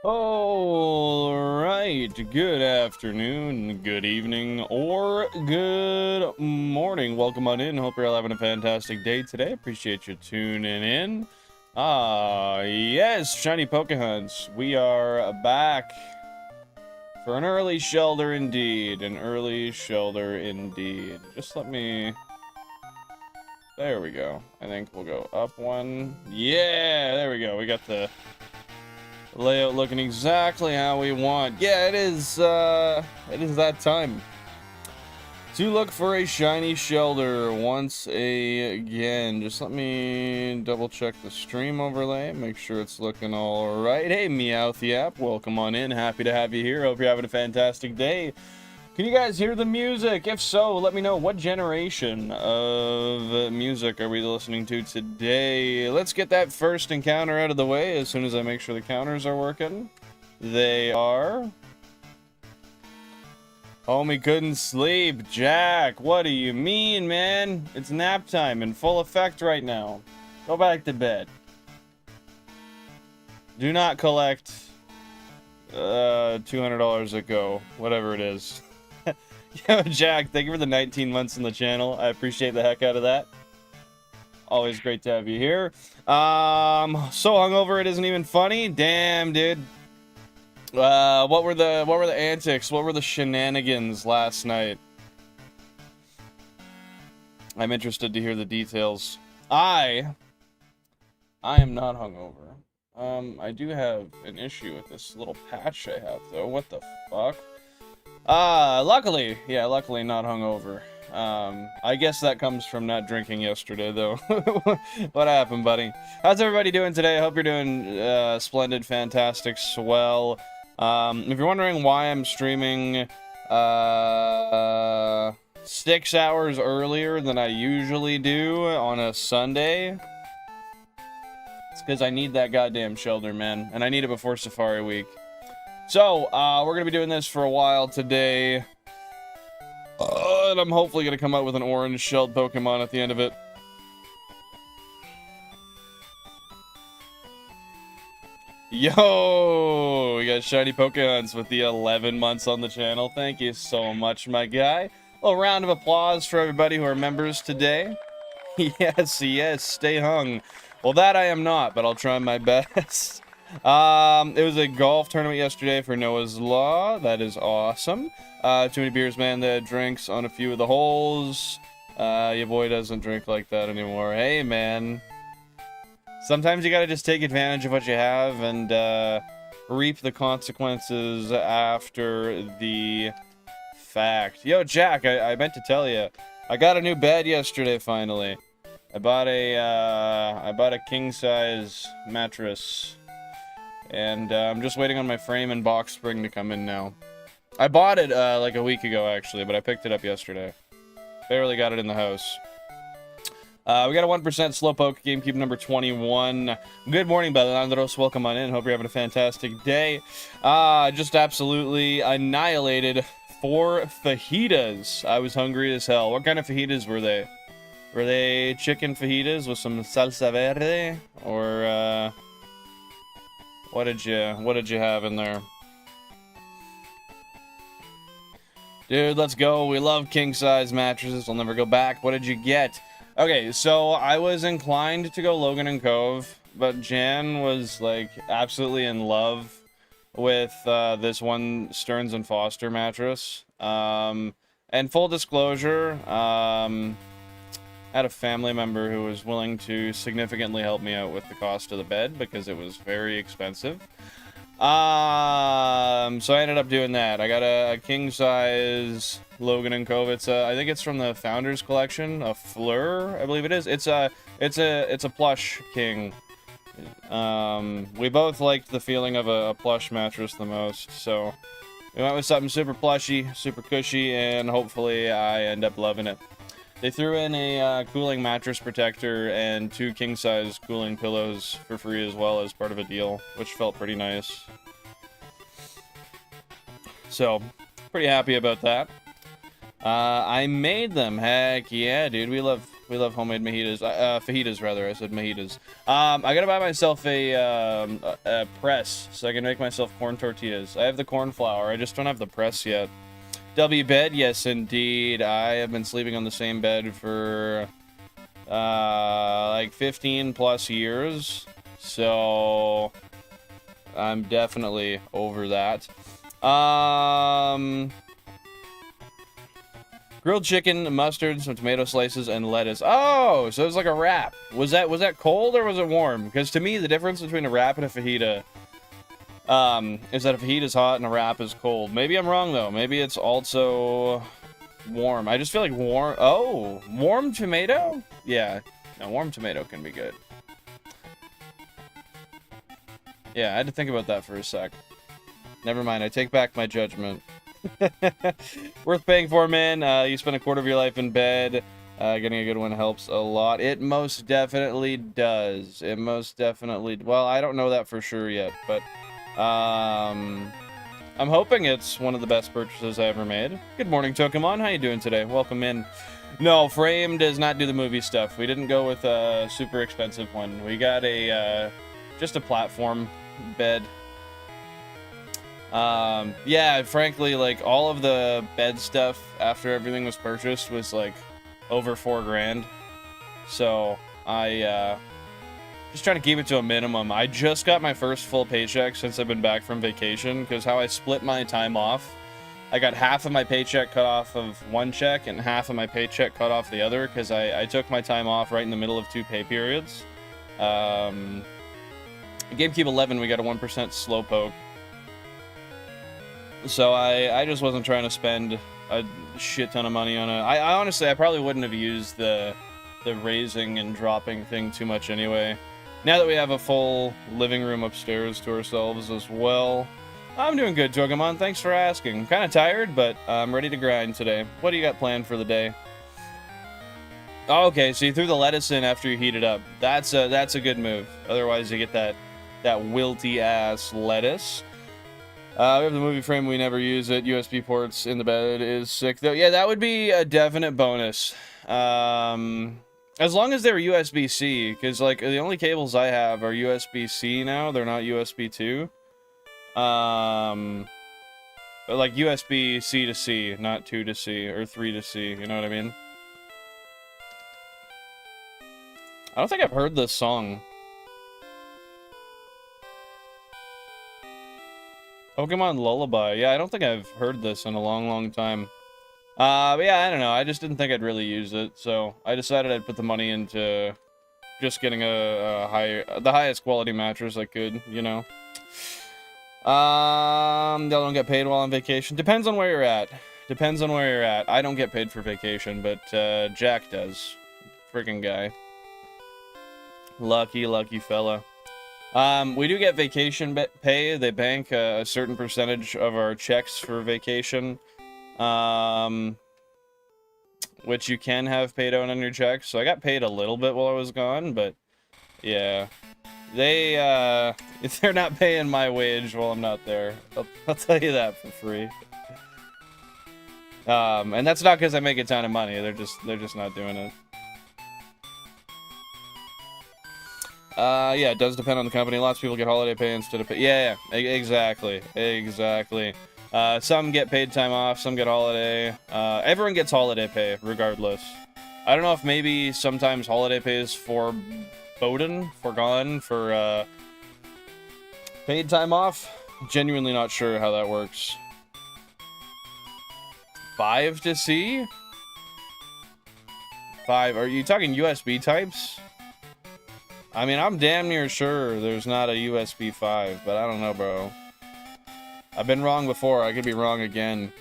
Alright, good afternoon, good evening, or good morning. Welcome on in. Hope you're all having a fantastic day today. Appreciate you tuning in. Yes, Shiny Pokehunts. We are back for an early shelter indeed. An early shelter indeed. Just let me... There we go. I think we'll go up one. Yeah, there we go. We got the layout looking exactly how we want. Yeah, it is that time to look for a shiny shelter once again. Just let me double check the stream overlay, make sure it's looking all right. Hey, Meowth app, welcome on in. Happy to have you here. Hope you're having a fantastic day. Can you guys hear the music? If so, let me know what generation of music are we listening to today. Let's get that first encounter out of the way as soon as I make sure the counters are working. They are. Homie couldn't sleep. Jack, what do you mean, man? It's nap time in full effect right now. Go back to bed. Do not collect $200 a go, whatever it is. Yo, Jack, thank you for the 19 months on the channel. I appreciate the heck out of that. Always great to have you here. So hungover it isn't even funny. Damn, dude. What were the antics? What were the shenanigans last night? I'm interested to hear the details. I am not hungover. I do have an issue with this little patch I have though. What the fuck? Luckily not hungover. I guess that comes from not drinking yesterday, though. What happened, buddy? How's everybody doing today? I hope you're doing, splendid, fantastic, swell. If you're wondering why I'm streaming, 6 hours earlier than I usually do on a Sunday, it's because I need that goddamn shelter, man. And I need it before Safari Week. So, we're going to be doing this for a while today. And I'm hopefully going to come out with an orange-shelled Pokemon at the end of it. Yo! We got Shiny Pokehunts with the 11 months on the channel. Thank you so much, my guy. A little round of applause for everybody who are members today. Yes, yes, stay hung. Well, that I am not, but I'll try my best. It was a golf tournament yesterday for Noah's Law. That is awesome. Too many beers, man. That drinks on a few of the holes. Your boy doesn't drink like that anymore. Hey, man. Sometimes you gotta just take advantage of what you have and, reap the consequences after the fact. Yo, Jack, I meant to tell you. I got a new bed yesterday, finally. I bought a king-size mattress. And I'm just waiting on my frame and box spring to come in now. I bought it like a week ago, actually, but I picked it up yesterday. Barely got it in the house. We got a 1% Slowpoke, GameCube number 21. Good morning, Balandros. Welcome on in. Hope you're having a fantastic day. Just absolutely annihilated 4 fajitas. I was hungry as hell. What kind of fajitas were they? Were they chicken fajitas with some salsa verde? Or, What did you have in there? Dude, let's go. We love king-size mattresses. We'll never go back. What did you get? Okay, so I was inclined to go Logan and Cove, but Jan was, like, absolutely in love with this one Stearns and Foster mattress. And full disclosure, I had a family member who was willing to significantly help me out with the cost of the bed because it was very expensive. So I ended up doing that. I got a king-size Logan & Cove. It's I think it's from the Founders Collection, a Fleur, I believe it is. It's a plush king. We both liked the feeling of a plush mattress the most, so we went with something super plushy, super cushy, and hopefully I end up loving it. They threw in a cooling mattress protector and 2 king-size cooling pillows for free as well as part of a deal, which felt pretty nice. So, pretty happy about that. I made them. Heck yeah, dude. We love We love homemade fajitas, rather. I said mojitos. I gotta buy myself a press so I can make myself corn tortillas. I have the corn flour. I just don't have the press yet. W bed? Yes, indeed. I have been sleeping on the same bed for like 15 plus years. So I'm definitely over that. Grilled chicken, mustard, some tomato slices, and lettuce. Oh, so it was like a wrap. Was that cold or was it warm? Because to me, the difference between a wrap and a fajita is that a fajita is hot and a wrap is cold. Maybe I'm wrong, though. Maybe it's also warm. I just feel like warm... Oh, warm tomato? Yeah, no, warm tomato can be good. Yeah, I had to think about that for a sec. Never mind, I take back my judgment. Worth paying for, man. You spend a quarter of your life in bed. Getting a good one helps a lot. It most definitely does. It most definitely... Well, I don't know that for sure yet, but... I'm hoping it's one of the best purchases I ever made. Good morning, Pokemon. How you doing today? Welcome in. No, Frame does not do the movie stuff. We didn't go with a super expensive one. We got a, just a platform bed. Yeah, frankly, like, all of the bed stuff after everything was purchased was, like, over $4 grand. So, I, just trying to keep it to a minimum. I just got my first full paycheck since I've been back from vacation, because how I split my time off, I got half of my paycheck cut off of one check and half of my paycheck cut off the other, because I took my time off right in the middle of 2 pay periods. GameCube 11, we got a 1% slowpoke. So I just wasn't trying to spend a shit ton of money on it. I honestly, I probably wouldn't have used the raising and dropping thing too much anyway. Now that we have a full living room upstairs to ourselves as well. I'm doing good, Pokemon. Thanks for asking. I'm kind of tired, but I'm ready to grind today. What do you got planned for the day? Oh, okay, so you threw the lettuce in after you heat it up. That's a good move. Otherwise, you get that wilty ass lettuce. We have the movie frame, we never use it. USB ports in the bed is sick, though. Yeah, that would be a definite bonus. As long as they're USB-C, because, like, the only cables I have are USB-C now. They're not USB 2. But, like, USB-C to C, not 2 to C, or 3 to C, you know what I mean? I don't think I've heard this song. Pokemon Lullaby. Yeah, I don't think I've heard this in a long, long time. But yeah, I don't know. I just didn't think I'd really use it, so I decided I'd put the money into just getting the highest quality mattress I could, you know. Y'all don't get paid while on vacation. Depends on where you're at. Depends on where you're at. I don't get paid for vacation, but Jack does. Freaking guy. Lucky, lucky fella. We do get vacation pay. They bank a certain percentage of our checks for vacation. Which you can have paid out on your checks. So I got paid a little bit while I was gone, but yeah. They're not paying my wage while I'm not there. I'll tell you that for free. And that's not because I make a ton of money. They're just not doing it. Yeah, it does depend on the company. Lots of people get holiday pay instead of pay. Yeah, exactly. Some get paid time off, some get holiday. Everyone gets holiday pay, regardless. I don't know if maybe sometimes holiday pay is forgone for paid time off. Genuinely not sure how that works. 5 to C? 5. Are you talking USB types? I mean, I'm damn near sure there's not a USB 5, but I don't know, bro. I've been wrong before. I could be wrong again.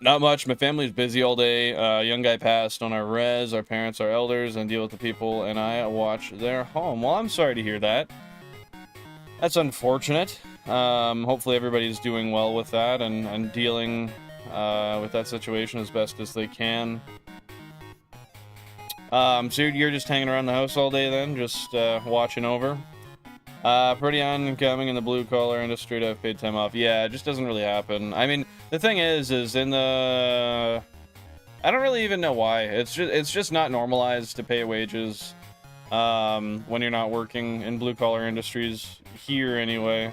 Not much. My family's busy all day. Young guy passed on our res. Our parents are elders and deal with the people, and I watch their home. Well, I'm sorry to hear that. That's unfortunate. Hopefully everybody's doing well with that and dealing with that situation as best as they can. So you're just hanging around the house all day then, just watching over? Pretty uncommon in the blue-collar industry to have paid time off. Yeah, it just doesn't really happen. I mean, the thing is in the I don't really even know why. It's just not normalized to pay wages when you're not working in blue collar industries here anyway.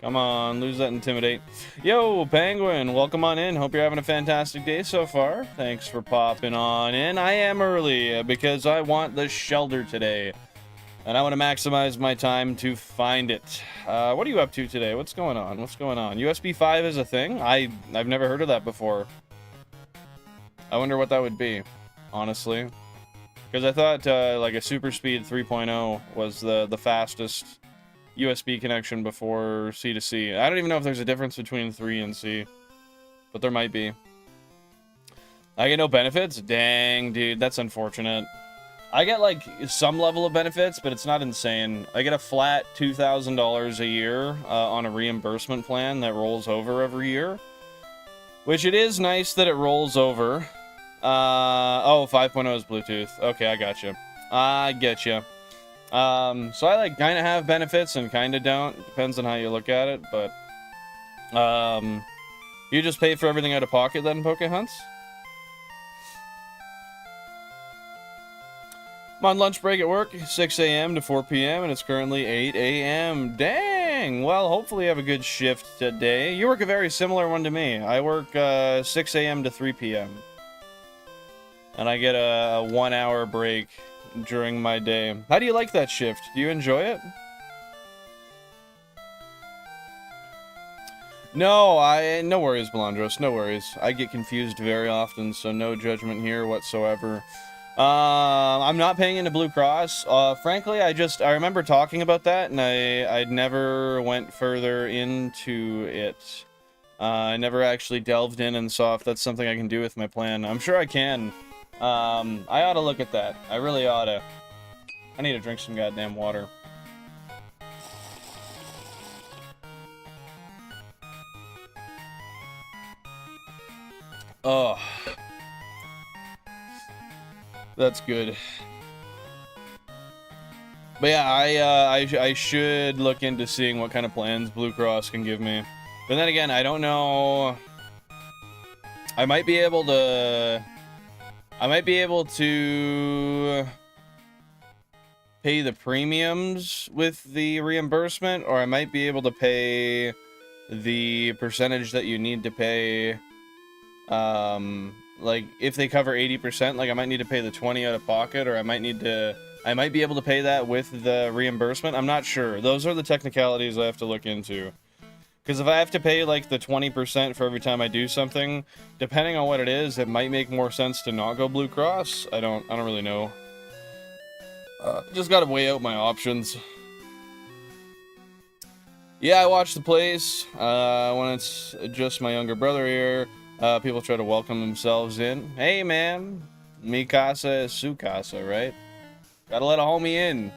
Come on, lose that intimidate. Yo, Penguin, welcome on in. Hope you're having a fantastic day so far. Thanks for popping on in. I am early because I want the shelter today. And I want to maximize my time to find it. What are you up to today? What's going on? What's going on? USB 5 is a thing? I've never heard of that before. I wonder what that would be, honestly. Because I thought like a Super Speed 3.0 was the fastest USB connection before C to C. I don't even know if there's a difference between 3 and C. But there might be. I get no benefits? Dang, dude, that's unfortunate. I get, like, some level of benefits, but it's not insane. I get a flat $2,000 a year on a reimbursement plan that rolls over every year. Which it is nice that it rolls over. Oh, 5.0 is Bluetooth. Okay, I gotcha. I get you. So I, like, kind of have benefits and kind of don't. Depends on how you look at it, but... you just pay for everything out of pocket then, Poke Hunts? I'm on lunch break at work, 6 a.m. to 4 p.m., and it's currently 8 a.m. Dang! Well, hopefully you have a good shift today. You work a very similar one to me. I work 6 a.m. to 3 p.m. And I get a 1-hour break during my day. How do you like that shift? Do you enjoy it? No, no worries, Belandros, no worries. I get confused very often, so no judgment here whatsoever. I'm not paying into Blue Cross. Frankly, I remember talking about that, and I never went further into it. I never actually delved in and saw if that's something I can do with my plan. I'm sure I can. I ought to look at that. I really ought to. I need to drink some goddamn water. Oh. That's good. But yeah, I should look into seeing what kind of plans Blue Cross can give me. But then again, I don't know. I might be able to pay the premiums with the reimbursement, or I might be able to pay the percentage that you need to pay. Like, if they cover 80%, like, I might need to pay the 20 out of pocket, or I might be able to pay that with the reimbursement. I'm not sure. Those are the technicalities I have to look into. Because if I have to pay, like, the 20% for every time I do something, depending on what it is, it might make more sense to not go Blue Cross. I don't really know. Just gotta weigh out my options. Yeah, I watch the plays. When it's just my younger brother here, people try to welcome themselves in. Hey, man. Mi casa es su casa, right? Gotta let a homie in.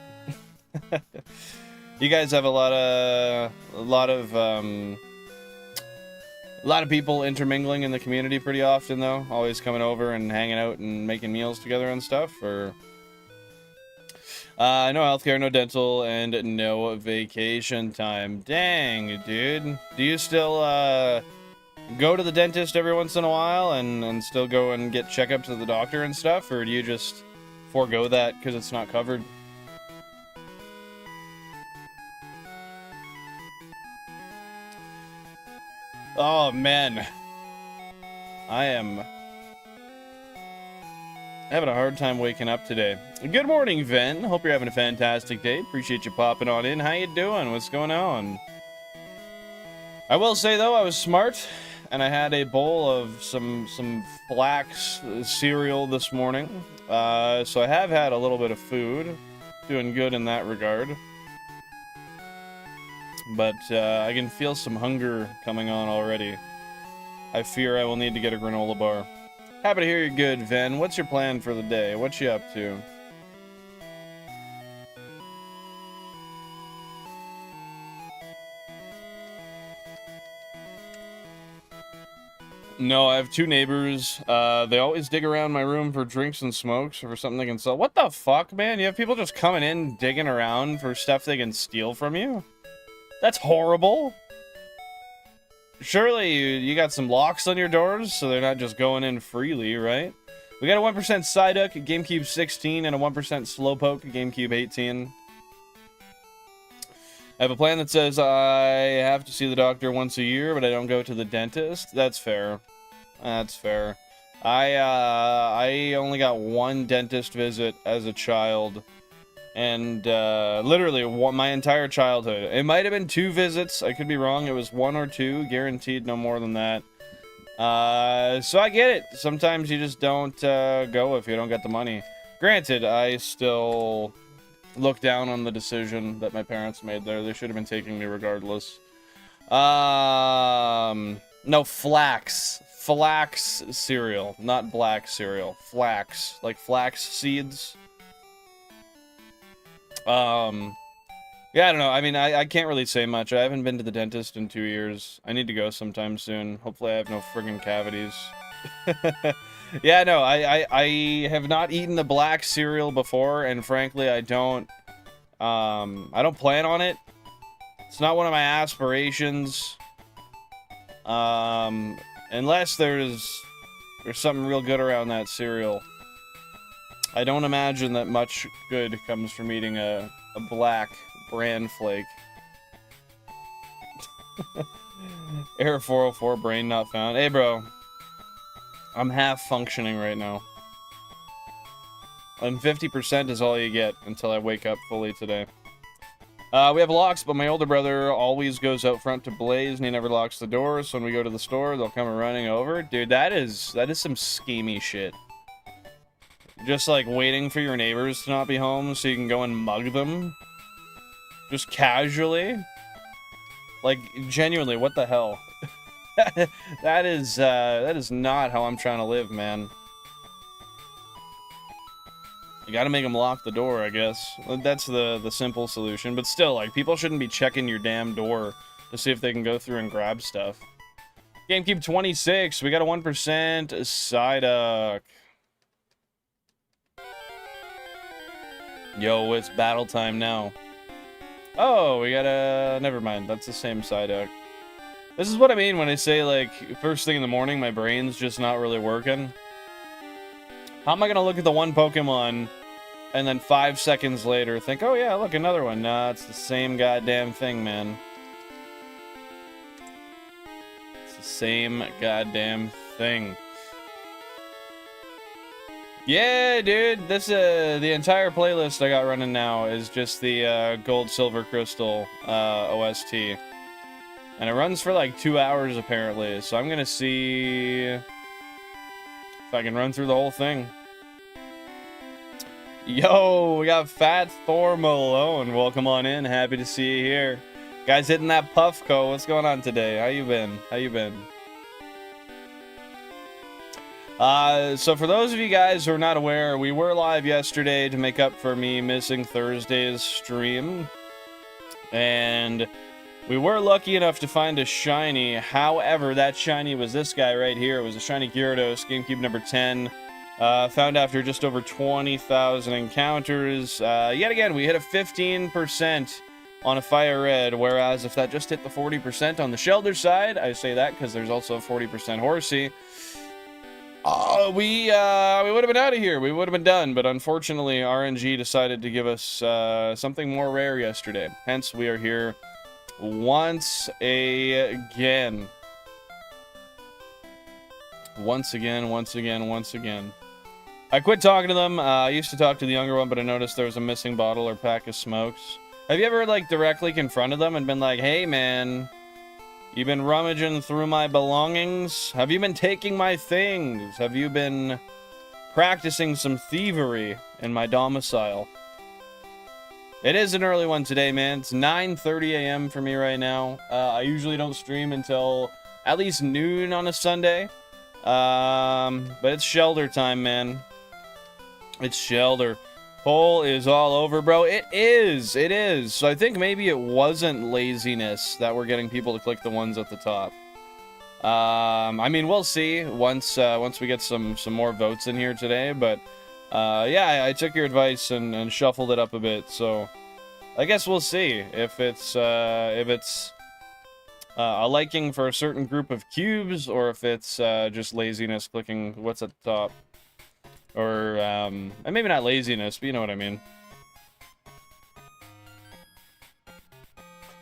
You guys have a lot of people intermingling in the community pretty often, though. Always coming over and hanging out and making meals together and stuff. Or no healthcare, no dental, and no vacation time. Dang, dude. Do you still go to the dentist every once in a while and still go and get checkups at the doctor and stuff, or do you just forego that because it's not covered? Oh, man. I am having a hard time waking up today. Good morning, Ven. Hope you're having a fantastic day. Appreciate you popping on in. How you doing? What's going on? I will say, though, I was smart, and I had a bowl of some flax cereal this morning. So I have had a little bit of food. Doing good in that regard. But I can feel some hunger coming on already. I fear I will need to get a granola bar. Happy to hear you're good, Ven. What's your plan for the day? What you up to? No, I have two neighbors. They always dig around my room for drinks and smokes or for something they can sell. What the fuck, man? You have people just coming in, digging around for stuff they can steal from you? That's horrible. Surely you got some locks on your doors, so they're not just going in freely, right? We got a 1% Psyduck at GameCube 16 and a 1% Slowpoke at GameCube 18. I have a plan that says I have to see the doctor once a year, but I don't go to the dentist. That's fair. That's fair. I only got one dentist visit as a child. And literally my entire childhood. It might have been 2 visits. I could be wrong. It was 1 or 2. Guaranteed no more than that. So I get it. Sometimes you just don't go if you don't get the money. Granted, I still look down on the decision that my parents made there. They should have been taking me regardless. No, flax. Flax cereal. Not black cereal. Flax. Like flax seeds. Yeah, I don't know. I mean, I can't really say much. I haven't been to the dentist in 2 years. I need to go sometime soon. Hopefully I have no friggin' cavities. Yeah, no, I have not eaten the black cereal before, and frankly, I don't plan on it. It's not one of my aspirations. Unless there's something real good around that cereal. I don't imagine that much good comes from eating a black bran flake. Error 404, brain not found. Hey, bro. I'm half functioning right now. And 50% is all you get until I wake up fully today. We have locks, but my older brother always goes out front to blaze, and he never locks the doors. So when we go to the store, they'll come running over. Dude, that is some schemy shit. Just like waiting for your neighbors to not be home so you can go and mug them. Just casually. Like, genuinely, what the hell? that is not how I'm trying to live, man. You gotta make them lock the door, I guess. That's the simple solution. But still, like, people shouldn't be checking your damn door to see if they can go through and grab stuff. GameCube 26, we got a 1% Psyduck. Yo, it's battle time now. Oh, we got a... Never mind, that's the same Psyduck. This is what I mean when I say, like, first thing in the morning, my brain's just not really working. How am I gonna look at the one Pokemon and then 5 seconds later think, oh yeah, look, another one? Nah, it's the same goddamn thing, man. It's the same goddamn thing. Yeah, dude, this, the entire playlist I got running now is just the, Gold, Silver, Crystal, OST. And it runs for like 2 hours, apparently, so I'm gonna see if I can run through the whole thing. Yo, we got Fat Thor Malone. Welcome on in. Happy to see you here. Guys hitting that Puffco. What's going on today? How you been? How you been? So for those of you guys who are not aware, we were live yesterday to make up for me missing Thursday's stream. And we were lucky enough to find a shiny. However, that shiny was this guy right here. It was a shiny Gyarados, GameCube number 10. Found after just over 20,000 encounters. Yet again, we hit a 15% on a FireRed, whereas if that just hit the 40% on the Shelder side, I say that because there's also a 40% Horsey, we would have been out of here. We would have been done, but unfortunately, RNG decided to give us something more rare yesterday. Hence, we are here once again. Once again. I quit talking to them. I used to talk to the younger one, but I noticed there was a missing bottle or pack of smokes. Have you ever, like, directly confronted them and been like, hey, man, you been rummaging through my belongings? Have you been taking my things? Have you been practicing some thievery in my domicile? It is an early one today, man. It's 9:30 a.m. for me right now. I usually don't stream until at least noon on a Sunday. But it's Shelder time, man. It's Shelder. Poll is all over, bro. It is. So I think maybe it wasn't laziness that we're getting people to click the ones at the top. I mean, we'll see once we get some more votes in here today, but yeah, I took your advice and shuffled it up a bit, so I guess we'll see if it's a liking for a certain group of cubes, or if it's just laziness clicking what's at the top. Or, and maybe not laziness, but you know what I mean.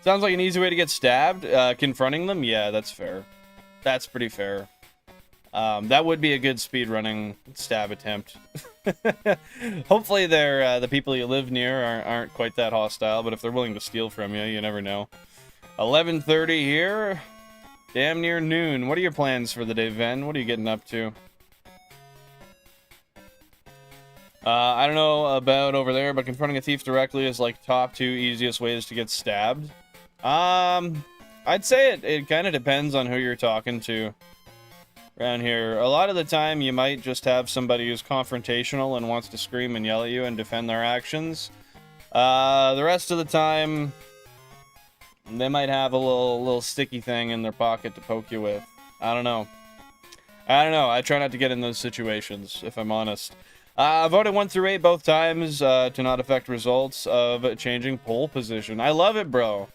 Sounds like an easy way to get stabbed. Confronting them? Yeah, that's fair. That's pretty fair. That would be a good speedrunning stab attempt. Hopefully they're, the people you live near aren't quite that hostile, but if they're willing to steal from you, you never know. 11:30 here. Damn near noon. What are your plans for the day, Ven? What are you getting up to? I don't know about over there, but confronting a thief directly is like top 2 easiest ways to get stabbed. I'd say it kind of depends on who you're talking to around here. A lot of the time, you might just have somebody who's confrontational and wants to scream and yell at you and defend their actions. The rest of the time, they might have a little sticky thing in their pocket to poke you with. I don't know. I try not to get in those situations, if I'm honest. I voted 1 through 8 both times to not affect results of changing pole position. I love it, bro.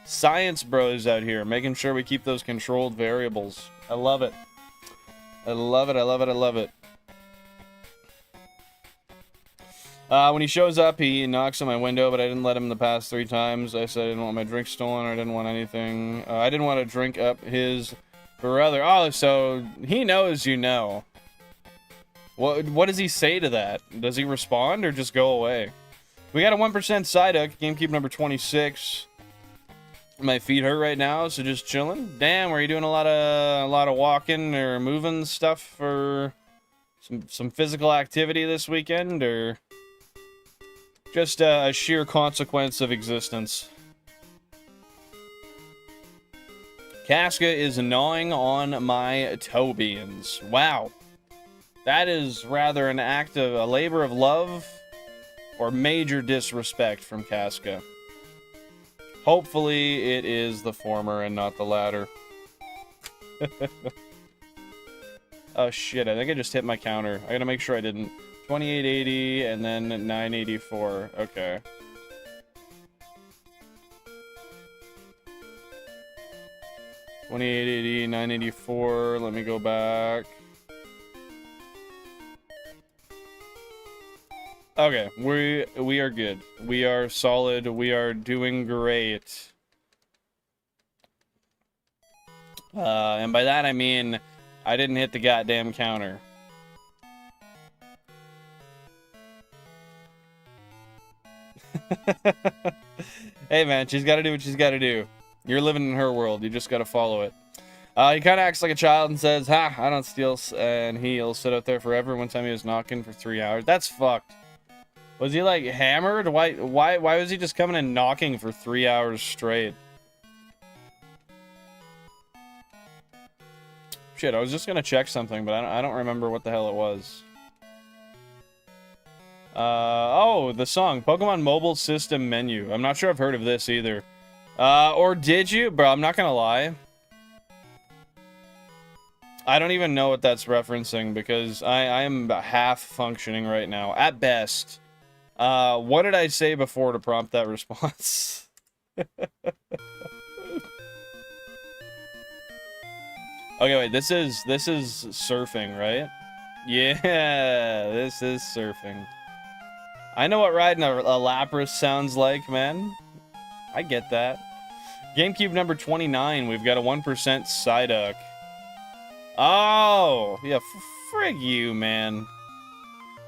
Science bros out here, making sure we keep those controlled variables. I love it. I love it, I love it, I love it. When he shows up, he knocks on my window, but I didn't let him in the past 3 times. I said I didn't want my drink stolen, or I didn't want anything. I didn't want to drink up his brother. Oh, so he knows you know. What does he say to that? Does he respond or just go away? We got a 1% Psyduck, GameCube number 26. My feet hurt right now, so just chilling. Damn, were you doing a lot of walking or moving stuff for some physical activity this weekend, or just a sheer consequence of existence? Casca is gnawing on my toe beans. Wow. That is rather an act of a labor of love or major disrespect from Casca. Hopefully it is the former and not the latter. Oh shit, I think I just hit my counter. I gotta make sure I didn't. 2880 and then 984. Okay. $28.80, $9.84. Let me go back. Okay, we are good. We are solid. We are doing great. And by that I mean I didn't hit the goddamn counter. Hey man, she's got to do what she's got to do. You're living in her world. You just got to follow it. He kind of acts like a child and says, "Ha, I don't steal," and he'll sit out there forever. One time he was knocking for 3 hours. That's fucked. Was he like hammered? Why was he just coming and knocking for 3 hours straight? Shit, I was just gonna check something, but I don't remember what the hell it was. Oh, the song Pokemon Mobile System Menu. I'm not sure I've heard of this either. Or did you? Bro, I'm not gonna lie. I don't even know what that's referencing because I am half functioning right now, at best. What did I say before to prompt that response? Okay, wait, this is surfing, right? Yeah, this is surfing. I know what riding a Lapras sounds like, man. I get that. GameCube number 29, we've got a 1% Psyduck. Oh, yeah, frig you, man.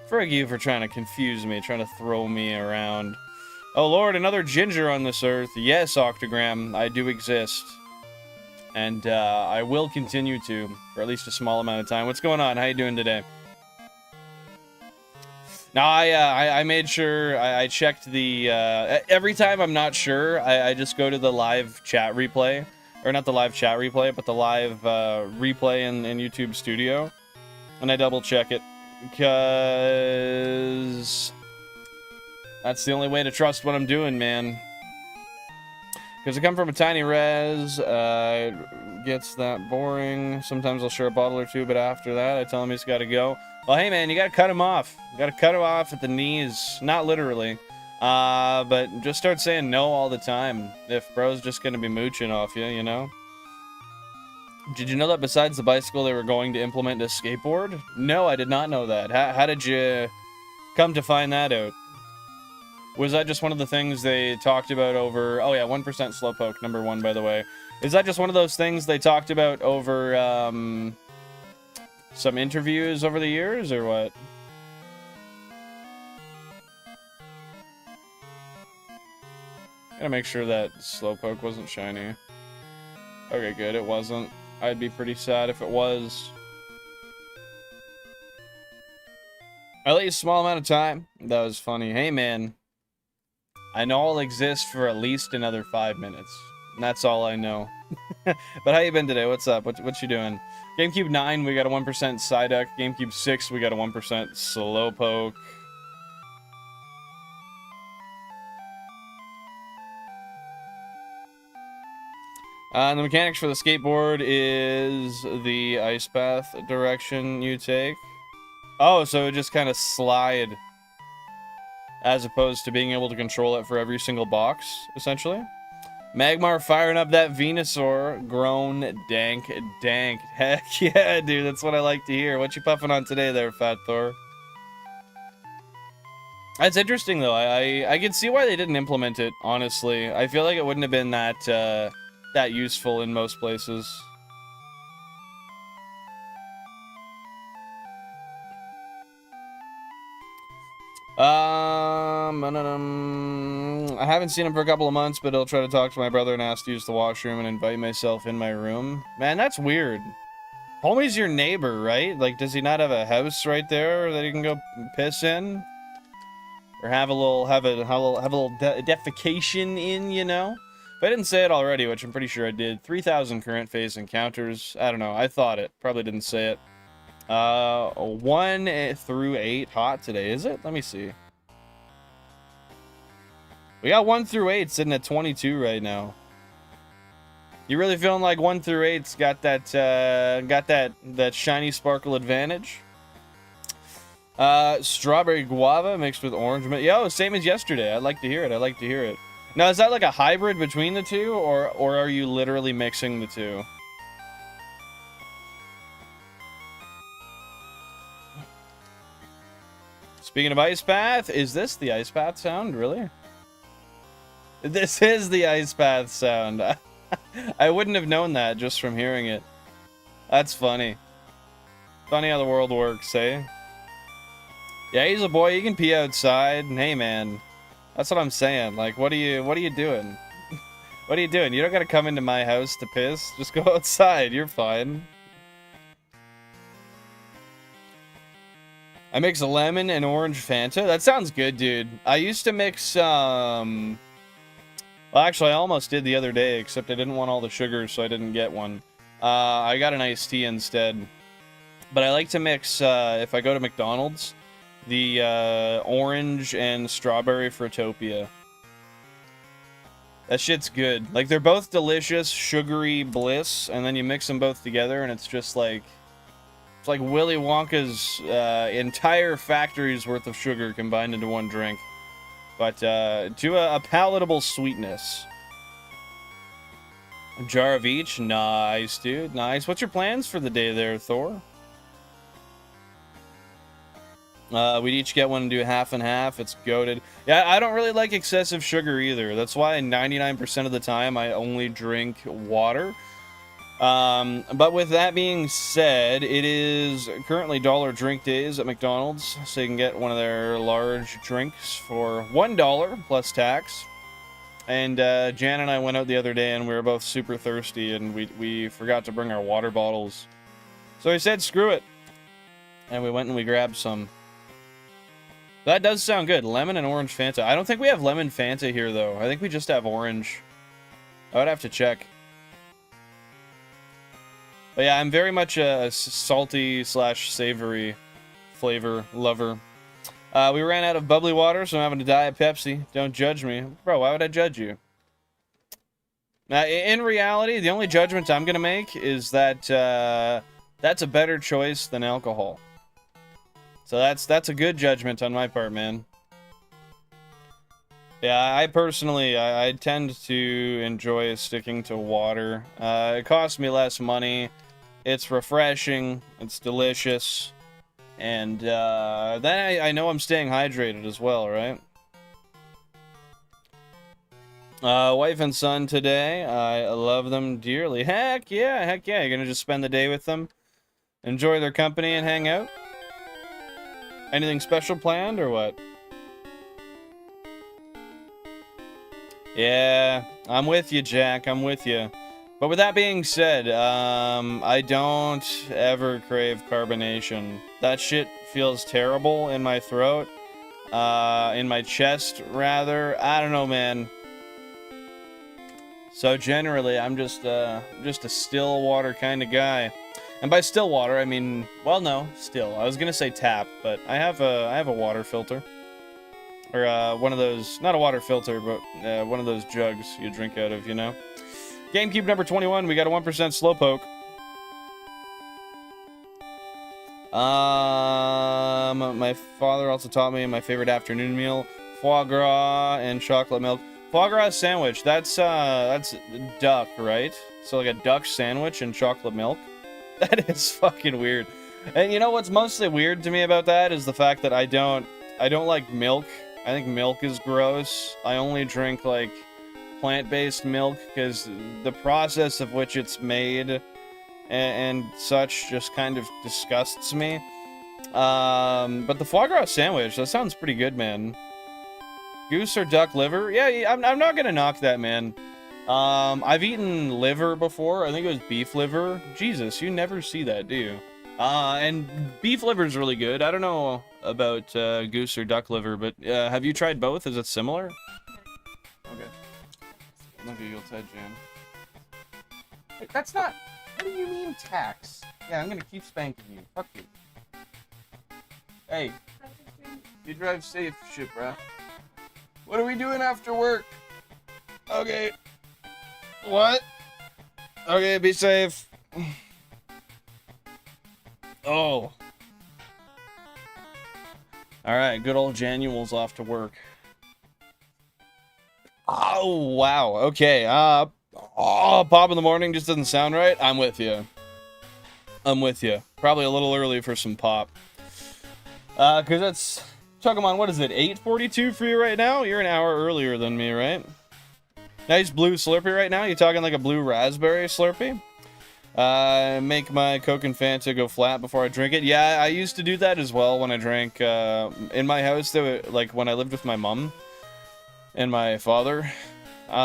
Frig you for trying to confuse me, trying to throw me around. Oh lord, another ginger on this earth. Yes, Octogram, I do exist. And I will continue to, for at least a small amount of time. What's going on? How you doing today? Now, I made sure, I checked the, every time I'm not sure, I just go to the live chat replay. Or not the live chat replay, but the live replay in YouTube Studio. And I double check it. Because that's the only way to trust what I'm doing, man. Because I come from a tiny res, it gets that boring. Sometimes I'll share a bottle or two, but after that, I tell him he's got to go. Well, hey, man, you got to cut him off. You got to cut him off at the knees. Not literally. But just start saying no all the time. If bro's just going to be mooching off you, you know? Did you know that besides the bicycle, they were going to implement a skateboard? No, I did not know that. How did you come to find that out? Was that just one of the things they talked about over... Oh, yeah, 1% Slowpoke, number 1, by the way. Is that just one of those things they talked about over, some interviews over the years, or what? Gotta make sure that Slowpoke wasn't shiny. Okay, good, it wasn't. I'd be pretty sad if it was. I let you a small amount of time. That was funny. Hey, man. I know I'll exist for at least another 5 minutes. And that's all I know. But how you been today? What's up? What you doing? GameCube 9, we got a 1% Psyduck. GameCube 6, we got a 1% Slowpoke. And the mechanics for the skateboard is the ice path direction you take. Oh, so it just kind of slide as opposed to being able to control it for every single box, essentially. Magmar firing up that Venusaur. Grown dank. Heck yeah, dude, that's what I like to hear. What you puffing on today there, Fat Thor? That's interesting, though. I can see why they didn't implement it, honestly. I feel like it wouldn't have been that, that useful in most places. I haven't seen him for a couple of months, but I'll try to talk to my brother and ask to use the washroom and invite myself in my room. Man, that's weird. Homie's your neighbor, right? Like, does he not have a house right there that he can go piss in? Or have a little defecation in, you know? If I didn't say it already, which I'm pretty sure I did, 3,000 current phase encounters. I don't know. I thought it. Probably didn't say it. 1 through 8 hot today, is it? Let me see. We got 1 through 8 sitting at 22 right now. You really feeling like 1 through 8's got that shiny sparkle advantage? Strawberry guava mixed with orange. Yo, same as yesterday. I'd like to hear it. Now, is that like a hybrid between the two, or are you literally mixing the two? Speaking of Ice Path, is this the Ice Path sound, really? This is the Ice Path sound. I wouldn't have known that just from hearing it. That's funny. Funny how the world works, eh? Yeah, he's a boy, he can pee outside. Hey, man. That's what I'm saying. Like, what are you doing? What are you doing? You don't gotta come into my house to piss. Just go outside. You're fine. I mix a lemon and orange Fanta. That sounds good, dude. I used to mix, well, actually, I almost did the other day, except I didn't want all the sugar, so I didn't get one. I got an iced tea instead. But I like to mix, if I go to McDonald's, the orange and strawberry Fruitopia. That shit's good. Like, they're both delicious, sugary bliss, and then you mix them both together, and it's just like... It's like Willy Wonka's entire factory's worth of sugar combined into one drink. But to a palatable sweetness. A jar of each? Nice, dude. Nice. What's your plans for the day there, Thor? We'd each get one and do half and half. It's goated. Yeah, I don't really like excessive sugar either. That's why 99% of the time I only drink water. But with that being said, it is currently dollar drink days at McDonald's, so you can get one of their large drinks for $1 plus tax. And Jan and I went out the other day and we were both super thirsty and we forgot to bring our water bottles. So we said screw it. And we went and we grabbed some. That does sound good. Lemon and orange Fanta. I don't think we have lemon Fanta here though. I think we just have orange. I would have to check. But yeah, I'm very much a salty/savory flavor lover. We ran out of bubbly water, so I'm having to Diet Pepsi. Don't judge me. Bro, why would I judge you? In reality, the only judgment I'm gonna make is that that's a better choice than alcohol. So that's a good judgment on my part, man. Yeah, I personally, I tend to enjoy sticking to water. It costs me less money. It's refreshing. It's delicious. And then I know I'm staying hydrated as well, right? Wife and son today. I love them dearly. Heck yeah, heck yeah. You're gonna just spend the day with them? Enjoy their company and hang out? Anything special planned or what? Yeah, I'm with you, Jack. I'm with you. But with that being said, I don't ever crave carbonation. That shit feels terrible in my throat. In my chest, rather. I don't know, man. So generally, I'm just a still water kind of guy. And by still water, I mean, well, no, still. I was gonna say tap, but I have a water filter. Or one of those, not a water filter, but one of those jugs you drink out of, you know? GameCube number 21, we got a 1% Slowpoke. My father also taught me my favorite afternoon meal, foie gras and chocolate milk. Foie gras sandwich, that's duck, right? So like a duck sandwich and chocolate milk? That is fucking weird. And you know what's mostly weird to me about that is the fact that I don't like milk. I think milk is gross. I only drink like plant-based milk because the process of which it's made and such just kind of disgusts me. But the foie gras sandwich, that sounds pretty good, man. Goose or duck liver? Yeah, I'm not gonna knock that, man. I've eaten liver before. I think it was beef liver. Jesus, you never see that, do you? And beef liver is really good. I don't know about goose or duck liver, but have you tried both? Is it similar? Okay. Love you, you'll Ted Jan. Wait, that's not... What do you mean tax? Yeah, I'm gonna keep spanking you. Fuck you. Hey. You drive safe, shit, bruh. What are we doing after work? Okay. What? Okay, be safe. Oh. Alright, good old Januel's off to work. Oh, wow. Okay, pop in the morning just doesn't sound right. I'm with you. I'm with you. Probably a little early for some pop. Because that's... Pokemon, what is it, 8:42 for you right now? You're an hour earlier than me, right? Nice blue Slurpee right now. You talking like a blue raspberry Slurpee? Make my Coke and Fanta go flat before I drink it. Yeah, I used to do that as well when I drank. In my house, like when I lived with my mom and my father, they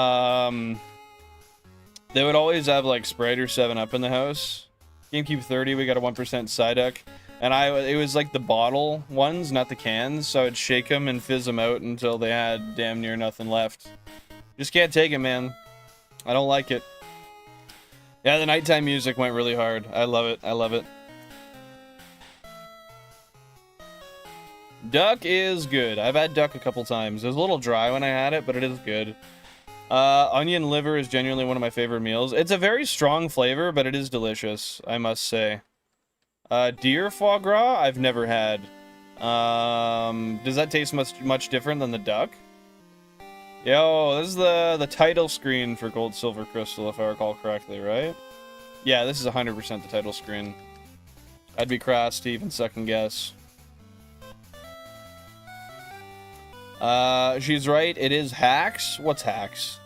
would always have like Sprite or 7-Up in the house. GameCube 30, we got a 1% Psyduck. And it was like the bottle ones, not the cans, so I'd shake them and fizz them out until they had damn near nothing left. Just can't take it, man. I don't like it. Yeah, the nighttime music went really hard. I love it. I love it. Duck is good. I've had duck a couple times. It was a little dry when I had it, but it is good. Onion liver is genuinely one of my favorite meals. It's a very strong flavor, but it is delicious, I must say. Deer foie gras, I've never had. Does that taste much different than the duck? Yo, this is the title screen for Gold Silver Crystal, if I recall correctly, right? Yeah, this is 100% the title screen. I'd be crass to even second guess. She's right, it is hacks. What's hacks?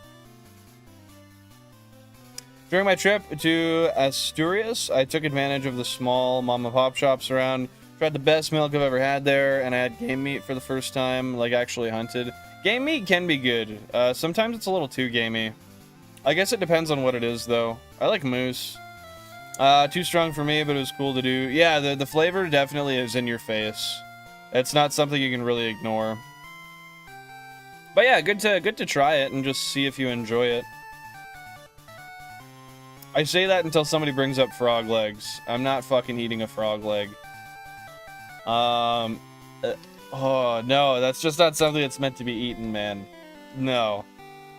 During my trip to Asturias, I took advantage of the small mom-and-pop shops around, tried the best milk I've ever had there, and I had game meat for the first time, like actually hunted. Game meat can be good. Sometimes it's a little too gamey. I guess it depends on what it is, though. I like moose. Too strong for me, but it was cool to do. Yeah, the flavor definitely is in your face. It's not something you can really ignore. But yeah, good to try it and just see if you enjoy it. I say that until somebody brings up frog legs. I'm not fucking eating a frog leg. Oh, no, that's just not something that's meant to be eaten, man. No.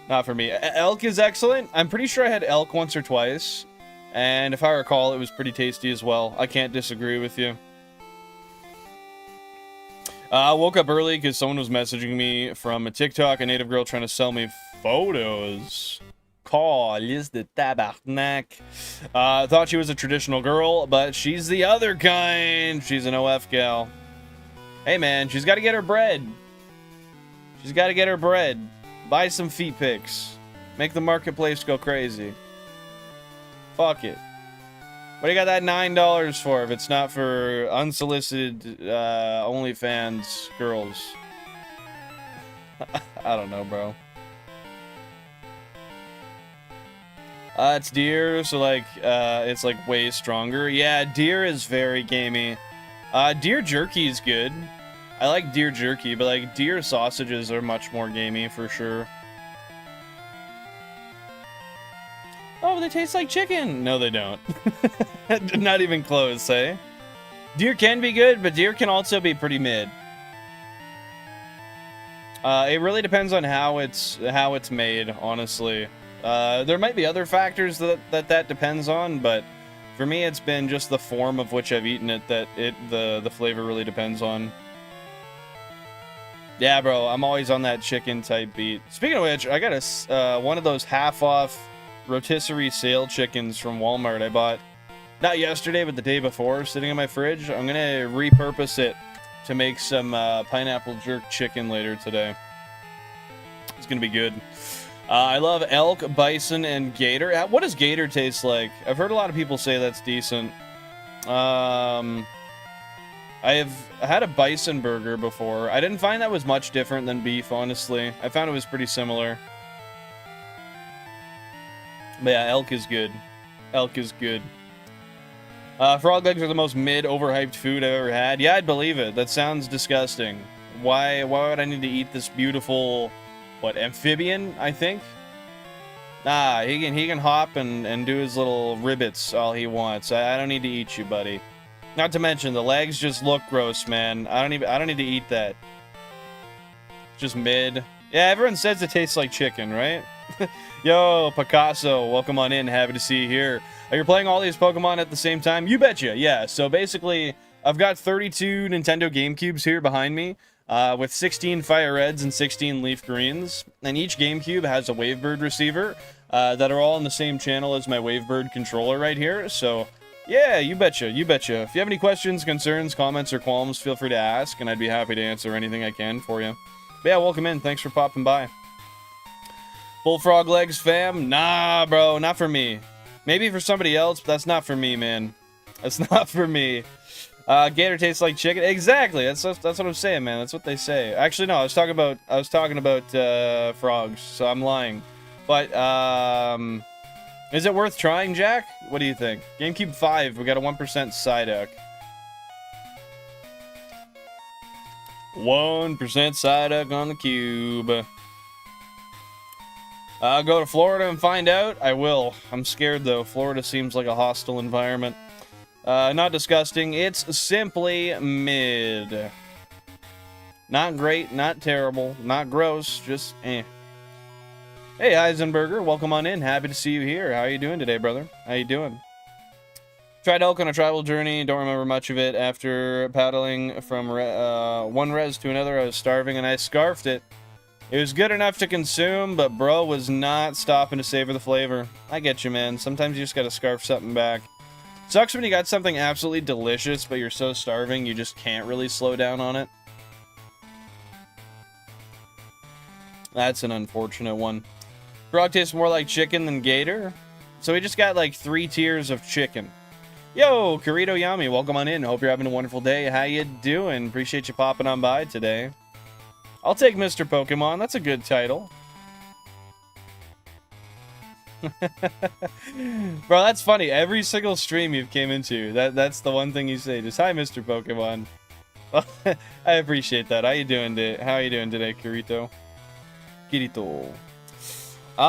Not for me. Elk is excellent. I'm pretty sure I had elk once or twice. And if I recall, it was pretty tasty as well. I can't disagree with you. I woke up early because someone was messaging me from a TikTok, a native girl trying to sell me photos. Call is the tabarnak. Thought she was a traditional girl, but she's the other kind. She's an OF gal. Hey man, she's got to get her bread. She's got to get her bread. Buy some feet pics. Make the marketplace go crazy. Fuck it. What do you got that $9 for if it's not for unsolicited OnlyFans girls? I don't know, bro. It's deer, so like it's like way stronger. Yeah, deer is very gamey. Deer jerky is good. I like deer jerky, but like deer sausages are much more gamey for sure. Oh, they taste like chicken. No, they don't. Not even close, eh? Deer can be good, but deer can also be pretty mid. It really depends on how it's made, honestly. There might be other factors that depends on, but for me, it's been just the form of which I've eaten it that the flavor really depends on. Yeah, bro, I'm always on that chicken type beat. Speaking of which, I got a one of those half-off rotisserie sale chickens from Walmart I bought not yesterday but the day before, sitting in my fridge. I'm gonna repurpose it to make some pineapple jerk chicken later today. It's gonna be good. I love elk, bison, and gator. What does gator taste like? I've heard a lot of people say that's decent. I have had a bison burger before. I didn't find that was much different than beef, honestly. I found it was pretty similar. But yeah, elk is good. Elk is good. Frog legs are the most mid, overhyped food I've ever had. Yeah, I'd believe it. That sounds disgusting. Why would I need to eat this beautiful, what, amphibian, I think? Nah, he can hop and do his little ribbits all he wants. I don't need to eat you, buddy. Not to mention, the legs just look gross, man. I don't need to eat that. Just mid. Yeah, everyone says it tastes like chicken, right? Yo, Picasso, welcome on in. Happy to see you here. Are you playing all these Pokemon at the same time? You betcha, yeah. So basically, I've got 32 Nintendo GameCubes here behind me, with 16 FireReds and 16 LeafGreens. And each GameCube has a Wavebird receiver that are all on the same channel as my Wavebird controller right here. So, yeah, you betcha, you betcha. If you have any questions, concerns, comments, or qualms, feel free to ask, and I'd be happy to answer anything I can for you. But yeah, welcome in. Thanks for popping by. Bullfrog legs, fam? Nah, bro, not for me. Maybe for somebody else, but that's not for me, man. That's not for me. Gator tastes like chicken. Exactly. That's what I'm saying, man. That's what they say. Actually, no. I was talking about frogs, so I'm lying. But is it worth trying, Jack? What do you think? GameCube 5. We got a 1% Psyduck. 1% Psyduck on the cube. Go to Florida and find out? I will. I'm scared, though. Florida seems like a hostile environment. Not disgusting. It's simply mid. Not great, not terrible, not gross, just eh. Hey, Heisenberger, welcome on in. Happy to see you here. How are you doing today, brother? How you doing? Tried elk on a tribal journey. Don't remember much of it. After paddling from one res to another, I was starving and I scarfed it. It was good enough to consume, but bro was not stopping to savor the flavor. I get you, man. Sometimes you just gotta scarf something back. Sucks when you got something absolutely delicious, but you're so starving you just can't really slow down on it. That's an unfortunate one. Frog tastes more like chicken than gator. So we just got like 3 tiers of chicken. Yo, Kurito Yami, welcome on in. Hope you're having a wonderful day. How you doing? Appreciate you popping on by today. I'll take Mr. Pokemon. That's a good title. Bro, that's funny. Every single stream you've came into, that's the one thing you say. Just, hi, Mr. Pokemon. I appreciate that. How you doing today? How are you doing today, Kirito? Kirito. No,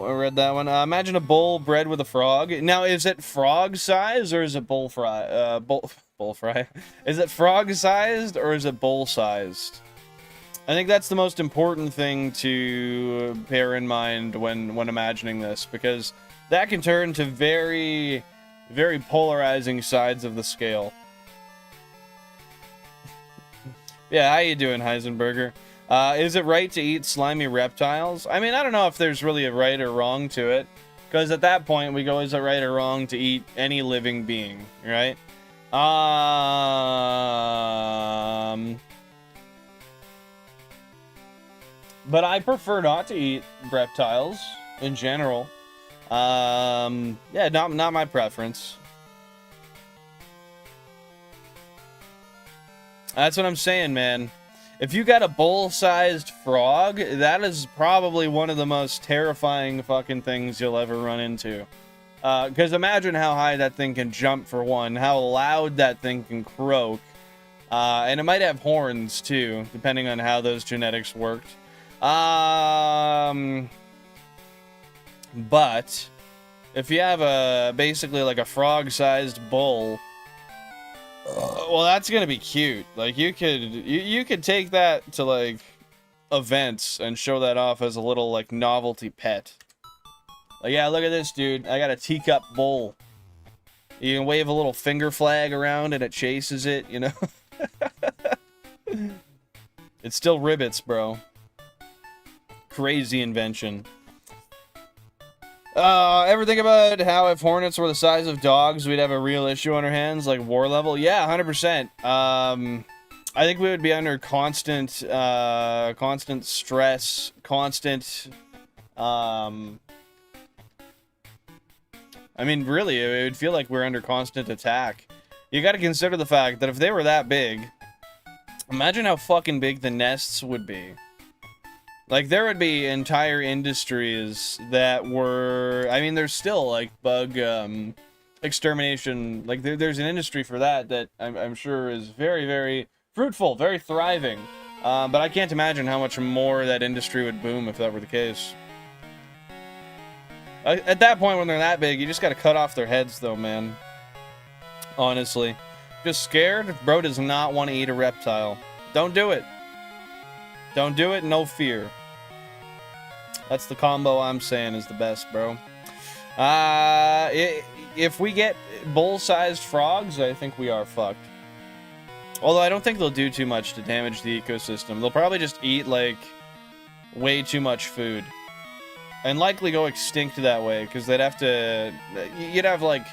I read that one. Imagine a bowl bred with a frog. Now, is it frog size or is it bull fry? Bull fry. Is it frog sized or is it bowl sized? I think that's the most important thing to bear in mind when imagining this, because that can turn to very, very polarizing sides of the scale. Yeah, how you doing, Heisenberger? Is it right to eat slimy reptiles? I mean, I don't know if there's really a right or wrong to it, because at that point we go, is it right or wrong to eat any living being, right? But I prefer not to eat reptiles in general. Yeah, not my preference. That's what I'm saying, man. If you got a bowl-sized frog, that is probably one of the most terrifying fucking things you'll ever run into. Because imagine how high that thing can jump, for one, how loud that thing can croak. And it might have horns, too, depending on how those genetics worked. But if you have basically like a frog-sized bull, well, that's gonna be cute. Like, you could take that to like events and show that off as a little like novelty pet. Like, yeah, look at this, dude. I got a teacup bull. You can wave a little finger flag around and it chases it, you know. It's still ribbits, bro. Crazy invention. Ever think about how if hornets were the size of dogs, we'd have a real issue on our hands, like war level? Yeah, 100%. I think we would be under constant stress, I mean, really, it would feel like we're under constant attack. You gotta consider the fact that if they were that big, imagine how fucking big the nests would be. Like, there would be entire industries that were... I mean, there's still, like, bug extermination. Like, there's an industry for that I'm sure is very, very fruitful, very thriving. But I can't imagine how much more that industry would boom if that were the case. At that point, when they're that big, you just gotta cut off their heads, though, man. Honestly. Just scared? Bro does not want to eat a reptile. Don't do it. Don't do it, no fear. That's the combo I'm saying is the best, bro. If we get bull-sized frogs, I think we are fucked. Although I don't think they'll do too much to damage the ecosystem. They'll probably just eat, like, way too much food. And likely go extinct that way, because they'd have to... You'd have, like,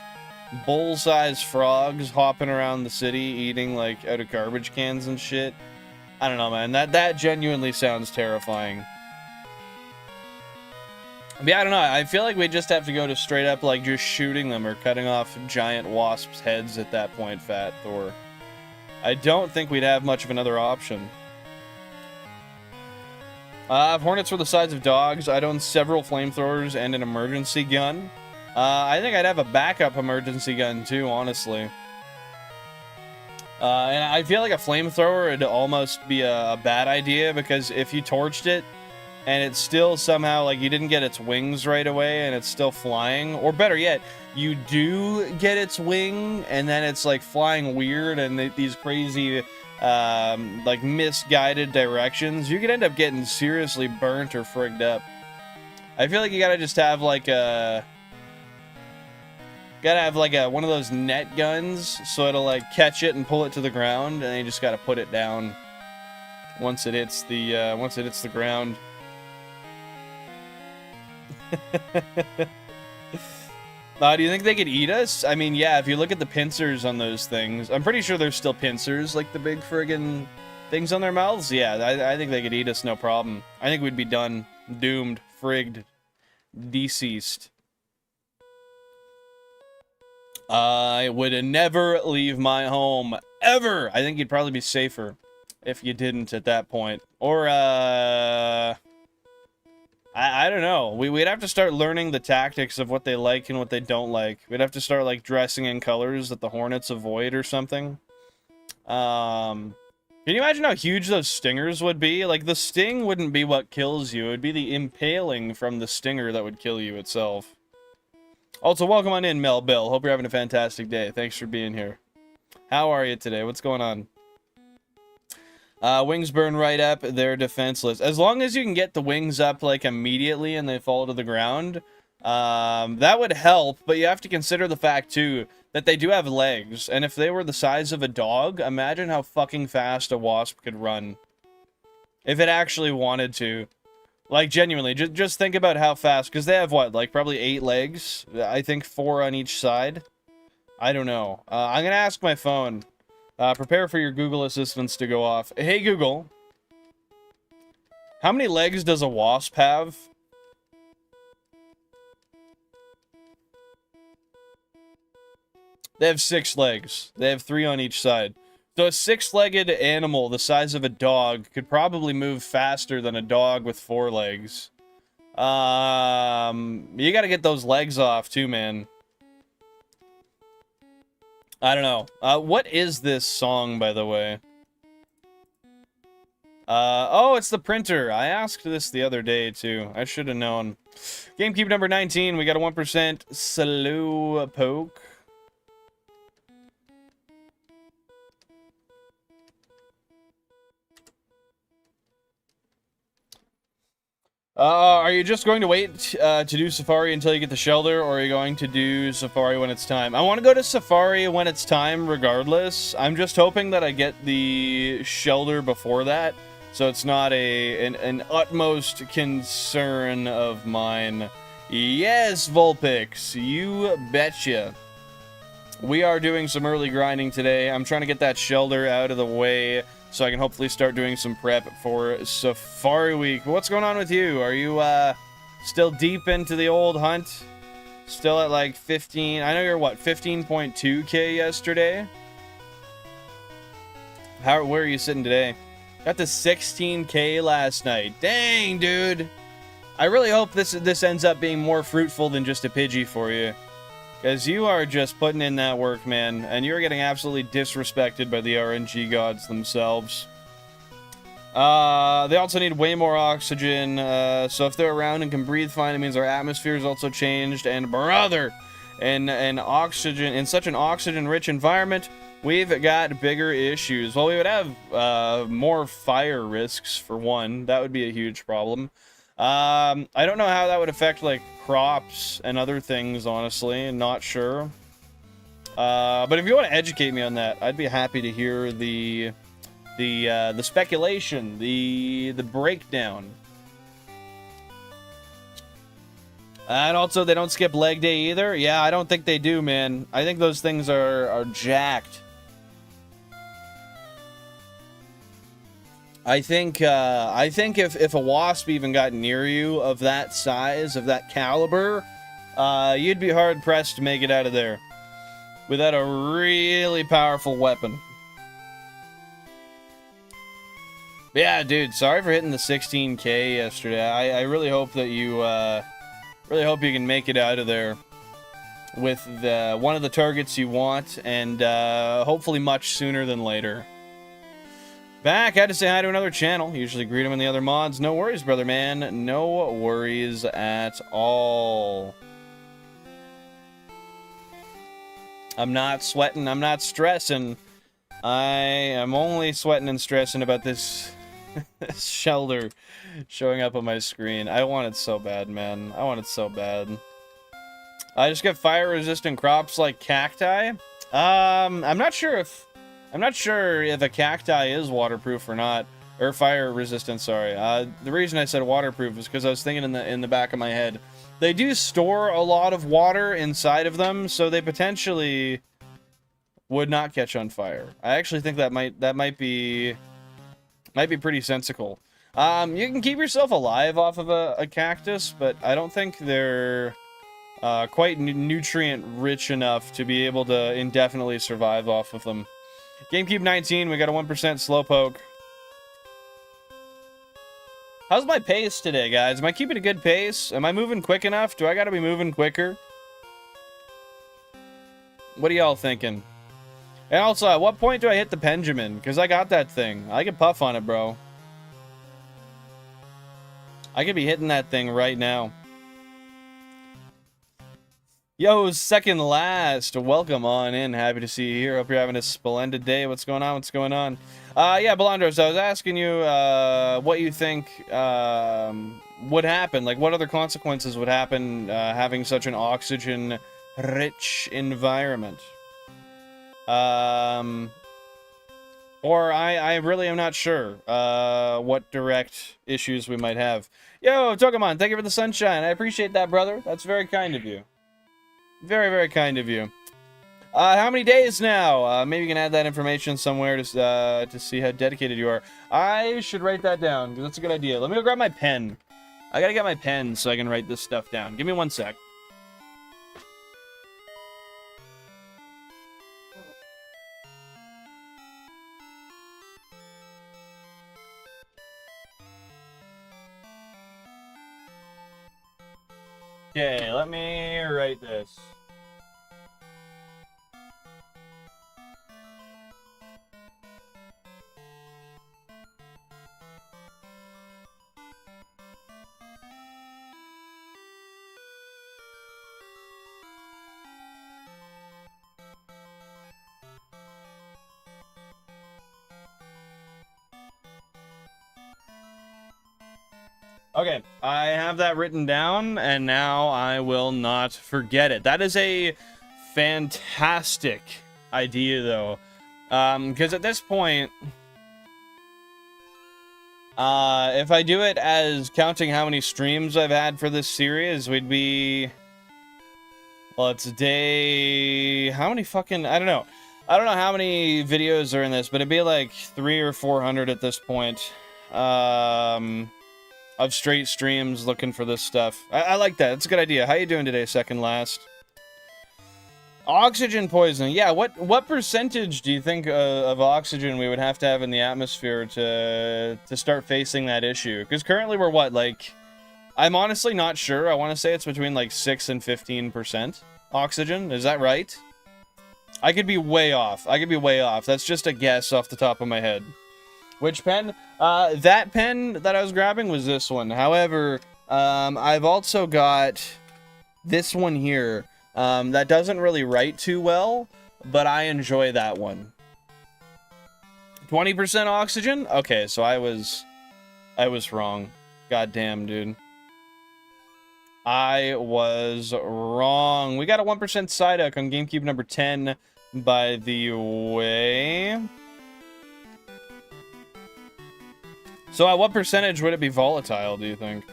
bull-sized frogs hopping around the city, eating, like, out of garbage cans and shit. I don't know, man. That genuinely sounds terrifying. But yeah, I don't know. I feel like we just have to go to straight up, like, just shooting them or cutting off giant wasps' heads at that point, Fat Thor. I don't think we'd have much of another option. If hornets were the size of dogs, I'd own several flamethrowers and an emergency gun. I think I'd have a backup emergency gun, too, honestly. And I feel like a flamethrower would almost be a bad idea, because if you torched it, and it's still somehow, like, you didn't get its wings right away, and it's still flying, or better yet, you do get its wing, and then it's, like, flying weird, and these crazy, like, misguided directions, you could end up getting seriously burnt or frigged up. I feel like you gotta just have, like, a... Gotta have, like, one of those net guns, so it'll, like, catch it and pull it to the ground, and then you just gotta put it down once it hits the ground. Do you think they could eat us? I mean, yeah, if you look at the pincers on those things, I'm pretty sure there's still pincers, like the big friggin' things on their mouths. Yeah, I think they could eat us, no problem. I think we'd be done. Doomed. Frigged. Deceased. I would never leave my home. Ever! I think you'd probably be safer if you didn't at that point. Or, I don't know. We'd have to start learning the tactics of what they like and what they don't like. We'd have to start, like, dressing in colors that the hornets avoid or something. Can you imagine how huge those stingers would be? Like, the sting wouldn't be what kills you. It would be the impaling from the stinger that would kill you itself. Also, welcome on in, Mel Bill. Hope you're having a fantastic day. Thanks for being here. How are you today? What's going on? Wings burn right up, they're defenseless. As long as you can get the wings up, like, immediately and they fall to the ground, that would help, but you have to consider the fact, too, that they do have legs, and if they were the size of a dog, imagine how fucking fast a wasp could run. If it actually wanted to. Like, genuinely, just think about how fast, because they have, what, like, probably 8 legs? I think 4 on each side? I don't know. I'm gonna ask my phone. Prepare for your Google assistants to go off. Hey, Google. How many legs does a wasp have? They have 6 legs. They have 3 on each side. So a 6-legged animal the size of a dog could probably move faster than a dog with 4 legs. You gotta get those legs off too, man. I don't know. What is this song, by the way? Oh, it's the printer. I asked this the other day, too. I should have known. GameCube number 19. We got a 1% slow poke. Are you just going to wait to do Safari until you get the Shelder, or are you going to do Safari when it's time? I want to go to Safari when it's time, regardless. I'm just hoping that I get the Shelder before that, so it's not an utmost concern of mine. Yes, Vulpix, you betcha. We are doing some early grinding today. I'm trying to get that Shelder out of the way, so I can hopefully start doing some prep for Safari Week. What's going on with you? Are you, still deep into the old hunt? Still at, like, 15... I know you're, what, 15.2k yesterday? Where are you sitting today? Got to 16k last night. Dang, dude! I really hope this ends up being more fruitful than just a Pidgey for you. Because you are just putting in that work, man, and you're getting absolutely disrespected by the RNG gods themselves. They also need way more oxygen, so if they're around and can breathe fine, it means our atmosphere is also changed, and brother, in such an oxygen-rich environment, we've got bigger issues. Well, we would have, more fire risks, for one. That would be a huge problem. I don't know how that would affect, like, crops and other things, honestly. Not sure. But if you want to educate me on that, I'd be happy to hear the speculation, the breakdown. And also, they don't skip leg day either? Yeah, I don't think they do, man. I think those things are jacked. I think if a wasp even got near you of that size, of that caliber, you'd be hard-pressed to make it out of there without a really powerful weapon. But yeah, dude, sorry for hitting the 16k yesterday. I really hope that you, really hope you can make it out of there with one of the targets you want, and hopefully much sooner than later. Back, I had to say hi to another channel. Usually greet them in the other mods. No worries, brother man. No worries at all. I'm not sweating. I'm not stressing. I am only sweating and stressing about this, this Shelder showing up on my screen. I want it so bad, man. I want it so bad. I just get fire-resistant crops like cacti. I'm not sure if a cacti is waterproof or not, or fire resistant. Sorry. The reason I said waterproof is because I was thinking in the back of my head, they do store a lot of water inside of them, so they potentially would not catch on fire. I actually think that might be pretty sensical. You can keep yourself alive off of a cactus, but I don't think they're quite nutrient rich enough to be able to indefinitely survive off of them. GameCube 19, we got a 1% Slowpoke. How's my pace today, guys? Am I keeping a good pace? Am I moving quick enough? Do I gotta be moving quicker? What are y'all thinking? And also, at what point do I hit the Benjamin? Because I got that thing. I can puff on it, bro. I could be hitting that thing right now. Yo, second last, welcome on in. Happy to see you here. Hope you're having a splendid day. What's going on? What's going on? Yeah, Belandros, I was asking you what you think would happen. Like, what other consequences would happen having such an oxygen-rich environment? Or I really am not sure what direct issues we might have. Yo, Togemon, thank you for the sunshine. I appreciate that, brother. That's very kind of you. Very, very kind of you. How many days now? Maybe you can add that information somewhere to see how dedicated you are. I should write that down, because that's a good idea. Let me go grab my pen. I gotta get my pen so I can write this stuff down. Give me 1 sec. Okay, let me write this. Okay, I have that written down, and now I will not forget it. That is a fantastic idea, though. Because at this point, if I do it as counting how many streams I've had for this series, we'd be... Well, it's day... How many fucking... I don't know. I don't know how many videos are in this, but it'd be like 300 or 400 at this point. Of straight streams looking for this stuff. I like that. It's a good idea. How you doing today, second last? Oxygen poisoning. Yeah, what percentage do you think of oxygen we would have to have in the atmosphere to start facing that issue? Because currently we're what, like... I'm honestly not sure. I want to say it's between like 6 and 15% oxygen. Is that right? I could be way off. I could be way off. That's just a guess off the top of my head. Which pen? That pen that I was grabbing was this one. However, I've also got this one here that doesn't really write too well, but I enjoy that one. 20% oxygen? Okay, so I was wrong. Goddamn, dude. I was wrong. We got a 1% Psyduck on GameCube number 10, by the way. So at what percentage would it be volatile, do you think?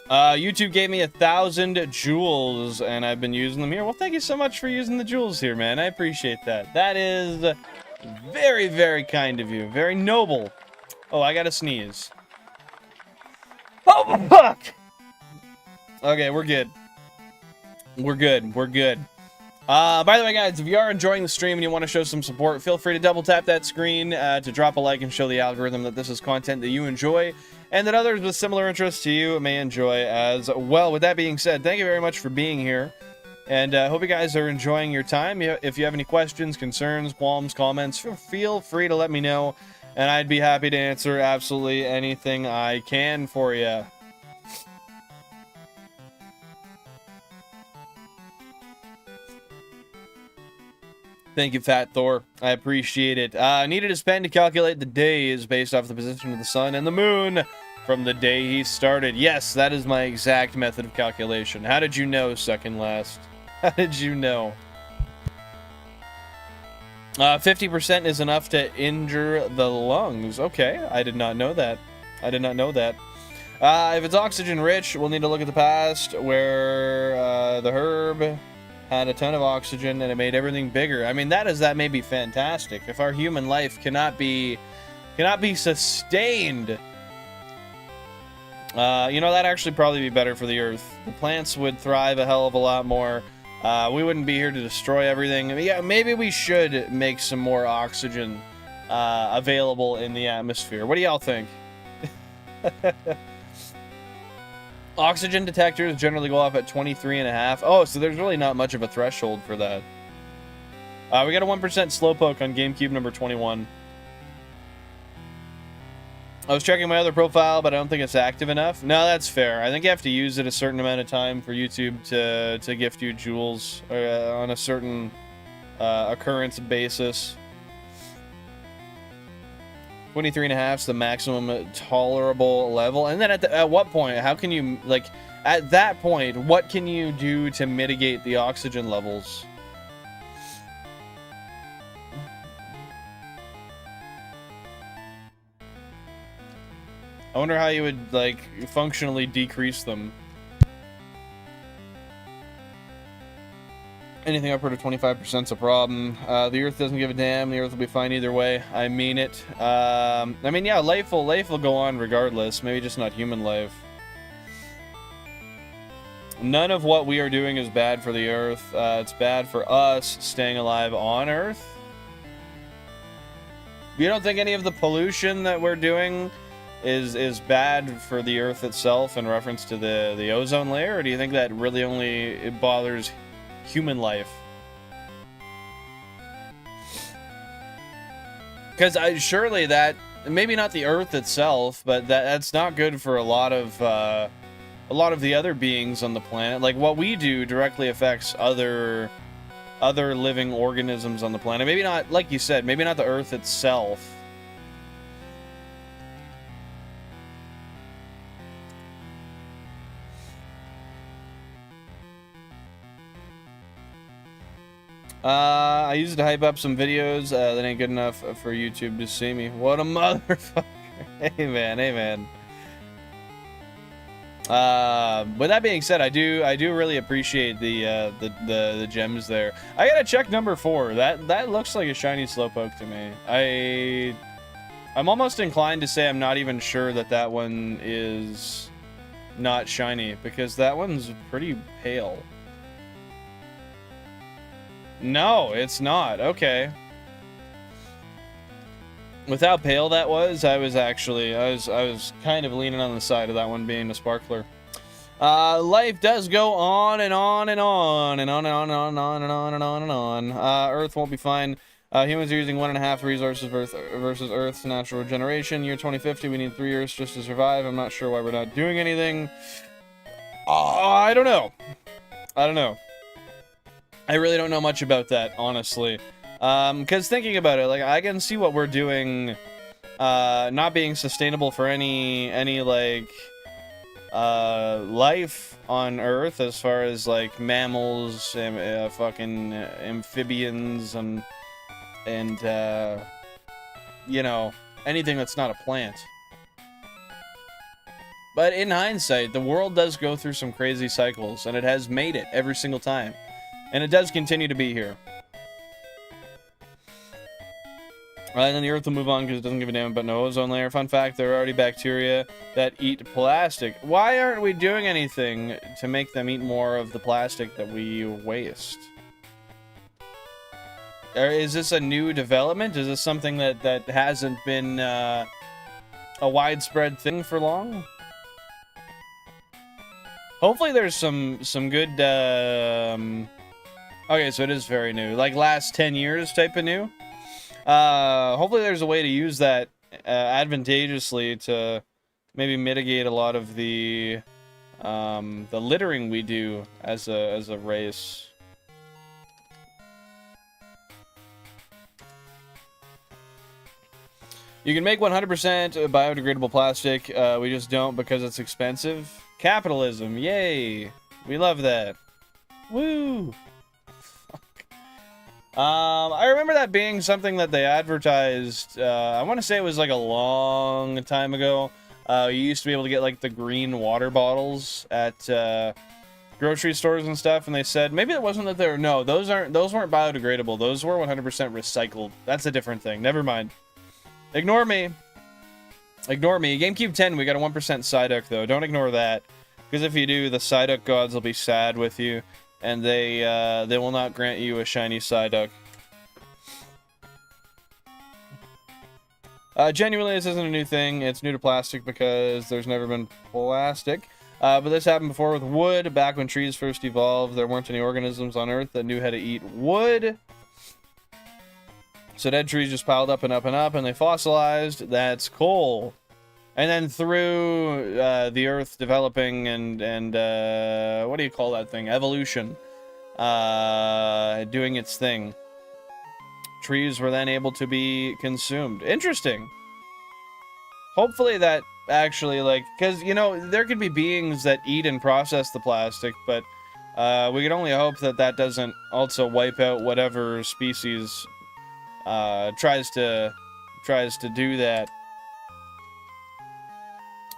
YouTube gave me 1,000 jewels, and I've been using them here. Well, thank you so much for using the jewels here, man. I appreciate that. That is very, very kind of you. Very noble. Oh, I gotta sneeze. Oh, fuck! Okay, we're good. We're good. We're good. By the way, guys, if you are enjoying the stream and you want to show some support, feel free to double tap that screen to drop a like and show the algorithm that this is content that you enjoy and that others with similar interests to you may enjoy as well. With that being said, thank you very much for being here, and hope you guys are enjoying your time. If you have any questions, concerns, qualms, comments, feel free to let me know, and I'd be happy to answer absolutely anything I can for you. Thank you, Fat Thor. I appreciate it. Needed his pen to calculate the days based off the position of the sun and the moon from the day he started. Yes, that is my exact method of calculation. How did you know, second last? How did you know? 50% is enough to injure the lungs. Okay, I did not know that. I did not know that. If it's oxygen rich, we'll need to look at the past where the herb had a ton of oxygen and it made everything bigger. I mean, that may be fantastic. If our human life cannot be sustained, you know, that'd actually probably be better for the earth. The plants would thrive a hell of a lot more. We wouldn't be here to destroy everything. I mean, yeah, maybe we should make some more oxygen available in the atmosphere. What do y'all think? Oxygen detectors generally go off at 23.5. Oh, so there's really not much of a threshold for that. We got a 1% Slowpoke on GameCube number 21. I was checking my other profile, but I don't think it's active enough. No, that's fair. I think you have to use it a certain amount of time for YouTube to gift you jewels on a certain occurrence basis. 23.5 is the maximum tolerable level. And then at what point, how can you, like, at that point, what can you do to mitigate the oxygen levels? I wonder how you would, like, functionally decrease them. Anything upward of 25% is a problem. The Earth doesn't give a damn. The Earth will be fine either way. I mean it. I mean, yeah, life will go on regardless. Maybe just not human life. None of what we are doing is bad for the Earth. It's bad for us staying alive on Earth. You don't think any of the pollution that we're doing is bad for the Earth itself in reference to the ozone layer, or do you think that really only it bothers human life? Because surely that, maybe not the Earth itself, but that's not good for a lot of the other beings on the planet. Like, what we do directly affects other living organisms on the planet. Maybe not, like you said, maybe not the Earth itself. I used it to hype up some videos that ain't good enough for YouTube to see me. What a motherfucker. Hey man, hey man. With that being said, I do really appreciate the gems there. I gotta check number 4. That looks like a shiny Slowpoke to me. I'm almost inclined to say I'm not even sure that one is not shiny, because that one's pretty pale. No, it's not. Okay. With how pale that was, I was kind of leaning on the side of that one being a sparkler. Life does go on and on and on and on and on and on and on and on and on and on. Earth won't be fine. Humans are using 1.5 resources versus Earth's natural regeneration. Year 2050, we need 3 years just to survive. I'm not sure why we're not doing anything. I don't know. I don't know. I really don't know much about that, honestly. Because thinking about it, like, I can see what we're doing not being sustainable for any like life on Earth, as far as like mammals and fucking amphibians and you know, anything that's not a plant. But in hindsight, the world does go through some crazy cycles, and it has made it every single time. And it does continue to be here. And then the Earth will move on because it doesn't give a damn about no ozone layer. Fun fact, there are already bacteria that eat plastic. Why aren't we doing anything to make them eat more of the plastic that we waste? Or is this a new development? Is this something that hasn't been a widespread thing for long? Hopefully there's some good... Okay, so it is very new. Like last 10 years type of new. Hopefully there's a way to use that advantageously to maybe mitigate a lot of the littering we do as a race. You can make 100% biodegradable plastic. We just don't because it's expensive. Capitalism, yay! We love that. Woo! I remember that being something that they advertised, I want to say it was like a long time ago. You used to be able to get like the green water bottles at grocery stores and stuff, and they said, maybe it wasn't that they were, no, those weren't biodegradable, those were 100% recycled. That's a different thing, never mind. Ignore me. Ignore me. GameCube 10, we got a 1% Psyduck though, don't ignore that. Because if you do, the Psyduck gods will be sad with you. And they will not grant you a shiny Psyduck. Genuinely, this isn't a new thing. It's new to plastic because there's never been plastic. But this happened before with wood. Back when trees first evolved, there weren't any organisms on Earth that knew how to eat wood. So dead trees just piled up and up and up, and they fossilized. That's coal. And then through the Earth developing and what do you call that thing? Evolution. Doing its thing. Trees were then able to be consumed. Interesting. Hopefully that actually, like, because, you know, there could be beings that eat and process the plastic, but we can only hope that that doesn't also wipe out whatever species tries to do that.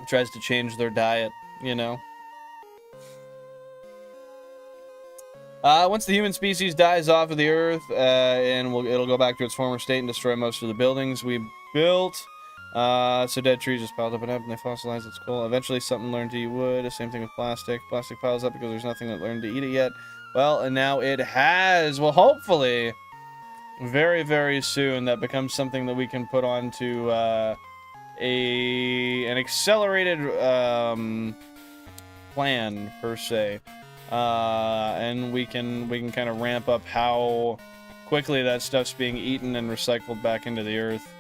Tries to change their diet, you know. Once the human species dies off of the Earth, and it'll go back to its former state and destroy most of the buildings we built. So dead trees just piled up and up, and they fossilize. It's cool. Eventually, something learned to eat wood. Same thing with plastic. Plastic piles up because there's nothing that learned to eat it yet. Well, and now it has. Well, hopefully, very, very soon, that becomes something that we can put onto an accelerated plan per se, and we can kind of ramp up how quickly that stuff's being eaten and recycled back into the Earth.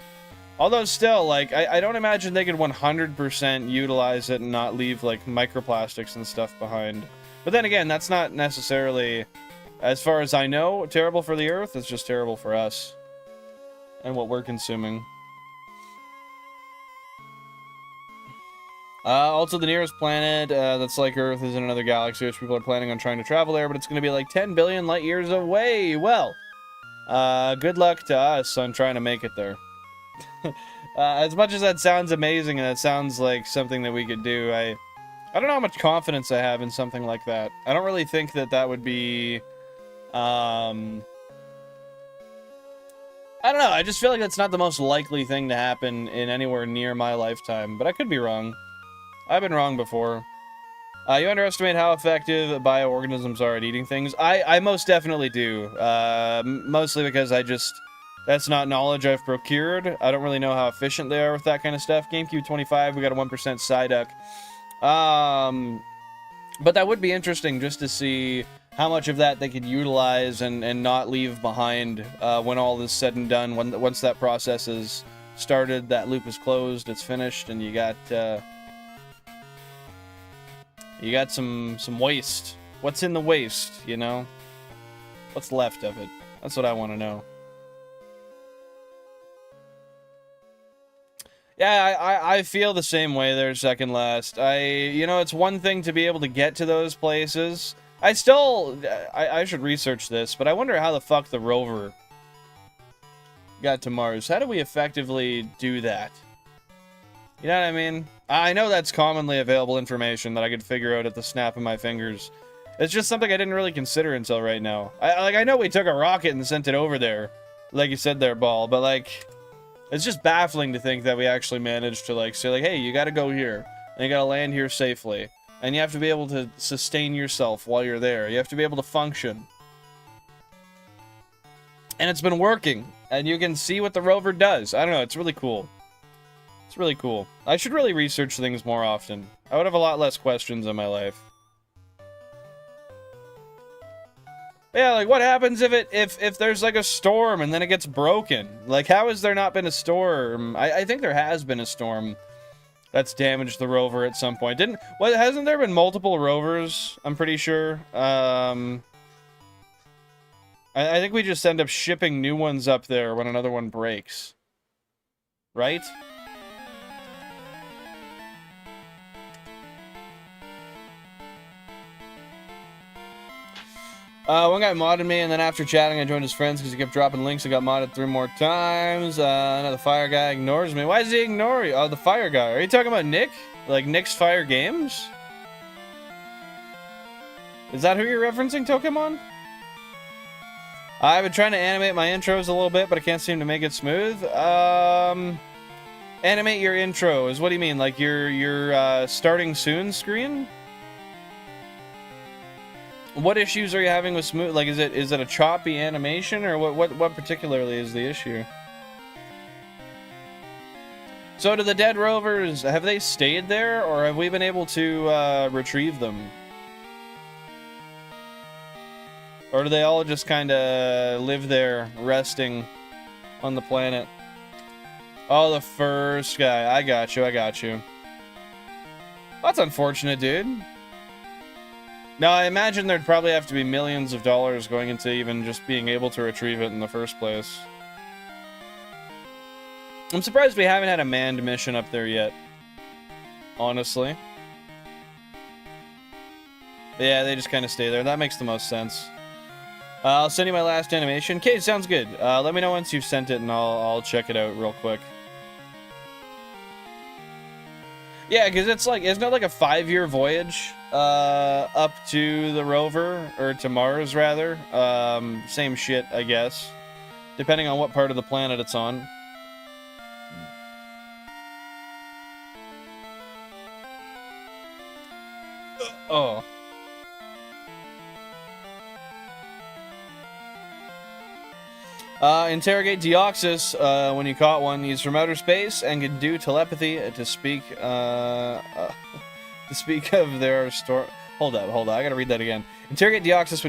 Although still, like, I don't imagine they could 100% utilize it and not leave, like, microplastics and stuff behind. But then again, that's not necessarily, as far as I know, terrible for the Earth. It's just terrible for us and what we're consuming. Also, the nearest planet that's like Earth is in another galaxy, which people are planning on trying to travel there, but it's going to be like 10 billion light years away. Well, good luck to us on trying to make it there. As much as that sounds amazing and that sounds like something that we could do, I don't know how much confidence I have in something like that. I don't really think that that would be... I don't know, I just feel like that's not the most likely thing to happen in anywhere near my lifetime, but I could be wrong. I've been wrong before. You underestimate how effective bioorganisms are at eating things. I most definitely do. Mostly because that's not knowledge I've procured. I don't really know how efficient they are with that kind of stuff. GameCube 25, we got a 1% Psyduck. But that would be interesting just to see how much of that they could utilize and not leave behind when all is said and done. Once that process is started, that loop is closed, it's finished, and you got some waste. What's in the waste, you know? What's left of it? That's what I want to know. Yeah, I feel the same way there, second last. You know, it's one thing to be able to get to those places. I should research this, but I wonder how the fuck the rover got to Mars. How do we effectively do that? You know what I mean? I know that's commonly available information that I could figure out at the snap of my fingers. It's just something I didn't really consider until right now. I know we took a rocket and sent it over there, like you said there, Ball, but like... It's just baffling to think that we actually managed to, like, say, like, hey, you gotta go here, and you gotta land here safely, and you have to be able to sustain yourself while you're there. You have to be able to function. And it's been working, and you can see what the rover does. I don't know, it's really cool. It's really cool. I should really research things more often. I would have a lot less questions in my life. Yeah, like, what happens if there's, like, a storm and then it gets broken? Like, how has there not been a storm? I think there has been a storm that's damaged the rover at some point. Hasn't there been multiple rovers? I'm pretty sure. I think we just end up shipping new ones up there when another one breaks. Right? One guy modded me, and then after chatting, I joined his friends because he kept dropping links. I got modded 3 more times. Another fire guy ignores me. Why does he ignore you? Oh, the fire guy. Are you talking about Nick? Like Nick's Fire Games? Is that who you're referencing, Pokemon? I've been trying to animate my intros a little bit, but I can't seem to make it smooth. Animate your intros. What do you mean? Like your starting soon screen? What issues are you having with smooth? Like, is it a choppy animation, or what particularly is the issue? So, do the dead rovers, have they stayed there, or have we been able to retrieve them? Or do they all just kind of live there, resting on the planet? Oh, the first guy. I got you. I got you. That's unfortunate, dude. Now, I imagine there'd probably have to be millions of dollars going into even just being able to retrieve it in the first place. I'm surprised we haven't had a manned mission up there yet. Honestly. Yeah, they just kind of stay there. That makes the most sense. I'll send you my last animation. Okay, sounds good. Let me know once you've sent it and I'll check it out real quick. Yeah, because it's like, isn't it like a 5-year voyage up to the rover, or to Mars rather? Same shit, I guess, depending on what part of the planet it's on. Oh. Interrogate Deoxys when you caught one. He's from outer space and can do telepathy to speak to speak of their story. Hold up, I gotta read that again. Interrogate Deoxys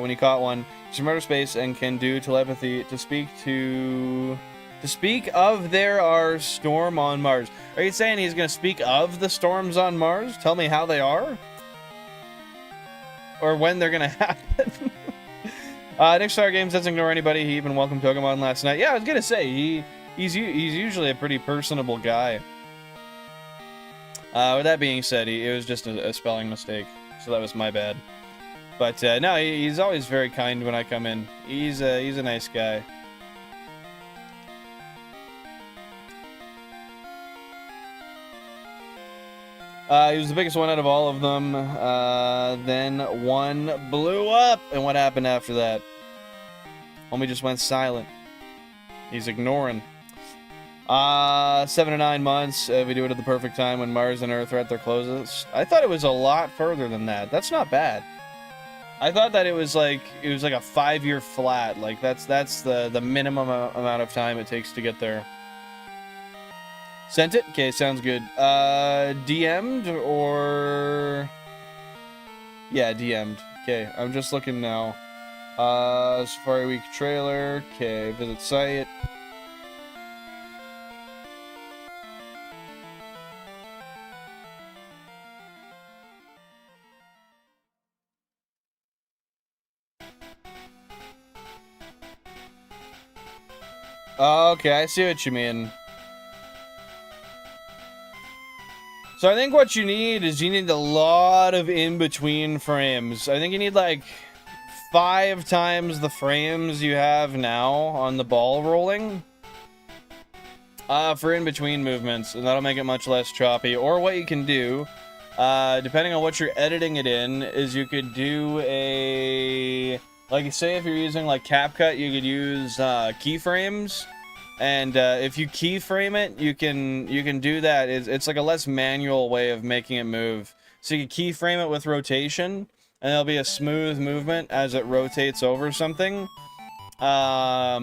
when you caught one. He's from outer space and can do telepathy to speak of there are storm on Mars. Are you saying he's gonna speak of the storms on Mars? Tell me how they are? Or when they're gonna happen? Nick Star Games doesn't ignore anybody. He even welcomed Pokemon last night. Yeah, I was gonna say he's usually a pretty personable guy. With that being said, it was just a spelling mistake, so that was my bad. But no, he's always very kind when I come in. He's a nice guy. He was the biggest one out of all of them. Then one blew up, and what happened after that? Homie just went silent. He's ignoring. 7 to 9 months. We do it at the perfect time when Mars and Earth are at their closest. I thought it was a lot further than that. That's not bad. I thought that it was like a 5-year flat. Like that's the minimum amount of time it takes to get there. Sent it? Okay, sounds good. DM'd or... Yeah, DM'd. Okay, I'm just looking now. Safari Week trailer. Okay, visit site. Okay, I see what you mean. So I think what you need is a lot of in-between frames. I think you need like 5 times the frames you have now on the ball rolling for in-between movements, and that'll make it much less choppy. Or what you can do, depending on what you're editing it in, is you could do a... Like, say if you're using like CapCut, you could use keyframes. And if you keyframe it, you can do that. It's like a less manual way of making it move. So you can keyframe it with rotation, and there'll be a smooth movement as it rotates over something. I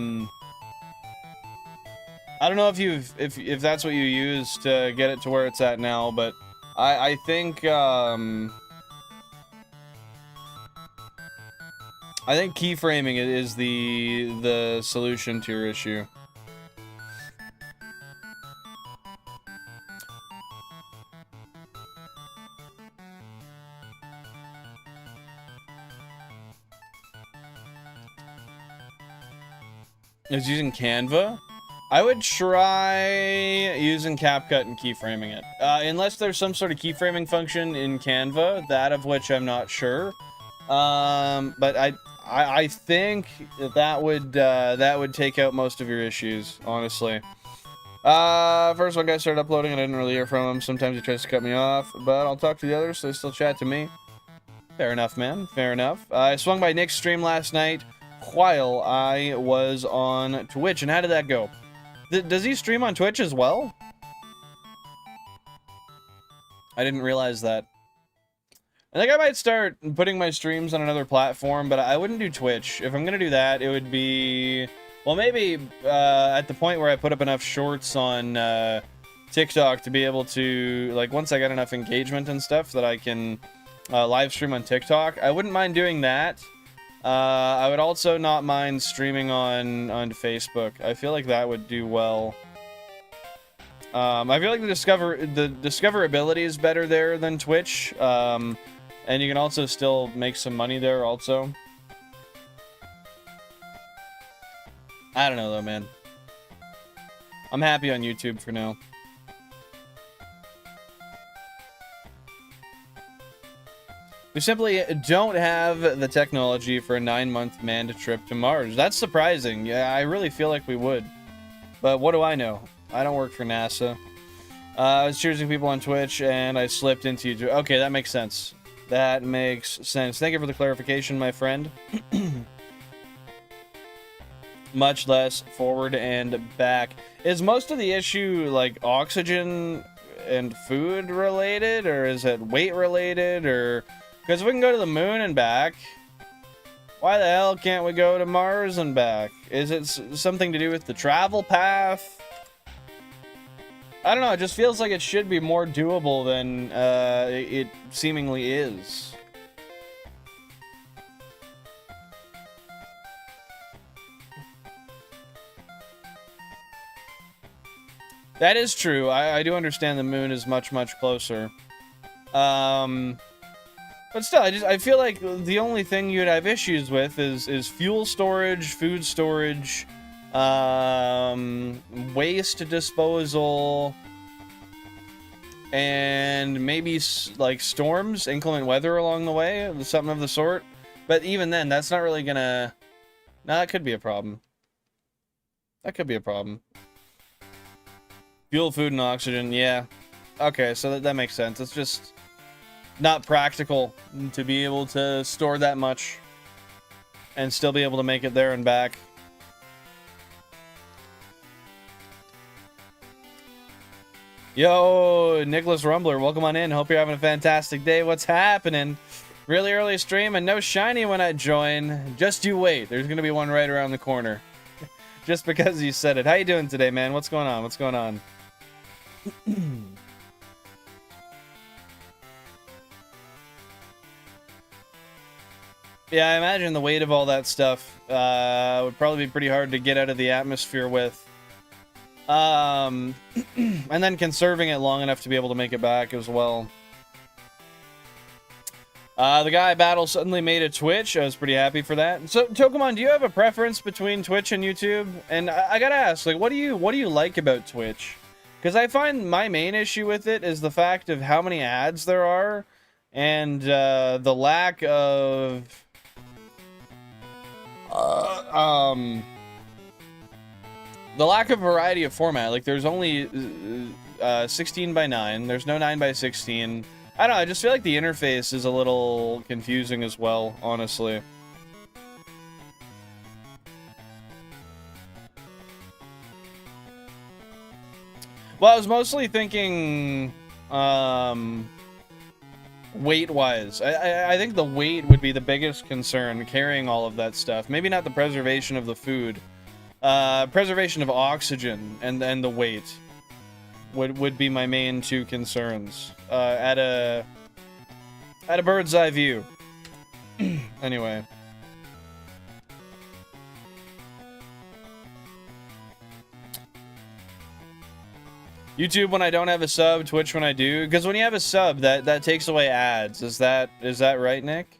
don't know if that's what you use to get it to where it's at now, but I think keyframing is the solution to your issue. Is using Canva? I would try using CapCut and keyframing it. Unless there's some sort of keyframing function in Canva, that of which I'm not sure. But I think that would take out most of your issues, honestly. First one guy started uploading and I didn't really hear from him. Sometimes he tries to cut me off, but I'll talk to the others so they still chat to me. Fair enough, man. Fair enough. I swung by Nick's stream last night while I was on Twitch. And how did that go? Does he stream on Twitch as well? I didn't realize that. I think I might start putting my streams on another platform, but I wouldn't do Twitch. If I'm gonna do that, it would be... Well, maybe at the point where I put up enough shorts on TikTok to be able to... Like, once I got enough engagement and stuff that I can live stream on TikTok, I wouldn't mind doing that. I would also not mind streaming on Facebook. I feel like that would do well. I feel like the discoverability is better there than Twitch. And you can also still make some money there also. I don't know though, man. I'm happy on YouTube for now. We simply don't have the technology for a 9-month manned trip to Mars. That's surprising. Yeah, I really feel like we would. But what do I know? I don't work for NASA. I was choosing people on Twitch and I slipped into YouTube. Okay, that makes sense. That makes sense. Thank you for the clarification, my friend. Much less forward and back. Is most of the issue like oxygen and food related, or is it weight related, or because we can go to the moon and back, why the hell can't we go to Mars and back? Is it something to do with the travel path? I don't know, it just feels like it should be more doable than it seemingly is. That is true. I do understand the moon is much, much closer. But still, I feel like the only thing you'd have issues with is fuel storage, food storage, waste disposal, and maybe like storms, inclement weather along the way, something of the sort. But even then, that's not really gonna... No, that could be a problem. That could be a problem. Fuel, food, and oxygen, yeah. Okay, so that makes sense. It's just not practical to be able to store that much and still be able to make it there and back. Yo, Nicholas Rumbler, welcome on in. Hope you're having a fantastic day. What's happening? Really early stream and no shiny when I join. Just you wait. There's gonna be one right around the corner. Just because you said it. How you doing today, man? What's going on? What's going on? Yeah, I imagine the weight of all that stuff would probably be pretty hard to get out of the atmosphere with. And then conserving it long enough to be able to make it back as well. The guy I battled suddenly made a Twitch. I was pretty happy for that. So, Tokamon, do you have a preference between Twitch and YouTube? And I gotta ask, like, what do you like about Twitch? Because I find my main issue with it is the fact of how many ads there are, and the lack of variety of format. Like, there's only 16:9. There's no 9:16. I don't know, I just feel like the interface is a little confusing as well, honestly. Well, I was mostly thinking, weight-wise. I think the weight would be the biggest concern, carrying all of that stuff. Maybe not the preservation of the food. Preservation of oxygen and the weight would be my main two concerns. At a bird's eye view. Anyway. YouTube when I don't have a sub, Twitch when I do. Because when you have a sub, that takes away ads. Is that right, Nick?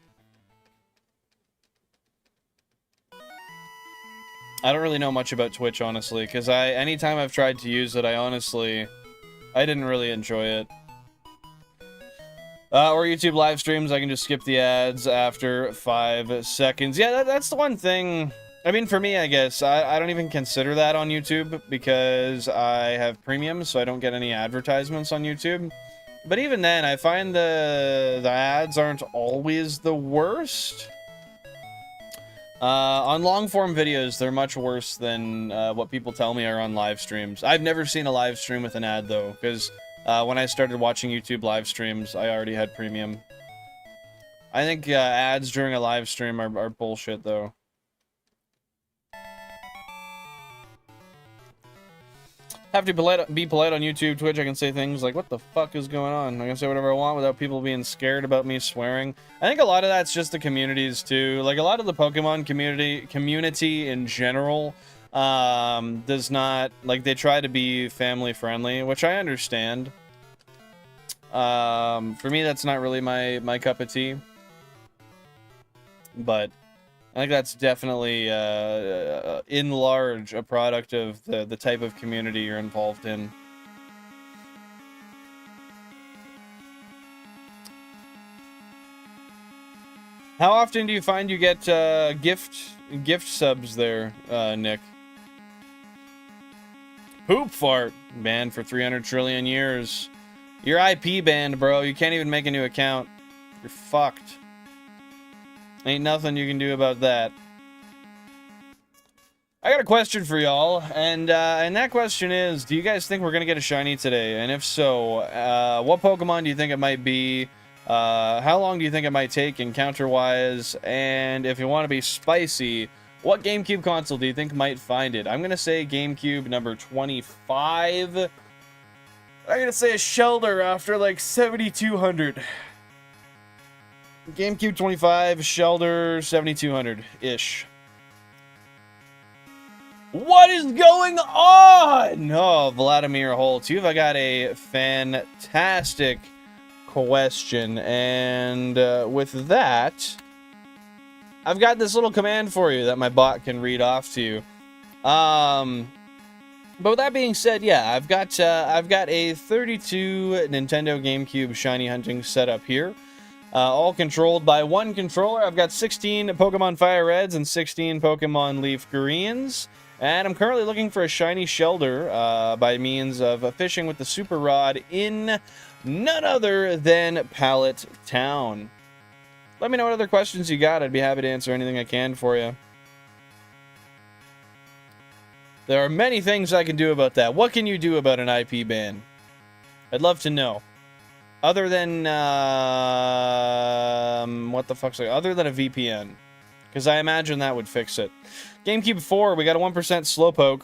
I don't really know much about Twitch, honestly, because anytime I've tried to use it, I didn't really enjoy it. Or YouTube live streams, I can just skip the ads after 5 seconds. Yeah, that's the one thing. I mean, for me, I guess, I don't even consider that on YouTube because I have premium, so I don't get any advertisements on YouTube. But even then, I find the ads aren't always the worst. On long-form videos, they're much worse than what people tell me are on live streams. I've never seen a live stream with an ad, though, because when I started watching YouTube live streams, I already had premium. I think ads during a live stream are bullshit, though. Have to be polite on YouTube, Twitch. I can say things like, what the fuck is going on? I can say whatever I want without people being scared about me swearing. I think a lot of that's just the communities, too. Like, a lot of the Pokemon community in general does not, like, they try to be family friendly, which I understand. For me, that's not really my cup of tea. But I think that's definitely, in large, a product of the type of community you're involved in. How often do you find you get gift subs there, Nick? Poop fart. Banned for 300 trillion years. You're IP banned, bro. You can't even make a new account. You're fucked. Ain't nothing you can do about that. I got a question for y'all, and that question is, do you guys think we're gonna get a shiny today? And if so, what Pokemon do you think it might be? How long do you think it might take encounter-wise? And if you want to be spicy, what GameCube console do you think might find it? I'm gonna say GameCube number 25. I'm gonna say a Shelder after like 7,200. GameCube 25, Shelder 7,200-ish. What is going on? Oh, Vladimir Holt, you've got a fantastic question, and with that, I've got this little command for you that my bot can read off to you. But with that being said, yeah, I've got a 32 Nintendo GameCube shiny hunting setup here, all controlled by one controller. I've got 16 Pokemon FireReds and 16 Pokemon LeafGreens. And I'm currently looking for a shiny Shelder by means of fishing with the Super Rod in none other than Pallet Town. Let me know what other questions you got. I'd be happy to answer anything I can for you. There are many things I can do about that. What can you do about an IP ban? I'd love to know. Other than, what the fuck's like? Other than a VPN. Because I imagine that would fix it. GameCube 4, we got a 1% Slowpoke.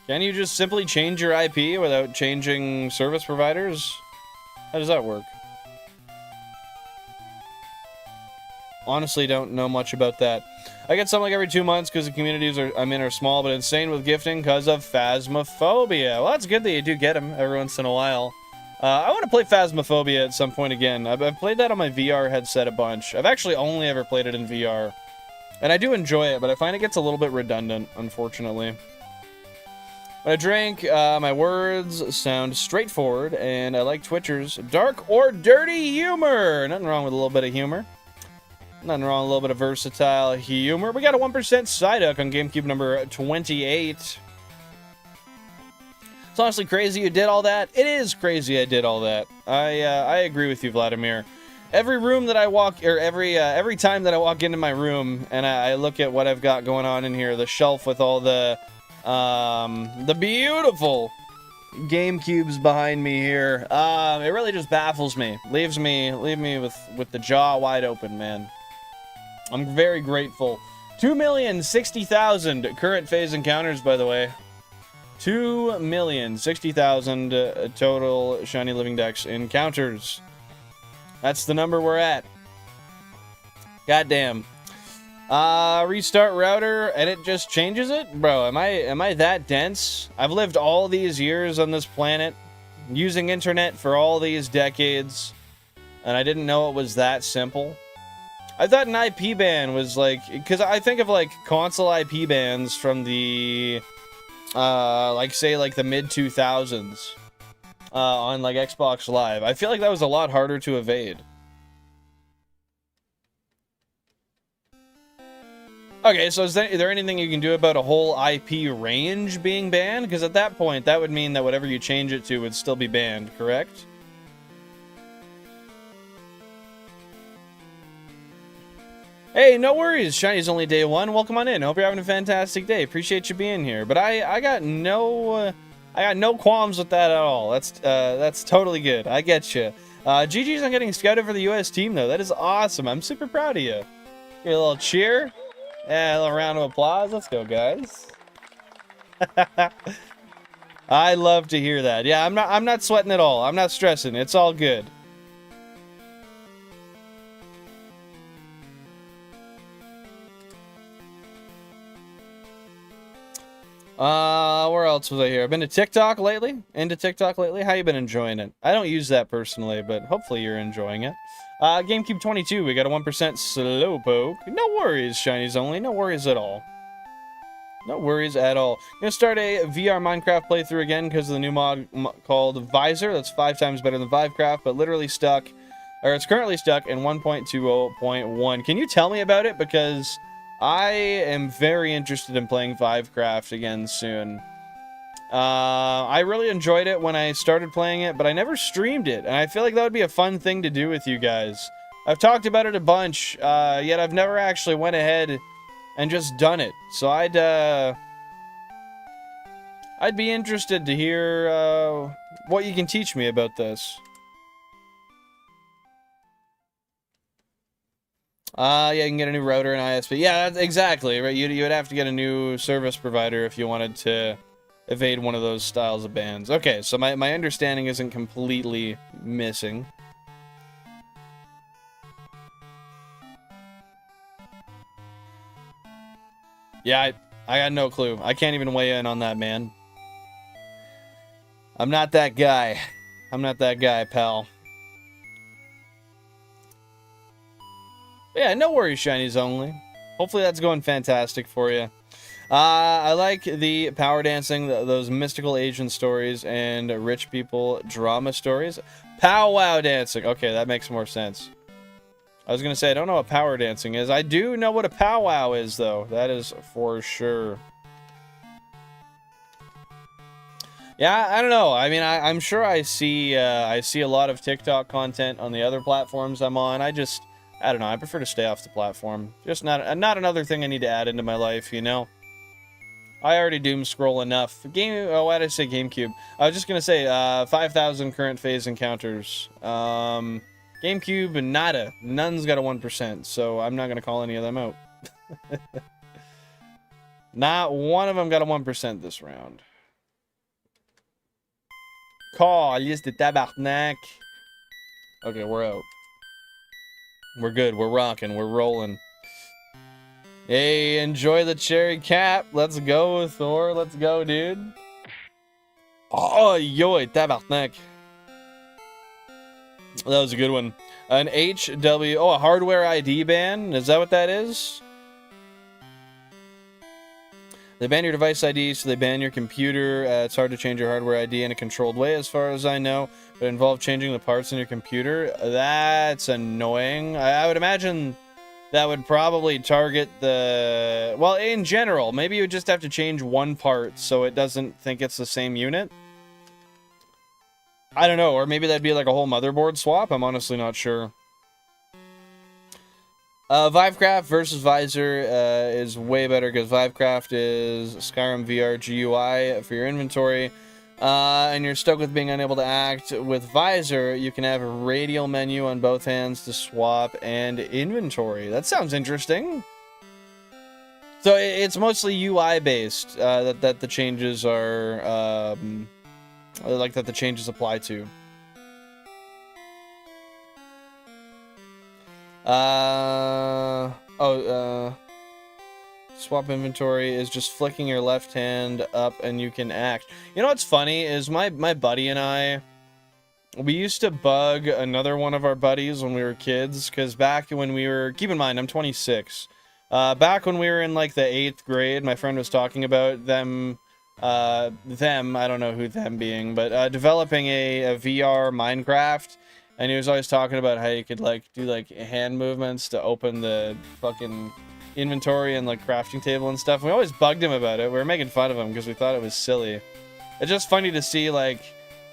Can you just simply change your IP without changing service providers? How does that work? Honestly, don't know much about that. I get some like every 2 months because the communities I'm in are small, but insane with gifting because of Phasmophobia. Well, that's good that you do get them every once in a while. I want to play Phasmophobia at some point again. I've played that on my VR headset a bunch. I've actually only ever played it in VR. And I do enjoy it, but I find it gets a little bit redundant, unfortunately. When I drink, my words sound straightforward, and I like Twitcher's dark or dirty humor. Nothing wrong with a little bit of humor. Nothing wrong with a little bit of versatile humor. We got a 1% Psyduck on GameCube number 28. It's honestly crazy you did all that. It is crazy I did all that. I agree with you, Vladimir. Every room that I walk, or every time that I walk into my room and I look at what I've got going on in here, the shelf with all the beautiful GameCubes behind me here, it really just baffles me. Leave me with the jaw wide open, man. I'm very grateful. 2,060,000 current phase encounters, by the way. 2,060,000 total Shiny Living Dex encounters. That's the number we're at. Goddamn. Restart router and it just changes it? Bro, am I that dense? I've lived all these years on this planet, using internet for all these decades, and I didn't know it was that simple. I thought an IP ban was like, because I think of like console IP bans from the like say like the mid-2000s on like Xbox Live. I feel like that was a lot harder to evade. Okay, so is there anything you can do about a whole IP range being banned? Because at that point, that would mean that whatever you change it to would still be banned, correct? Hey, no worries. Shiny's only day one. Welcome on in. Hope you're having a fantastic day. Appreciate you being here. But I got no qualms with that at all. That's totally good. I get you. GG's on getting scouted for the U.S. team though. That is awesome. I'm super proud of you. Get a little cheer. Yeah, a little round of applause. Let's go, guys. I love to hear that. Yeah, I'm not sweating at all. I'm not stressing. It's all good. Where else was I here? I've been to TikTok lately. Into TikTok lately. How you been enjoying it? I don't use that personally, but hopefully you're enjoying it. GameCube 22, we got a 1% Slowpoke. No worries, Shinies only. No worries at all. No worries at all. Gonna start a VR Minecraft playthrough again because of the new mod called Visor. That's 5 times better than Vivecraft, but literally stuck, or it's currently stuck in 1.20.1. Can you tell me about it? Because I am very interested in playing Vivecraft again soon. I really enjoyed it when I started playing it, but I never streamed it, and I feel like that would be a fun thing to do with you guys. I've talked about it a bunch, yet I've never actually went ahead and just done it. So I'd be interested to hear what you can teach me about this. Yeah, you can get a new router and ISP. Yeah, that's exactly, right? You would have to get a new service provider if you wanted to evade one of those styles of bans. Okay, so my understanding isn't completely missing. Yeah, I got no clue. I can't even weigh in on that, man. I'm not that guy. I'm not that guy, pal. But yeah, no worries, Shinies only. Hopefully that's going fantastic for you. I like the power dancing, those mystical Asian stories, and rich people drama stories. Powwow dancing. Okay, that makes more sense. I was going to say, I don't know what power dancing is. I do know what a powwow is, though. That is for sure. Yeah, I don't know. I mean, I'm sure I see a lot of TikTok content on the other platforms I'm on. I don't know. I prefer to stay off the platform. Just not another thing I need to add into my life, you know? I already doom scroll enough. Oh, why did I say GameCube? I was just going to say 5,000 current phase encounters. GameCube and nada. None's got a 1%, so I'm not going to call any of them out. Not one of them got a 1% this round. Calice de tabarnak. Okay, we're out. We're good. We're rocking. We're rolling. Hey, enjoy the cherry cap. Let's go, Thor. Let's go, dude. Oh, yoy, tabarnak. That was a good one. An HW... Oh, a hardware ID ban? Is that what that is? They ban your device ID, so they ban your computer. It's hard to change your hardware ID in a controlled way, as far as I know. But it involves changing the parts in your computer. That's annoying. I would imagine that would probably target the... Well, in general, maybe you would just have to change one part so it doesn't think it's the same unit. I don't know, or maybe that'd be like a whole motherboard swap. I'm honestly not sure. Vivecraft versus Visor is way better because Vivecraft is Skyrim VR GUI for your inventory. And you're stuck with being unable to act. With Visor, you can have a radial menu on both hands to swap and inventory. That sounds interesting. So it's mostly UI based that the changes are... like that the changes apply to. Swap inventory is just flicking your left hand up and you can act. You know what's funny is my buddy and I, we used to bug another one of our buddies when we were kids, because back when we were, keep in mind, I'm 26. Back when we were in like the 8th grade, my friend was talking about them, I don't know who them being, but developing a VR Minecraft, and he was always talking about how you could like do like hand movements to open the fucking inventory and like crafting table and stuff. We always bugged him about it. We were making fun of him because we thought it was silly. It's just funny to see like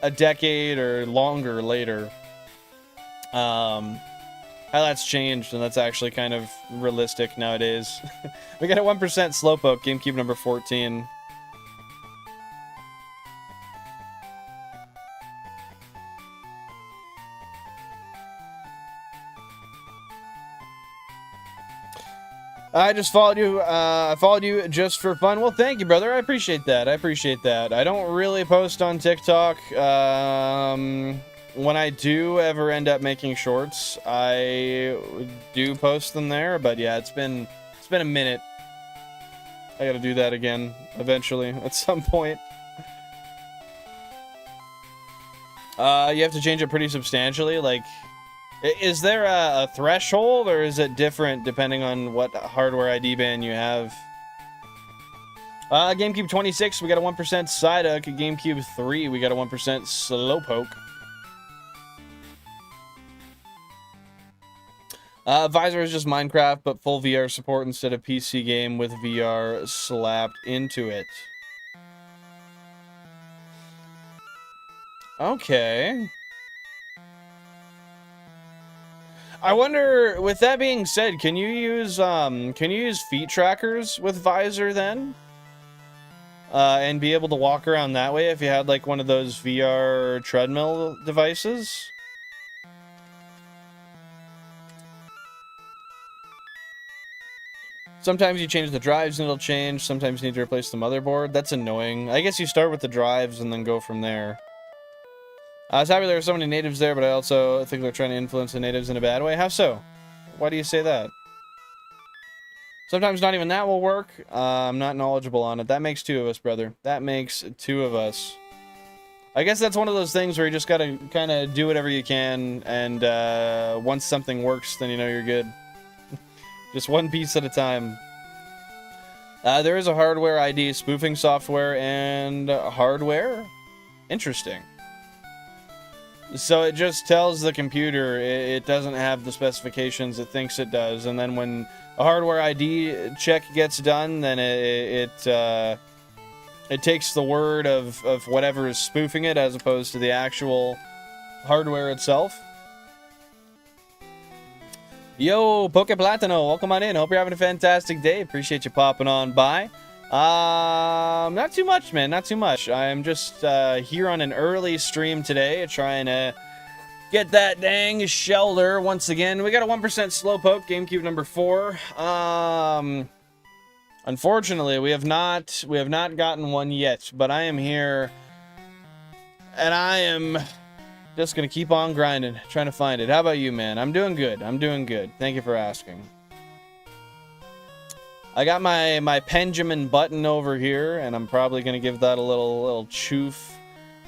a decade or longer later how that's changed, and that's actually kind of realistic nowadays. We got a 1% Slowpoke, GameCube number 14. I just followed you. I followed you just for fun. Well, thank you, brother. I appreciate that. I appreciate that. I don't really post on TikTok. When I do ever end up making shorts, I do post them there. But yeah, it's been a minute. I gotta do that again eventually at some point. You have to change it pretty substantially. Like, is there a threshold, or is it different depending on what hardware ID band you have? GameCube 26, we got a 1% Psyduck. GameCube 3, we got a 1% Slowpoke. Visor is just Minecraft, but full VR support instead of PC game with VR slapped into it. Okay. I wonder, with that being said, can you use feet trackers with Visor then? And be able to walk around that way if you had like one of those VR treadmill devices? Sometimes you change the drives and it'll change. Sometimes you need to replace the motherboard. That's annoying. I guess you start with the drives and then go from there. I was happy there were so many natives there, but I also think they're trying to influence the natives in a bad way. How so? Why do you say that? Sometimes not even that will work. I'm not knowledgeable on it. That makes two of us, brother. That makes two of us. I guess that's one of those things where you just gotta kind of do whatever you can, and once something works, then you know you're good. Just one piece at a time. There is a hardware ID spoofing software and hardware. Interesting. So it just tells the computer it doesn't have the specifications it thinks it does, and then when a hardware ID check gets done, then it takes the word of whatever is spoofing it as opposed to the actual hardware itself. Yo, Poke Platino, welcome on in. Hope you're having a fantastic day. Appreciate you popping on by. Not too much, man. Not too much. I'm just here on an early stream today, trying to get that dang Shelder once again. We got a 1% Slowpoke, GameCube number 4. Unfortunately, we have not gotten one yet, but I am here, and I am just gonna keep on grinding, trying to find it. How about you, man? I'm doing good. I'm doing good. Thank you for asking. I got my Benjamin button over here, and I'm probably gonna give that a little choof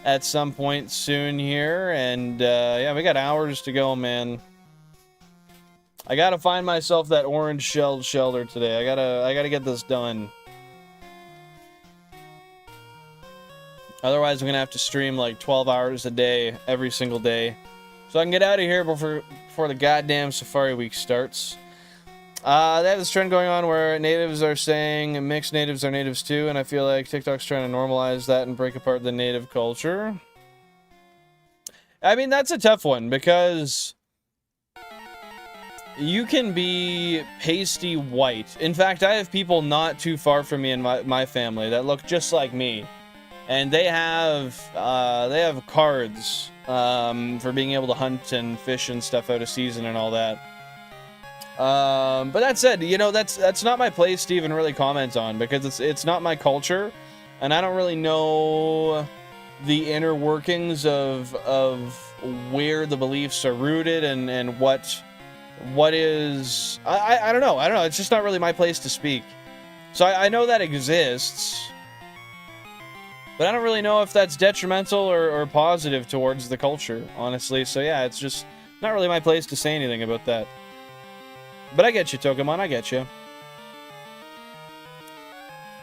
at some point soon here. And yeah, we got hours to go, man. I gotta find myself that orange shelled Shelder today. I gotta get this done. Otherwise, I'm gonna have to stream like 12 hours a day every single day, so I can get out of here before the goddamn Safari Week starts. They have this trend going on where natives are saying mixed natives are natives too, and I feel like TikTok's trying to normalize that and break apart the native culture. I mean, that's a tough one, because you can be pasty white. In fact, I have people not too far from me in my family that look just like me, and they have cards for being able to hunt and fish and stuff out of season and all that. But that said, you know, that's not my place to even really comment on, because it's not my culture, and I don't really know the inner workings of where the beliefs are rooted and what is I don't know. It's just not really my place to speak. So I know that exists, but I don't really know if that's detrimental or positive towards the culture, honestly. So yeah, it's just not really my place to say anything about that. But I get you, Tokemon, I get you.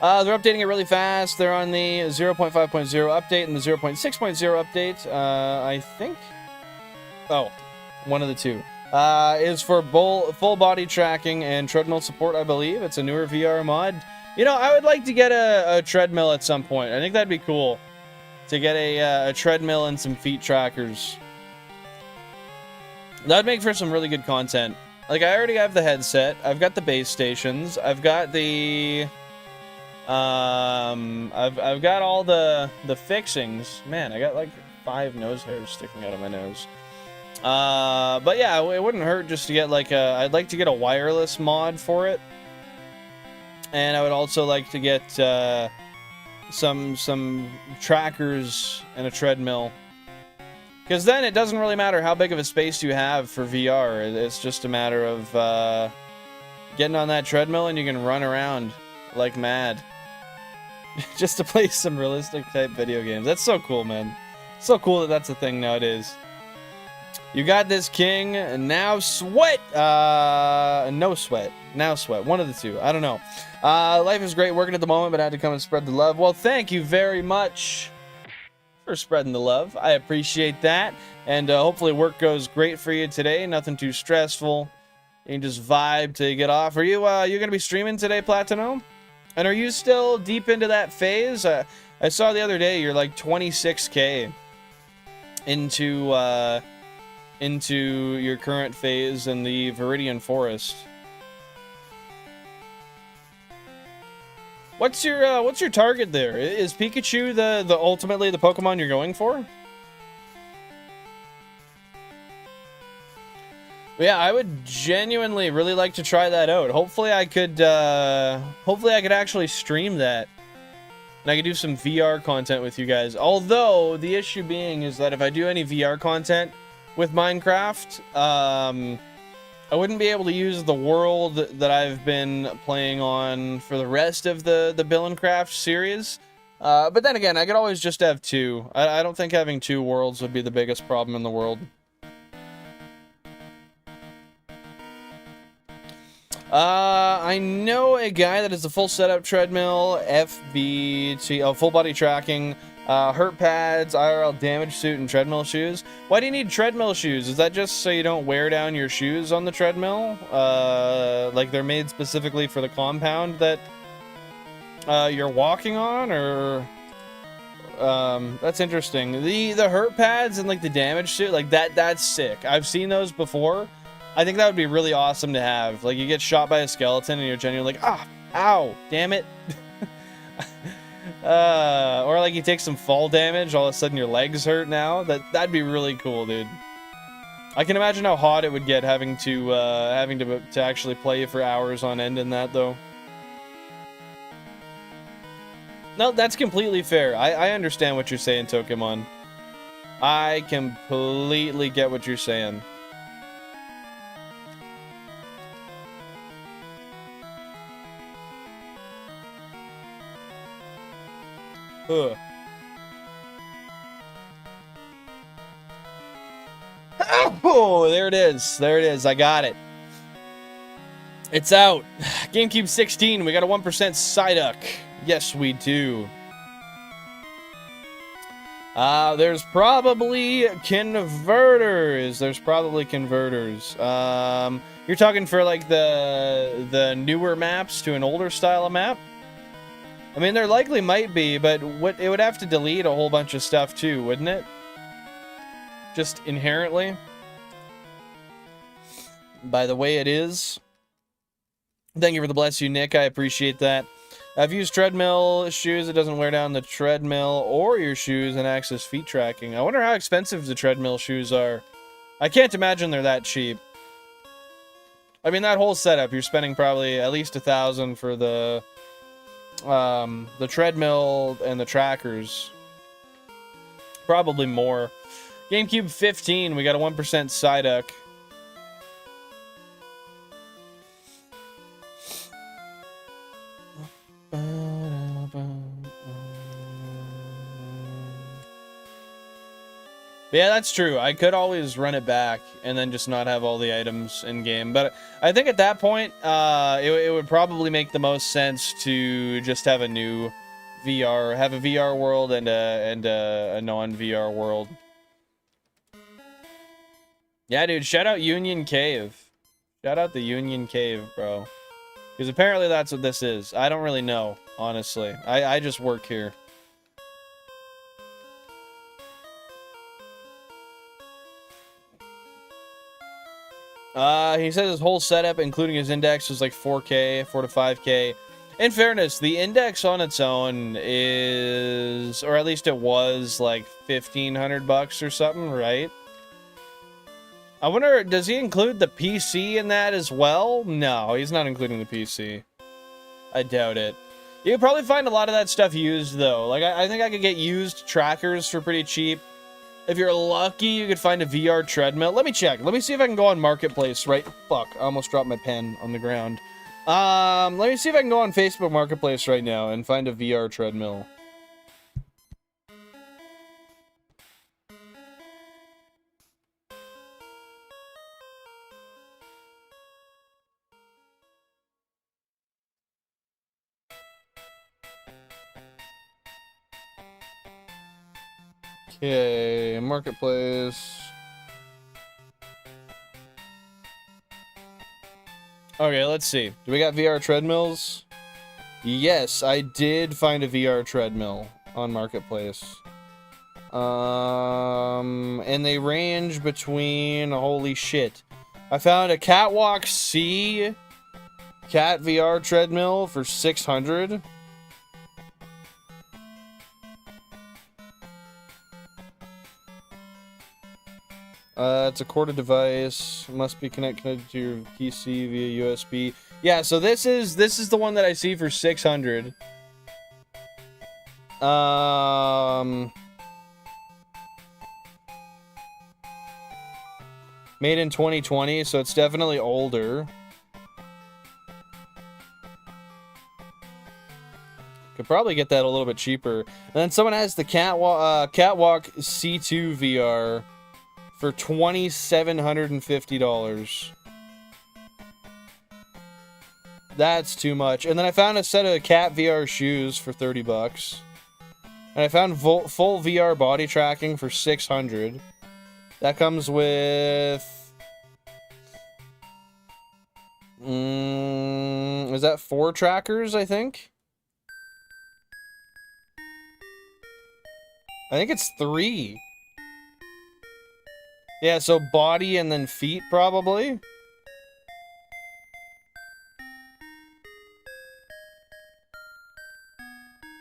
They're updating it really fast. They're on the 0.5.0 update and the 0.6.0 update. I think... Oh, one of the two. Is for full body tracking and treadmill support, I believe. It's a newer VR mod. You know, I would like to get a treadmill at some point. I think that'd be cool. To get a treadmill and some feet trackers. That'd make for some really good content. Like, I already have the headset, I've got the base stations, I've got the, I've got all the fixings. Man, I got like 5 nose hairs sticking out of my nose. But yeah, it wouldn't hurt just to get like I'd like to get a wireless mod for it. And I would also like to get, some trackers and a treadmill. Because then it doesn't really matter how big of a space you have for VR. It's just a matter of getting on that treadmill and you can run around like mad. Just to play some realistic type video games. That's so cool, man. So cool that that's a thing nowadays. You got this, King. Now sweat. No sweat. Now sweat. One of the two. I don't know. Life is great working at the moment, but I had to come and spread the love. Well, thank you very much for spreading the love. I appreciate that. And hopefully work goes great for you today. Nothing too stressful. You can just vibe till you get off. Are you going to be streaming today, Platino? And are you still deep into that phase? I saw the other day you're like 26K into your current phase in the Viridian Forest. What's your target there? Is Pikachu the ultimately the Pokemon you're going for? Yeah, I would genuinely really like to try that out. Hopefully I could actually stream that. And I could do some VR content with you guys. Although, the issue being is that if I do any VR content with Minecraft, I wouldn't be able to use the world that I've been playing on for the rest of the Bill and Craft series. But then again, I could always just have two. I don't think having two worlds would be the biggest problem in the world. I know a guy that has a full setup treadmill, FBT, full body tracking, hurt pads, IRL damage suit, and treadmill shoes. Why do you need treadmill shoes? Is that just so you don't wear down your shoes on the treadmill? Like they're made specifically for the compound that you're walking on, or that's interesting. The hurt pads and like the damage suit, like that's sick. I've seen those before. I think that would be really awesome to have. Like, you get shot by a skeleton and you're genuinely like, ah, ow, damn it. Or like you take some fall damage, all of a sudden your legs hurt now. That'd be really cool, dude. I can imagine how hot it would get having to actually play for hours on end in that, though. No, that's completely fair. I understand what you're saying, Tokemon. I completely get what you're saying. Ugh. Oh, there it is. There it is. I got it. It's out. GameCube 16. We got a 1% Psyduck. Yes, we do. There's probably converters. You're talking for like the newer maps to an older style of map? I mean, there likely might be, but it would have to delete a whole bunch of stuff too, wouldn't it? Just inherently. By the way it is. Thank you for the bless you, Nick. I appreciate that. I've used treadmill shoes. It doesn't wear down the treadmill or your shoes and access feet tracking. I wonder how expensive the treadmill shoes are. I can't imagine they're that cheap. I mean, that whole setup, you're spending probably at least $1,000 for the treadmill and the trackers. Probably more. GameCube 15, we got a 1% Psyduck. Yeah, that's true. I could always run it back and then just not have all the items in game. But I think at that point, it would probably make the most sense to just have a new VR, have a VR world and a non-VR world. Yeah, dude, shout out Union Cave. Shout out the Union Cave, bro. Because apparently that's what this is. I don't really know, honestly. I just work here. He says his whole setup, including his index, was like 4K, 4 to 5K. In fairness, the index on its own is, or at least it was, like $1,500 or something, right? I wonder, does he include the PC in that as well? No, he's not including the PC. I doubt it. You could probably find a lot of that stuff used, though. Like, I think I could get used trackers for pretty cheap. If you're lucky, you could find a VR treadmill. Let me check. Let me see if I can go on Marketplace, right? Fuck, I almost dropped my pen on the ground. Let me see if I can go on Facebook Marketplace right now and find a VR treadmill. Okay, Marketplace. Okay, let's see. Do we got VR treadmills? Yes, I did find a VR treadmill on Marketplace. And they range between, holy shit. I found a Catwalk C Cat VR treadmill for $600. It's a corded device. Must be connected to your PC via USB. Yeah, so this is the one that I see for $600. Made in 2020, so it's definitely older. Could probably get that a little bit cheaper. And then someone has the Catwalk C2 VR for $2,750. That's too much. And then I found a set of cat VR shoes for $30. And I found full VR body tracking for $600. That comes with... is that 4 trackers, I think? I think it's 3. Yeah, so body and then feet, probably.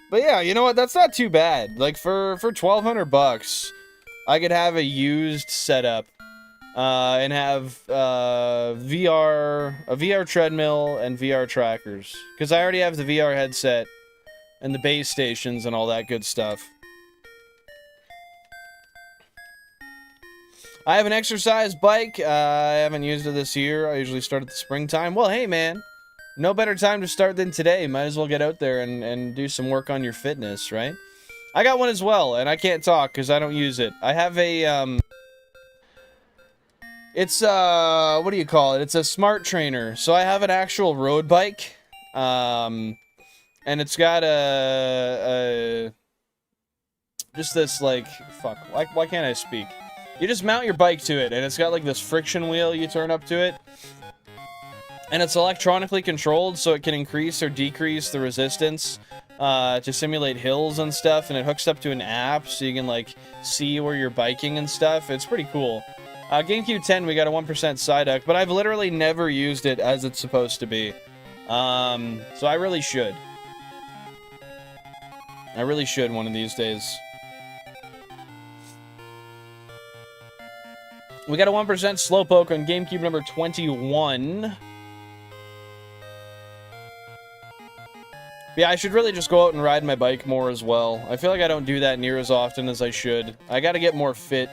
But yeah, you know what? That's not too bad. Like, for $1,200, I could have a used setup. And have a VR treadmill and VR trackers. Because I already have the VR headset and the base stations and all that good stuff. I have an exercise bike. I haven't used it this year. I usually start at the springtime. Well, hey, man. No better time to start than today. Might as well get out there and do some work on your fitness, right? I got one as well, and I can't talk because I don't use it. I have a, it's, what do you call it? It's a smart trainer. So I have an actual road bike. And it's got just this, like, fuck. Why can't I speak? You just mount your bike to it, and it's got, like, this friction wheel you turn up to it. And it's electronically controlled, so it can increase or decrease the resistance to simulate hills and stuff. And it hooks up to an app, so you can, like, see where you're biking and stuff. It's pretty cool. GameCube 10, we got a 1% Psyduck, but I've literally never used it as it's supposed to be. So I really should. I really should one of these days. We got a 1% Slowpoke on GameCube number 21. Yeah, I should really just go out and ride my bike more as well. I feel like I don't do that near as often as I should. I gotta get more fit.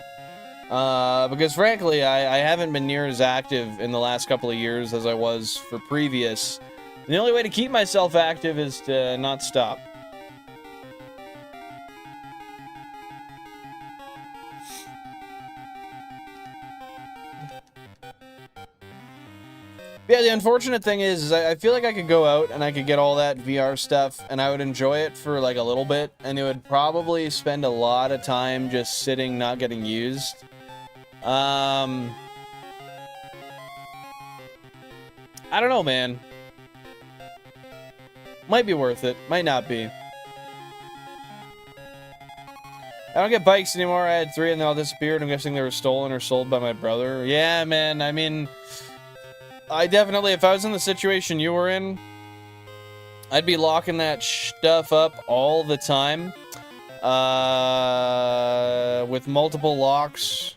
Because frankly, I haven't been near as active in the last couple of years as I was for previous. And the only way to keep myself active is to not stop. Yeah, the unfortunate thing is I feel like I could go out and I could get all that VR stuff and I would enjoy it for like a little bit, and it would probably spend a lot of time just sitting, not getting used. I don't know, man. Might be worth it. Might not be. I don't get bikes anymore. I had 3 and they all disappeared. I'm guessing they were stolen or sold by my brother. Yeah, man. I mean, I definitely, if I was in the situation you were in, I'd be locking that stuff up all the time. With multiple locks.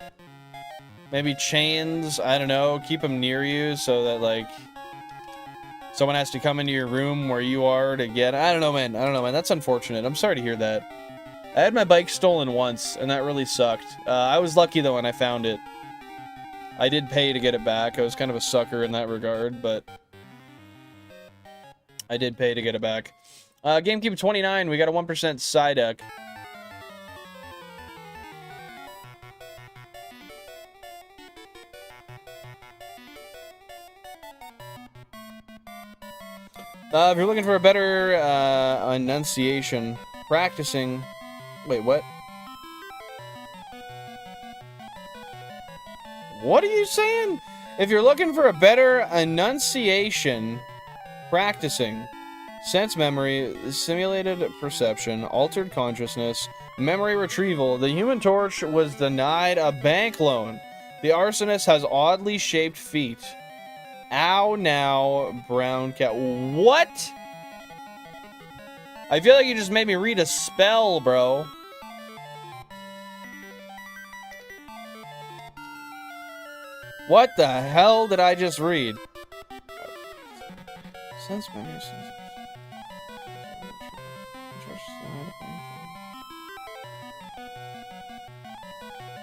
Maybe chains. I don't know. Keep them near you so that, like, someone has to come into your room where you are to get... I don't know, man. I don't know, man. That's unfortunate. I'm sorry to hear that. I had my bike stolen once, and that really sucked. I was lucky, though, when I found it. I did pay to get it back. I was kind of a sucker in that regard, but... I did pay to get it back. GameCube 29, we got a 1% Psyduck. If you're looking for a better enunciation, practicing... Wait, what? What are you saying? If you're looking for a better enunciation, practicing, sense memory, simulated perception, altered consciousness, memory retrieval, the Human Torch was denied a bank loan. The arsonist has oddly shaped feet. Ow now, brown cat. What? I feel like you just made me read a spell, bro. What the hell did I just read? Sense memory.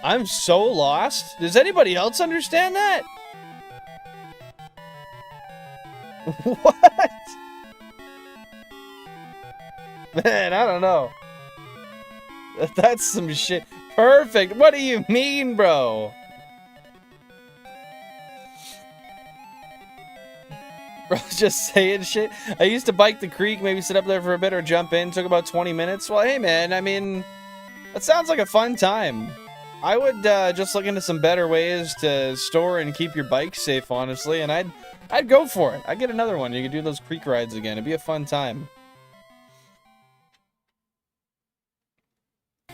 I'm so lost. Does anybody else understand that? What? Man, I don't know. That's some shit. Perfect. What do you mean, bro? Bro, just saying shit. I used to bike the creek, maybe sit up there for a bit or jump in. Took about 20 minutes. Well, hey, man, I mean, that sounds like a fun time. I would just look into some better ways to store and keep your bike safe, honestly, and I'd go for it. I'd get another one. You could do those creek rides again. It'd be a fun time.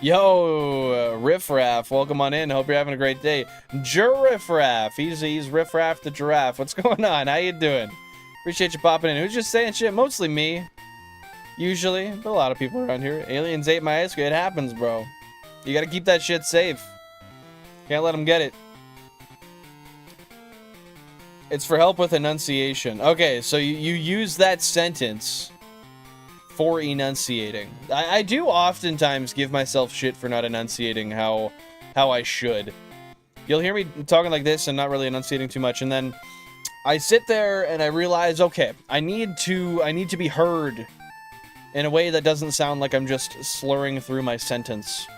Yo, Riffraff, welcome on in. Hope you're having a great day. Riffraff, he's Riffraff the giraffe. What's going on? How you doing? Appreciate you popping in. Who's just saying shit? Mostly me, usually, but a lot of people around here. Aliens ate my ice cream. It happens, bro. You gotta keep that shit safe. Can't let them get it. It's for help with enunciation. Okay, so you use that sentence for enunciating. I do oftentimes give myself shit for not enunciating how I should. You'll hear me talking like this and not really enunciating too much, and then I sit there and I realize, okay, I need to be heard in a way that doesn't sound like I'm just slurring through my sentence.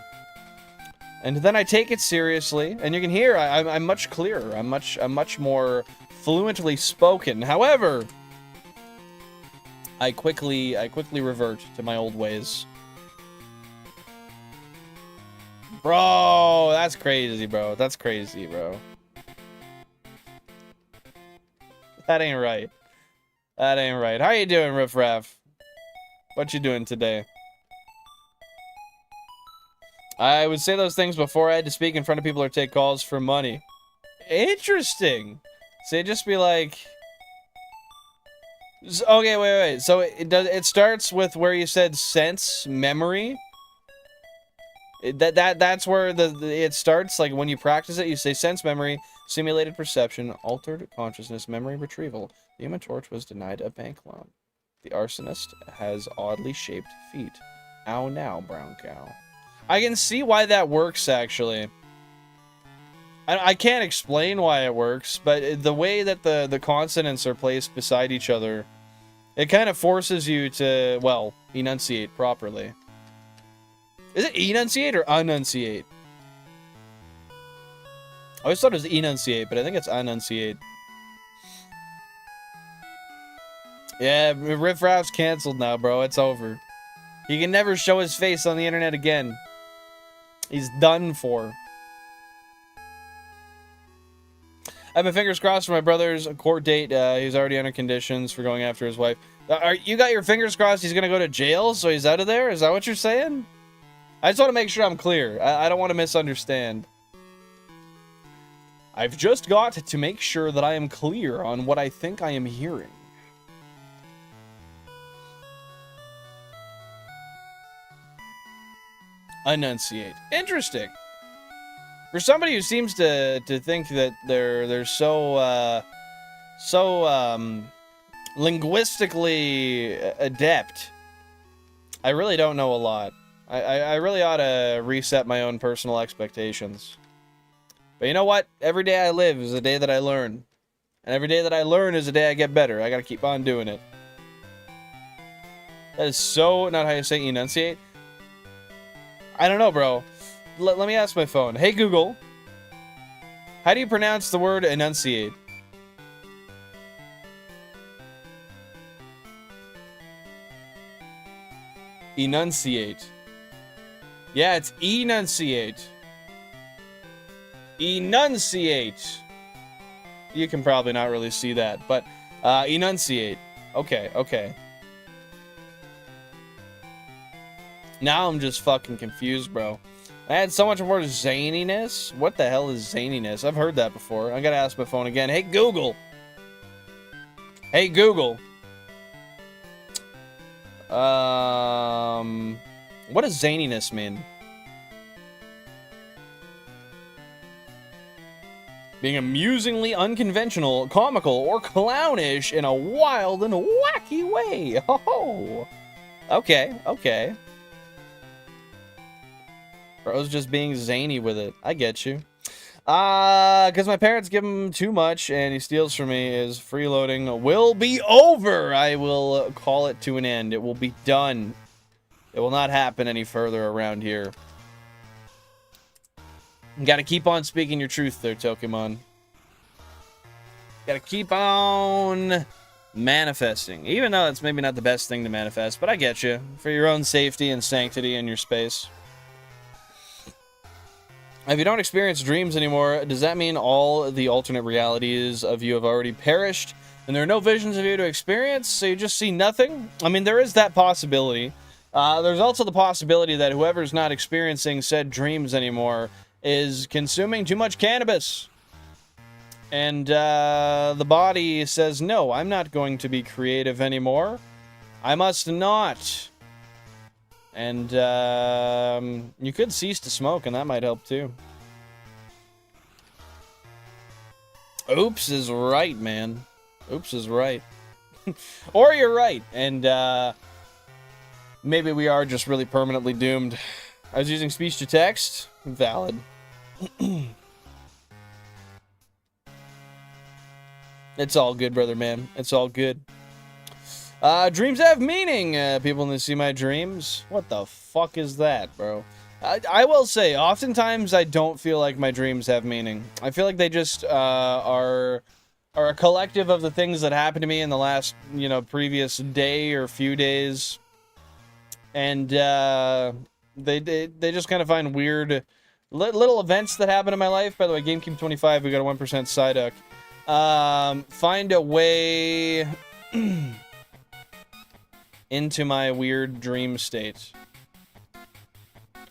And then I take it seriously, and you can hear I'm much clearer. I'm much more fluently spoken. However, I quickly revert to my old ways. Bro, that's crazy, bro. That's crazy, bro. That ain't right. That ain't right. How you doing, Riff Raff? What you doing today? I would say those things before I had to speak in front of people or take calls for money. Interesting. So it'd just be like... Okay, wait. So it starts with where you said sense, memory. That's where it starts. Like when you practice it, you say sense, memory, simulated perception, altered consciousness, memory retrieval. The Human Torch was denied a bank loan. The arsonist has oddly shaped feet. Ow now, brown cow. I can see why that works, actually. I can't explain why it works, but the way that the consonants are placed beside each other, it kind of forces you to, well, enunciate properly. Is it enunciate or enunciate? I always thought it was enunciate, but I think it's enunciate. Yeah, Riff Raff's canceled now, bro. It's over. He can never show his face on the internet again. He's done for. I have my fingers crossed for my brother's court date. He's already under conditions for going after his wife. You got your fingers crossed he's going to go to jail, so he's out of there? Is that what you're saying? I just want to make sure I'm clear. I don't want to misunderstand. I've just got to make sure that I am clear on what I think I am hearing. Enunciate. Interesting. For somebody who seems to think that they're so linguistically adept, I really don't know a lot. I really ought to reset my own personal expectations. But you know what? Every day I live is a day that I learn. And every day that I learn is a day I get better. I gotta keep on doing it. That is so not how you say enunciate. I don't know, bro. Let me ask my phone. Hey, Google. How do you pronounce the word enunciate? Enunciate. Yeah, it's enunciate. Enunciate. You can probably not really see that, but enunciate. Okay, okay. Now I'm just fucking confused, bro. I had so much more zaniness. What the hell is zaniness? I've heard that before. I gotta ask my phone again. Hey, Google. Hey, Google. What does zaniness mean? Being amusingly unconventional, comical, or clownish in a wild and wacky way. Oh, okay, okay. Bro's just being zany with it. I get you. Because my parents give him too much and he steals from me. His freeloading will be over. I will call it to an end. It will be done. It will not happen any further around here. You gotta keep on speaking your truth there, Pokemon. Gotta keep on manifesting. Even though it's maybe not the best thing to manifest, but I get you. For your own safety and sanctity in your space. If you don't experience dreams anymore, does that mean all the alternate realities of you have already perished and there are no visions of you to experience, so you just see nothing? I mean, there is that possibility. There's also the possibility that whoever's not experiencing said dreams anymore is consuming too much cannabis. And the body says, no, I'm not going to be creative anymore. I must not. And you could cease to smoke, and that might help too. Oops is right, man. Oops is right. Or you're right, and maybe we are just really permanently doomed. I was using speech to text. Valid. It's all good, brother, man. It's all good. Dreams have meaning. People need to see my dreams. What the fuck is that, bro? I will say, oftentimes I don't feel like my dreams have meaning. I feel like they just are a collective of the things that happened to me in the last, previous day or few days, and they just kind of find weird little events that happen in my life. By the way, GameCube 25, we got a 1% Psyduck. Find a way into my weird dream state.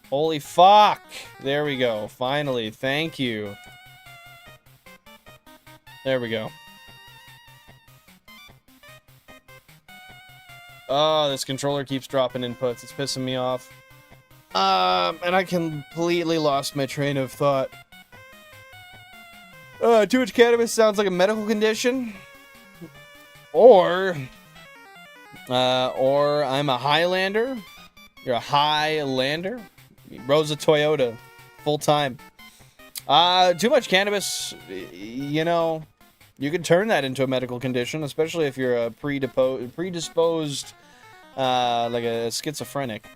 Holy fuck! There we go. Finally. Thank you. There we go. Oh, this controller keeps dropping inputs. It's pissing me off. And I completely lost my train of thought. Too much cannabis sounds like a medical condition. Or I'm a Highlander. You're a Highlander. Rosa Toyota. Full time. Too much cannabis, you can turn that into a medical condition, especially if you're a predisposed, like a schizophrenic.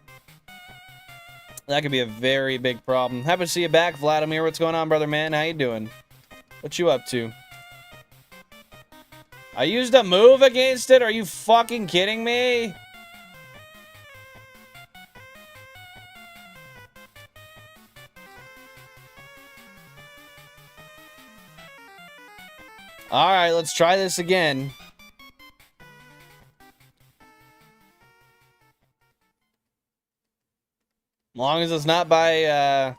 That could be a very big problem. Happy to see you back, Vladimir. What's going on, brother man? How you doing? What you up to? I used a move against it? Are you fucking kidding me? Alright, let's try this again. As long as it's not by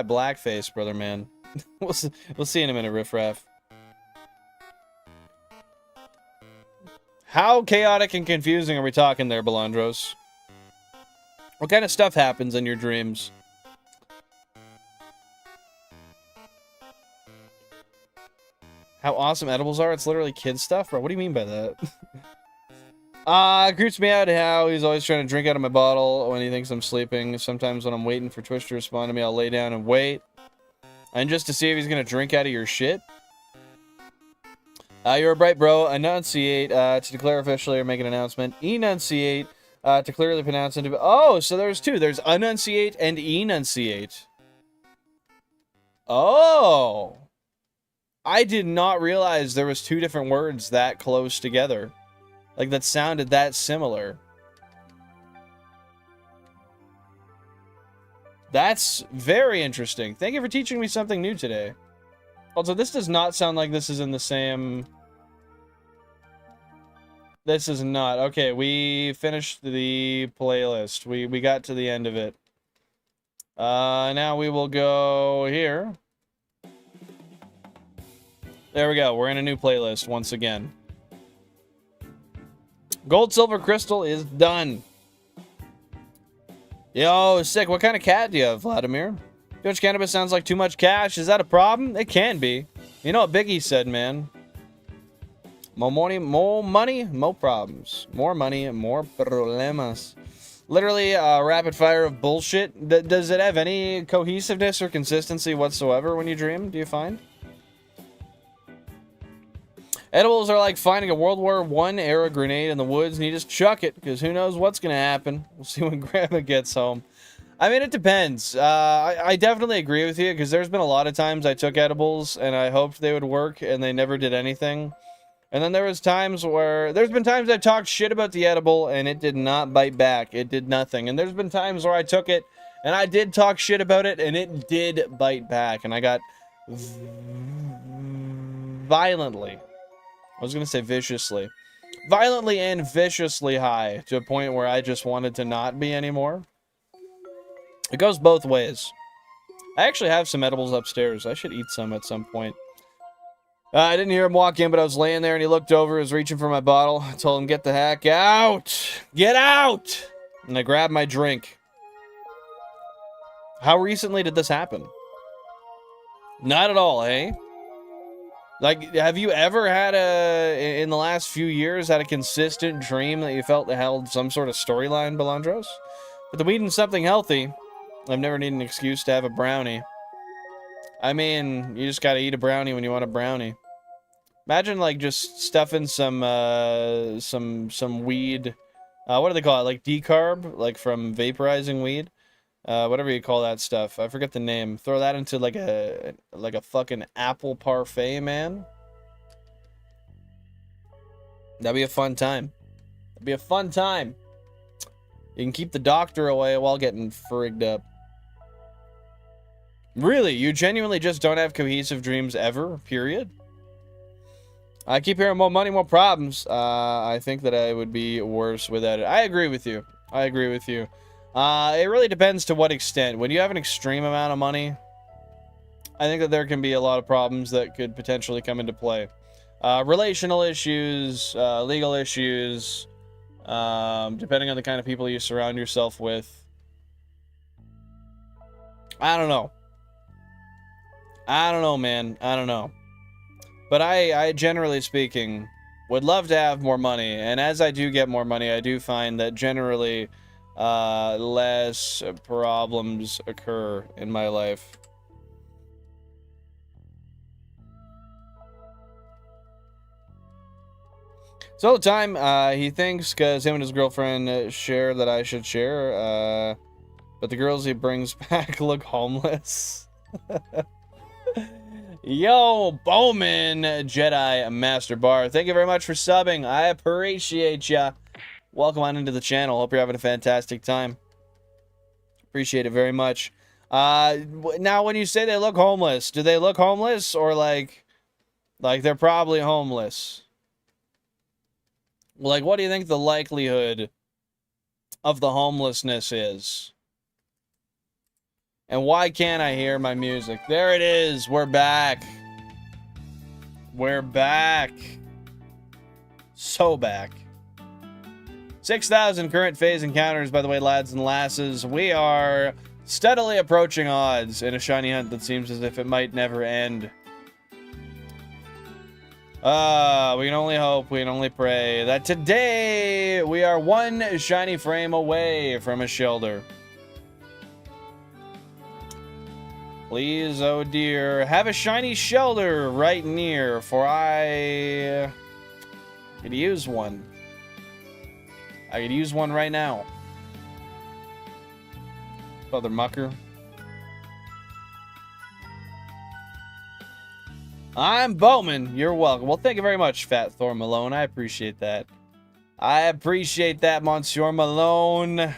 blackface, brother man. We'll see in a minute, riffraff. How chaotic and confusing are we talking there, Belandros? What kind of stuff happens in your dreams? How awesome edibles are? It's literally kid stuff, bro. What do you mean by that? It creeps me out how he's always trying to drink out of my bottle when he thinks I'm sleeping. Sometimes when I'm waiting for Twitch to respond to me, I'll lay down and wait. And just to see if he's gonna drink out of your shit. You're bright, bro. Enunciate to declare officially or make an announcement. Enunciate to clearly pronounce it. Oh, so there's two. There's enunciate and enunciate. Oh. I did not realize there was two different words that close together. Like, that sounded that similar. That's very interesting. Thank you for teaching me something new today. Also, this does not sound like this is in the same... This is not. Okay, we finished the playlist. We got to the end of it. Now we will go here. There we go. We're in a new playlist once again. Gold, silver, crystal is done. Yo, sick. What kind of cat do you have, Vladimir? Too much cannabis sounds like too much cash. Is that a problem? It can be. You know what Biggie said, man. More money, more problems. More money, more problemas. Literally a rapid fire of bullshit. Does it have any cohesiveness or consistency whatsoever when you dream, do you find? Edibles are like finding a World War I era grenade in the woods and you just chuck it, because who knows what's going to happen. We'll see when Grandma gets home. I mean, it depends. I definitely agree with you, because there's been a lot of times I took edibles and I hoped they would work and they never did anything. And then there's been times I talked shit about the edible and it did not bite back. It did nothing. And there's been times where I took it and I did talk shit about it and it did bite back. And I got violently, I was going to say viciously, violently and viciously high to a point where I just wanted to not be anymore. It goes both ways. I actually have some edibles upstairs. I should eat some at some point. I didn't hear him walk in, but I was laying there and he looked over, he was reaching for my bottle. I told him, get the heck out! Get out! And I grabbed my drink. How recently did this happen? Not at all, eh? Like, have you ever had in the last few years, had a consistent dream that you felt that held some sort of storyline, Belandros? But the weed and something healthy, I've never needed an excuse to have a brownie. I mean, you just gotta eat a brownie when you want a brownie. Imagine, like, just stuffing some weed. What do they call it? Like decarb? Like from vaporizing weed? Whatever you call that stuff. I forget the name. Throw that into like a fucking apple parfait, man. That'd be a fun time. That'd be a fun time. You can keep the doctor away while getting frigged up. Really? You genuinely just don't have cohesive dreams ever? Period? I keep hearing more money, more problems. I think that I would be worse without it. I agree with you. I agree with you. It really depends to what extent. When you have an extreme amount of money, I think that there can be a lot of problems that could potentially come into play. Relational issues, legal issues, depending on the kind of people you surround yourself with. I don't know. I don't know, man. I don't know. But I generally speaking, would love to have more money. And as I do get more money, I do find that generally less problems occur in my life. So the time, he thinks, because him and his girlfriend share, that I should share. But the girls he brings back look homeless. Yo, Bowman Jedi Master Bar, thank you very much for subbing. I appreciate ya. Welcome on into the channel. Hope you're having a fantastic time. Appreciate it very much. Now, when you say they look homeless, do they look homeless or like they're probably homeless? Like, what do you think the likelihood of the homelessness is? And why can't I hear my music? There it is. We're back. We're back. So back. 6,000 current phase encounters, by the way, lads and lasses. We are steadily approaching odds in a shiny hunt that seems as if it might never end. We can only hope, we can only pray that today we are one shiny frame away from a shelder. Please, oh dear. Have a shiny shelter right near, for I could use one. I could use one right now. Brother Mucker. I'm Bowman. You're welcome. Well, thank you very much, Fat Thor Malone. I appreciate that. I appreciate that, Monsieur Malone.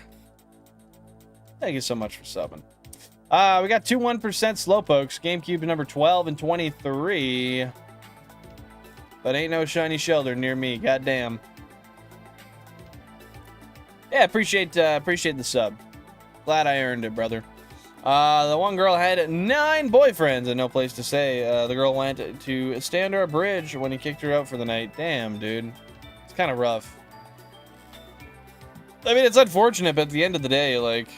Thank you so much for subbing. We got 2 1% Slowpokes. GameCube number 12 and 23. But ain't no shiny shelter near me. Goddamn. Yeah, appreciate the sub. Glad I earned it, brother. The one girl had 9 boyfriends and no place to stay. The girl went to Standard Bridge when he kicked her out for the night. Damn, dude. It's kind of rough. I mean, it's unfortunate, but at the end of the day, like,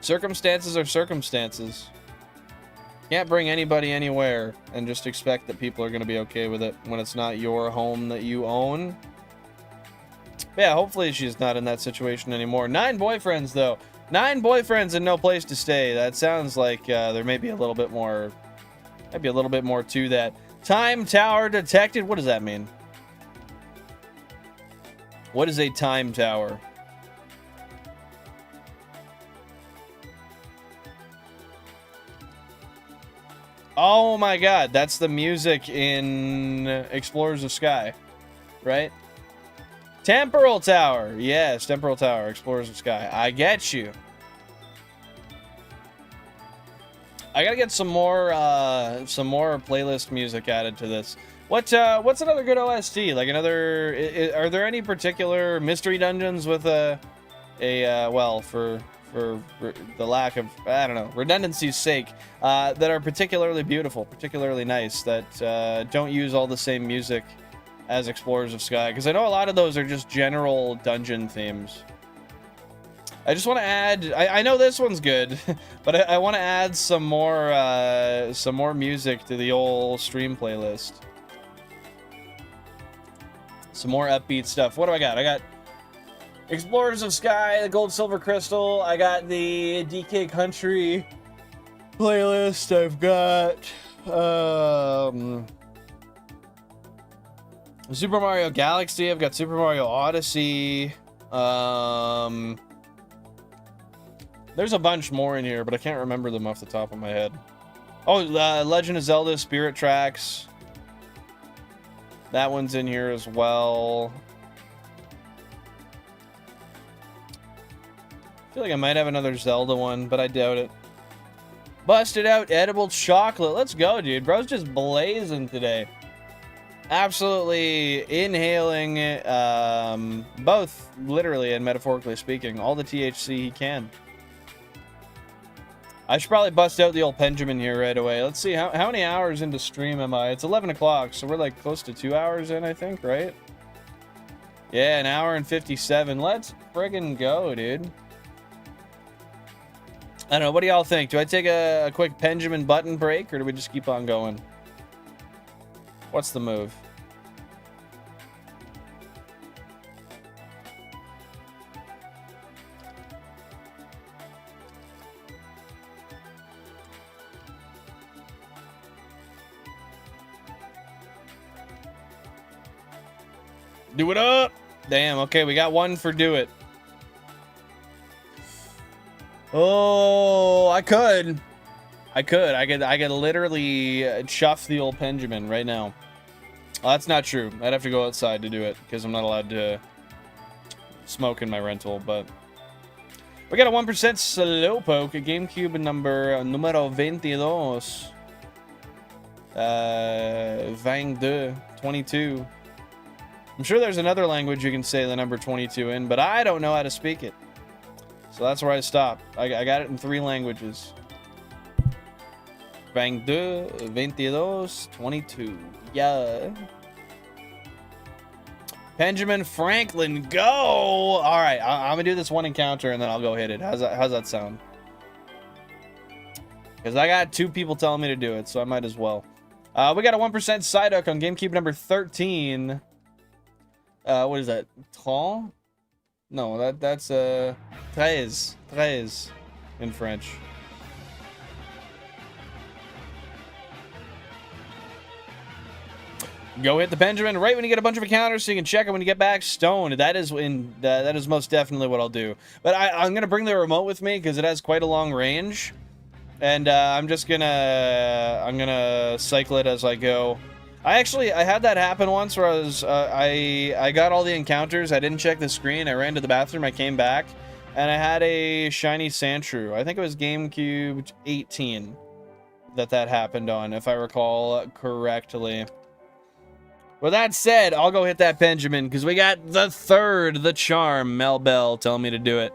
circumstances are circumstances. Can't bring anybody anywhere and just expect that people are going to be okay with it when it's not your home that you own. But yeah, hopefully she's not in that situation anymore. 9 boyfriends, though. 9 boyfriends and no place to stay. That sounds like there may be a little bit more, maybe a little bit more to that. Time tower detected. What does that mean? What is a time tower? Oh my god, that's the music in Explorers of Sky, right? Temporal Tower. Yes, Temporal Tower, Explorers of Sky. I get you. I gotta get some more playlist music added to this. What's another good OST? Like another? Are there any particular mystery dungeons with well, for the lack of, I don't know, redundancy's sake, that are particularly beautiful, particularly nice, that don't use all the same music as Explorers of Sky? Because I know a lot of those are just general dungeon themes. I just want to add, I know this one's good, but I want to add some more music to the old stream playlist. Some more upbeat stuff. What do I got? I got Explorers of Sky, the Gold Silver Crystal. I got the DK Country playlist. I've got Super Mario Galaxy. I've got Super Mario Odyssey. There's a bunch more in here, but I can't remember them off the top of my head. Oh, Legend of Zelda Spirit Tracks. That one's in here as well. I feel like I might have another Zelda one, but I doubt it. Busted out edible chocolate. Let's go, dude. Bro's just blazing today. Absolutely inhaling, both literally and metaphorically speaking, all the THC he can. I should probably bust out the old Pendulum here right away. Let's see, how many hours into stream am I? It's 11 o'clock, so we're like close to 2 hours in, I think, right? Yeah, 1 hour and 57. Let's friggin' go, dude. I don't know, what do y'all think? Do I take a quick Pendulum button break, or do we just keep on going? What's the move? Do it up! Damn, okay, we got one for do it. Oh, I could literally chuff the old Pendulum right now. Well, that's not true. I'd have to go outside to do it because I'm not allowed to smoke in my rental, but we got a 1% Slowpoke, a GameCube numero 22. 22. I'm sure there's another language you can say the number 22 in, but I don't know how to speak it. So that's where I stop. I got it in 3 languages. 22, 22, 22. Yeah. Benjamin Franklin, go! All right, I'm gonna do this one encounter and then I'll go hit it. How's that sound? Because I got 2 people telling me to do it, so I might as well. We got a 1% Psyduck on GameCube number 13. What is that? Tron? No, that's 13 in French. Go hit the Benjamin right when you get a bunch of encounters so you can check it when you get back stoned. That is that is most definitely what I'll do. But I'm gonna bring the remote with me because it has quite a long range, and I'm gonna cycle it as I go. I had that happen once where I got all the encounters. I didn't check the screen. I ran to the bathroom. I came back, and I had a shiny Sandshrew. I think it was GameCube 18 that happened on, if I recall correctly. With that said, I'll go hit that Benjamin because we got the charm, Mel Bell, telling me to do it.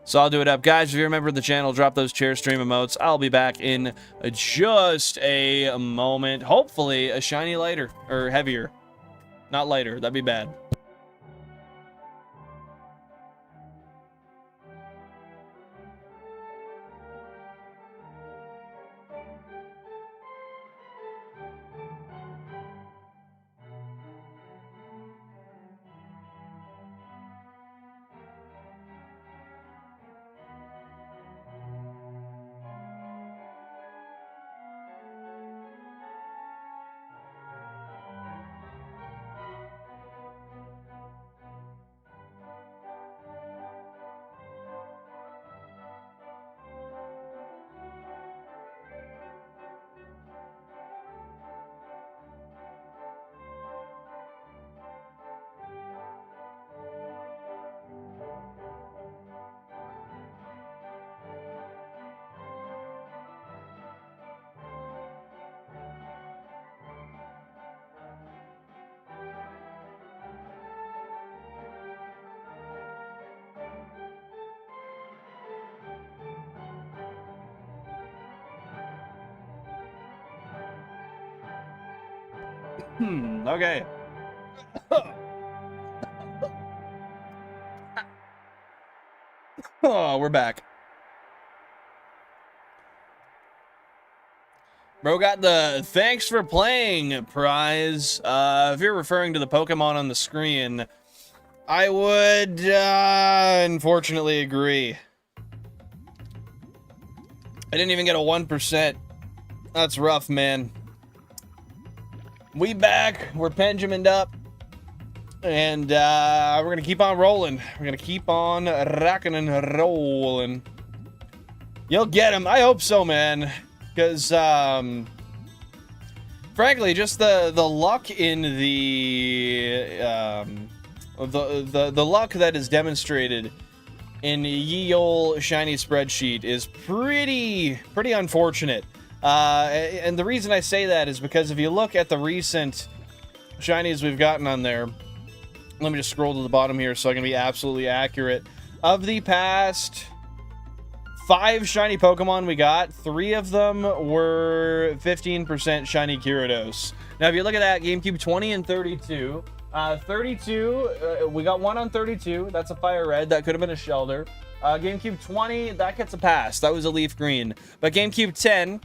So I'll do it up. Guys, if you're a member of the channel, drop those chair stream emotes. I'll be back in just a moment. Hopefully, a shiny lighter, or heavier. Not lighter, that'd be bad. Okay. Oh, we're back. Bro got the thanks for playing prize. If you're referring to the Pokemon on the screen, I would unfortunately agree. I didn't even get a 1%. That's rough, man. We back. We're Benjamined up. And we're going to keep on rolling. We're going to keep on rocking and rolling. You'll get him. I hope so, man. Because, frankly, just the luck in the luck that is demonstrated in ye ol' shiny spreadsheet is pretty unfortunate. And the reason I say that is because if you look at the recent shinies we've gotten on there, let me just scroll to the bottom here so I can be absolutely accurate. Of the past 5 shiny Pokemon we got, 3 of them were 15% shiny Gyarados. Now, if you look at that, GameCube 20 and 32. 32, we got 1 on 32. That's a FireRed. That could have been a Shellder. GameCube 20, that gets a pass. That was a LeafGreen. But GameCube 10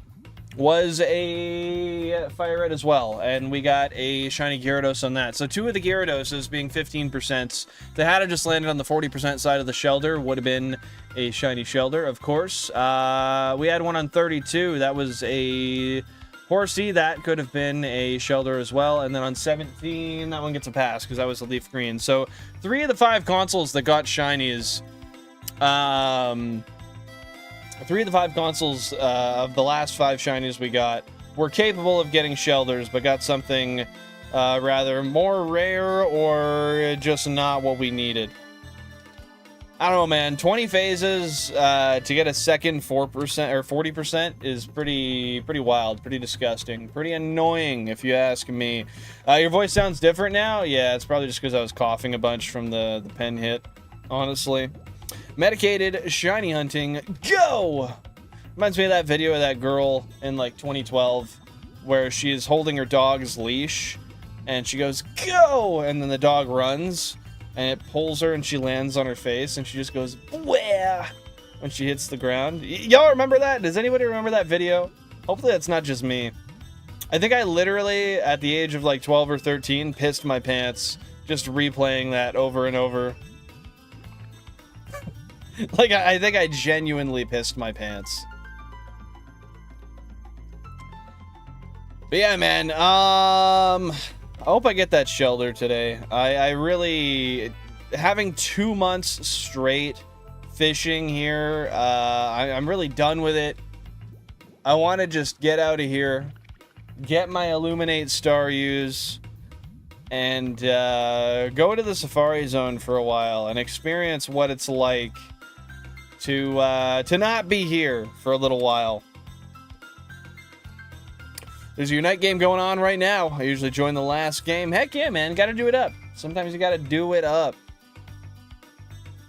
was a FireRed as well, and we got a shiny Gyarados on that. So 2 of the Gyaradoses being 15%. They had to just landed on the 40% side of the Shellder, would have been a shiny Shellder, of course. We had 1 on 32. That was a Horsey. That could have been a Shellder as well. And then on 17, that one gets a pass because that was a LeafGreen. So 3 of the 5 consoles that got shinies, 3 of the 5 consoles of the last 5 shinies we got were capable of getting Shelders, but got something rather more rare or just not what we needed. I don't know, man. 20 phases to get a second 4% or 40% is pretty wild, pretty disgusting, pretty annoying if you ask me. Your voice sounds different now? Yeah, it's probably just because I was coughing a bunch from the pen hit, honestly. Medicated shiny hunting, go! Reminds me of that video of that girl in like 2012 where she is holding her dog's leash and she goes, go! And then the dog runs and it pulls her and she lands on her face and she just goes, where? When she hits the ground. Y'all remember that? Does anybody remember that video? Hopefully that's not just me. I think I literally, at the age of like 12 or 13, pissed my pants just replaying that over and over. Like, I think I genuinely pissed my pants. But yeah, man, I hope I get that shelter today. I really... Having 2 months straight fishing here, I'm really done with it. I want to just get out of here, get my Illuminate Staryus, and go to the Safari Zone for a while and experience what it's like to not be here for a little while. There's a Unite game going on right now. I usually join the last game. Heck yeah, man. Gotta do it up. Sometimes you gotta do it up.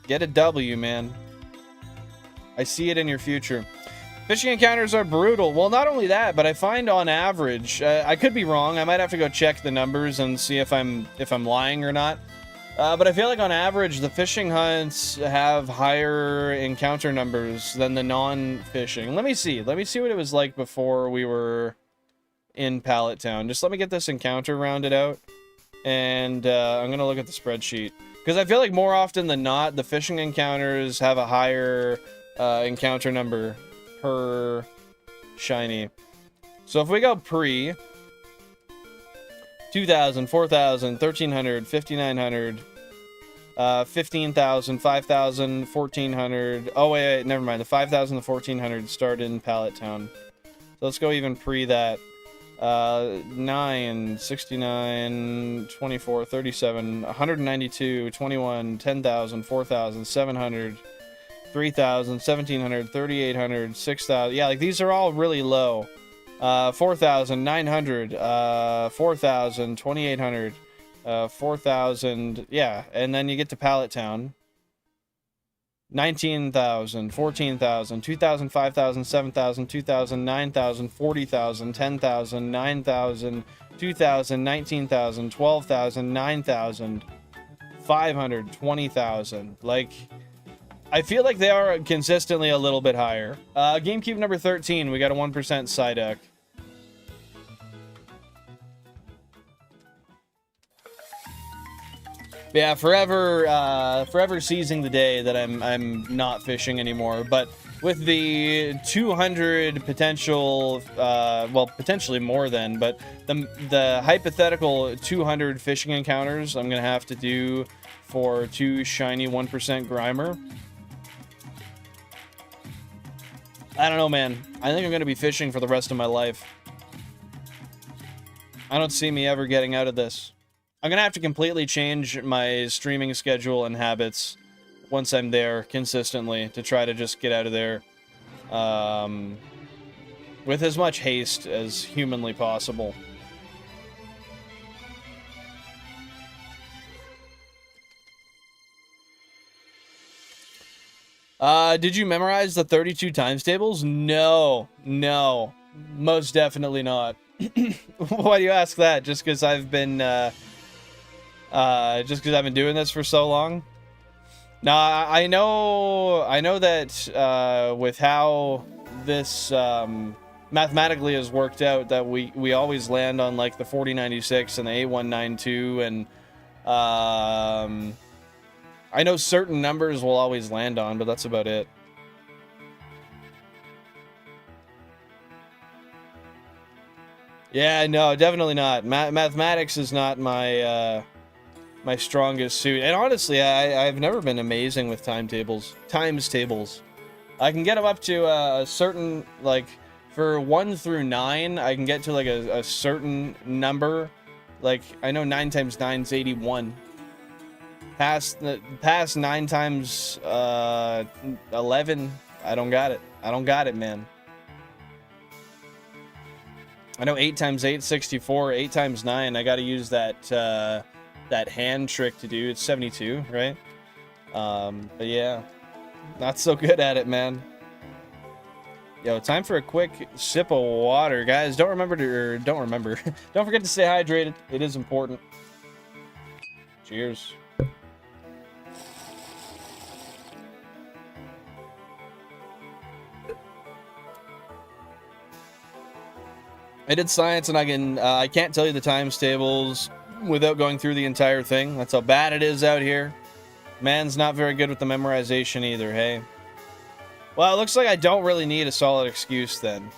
Get a W, man. I see it in your future. Fishing encounters are brutal. Well, not only that, but I find on average, I could be wrong. I might have to go check the numbers and see if I'm lying or not. But I feel like on average, the fishing hunts have higher encounter numbers than the non-fishing. Let me see. Let me see what it was like before we were in Pallet Town. Just let me get this encounter rounded out, and I'm gonna look at the spreadsheet, because I feel like more often than not the fishing encounters have a higher encounter number per shiny. So if we go pre 2,000, 4,000, 1,300, 5,900, 15,000, 5,000, 1,400. Oh wait, never mind. The 5,000 to 1,400 start in Pallet Town. So let's go even pre that. 9, 69, 24, 37, 192, 21, 10,000, 4,000, 700, 3,000, 1,700, 3,800, 6,000. Yeah, like these are all really low. 4,000, 900, 4,000, 2,800, 4,000. Yeah, and then you get to Pallet Town. 19,000, 14,000, 2,000, 5,000, 7,000, 2,000, 9,000, 40,000, 10,000, 9,000, 2,000, 19,000, 12,000, 9,000, 500, 20,000. Like, I feel like they are consistently a little bit higher. GameCube number 13, we got a 1% Psyduck. Yeah, forever seizing the day that I'm not fishing anymore. But with the 200 potential, well, potentially more than, but the hypothetical 200 fishing encounters I'm gonna have to do for 2 shiny 1% Grimer. I don't know, man. I think I'm gonna be fishing for the rest of my life. I don't see me ever getting out of this. I'm gonna have to completely change my streaming schedule and habits once I'm there consistently to try to just get out of there with as much haste as humanly possible. Did you memorize the 32 times tables? No, most definitely not. Why do you ask that? Just because I've been doing this for so long? Now, I know that with how this mathematically has worked out, that we always land on like the 4096 and the 8192, and I know certain numbers will always land on, but that's about it. Yeah, no, definitely not. Mathematics is not my my strongest suit. And honestly, I've never been amazing with times tables. I can get them up to a certain, like, for 1 through 9, I can get to, like, a certain number. Like, I know 9 times 9 is 81. Past 9 times 11, I don't got it. I don't got it, man. I know 8 times 8 is 64. 8 times 9, I gotta use that that hand trick to do. It's 72, right? But yeah, not so good at it, man. Yo, time for a quick sip of water, guys. Don't forget to stay hydrated. It is important. Cheers. I did science, and I can't tell you the times tables without going through the entire thing. That's how bad it is out here. Man's not very good with the memorization either, hey? Well, it looks like I don't really need a solid excuse then.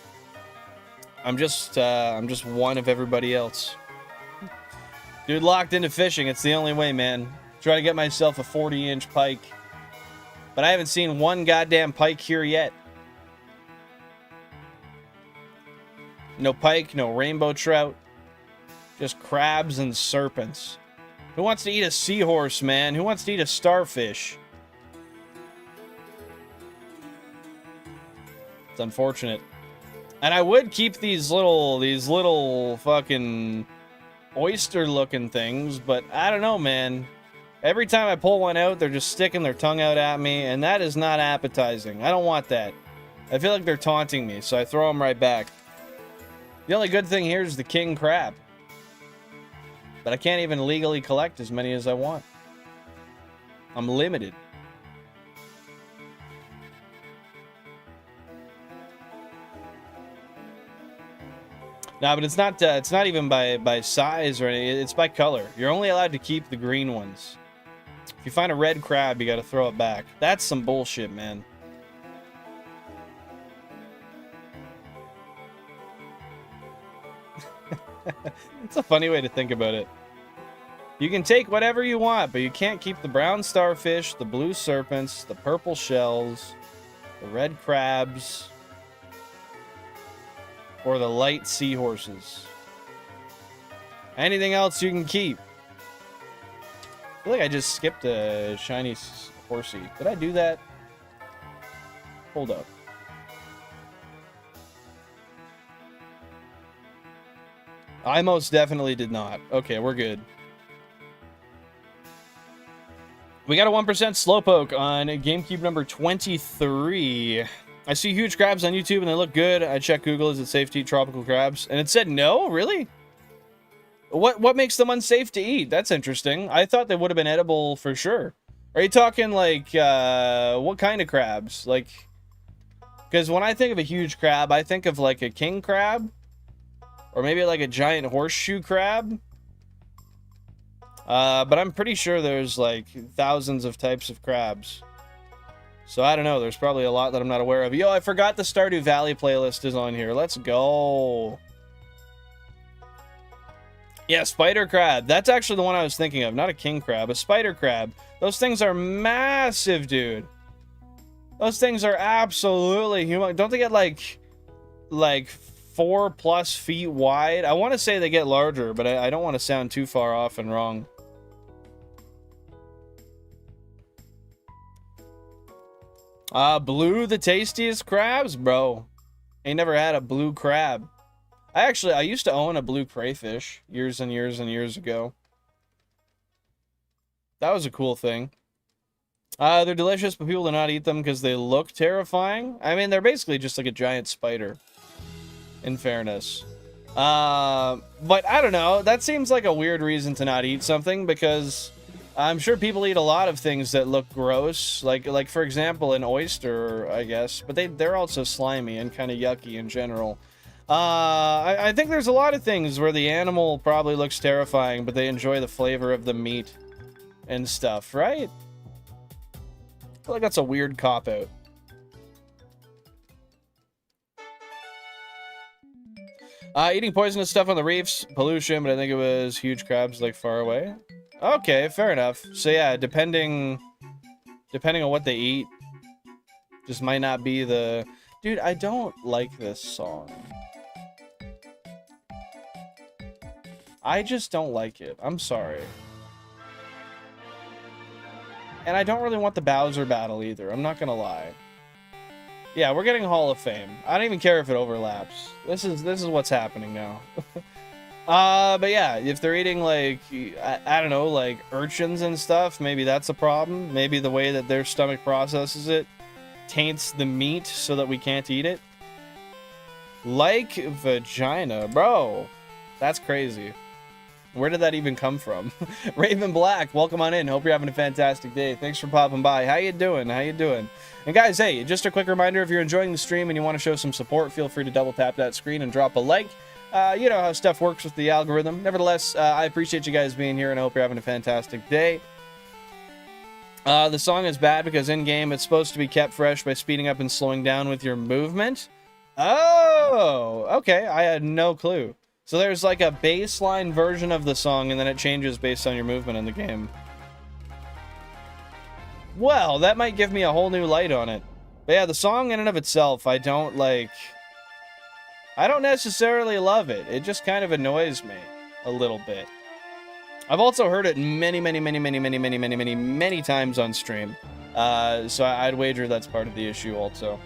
I'm just one of everybody else. Dude, locked into fishing. It's the only way, man. Try to get myself a 40-inch pike. But I haven't seen one goddamn pike here yet. No pike, no rainbow trout. Just crabs and serpents. Who wants to eat a seahorse, man? Who wants to eat a starfish? It's unfortunate. And I would keep these little fucking oyster-looking things, but I don't know, man. Every time I pull one out, they're just sticking their tongue out at me, and that is not appetizing. I don't want that. I feel like they're taunting me, so I throw them right back. The only good thing here is the king crab. But I can't even legally collect as many as I want. I'm limited. No, but it's not even by size or anything. It's by color. You're only allowed to keep the green ones. If you find a red crab, you got to throw it back. That's some bullshit, man. It's a funny way to think about it. You can take whatever you want, but you can't keep the brown starfish, the blue serpents, the purple shells, the red crabs, or the light seahorses. Anything else you can keep. I feel like I just skipped a shiny horsey. Did I do that? Hold up. I most definitely did not. Okay, we're good. We got a 1% Slowpoke on GameCube number 23. I see huge crabs on YouTube and they look good. I checked Google, is it safe to eat tropical crabs? And it said no, really? What makes them unsafe to eat? That's interesting. I thought they would have been edible for sure. Are you talking like, what kind of crabs? Like, because when I think of a huge crab, I think of like a king crab. Or maybe like a giant horseshoe crab. But I'm pretty sure there's like thousands of types of crabs. So I don't know. There's probably a lot that I'm not aware of. Yo, I forgot the Stardew Valley playlist is on here. Let's go. Yeah, spider crab. That's actually the one I was thinking of. Not a king crab, a spider crab. Those things are massive, dude. Those things are absolutely humongous. Don't they get like 4+ feet wide? I want to say they get larger, but I don't want to sound too far off and wrong. Blue, the tastiest crabs? Bro, ain't never had a blue crab. I used to own a blue crayfish years and years and years ago. That was a cool thing. They're delicious, but people do not eat them because they look terrifying. I mean, they're basically just like a giant spider, in fairness. But I don't know. That seems like a weird reason to not eat something, because I'm sure people eat a lot of things that look gross. Like for example, an oyster, I guess. But they're also slimy and kind of yucky in general. I think there's a lot of things where the animal probably looks terrifying, but they enjoy the flavor of the meat and stuff, right? I feel like that's a weird cop-out. Eating poisonous stuff on the reefs, pollution, but I think it was huge crabs like far away. Okay, fair enough. So yeah, depending on what they eat, just might not be the... Dude, I don't like this song. I just don't like it. I'm sorry. And I don't really want the Bowser battle either. I'm not gonna lie. Yeah, we're getting Hall of Fame. I don't even care if it overlaps. This is what's happening now. But yeah, if they're eating like, I don't know, like urchins and stuff, maybe that's a problem. Maybe the way that their stomach processes it taints the meat so that we can't eat it. Like vagina. Bro, that's crazy. Where did that even come from? Raven Black, welcome on in. Hope you're having a fantastic day. Thanks for popping by. How you doing? How you doing? And guys, hey, just a quick reminder, if you're enjoying the stream and you want to show some support, feel free to double tap that screen and drop a like. You know how stuff works with the algorithm. Nevertheless, I appreciate you guys being here and I hope you're having a fantastic day. The song is bad because in-game it's supposed to be kept fresh by speeding up and slowing down with your movement. Oh, okay. I had no clue. So there's like a baseline version of the song, and then it changes based on your movement in the game. Well, that might give me a whole new light on it. But yeah, the song in and of itself, I don't necessarily love it. It just kind of annoys me a little bit. I've also heard it many times on stream. So I'd wager that's part of the issue also.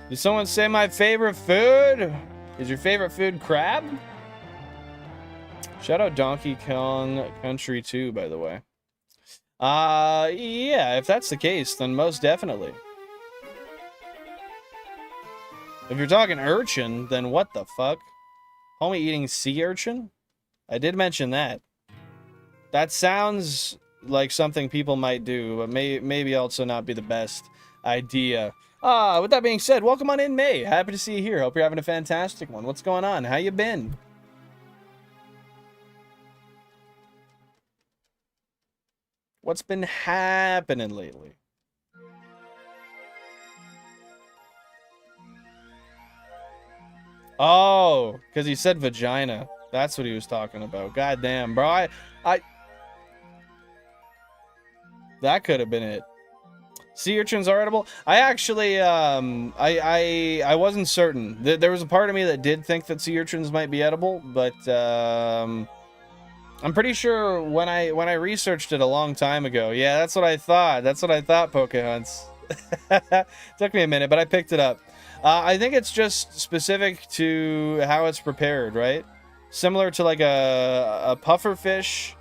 Did someone say my favorite food? Is your favorite food crab? Shout out Donkey Kong Country 2, by the way. Yeah, if that's the case, then most definitely. If you're talking urchin, then what the fuck? Homie eating sea urchin? I did mention that. That sounds like something people might do, but maybe also not be the best idea. With that being said, welcome on in, May. Happy to see you here. Hope you're having a fantastic one. What's going on? How you been? What's been happening lately? Oh, because he said vagina. That's what he was talking about. God damn, bro. That could have been it. Sea urchins are edible. I actually, I wasn't certain. There was a part of me that did think that sea urchins might be edible, but I'm pretty sure when I researched it a long time ago. Yeah, that's what I thought. That's what I thought, Pokehunts. Took me a minute, but I picked it up. I think it's just specific to how it's prepared, right? Similar to like a puffer fish.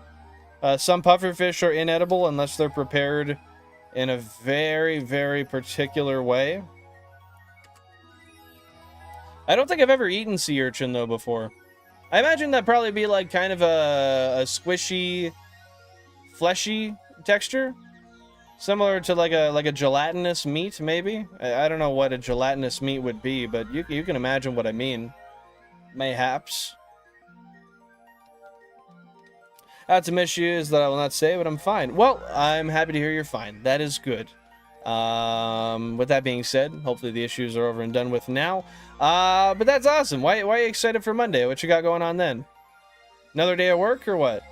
Some puffer fish are inedible unless they're prepared in a very particular way. I don't think I've ever eaten sea urchin though before. I imagine that'd probably be like kind of a squishy, fleshy texture, similar to like a gelatinous meat, maybe. I don't know what a gelatinous meat would be, but you can imagine what I mean. Mayhaps. Had some issues that I will not say, but I'm fine. Well, I'm happy to hear you're fine. That is good. With that being said, hopefully the issues are over and done with now. But that's awesome. Why are you excited for Monday? What you got going on then? Another day of work or what?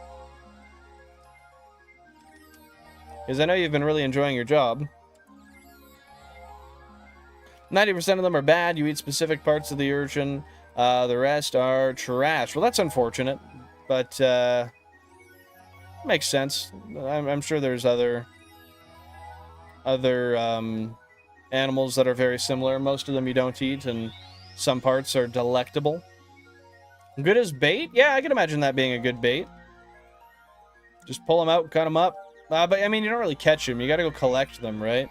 Because I know you've been really enjoying your job. 90% of them are bad. You eat specific parts of the urchin. The rest are trash. Well, that's unfortunate. But, makes sense. I'm sure there's other animals that are very similar. Most of them you don't eat, and some parts are delectable. Good as bait? Yeah, I can imagine that being a good bait. Just pull them out, cut them up. But, I mean, you don't really catch them. You gotta go collect them, right?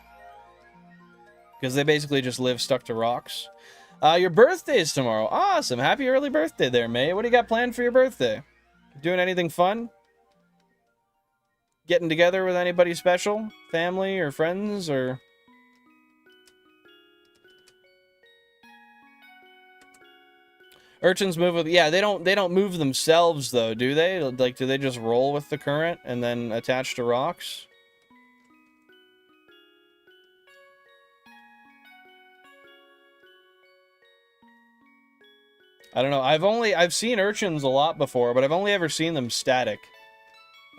Because they basically just live stuck to rocks. Your birthday's tomorrow. Awesome. Happy early birthday there, May. What do you got planned for your birthday? Doing anything fun? Getting together with anybody special? Family or friends or... Urchins move with... Yeah, they don't move themselves, though, do they? Like, do they just roll with the current and then attach to rocks? I don't know. I've seen urchins a lot before, but I've only ever seen them static.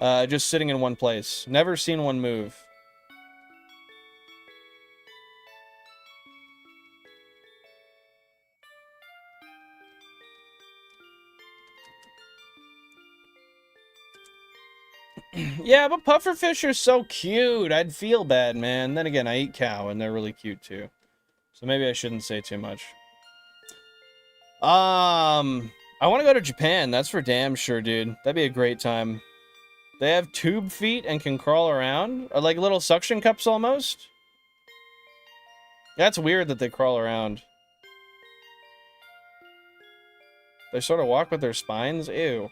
Just sitting in one place. Never seen one move. Yeah, but pufferfish are so cute. I'd feel bad, man. Then again, I eat cow, and they're really cute, too. So maybe I shouldn't say too much. I want to go to Japan. That's for damn sure, dude. That'd be a great time. They have tube feet and can crawl around? Or like little suction cups, almost? That's weird that they crawl around. They sort of walk with their spines? Ew.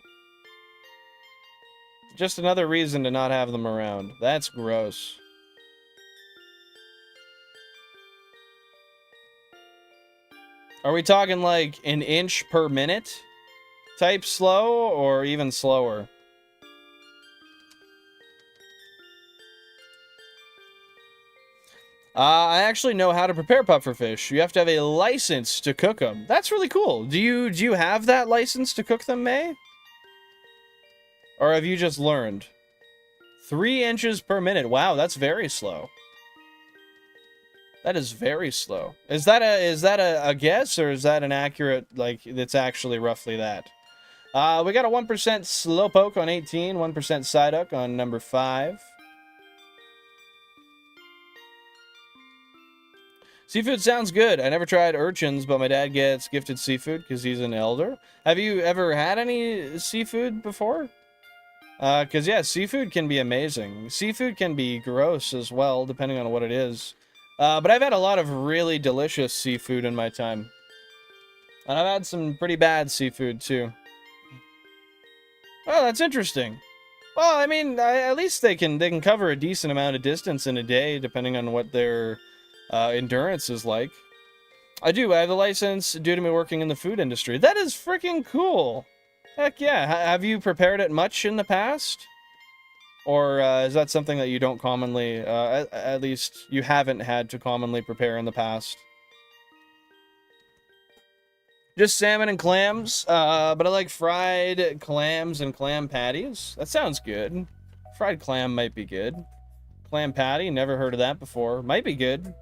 Just another reason to not have them around. That's gross. Are we talking like an inch per minute? type slow or even slower? I actually know how to prepare pufferfish. You have to have a license to cook them. That's really cool. Do you have that license to cook them, May? Or have you just learned? 3 inches per minute. Wow, that's very slow. That is very slow. Is that a guess, or is that an accurate, like, it's actually roughly that? We got a 1% Slowpoke on 18, 1% Psyduck on number 5. Seafood sounds good. I never tried urchins, but my dad gets gifted seafood because he's an elder. Have you ever had any seafood before? Because, yeah, seafood can be amazing. Seafood can be gross as well, depending on what it is. But I've had a lot of really delicious seafood in my time. And I've had some pretty bad seafood, too. Oh, that's interesting. Well, I mean, at least they can cover a decent amount of distance in a day, depending on what their endurance is like. I have the license due to me working in the food industry. That is freaking cool. Heck yeah. Have you prepared it much in the past? Or is that something that you don't commonly, at least you haven't had to commonly prepare in the past? Just salmon and clams, but I like fried clams and clam patties. That sounds good. Fried clam might be good. Clam patty, never heard of that before. Might be good.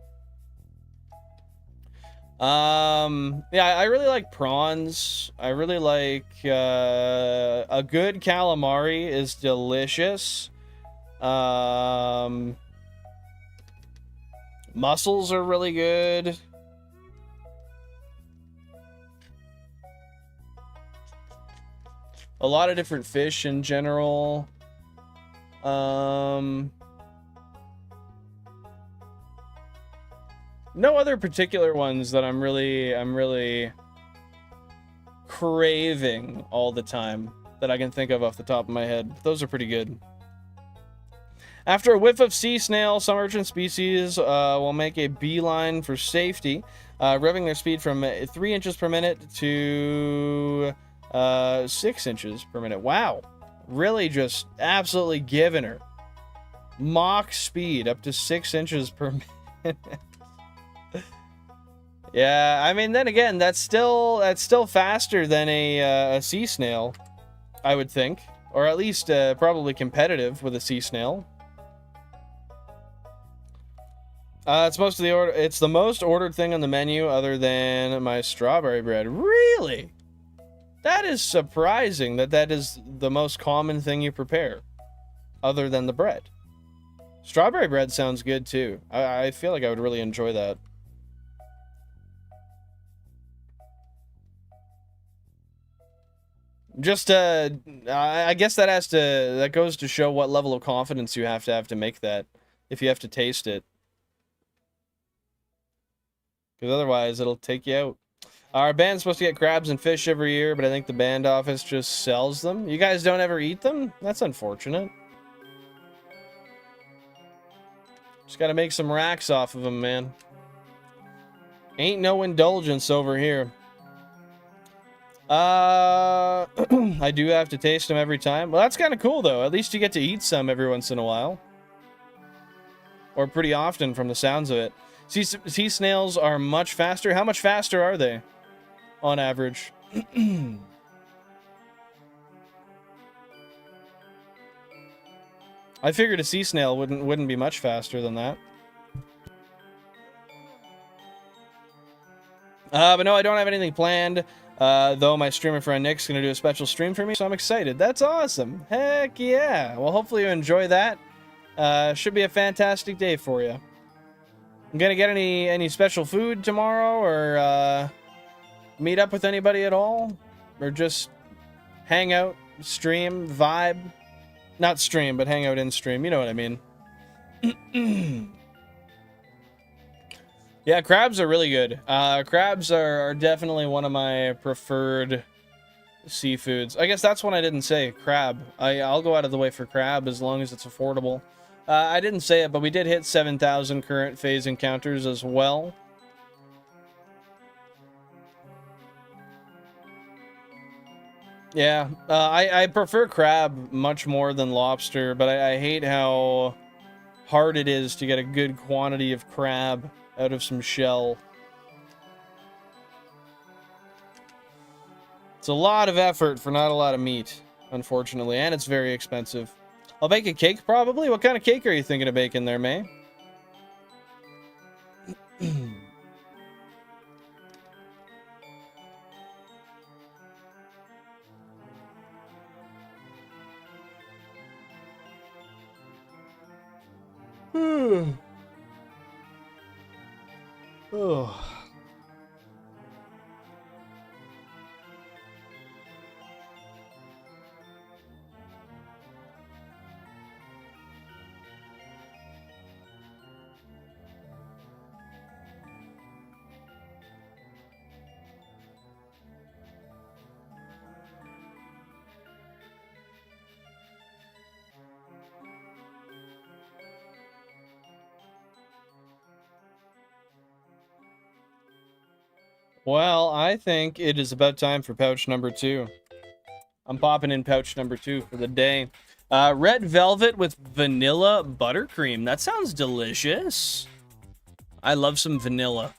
Yeah, I really like prawns. I really like, a good calamari is delicious. Mussels are really good. A lot of different fish in general. No other particular ones that I'm really craving all the time that I can think of off the top of my head. Those are pretty good. After a whiff of sea snail, some urchin species will make a beeline for safety, revving their speed from 3 inches per minute to 6 inches per minute. Wow. Really just absolutely giving her. Mach speed up to 6 inches per minute. Yeah, I mean, then again, that's still faster than a sea snail, I would think, or at least probably competitive with a sea snail. It's it's the most ordered thing on the menu, other than my strawberry bread. Really? That is surprising that is the most common thing you prepare, other than the bread. Strawberry bread sounds good too. I feel like I would really enjoy that. Just, I guess that goes to show what level of confidence you have to make that, if you have to taste it. Because otherwise, it'll take you out. Our band's supposed to get crabs and fish every year, but I think the band office just sells them. You guys don't ever eat them? That's unfortunate. Just gotta make some racks off of them, man. Ain't no indulgence over here. I do have to taste them every time. Well, that's kind of cool, though. At least you get to eat some every once in a while. Or pretty often, from the sounds of it. Sea snails are much faster. How much faster are they, on average? I figured a sea snail wouldn't be much faster than that. But no, I don't have anything planned. Though my streamer friend Nick's gonna do a special stream for me, so I'm excited. That's awesome. Heck yeah. Well, hopefully you enjoy that. Should be a fantastic day for you. I'm gonna get any special food tomorrow, or meet up with anybody at all, or just hang out, stream, vibe. Not stream, but hang out in stream. You know what I mean. Yeah, crabs are really good. Crabs are definitely one of my preferred seafoods. I guess that's one I didn't say. Crab. I'll go out of the way for crab as long as it's affordable. I didn't say it, but we did hit 7,000 current phase encounters as well. Yeah, I prefer crab much more than lobster, but I hate how hard it is to get a good quantity of crab out of some shell. It's a lot of effort for not a lot of meat, unfortunately, and it's very expensive. I'll bake a cake, probably. What kind of cake are you thinking of baking there, May? Oh. Well, I think it is about time for pouch number 2. I'm popping in pouch number 2 for the day. Red velvet with vanilla buttercream. That sounds delicious. I love some vanilla.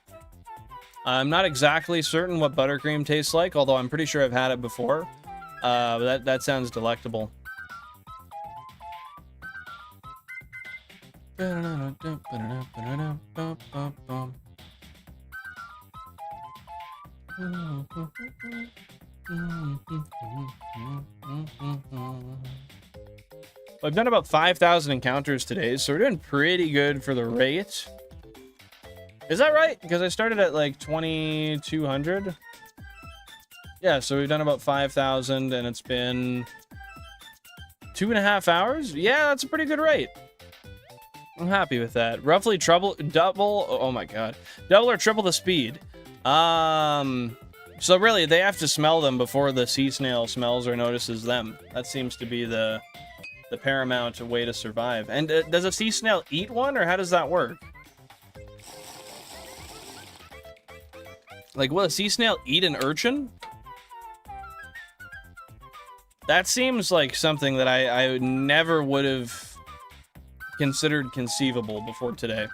I'm not exactly certain what buttercream tastes like, although I'm pretty sure I've had it before. But that sounds delectable. I've done about 5,000 encounters today, so we're doing pretty good for the rate. Is that right? Because I started at like 2,200. Yeah, so we've done about 5,000, and it's been 2.5 hours. Yeah, that's a pretty good rate. I'm happy with that. Roughly double. Oh my god, double or triple the speed. So really, they have to smell them before the sea snail smells or notices them. That seems to be the paramount way to survive. And does a sea snail eat one, or how does that work? Like, will a sea snail eat an urchin? That seems like something that I never would have considered conceivable before today.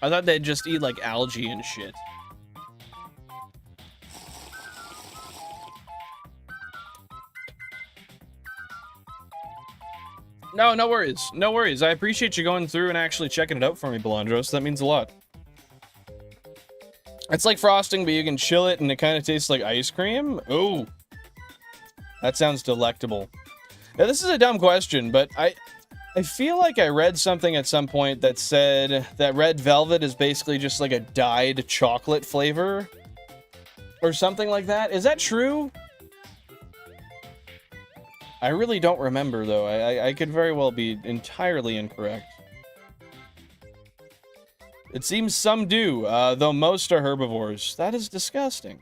I thought they'd just eat, like, algae and shit. No worries. No worries. I appreciate you going through and actually checking it out for me, Belandros. That means a lot. It's like frosting, but you can chill it and it kind of tastes like ice cream. Oh, that sounds delectable. Now, this is a dumb question, but I feel like I read something at some point that said that red velvet is basically just like a dyed chocolate flavor or something like that. Is that true? I really don't remember, though. I could very well be entirely incorrect. It seems some do, though most are herbivores. That is disgusting.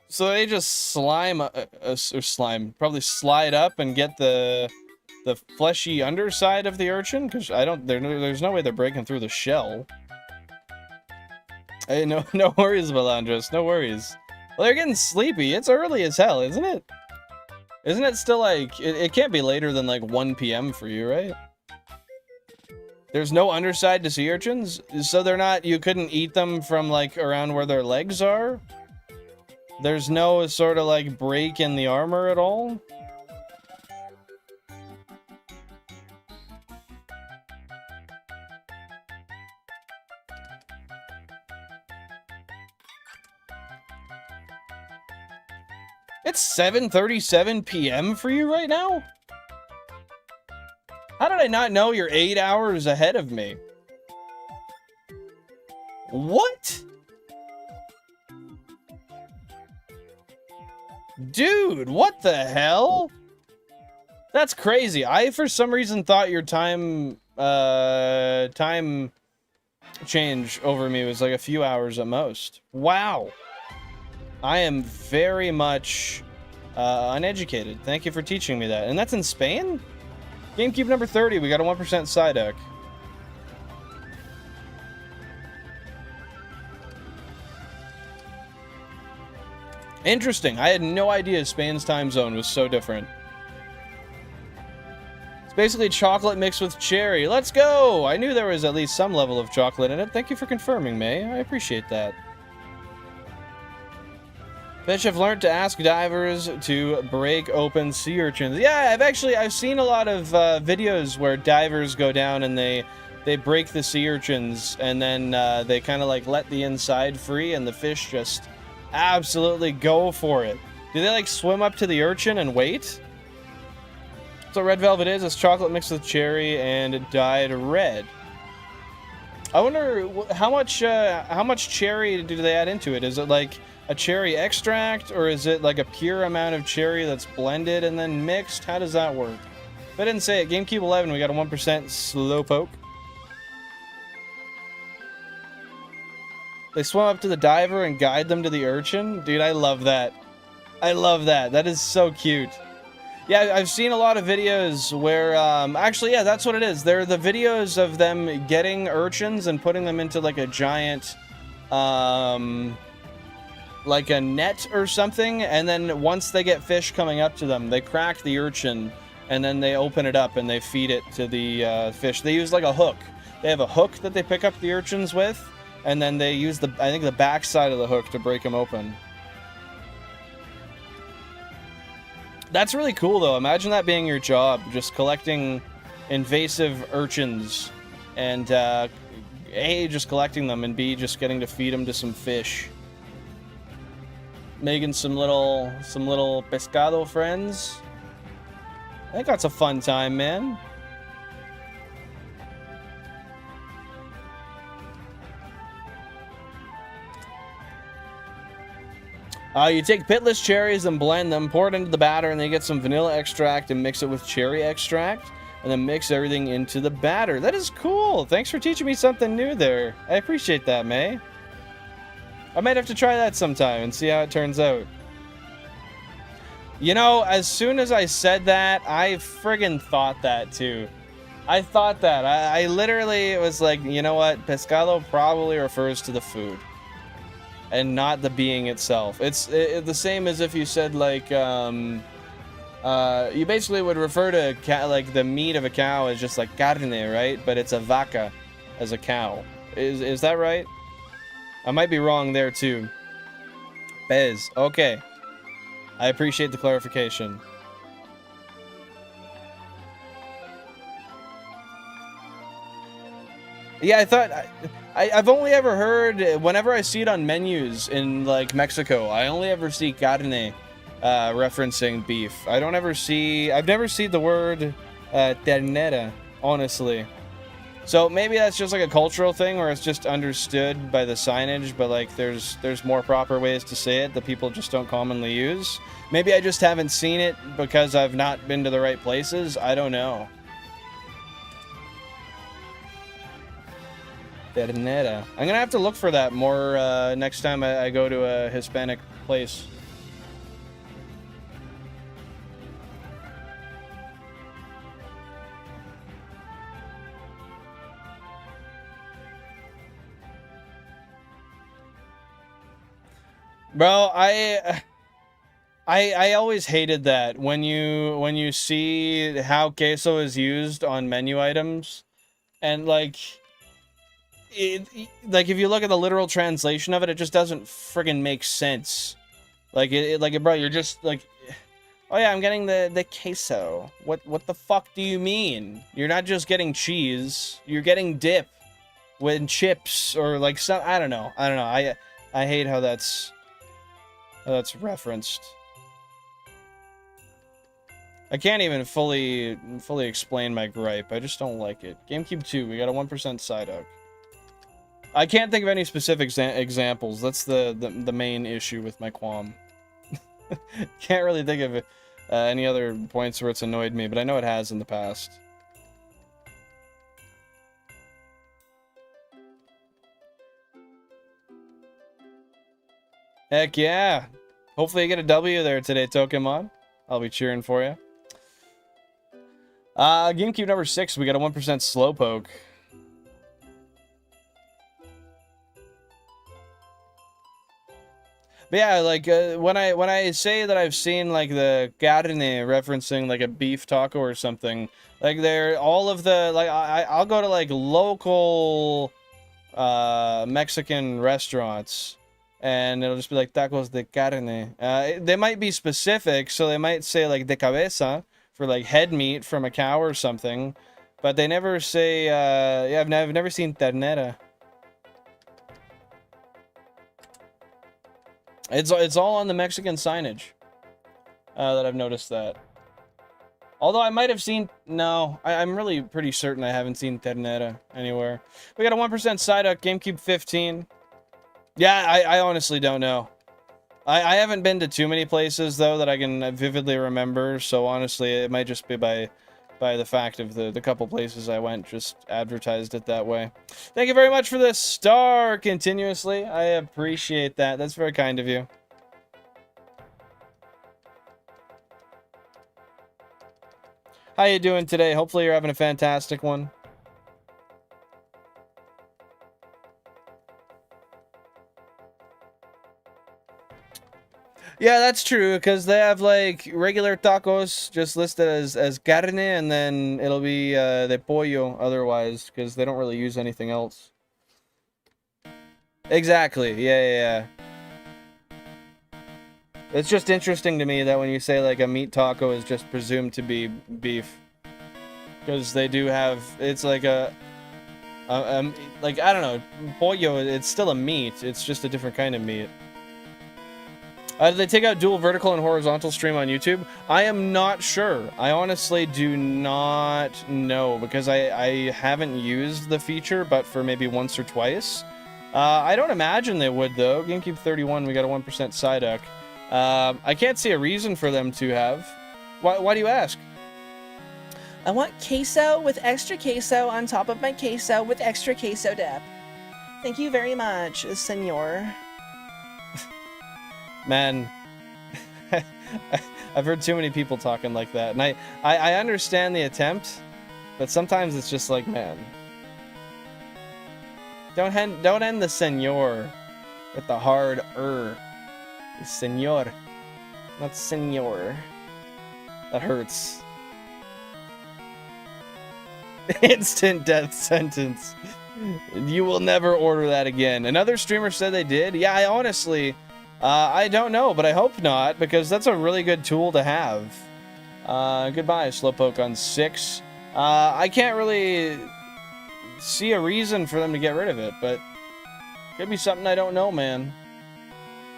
So they just probably slide up and get the fleshy underside of the urchin? Because there's no way they're breaking through the shell. Hey, no worries, Belandros, no worries. Well, they're getting sleepy. It's early as hell, isn't it? Isn't it still like, it can't be later than like 1 p.m. for you, right? There's no underside to sea urchins? So they're not, you couldn't eat them from like around where their legs are? There's no sort of like break in the armor at all? It's 7:37 p.m. for you right now? How did I not know you're 8 hours ahead of me? What? Dude, what the hell? That's crazy. I, for some reason, thought your time change over me was like a few hours at most. Wow. I am very much uneducated. Thank you for teaching me that. And that's in Spain? GameCube number 30. We got a 1% Psyduck. Interesting. I had no idea Spain's time zone was so different. It's basically chocolate mixed with cherry. Let's go! I knew there was at least some level of chocolate in it. Thank you for confirming, May. I appreciate that. Fish have learned to ask divers to break open sea urchins. Yeah, I've seen a lot of videos where divers go down and they break the sea urchins, and then they kind of like let the inside free, and the fish just absolutely go for it. Do they like swim up to the urchin and wait? So red velvet is, it's chocolate mixed with cherry and dyed red. I wonder how much cherry do they add into it? Is it like a cherry extract, or is it like a pure amount of cherry that's blended and then mixed? How does that work? If I didn't say it, GameCube 11, we got a 1% Slowpoke. They swim up to the diver and guide them to the urchin? Dude, I love that. I love that. That is so cute. Yeah, I've seen a lot of videos where, actually, yeah, that's what it is. They're the videos of them getting urchins and putting them into like a giant, like a net or something, and then once they get fish coming up to them, they crack the urchin, and then they open it up and they feed it to the fish. They use like a hook. They have a hook that they pick up the urchins with, and then they use I think the back side of the hook to break them open. That's really cool, though. Imagine that being your job, just collecting invasive urchins, and A, just collecting them, and B, just getting to feed them to some fish. Making some little pescado friends. I think that's a fun time, man. You take pitless cherries and blend them, pour it into the batter, and then you get some vanilla extract and mix it with cherry extract, and then mix everything into the batter. That is cool. Thanks for teaching me something new there. I appreciate that, May. I might have to try that sometime and see how it turns out. You know, as soon as I said that, I friggin' thought that too. I thought that. I literally was like, you know what? Pescado probably refers to the food and not the being itself. It's the same as if you said like, you basically would refer to like the meat of a cow as just like carne, right? But it's a vaca as a cow. Is that right? I might be wrong there too. Bez, okay. I appreciate the clarification. Yeah, I thought I've only ever heard, whenever I see it on menus in like Mexico, I only ever see carne referencing beef. I've never seen the word ternera, honestly. So maybe that's just like a cultural thing where it's just understood by the signage, but like there's more proper ways to say it that people just don't commonly use. Maybe I just haven't seen it because I've not been to the right places. I don't know. Ternera. I'm gonna have to look for that more next time I go to a Hispanic place. Bro, I always hated that when you see how queso is used on menu items, and like like if you look at the literal translation of it, it just doesn't friggin' make sense. Like bro, you're just like, oh yeah, I'm getting the queso. What the fuck do you mean? You're not just getting cheese. You're getting dip with chips or like some. I don't know. I hate how that's referenced. I can't even fully explain my gripe. I just don't like it. GameCube 2, we got a 1% Psyduck. I can't think of any specific examples. That's the main issue with my qualm. Can't really think of any other points where it's annoyed me, but I know it has in the past. Heck yeah! Hopefully you get a W there today, Tokemon. I'll be cheering for you. GameCube number 6, we got a 1% Slowpoke. But yeah, like when I say that I've seen like the carne referencing like a beef taco or something, like they're all of the like I'll go to like local Mexican restaurants and it'll just be like tacos de carne. They might be specific, so they might say like de cabeza for like head meat from a cow or something, but they never say yeah, I've never seen ternera. It's all on the Mexican signage that I've noticed that. Although I might have seen... No, I'm really pretty certain I haven't seen ternera anywhere. We got a 1% Psyduck, GameCube 15. Yeah, I honestly don't know. I haven't been to too many places, though, that I can vividly remember. So, honestly, it might just be by the fact of the couple places I went, just advertised it that way. Thank you very much for the star continuously. I appreciate that. That's very kind of you. How you doing today? Hopefully you're having a fantastic one. Yeah, that's true, because they have, like, regular tacos just listed as carne, and then it'll be de pollo otherwise, because they don't really use anything else. Exactly, yeah. It's just interesting to me that when you say, like, a meat taco is just presumed to be beef. Because they do have, it's like like, I don't know, pollo, it's still a meat, it's just a different kind of meat. Did they take out dual vertical and horizontal stream on YouTube? I am not sure. I honestly do not know, because I haven't used the feature, but for maybe once or twice. I don't imagine they would, though. GameCube 31, we got a 1% Psyduck. I can't see a reason for them to have. Why do you ask? I want queso with extra queso on top of my queso with extra queso dip. Thank you very much, senor. Man, I've heard too many people talking like that, and I understand the attempt, but sometimes it's just like, man, don't end the senor with the hard senor, not senor. That hurts. Instant death sentence. You will never order that again. Another streamer said they did. Yeah, I honestly. I don't know, but I hope not, because that's a really good tool to have. Goodbye, Slowpoke on 6. I can't really see a reason for them to get rid of it, but could be something I don't know, man.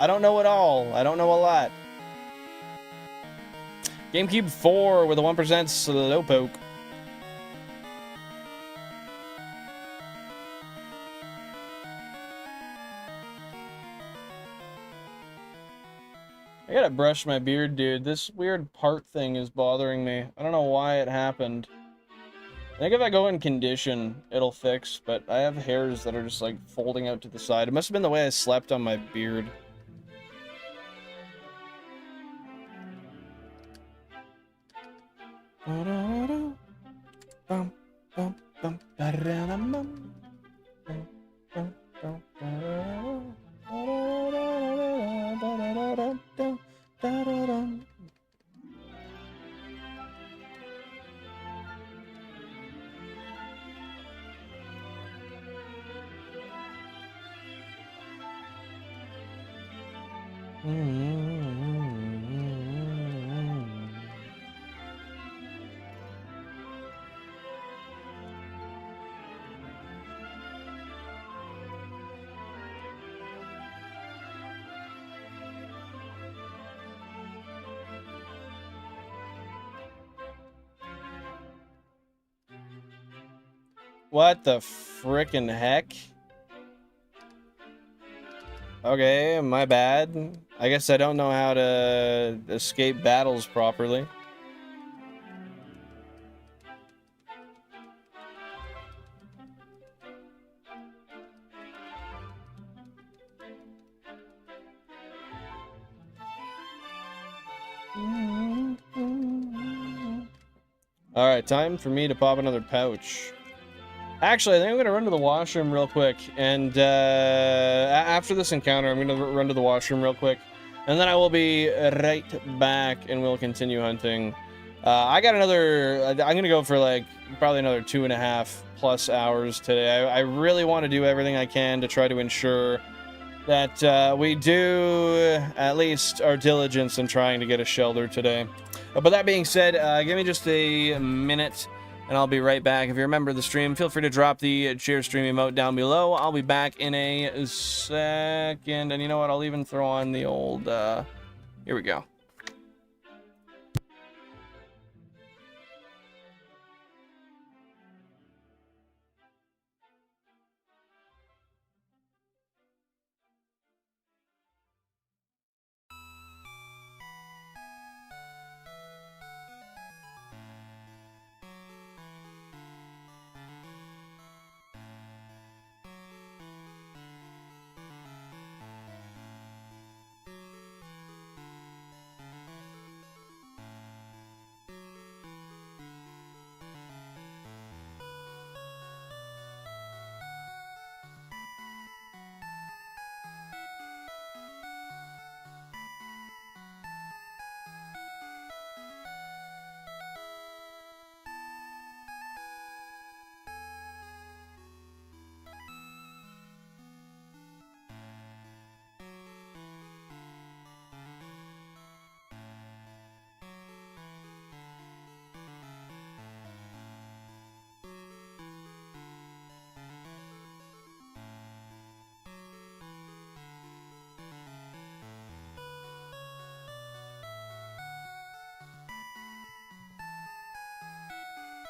I don't know at all. I don't know a lot. GameCube 4 with a 1% Slowpoke. I gotta brush my beard, dude. This weird part thing is bothering me. I don't know why it happened. I think if I go in condition, it'll fix, but I have hairs that are just, like, folding out to the side. It must have been the way I slept on my beard. What the frickin' heck? Okay, my bad. I guess I don't know how to escape battles properly. Alright, time for me to pop another pouch. Actually, I think I'm going to run to the washroom real quick. And after this encounter, I'm going to run to the washroom real quick. And then I will be right back and we'll continue hunting. I got another... I'm going to go for like probably another 2.5+ hours today. I really want to do everything I can to try to ensure that we do at least our diligence in trying to get a shelter today. But that being said, give me just a minute and I'll be right back. If you remember the stream, feel free to drop the cheer stream emote down below. I'll be back in a second. And you know what? I'll even throw on the old... here we go.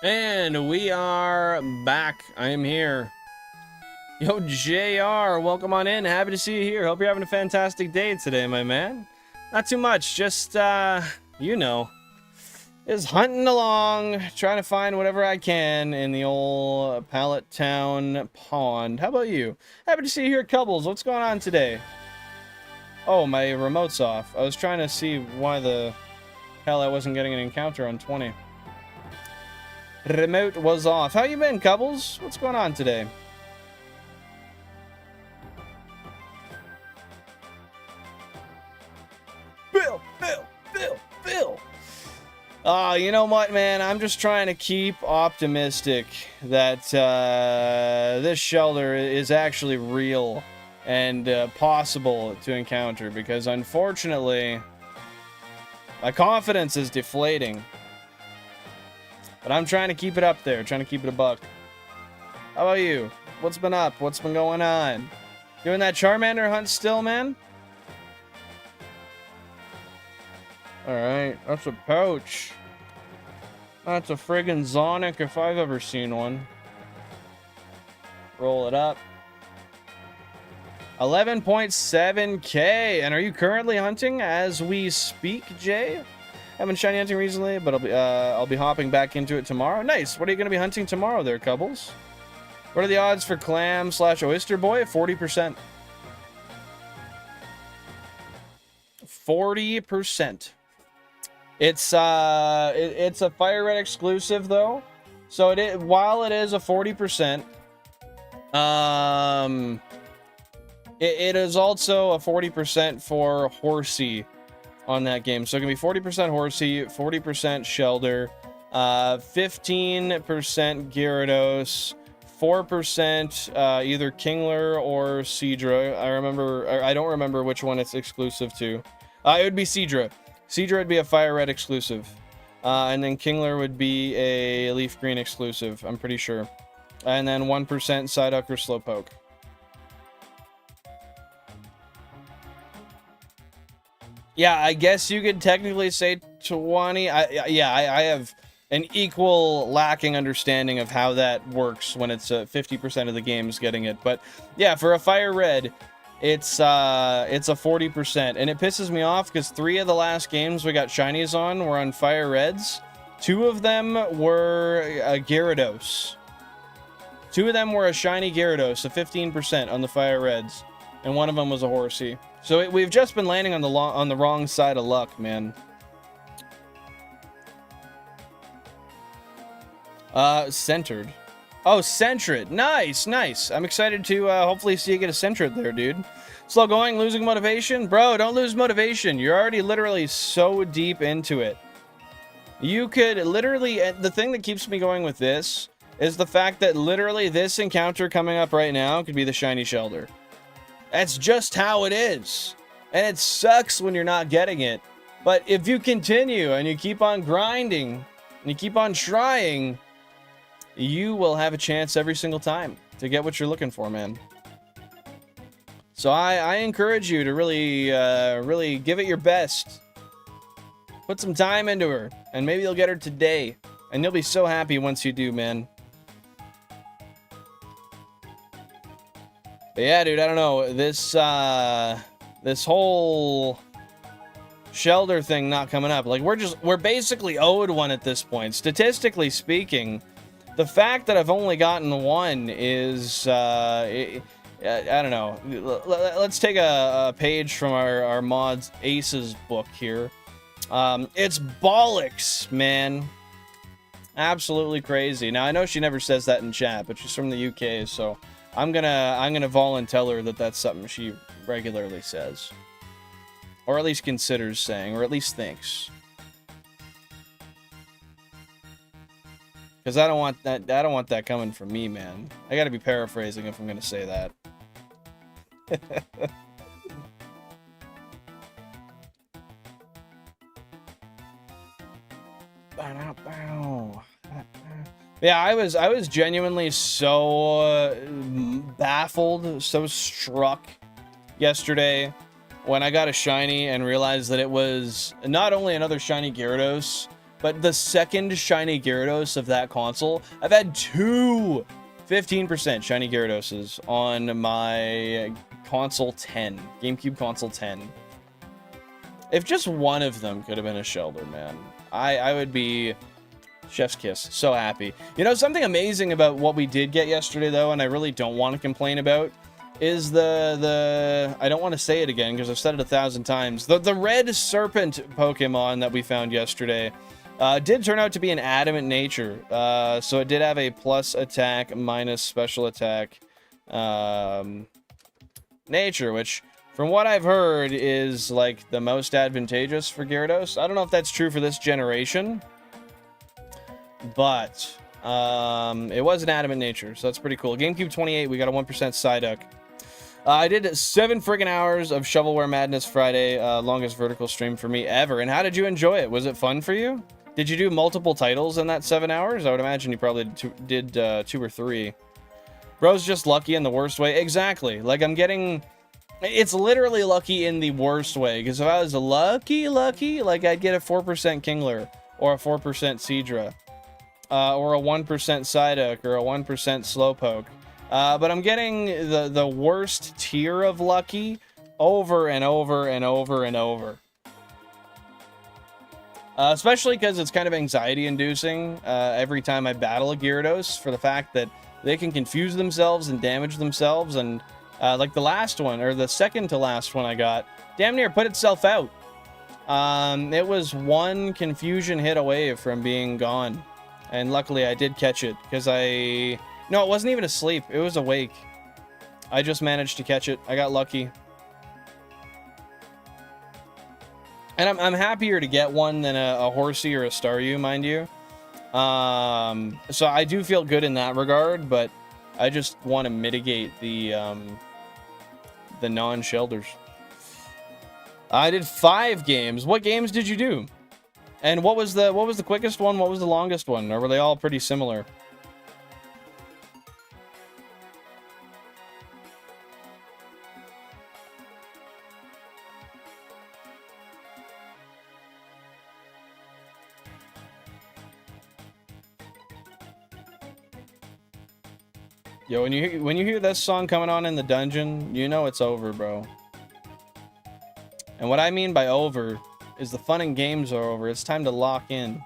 And we are back. I am here. Yo, JR, welcome on in. Happy to see you here. Hope you're having a fantastic day today, my man. Not too much, just, you know, is hunting along, trying to find whatever I can in the old Pallet Town Pond. How about you? Happy to see you here, Cubbles. What's going on today? Oh, my remote's off. I was trying to see why the hell I wasn't getting an encounter on 20. Remote was off. How you been, Cubbles? What's going on today? Bill! You know what, man? I'm just trying to keep optimistic that this shelter is actually real and possible to encounter, because unfortunately, my confidence is deflating. But I'm trying to keep it up there, trying to keep it a buck. How about you? What's been up? What's been going on? Doing that Charmander hunt still, man? Alright, that's a pouch. That's a friggin' Zonic if I've ever seen one. Roll it up. 11.7k. And are you currently hunting as we speak, Jay? Haven't shiny hunting recently, but I'll be hopping back into it tomorrow. Nice. What are you going to be hunting tomorrow there, Cubbles? What are the odds for Clam/Oyster Boy? 40%. 40%. It's a FireRed exclusive though, so while it is a 40%, it is also a 40% for Horsey on that game. So it can be 40% Horsey, 40% Shelder, 15% Gyarados, 4% either Kingler or Seadra. I don't remember which one it's exclusive to. It would be Seadra. Seadra would be a FireRed exclusive. And then Kingler would be a LeafGreen exclusive, I'm pretty sure. And then 1% Psyduck or Slowpoke. Yeah, I guess you could technically say 20. I have an equal lacking understanding of how that works when it's 50% of the games getting it. But yeah, for a FireRed, it's a 40%, and it pisses me off because 3 of the last games we got shinies on were on FireReds. 2 of them were a Gyarados. 2 of them were a shiny Gyarados, a 15% on the FireReds, and 1 of them was a Horsey. So we've just been landing on the wrong side of luck, man. Centered. Oh, Sentret. Nice, nice. I'm excited to hopefully see you get a Sentret there, dude. Slow going, losing motivation? Bro, don't lose motivation. You're already literally so deep into it. You could literally... The thing that keeps me going with this is the fact that literally this encounter coming up right now could be the Shiny Shelder. That's just how it is. And it sucks when you're not getting it. But if you continue and you keep on grinding and you keep on trying, you will have a chance every single time to get what you're looking for, man. So I encourage you to really, really give it your best. Put some time into her, and maybe you'll get her today. And you'll be so happy once you do, man. But yeah, dude, I don't know. This whole Shelder thing not coming up. Like, we're basically owed one at this point. Statistically speaking, the fact that I've only gotten one is, I don't know. Let's take a page from our mods Ace's book here. It's bollocks, man. Absolutely crazy. Now, I know she never says that in chat, but she's from the UK, so I'm gonna volunteer her that that's something she regularly says. Or at least considers saying, or at least thinks. Because I don't want that coming from me, man. I gotta be paraphrasing if I'm gonna say that. Yeah, I was genuinely so baffled, so struck yesterday when I got a shiny and realized that it was not only another shiny Gyarados, but the second shiny Gyarados of that console. I've had two 15% shiny Gyaradoses on my console 10, GameCube console 10. If just one of them could have been a Shelder, man, I would be chef's kiss, so happy. You know, something amazing about what we did get yesterday, though, and I really don't want to complain about, is the I don't want to say it again because I've said it 1,000 times. The red serpent Pokemon that we found yesterday did turn out to be an adamant nature. So it did have a plus attack minus special attack nature, which from what I've heard is like the most advantageous for Gyarados. I don't know if that's true for this generation, but it was an adamant nature, so that's pretty cool. GameCube 28, we got a 1% Psyduck. I did 7 friggin' hours of Shovelware Madness Friday, longest vertical stream for me ever. And how did you enjoy it? Was it fun for you? Did you do multiple titles in that 7 hours? I would imagine you probably did 2 or 3. Bro's just lucky in the worst way. Exactly. Like, I'm getting... It's literally lucky in the worst way. Because if I was lucky, like, I'd get a 4% Kingler. Or a 4% Seadra. Or a 1% Psyduck. Or a 1% Slowpoke. But I'm getting the worst tier of lucky over and over and over and over. Especially because it's kind of anxiety-inducing every time I battle a Gyarados, for the fact that they can confuse themselves and damage themselves, and like the last one, or the second to last one I got, damn near put itself out. It was one confusion hit away from being gone, and luckily I did catch it, because no, it wasn't even asleep, it was awake. I just managed to catch it. I got lucky. And I'm happier to get one than a Horsey or a Staryu, mind you. So I do feel good in that regard, but I just want to mitigate the non-Shelders. I did 5 games. What games did you do? And what was the quickest one? What was the longest one? Or were they all pretty similar? Yo, when you hear this song coming on in the dungeon, you know it's over, bro. And what I mean by over is the fun and games are over. It's time to lock in.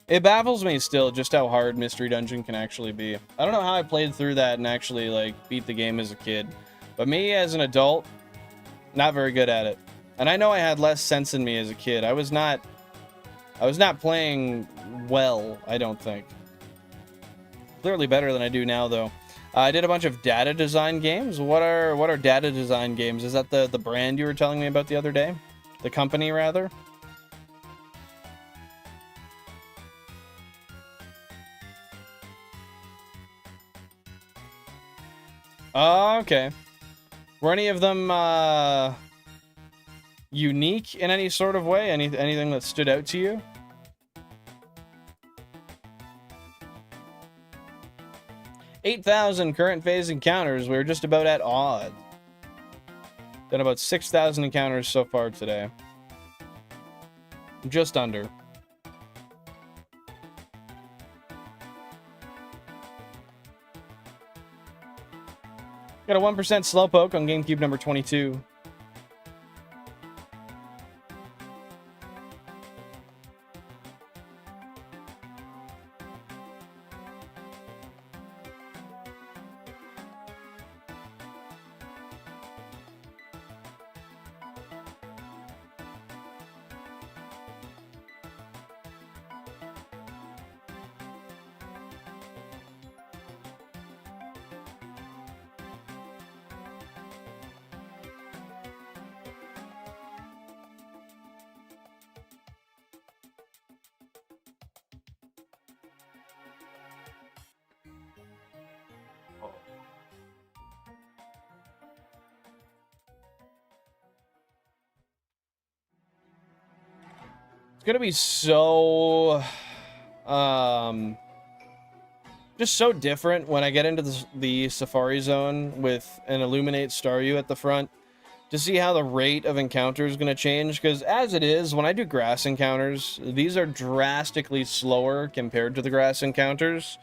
It baffles me still just how hard Mystery Dungeon can actually be. I don't know how I played through that and actually like beat the game as a kid. But me as an adult, not very good at it. And I know I had less sense in me as a kid. I was not playing well, I don't think. Clearly better than I do now, though. I did a bunch of data design games. What are data design games? Is that the brand you were telling me about the other day? The company, rather? Oh, okay. Were any of them unique in any sort of way? Anything that stood out to you? $8,000 current phase encounters. We're just about at odds. Done about 6,000 encounters so far today. Just under. Got a 1% Slowpoke on GameCube number 22. Gonna be so just so different when I get into the Safari Zone with an Illuminate Staryu at the front to see how the rate of encounter is going to change, because as it is, when I do grass encounters, these are drastically slower compared to the grass encounters.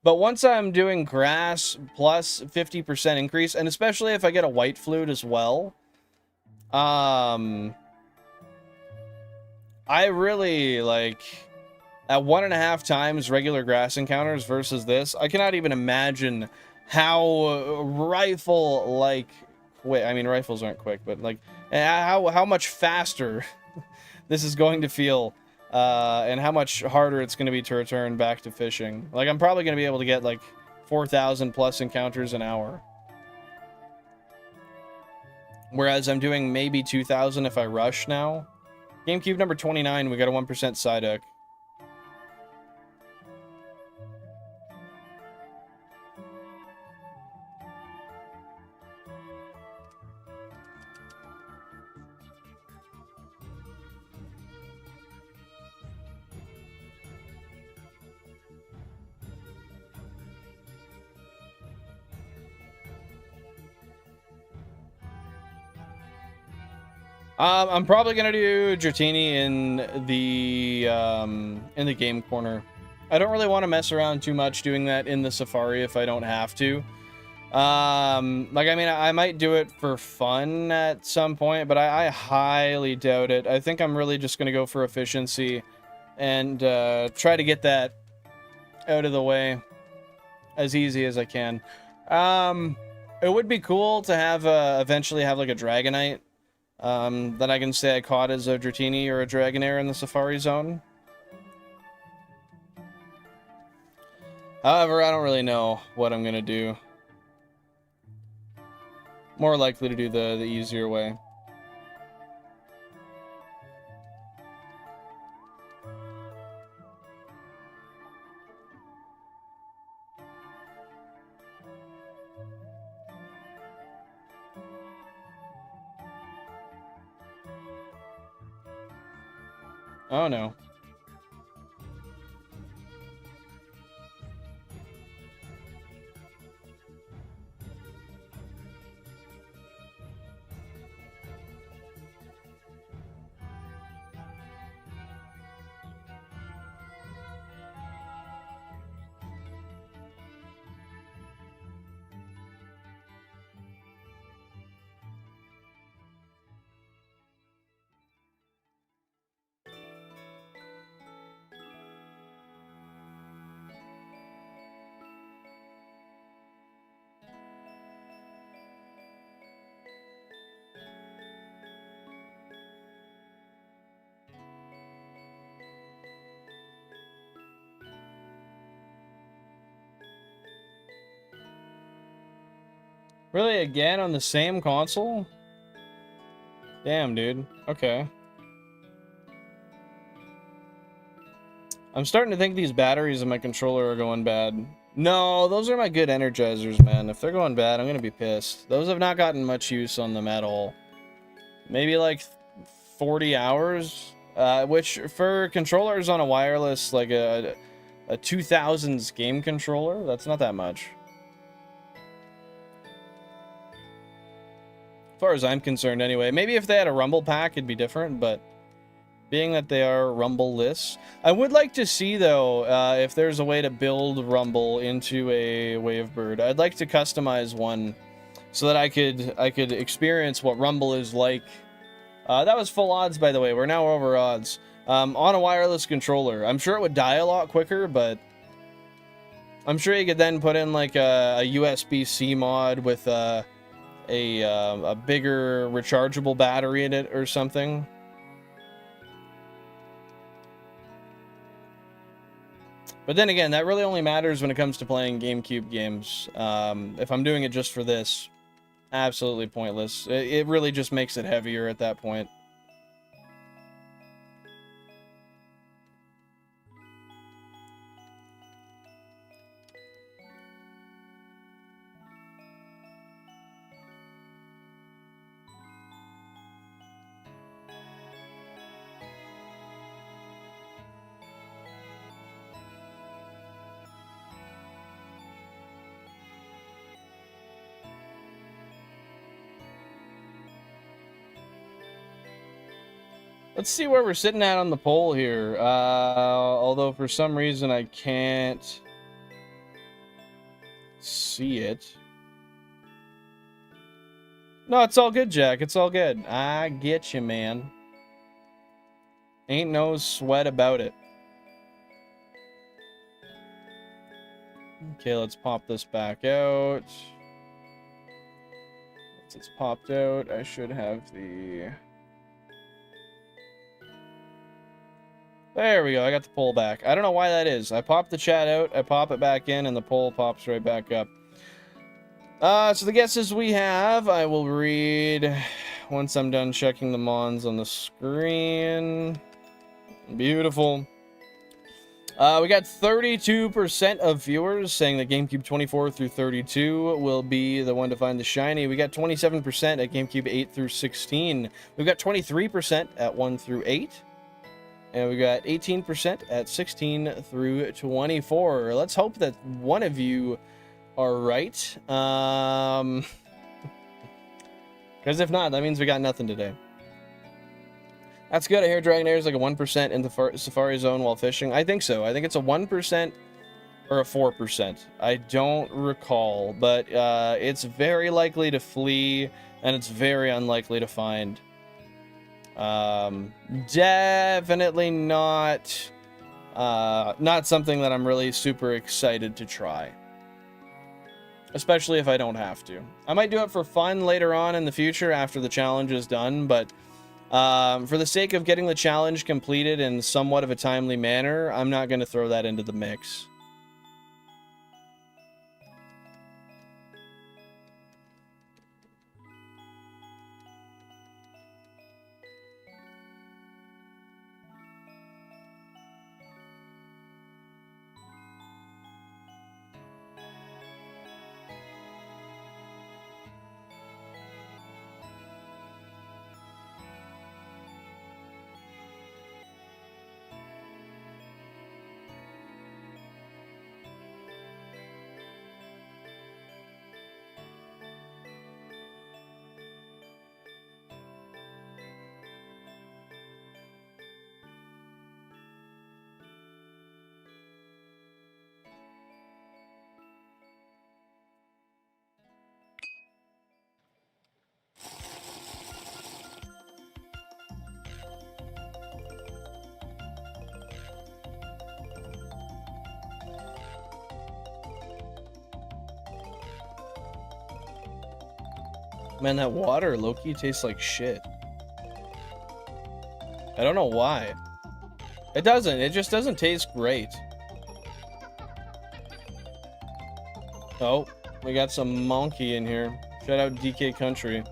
But once I'm doing grass plus 50% increase, and especially if I get a white flute as well, I really, like, at 1.5 times regular grass encounters versus this, I cannot even imagine how rifle-like quick, I mean, rifles aren't quick, but, like, how much faster this is going to feel, and how much harder it's going to be to return back to fishing. Like, I'm probably going to be able to get, like, 4,000 plus encounters an hour. Whereas I'm doing maybe 2,000 if I rush now. GameCube number 29, we got a 1% Psyduck. I'm probably gonna do Dratini in the game corner. I don't really want to mess around too much doing that in the Safari if I don't have to. Like, I mean, I might do it for fun at some point, but I highly doubt it. I think I'm really just gonna go for efficiency and try to get that out of the way as easy as I can. It would be cool to have eventually have like a Dragonite. That I can say I caught as a Dratini or a Dragonair in the Safari Zone. However, I don't really know what I'm gonna do. More likely to do the easier way. Oh no. Really, again on the same console? Damn, dude. Okay. I'm starting to think these batteries in my controller are going bad. No, those are my good energizers, man. If they're going bad, I'm gonna be pissed. Those have not gotten much use on them at all. Maybe like 40 hours, which for controllers on a wireless, like a 2000s game controller, that's not that much. As far as I'm concerned anyway. Maybe if they had a rumble pack, it'd be different, but being that they are rumble-less. I would like to see, though, if there's a way to build rumble into a Wavebird. I'd like to customize one so that I could experience what rumble is like. That was full odds, by the way. We're now over odds. On a wireless controller. I'm sure it would die a lot quicker, but I'm sure you could then put in like a USB-C mod with a bigger rechargeable battery in it or something. But then again, that really only matters when it comes to playing GameCube games. If I'm doing it just for this, absolutely pointless. It really just makes it heavier at that point. Let's see where we're sitting at on the poll here. Although for some reason I can't see it. No, it's all good, Jack. It's all good. I get you, man. Ain't no sweat about it. Okay, let's pop this back out. Once it's popped out, I should have the... There we go, I got the poll back. I don't know why that is. I pop the chat out, I pop it back in, and the poll pops right back up. So the guesses we have, I will read once I'm done checking the mons on the screen. Beautiful. We got 32% of viewers saying that GameCube 24 through 32 will be the one to find the shiny. We got 27% at GameCube 8 through 16. We've got 23% at 1 through 8. And we got 18% at 16 through 24. Let's hope that one of you are right. Because if not, that means we got nothing today. That's good. I hear Dragonair is like a 1% in the Safari Zone while fishing. I think so. I think it's a 1% or a 4%. I don't recall. But it's very likely to flee, and it's very unlikely to find. Definitely not something that I'm really super excited to try, especially if I don't have to. I might do it for fun later on in the future after the challenge is done, but for the sake of getting the challenge completed in somewhat of a timely manner, I'm not going to throw that into the mix. Man, that water, low-key, tastes like shit. I don't know why. It doesn't. It just doesn't taste great. Oh, we got some monkey in here. Shout out DK Country.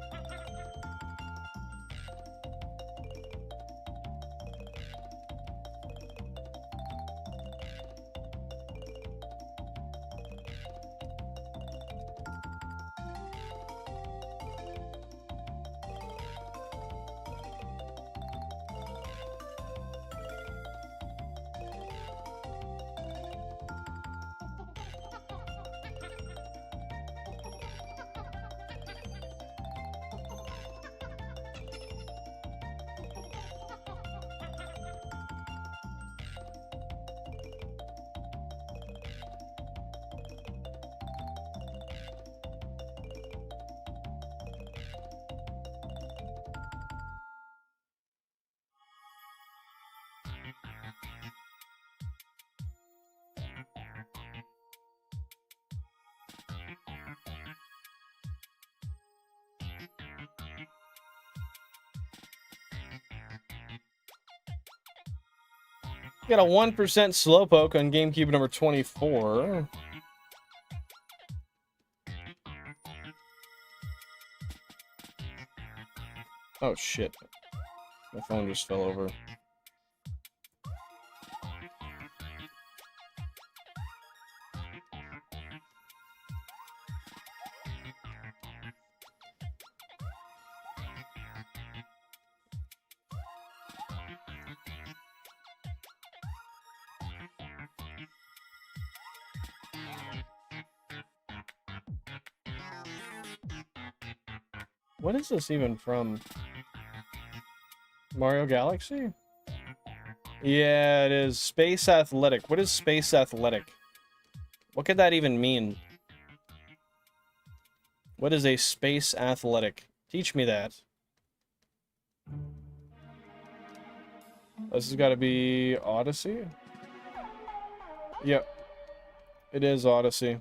Got a 1% Slowpoke on GameCube number 24. Oh shit. My phone just fell over. What is this even from? Mario Galaxy? Yeah, it is. Space Athletic. What is Space Athletic? What could that even mean? What is a Space Athletic? Teach me that. This has got to be Odyssey? Yep. It is Odyssey.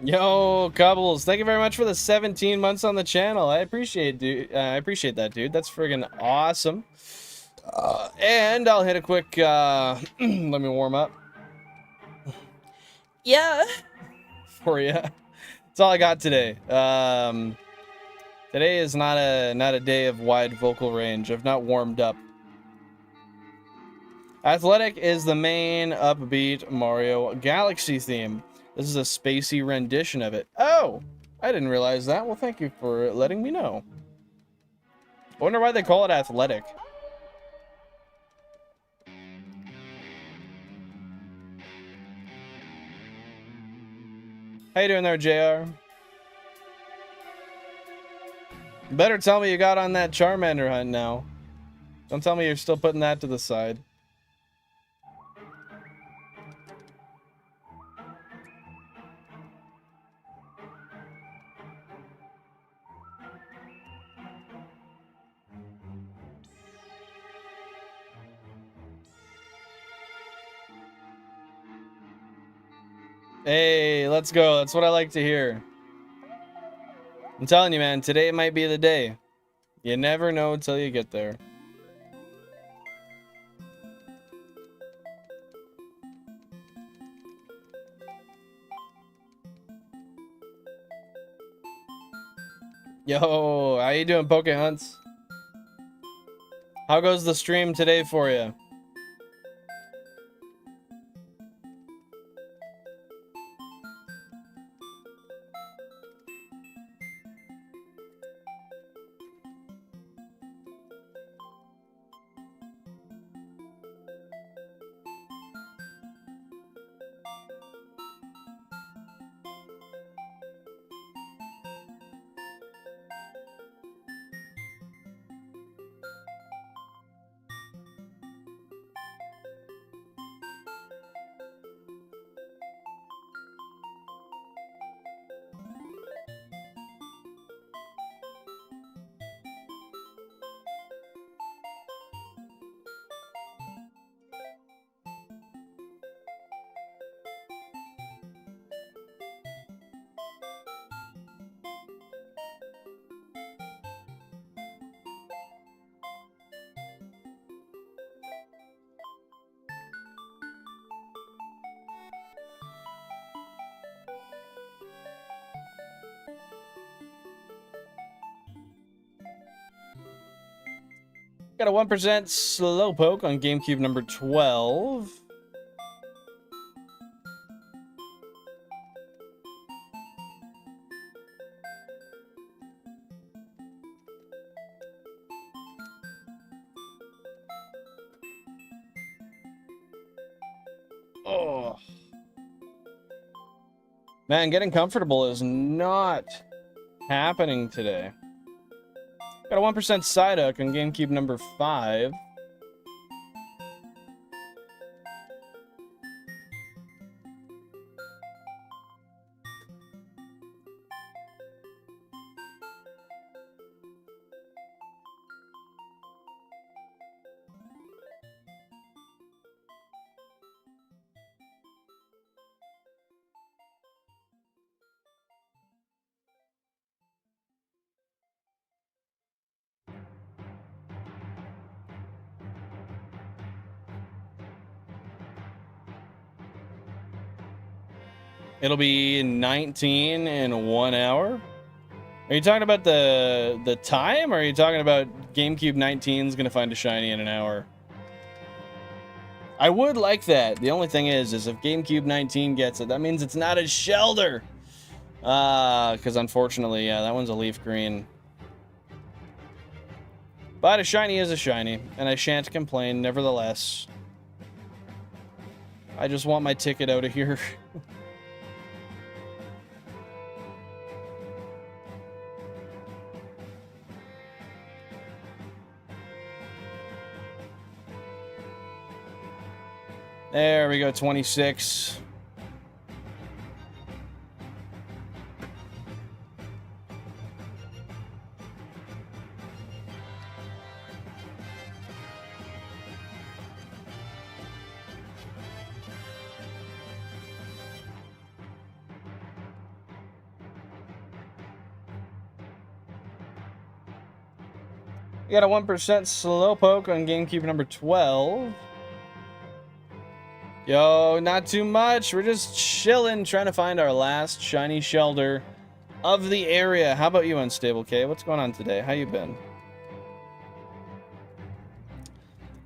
Yo, Cobbles, thank you very much for the 17 months on the channel. I appreciate, dude. I appreciate that, dude. That's friggin' awesome. And I'll hit a quick, let me warm up. Yeah. For you. That's all I got today. Today is not a day of wide vocal range. I've not warmed up. Athletic is the main upbeat Mario Galaxy theme. This is a spacey rendition of it. Oh, I didn't realize that. Well, thank you for letting me know. I wonder why they call it Athletic. How you doing there, JR? Better tell me you got on that Charmander hunt now. Don't tell me you're still putting that to the side. Hey, let's go. That's what I like to hear. I'm telling you, man, today might be the day. You never know until you get there. Yo, how you doing, Poke Hunts? How goes the stream today for you? Got a 1% Slowpoke on GameCube number 12. Oh. Man, getting comfortable is not happening today. Got a 1% Psyduck on GameCube number 5. It'll be 19 in 1 hour. Are you talking about the time, or are you talking about GameCube 19 is gonna find a shiny in an hour? I would like that. The only thing is if GameCube 19 gets it, that means it's not a Shelder. Because unfortunately, yeah, that one's a LeafGreen. But a shiny is a shiny, and I shan't complain nevertheless. I just want my ticket out of here. There we go, 26. We got a 1% Slowpoke on GameCube number 12. Yo, not too much. We're just chilling, trying to find our last shiny Shelder of the area. How about you, Unstable K? What's going on today? How you been?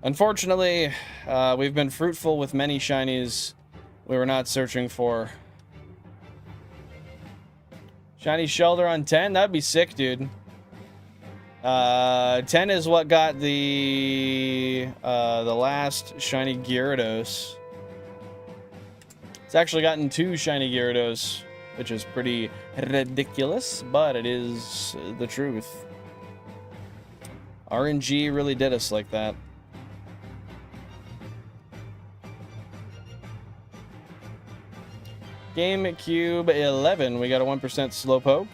Unfortunately, we've been fruitful with many shinies we were not searching for. Shiny Shelder on 10? That'd be sick, dude. 10 is what got the last shiny Gyarados. It's actually gotten 2 shiny Gyarados, which is pretty ridiculous, but it is the truth. RNG really did us like that. GameCube 11, we got a 1% Slowpoke.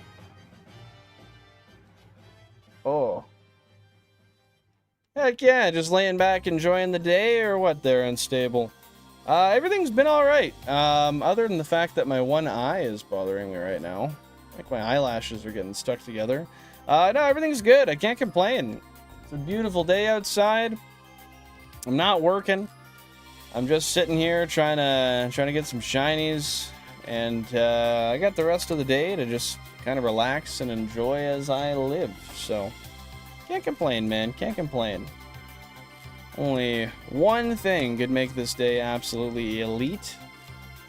Oh. Heck yeah, just laying back enjoying the day, or what there, Unstable? Everything's been alright, other than the fact that my one eye is bothering me right now. Like my eyelashes are getting stuck together. No, everything's good, I can't complain. It's a beautiful day outside. I'm not working. I'm just sitting here trying to get some shinies, and I got the rest of the day to just kind of relax and enjoy as I live. So can't complain, man, can't complain. Only one thing could make this day absolutely elite,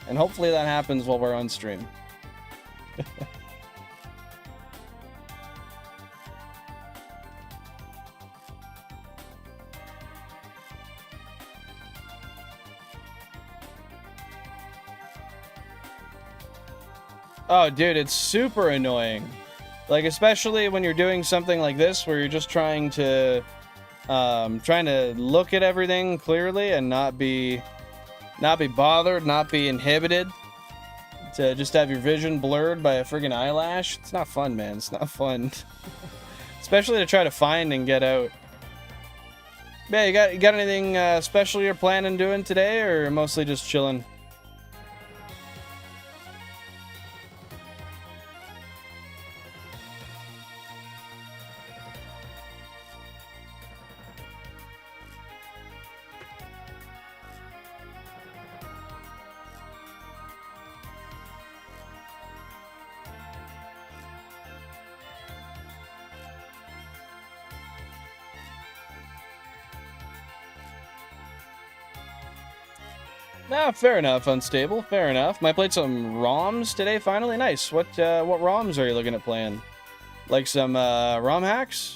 and hopefully that happens while we're on stream. Oh, dude, it's super annoying. Like, especially when you're doing something like this, where you're just trying to look at everything clearly and not be bothered, not be inhibited, to just have your vision blurred by a friggin' eyelash. It's not fun, man. It's not fun. Especially to try to find and get out. Yeah, you got anything special you're planning doing today, or mostly just chilling? Ah, fair enough, Unstable. Fair enough. Might play some ROMs today, finally. Nice. What ROMs are you looking at playing? Like some ROM hacks?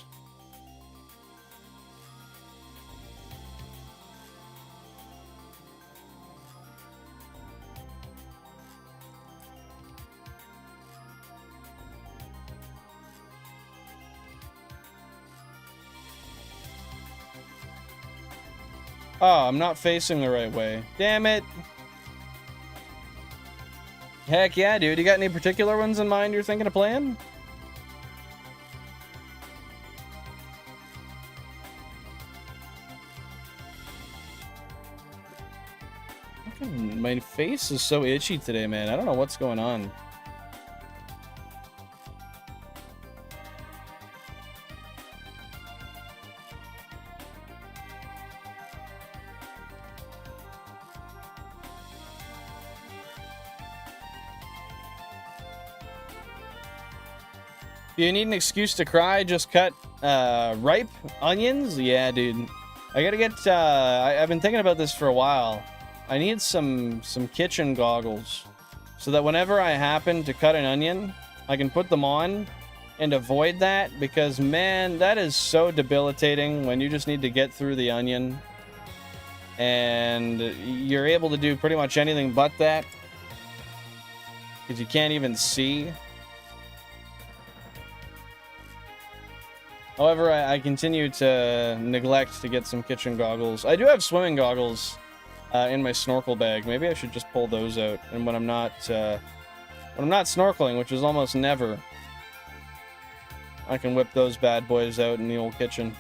Oh, I'm not facing the right way. Damn it. Heck yeah, dude. You got any particular ones in mind you're thinking of playing? My face is so itchy today, man. I don't know what's going on. Do you need an excuse to cry? Just cut ripe onions? Yeah, dude. I gotta get. I've been thinking about this for a while. I need some kitchen goggles so that whenever I happen to cut an onion, I can put them on and avoid that, because man, that is so debilitating when you just need to get through the onion and you're able to do pretty much anything but that because you can't even see. However, I continue to neglect to get some kitchen goggles. I do have swimming goggles in my snorkel bag. Maybe I should just pull those out. And when I'm not snorkeling, which is almost never, I can whip those bad boys out in the old kitchen.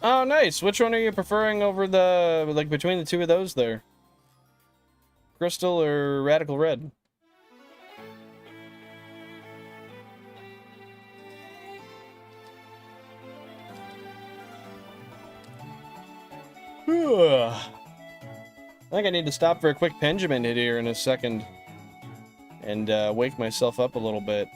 Oh, nice. Which one are you preferring over the, like, between the two of those there? Crystal or Radical Red? I think I need to stop for a quick Benjamin hit here in a second and wake myself up a little bit.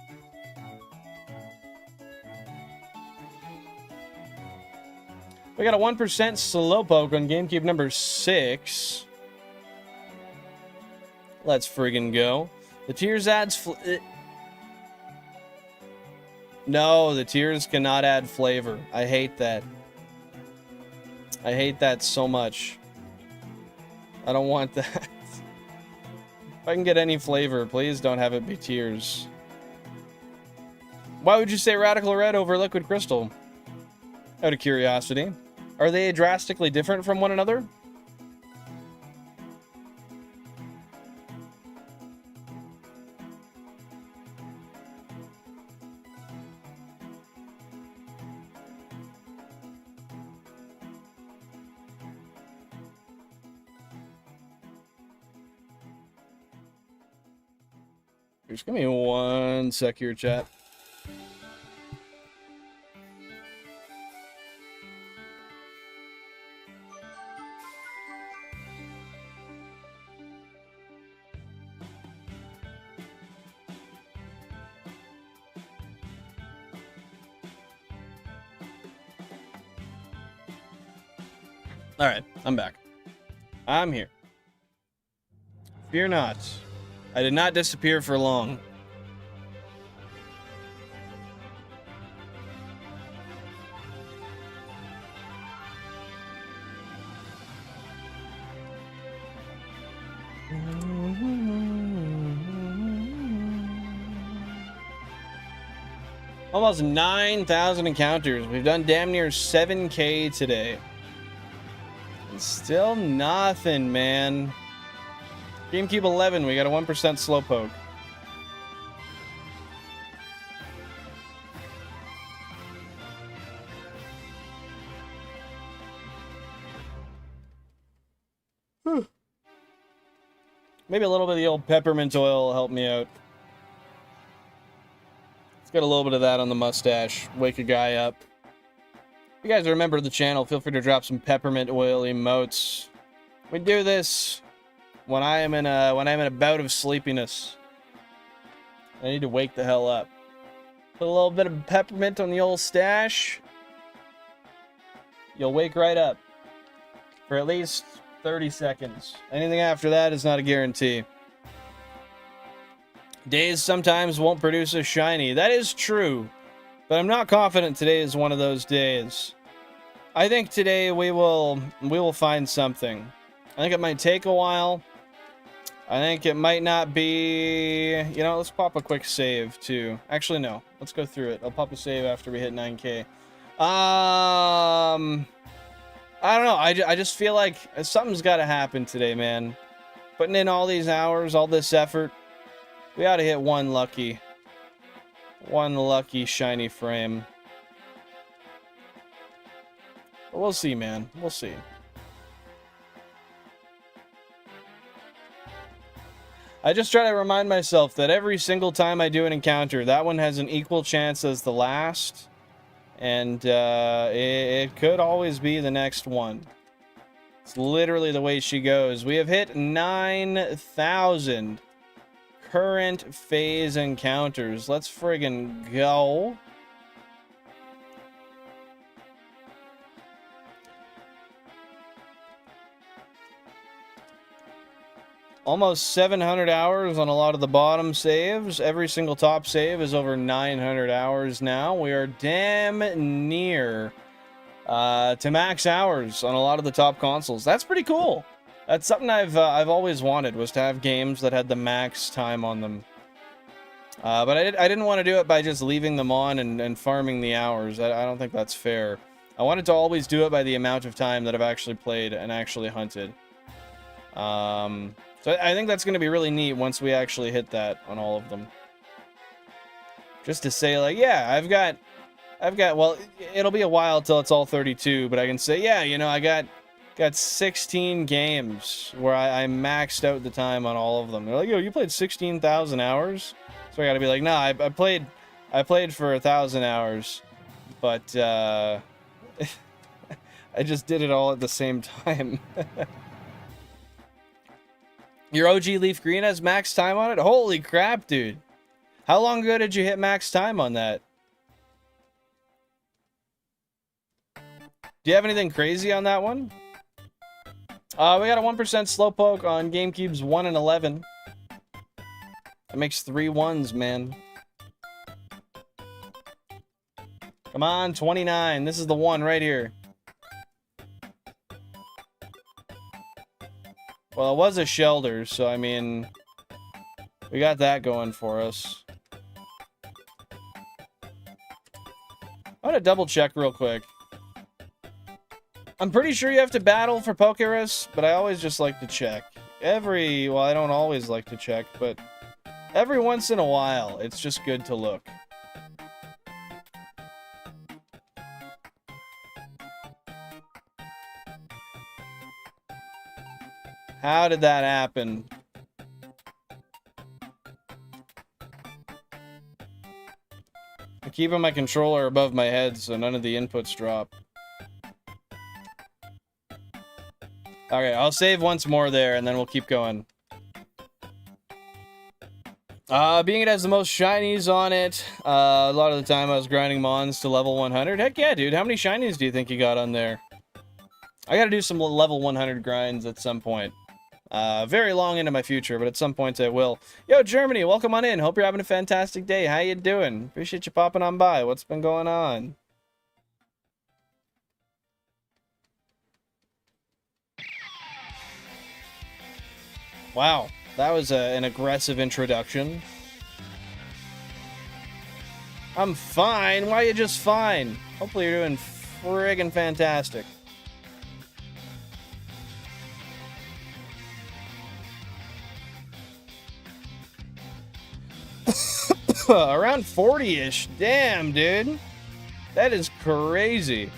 We got a 1% Slowpoke on GameCube number 6. Let's friggin' go. The tears adds no, the tears cannot add flavor. I hate that. I hate that so much. I don't want that. If I can get any flavor, please don't have it be tears. Why would you say Radical Red over Liquid Crystal? Out of curiosity. Are they drastically different from one another? Just give me one sec here, chat. All right, I'm back. I'm here. Fear not. I did not disappear for long. Almost 9,000 encounters. We've done damn near 7K today. And still nothing, man. GameCube 11, we got a 1% Slowpoke. Maybe a little bit of the old peppermint oil will help me out. It's got a little bit of that on the mustache. Wake a guy up. If you guys are a member of the channel, feel free to drop some peppermint oil emotes. We do this when I am in a bout of sleepiness. I need to wake the hell up. Put a little bit of peppermint on the old stash. You'll wake right up. For at least 30 seconds. Anything after that is not a guarantee. Days sometimes won't produce a shiny. That is true. But I'm not confident today is one of those days. I think today we will find something. I think it might take a while. I think it might not be... You know, let's pop a quick save, too. Actually, no. Let's go through it. I'll pop a save after we hit 9K. I don't know. I just feel like something's got to happen today, man. Putting in all these hours, all this effort. We ought to hit one lucky shiny frame. But we'll see, man. We'll see. I just try to remind myself that every single time I do an encounter, that one has an equal chance as the last. And it could always be the next one. It's literally the way she goes. We have hit 9,000 current phase encounters. Let's friggin' go. Almost 700 hours on a lot of the bottom saves. Every single top save is over 900 hours now. We are damn near to max hours on a lot of the top consoles. That's pretty cool. That's something I've always wanted, was to have games that had the max time on them. But I didn't want to do it by just leaving them on and farming the hours. I don't think that's fair. I wanted to always do it by the amount of time that I've actually played and actually hunted. So I think that's going to be really neat once we actually hit that on all of them. Just to say, like, yeah, I've got, well, it'll be a while till it's all 32, but I can say, yeah, you know, I got 16 games where I maxed out the time on all of them. They're like, yo, you played 16,000 hours? So I got to be like, nah, I played for 1,000 hours, but I just did it all at the same time. Your OG LeafGreen has max time on it? Holy crap, dude. How long ago did you hit max time on that? Do you have anything crazy on that one? We got a 1% Slowpoke on GameCubes 1 and 11. That makes 3 ones, man. Come on, 29. This is the one right here. Well, it was a Shellder, so I mean, we got that going for us. I want to double check real quick. I'm pretty sure you have to battle for Pokéris, but I always just like to check. Well, I don't always like to check, but every once in a while, it's just good to look. How did that happen? I'm keeping my controller above my head so none of the inputs drop. Okay, I'll save once more there and then we'll keep going. Being it has the most shinies on it, a lot of the time I was grinding mons to level 100. Heck yeah, dude. How many shinies do you think you got on there? I gotta do some level 100 grinds at some point. Very long into my future, but at some point I will. Yo, Germany, welcome on in. Hope you're having a fantastic day. How you doing? Appreciate you popping on by. What's been going on? Wow, that was an aggressive introduction. I'm fine. Why are you just fine? Hopefully you're doing friggin' fantastic. Around 40-ish. Damn, dude. That is crazy.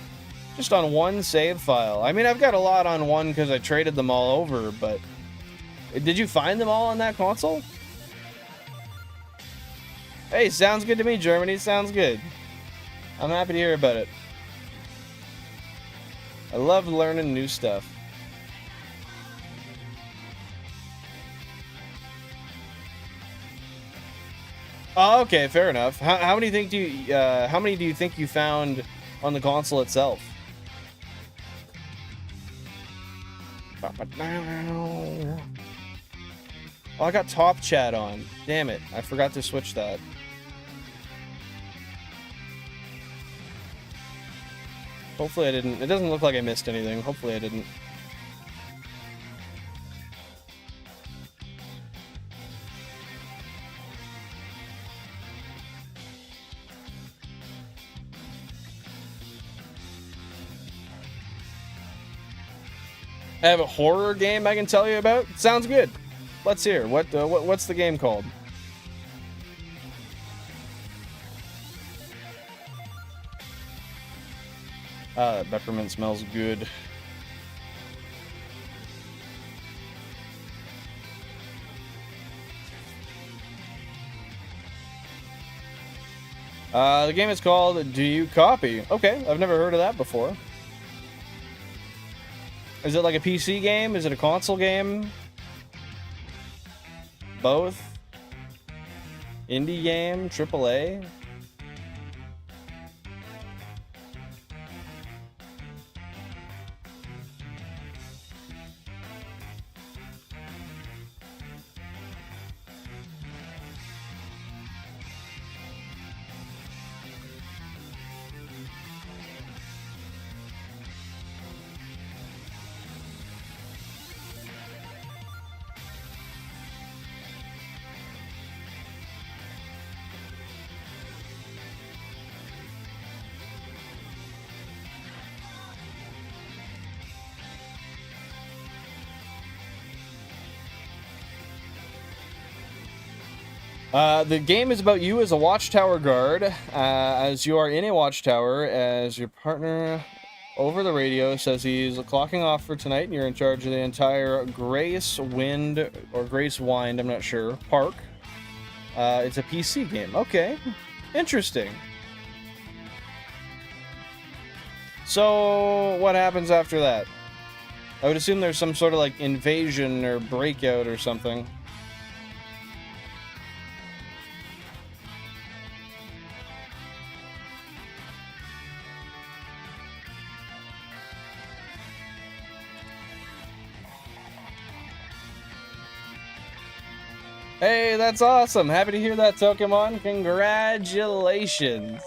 Just on one save file. I mean, I've got a lot on one because I traded them all over, but... Did you find them all on that console? Hey, sounds good to me, Germany. Sounds good. I'm happy to hear about it. I love learning new stuff. Oh, okay, fair enough. How many think do you how many do you think you found on the console itself? Oh, I got top chat on. Damn it, I forgot to switch that. Hopefully I didn't. It doesn't look like I missed anything. Hopefully I didn't. I have a horror game I can tell you about. Sounds good. Let's hear. What's the game called? Peppermint smells good. The game is called Do You Copy? Okay, I've never heard of that before. Is it like a PC game? Is it a console game? Both? Indie game? AAA? The game is about you as a watchtower guard, as you are in a watchtower, as your partner over the radio says he's clocking off for tonight, and you're in charge of the entire Grace Wind, or Grace Wind, I'm not sure, park. It's a PC game. Okay. Interesting. So, what happens after that? I would assume there's some sort of, like, invasion or breakout or something. Hey, that's awesome. Happy to hear that, Pokemon. Congratulations.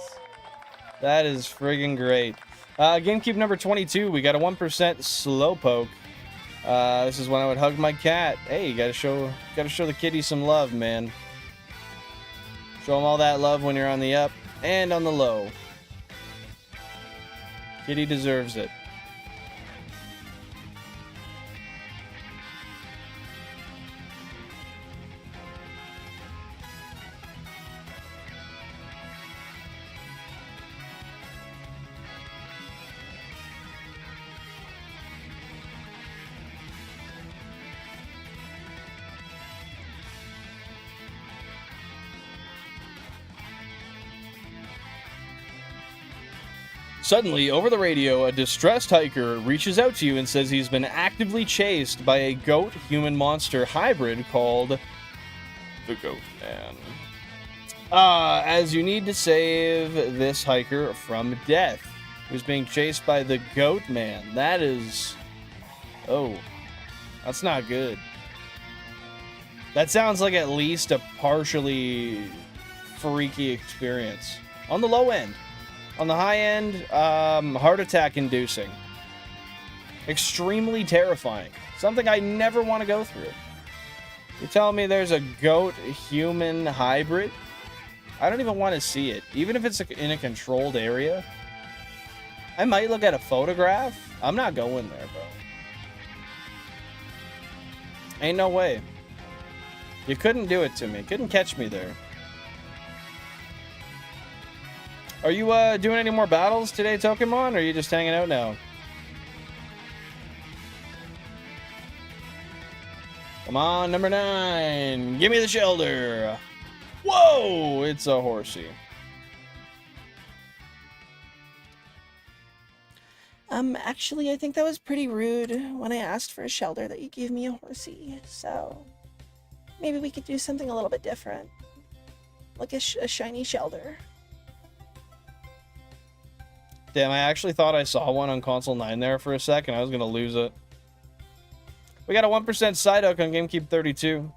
That is friggin' great. GameCube number 22. We got a 1% Slowpoke. This is when I would hug my cat. Hey, you gotta show the kitty some love, man. Show them all that love when you're on the up and on the low. Kitty deserves it. Suddenly, over the radio, a distressed hiker reaches out to you and says he's been actively chased by a goat-human monster hybrid called the Goat Man. As you need to save this hiker from death, who's being chased by the Goat Man. That is... oh, that's not good. That sounds like at least a partially freaky experience. On the low end. On the high end, heart attack inducing. Extremely terrifying. Something I never want to go through. You're telling me there's a goat-human hybrid? I don't even want to see it. Even if it's in a controlled area. I might look at a photograph. I'm not going there, bro. Ain't no way. You couldn't do it to me. Couldn't catch me there. Are you doing any more battles today, Pokemon, or are you just hanging out now? Come on, number 9. Give me the Shelder. Whoa, it's a horsey. Actually, I think that was pretty rude when I asked for a Shelder that you gave me a horsey. So maybe we could do something a little bit different. like a shiny Shellder. Damn, I actually thought I saw one on console 9 there for a second. I was gonna lose it. We got a 1% Psyduck on GameCube 32.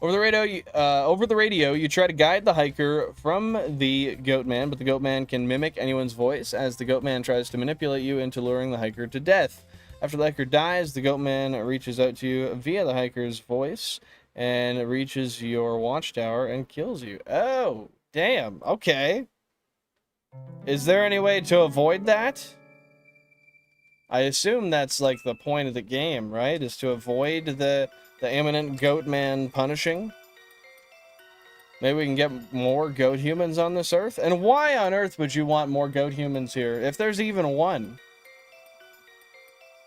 Over the radio, you try to guide the hiker from the Goatman, but the Goatman can mimic anyone's voice as the Goatman tries to manipulate you into luring the hiker to death. After the hiker dies, the Goatman reaches out to you via the hiker's voice and reaches your watchtower and kills you. Oh, damn. Okay. Is there any way to avoid that? I assume that's like the point of the game, right? Is to avoid the imminent Goatman punishing. Maybe we can get more goat humans on this earth. And why on earth would you want more goat humans here, if there's even one?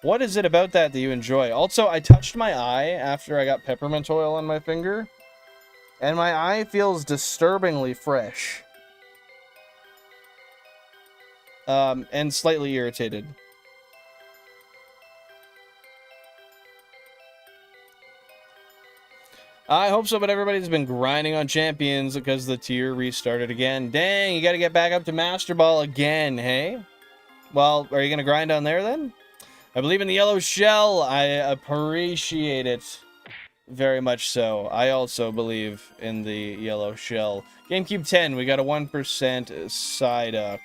What is it about that you enjoy? Also, I touched my eye after I got peppermint oil on my finger, and my eye feels disturbingly fresh. And slightly irritated. I hope so, but everybody's been grinding on champions because the tier restarted again. Dang, you gotta get back up to Master Ball again, hey? Well, are you gonna grind on there then? I believe in the yellow shell. I appreciate it very much so. I also believe in the yellow shell. GameCube 10, we got a 1% Psyduck.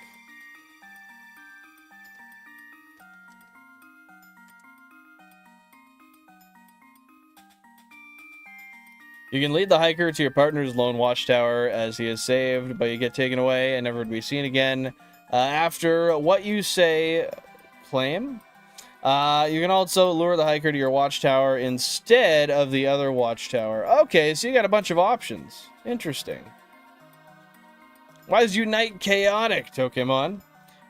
You can lead the hiker to your partner's lone watchtower as he is saved, but you get taken away and never to be seen again. After what you say, claim. You can also lure the hiker to your watchtower instead of the other watchtower. Okay, so you got a bunch of options. Interesting. Why is Unite chaotic, Pokemon?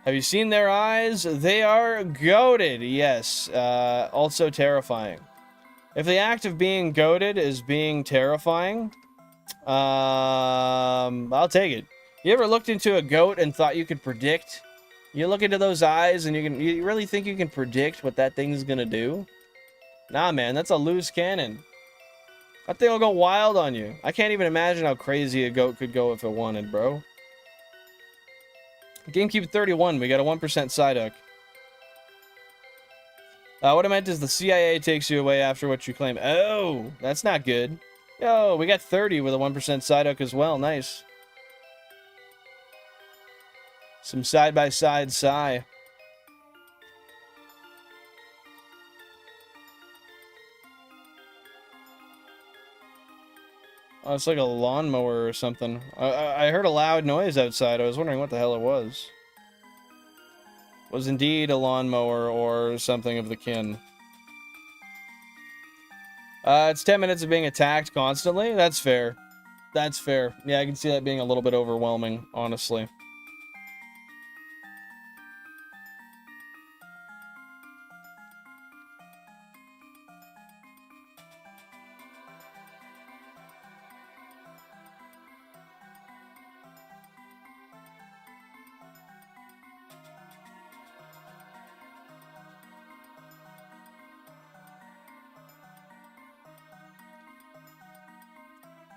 Have you seen their eyes? They are goated. Yes. Also terrifying. If the act of being goated is being terrifying, I'll take it. You ever looked into a goat and thought you could predict? You look into those eyes and you really think you can predict what that thing's gonna do? Nah, man, that's a loose cannon. That thing will go wild on you. I can't even imagine how crazy a goat could go if it wanted, bro. GameCube 31, we got a 1% Psyduck. What I meant is the CIA takes you away after what you claim. Oh, that's not good. Yo, we got 30 with a 1% Psyduck as well. Nice. Some side-by-side Psy. Oh, it's like a lawnmower or something. I heard a loud noise outside. I was wondering what the hell it was. Was indeed a lawnmower or something of the kin. It's 10 minutes of being attacked constantly. That's fair. That's fair. Yeah, I can see that being a little bit overwhelming, honestly.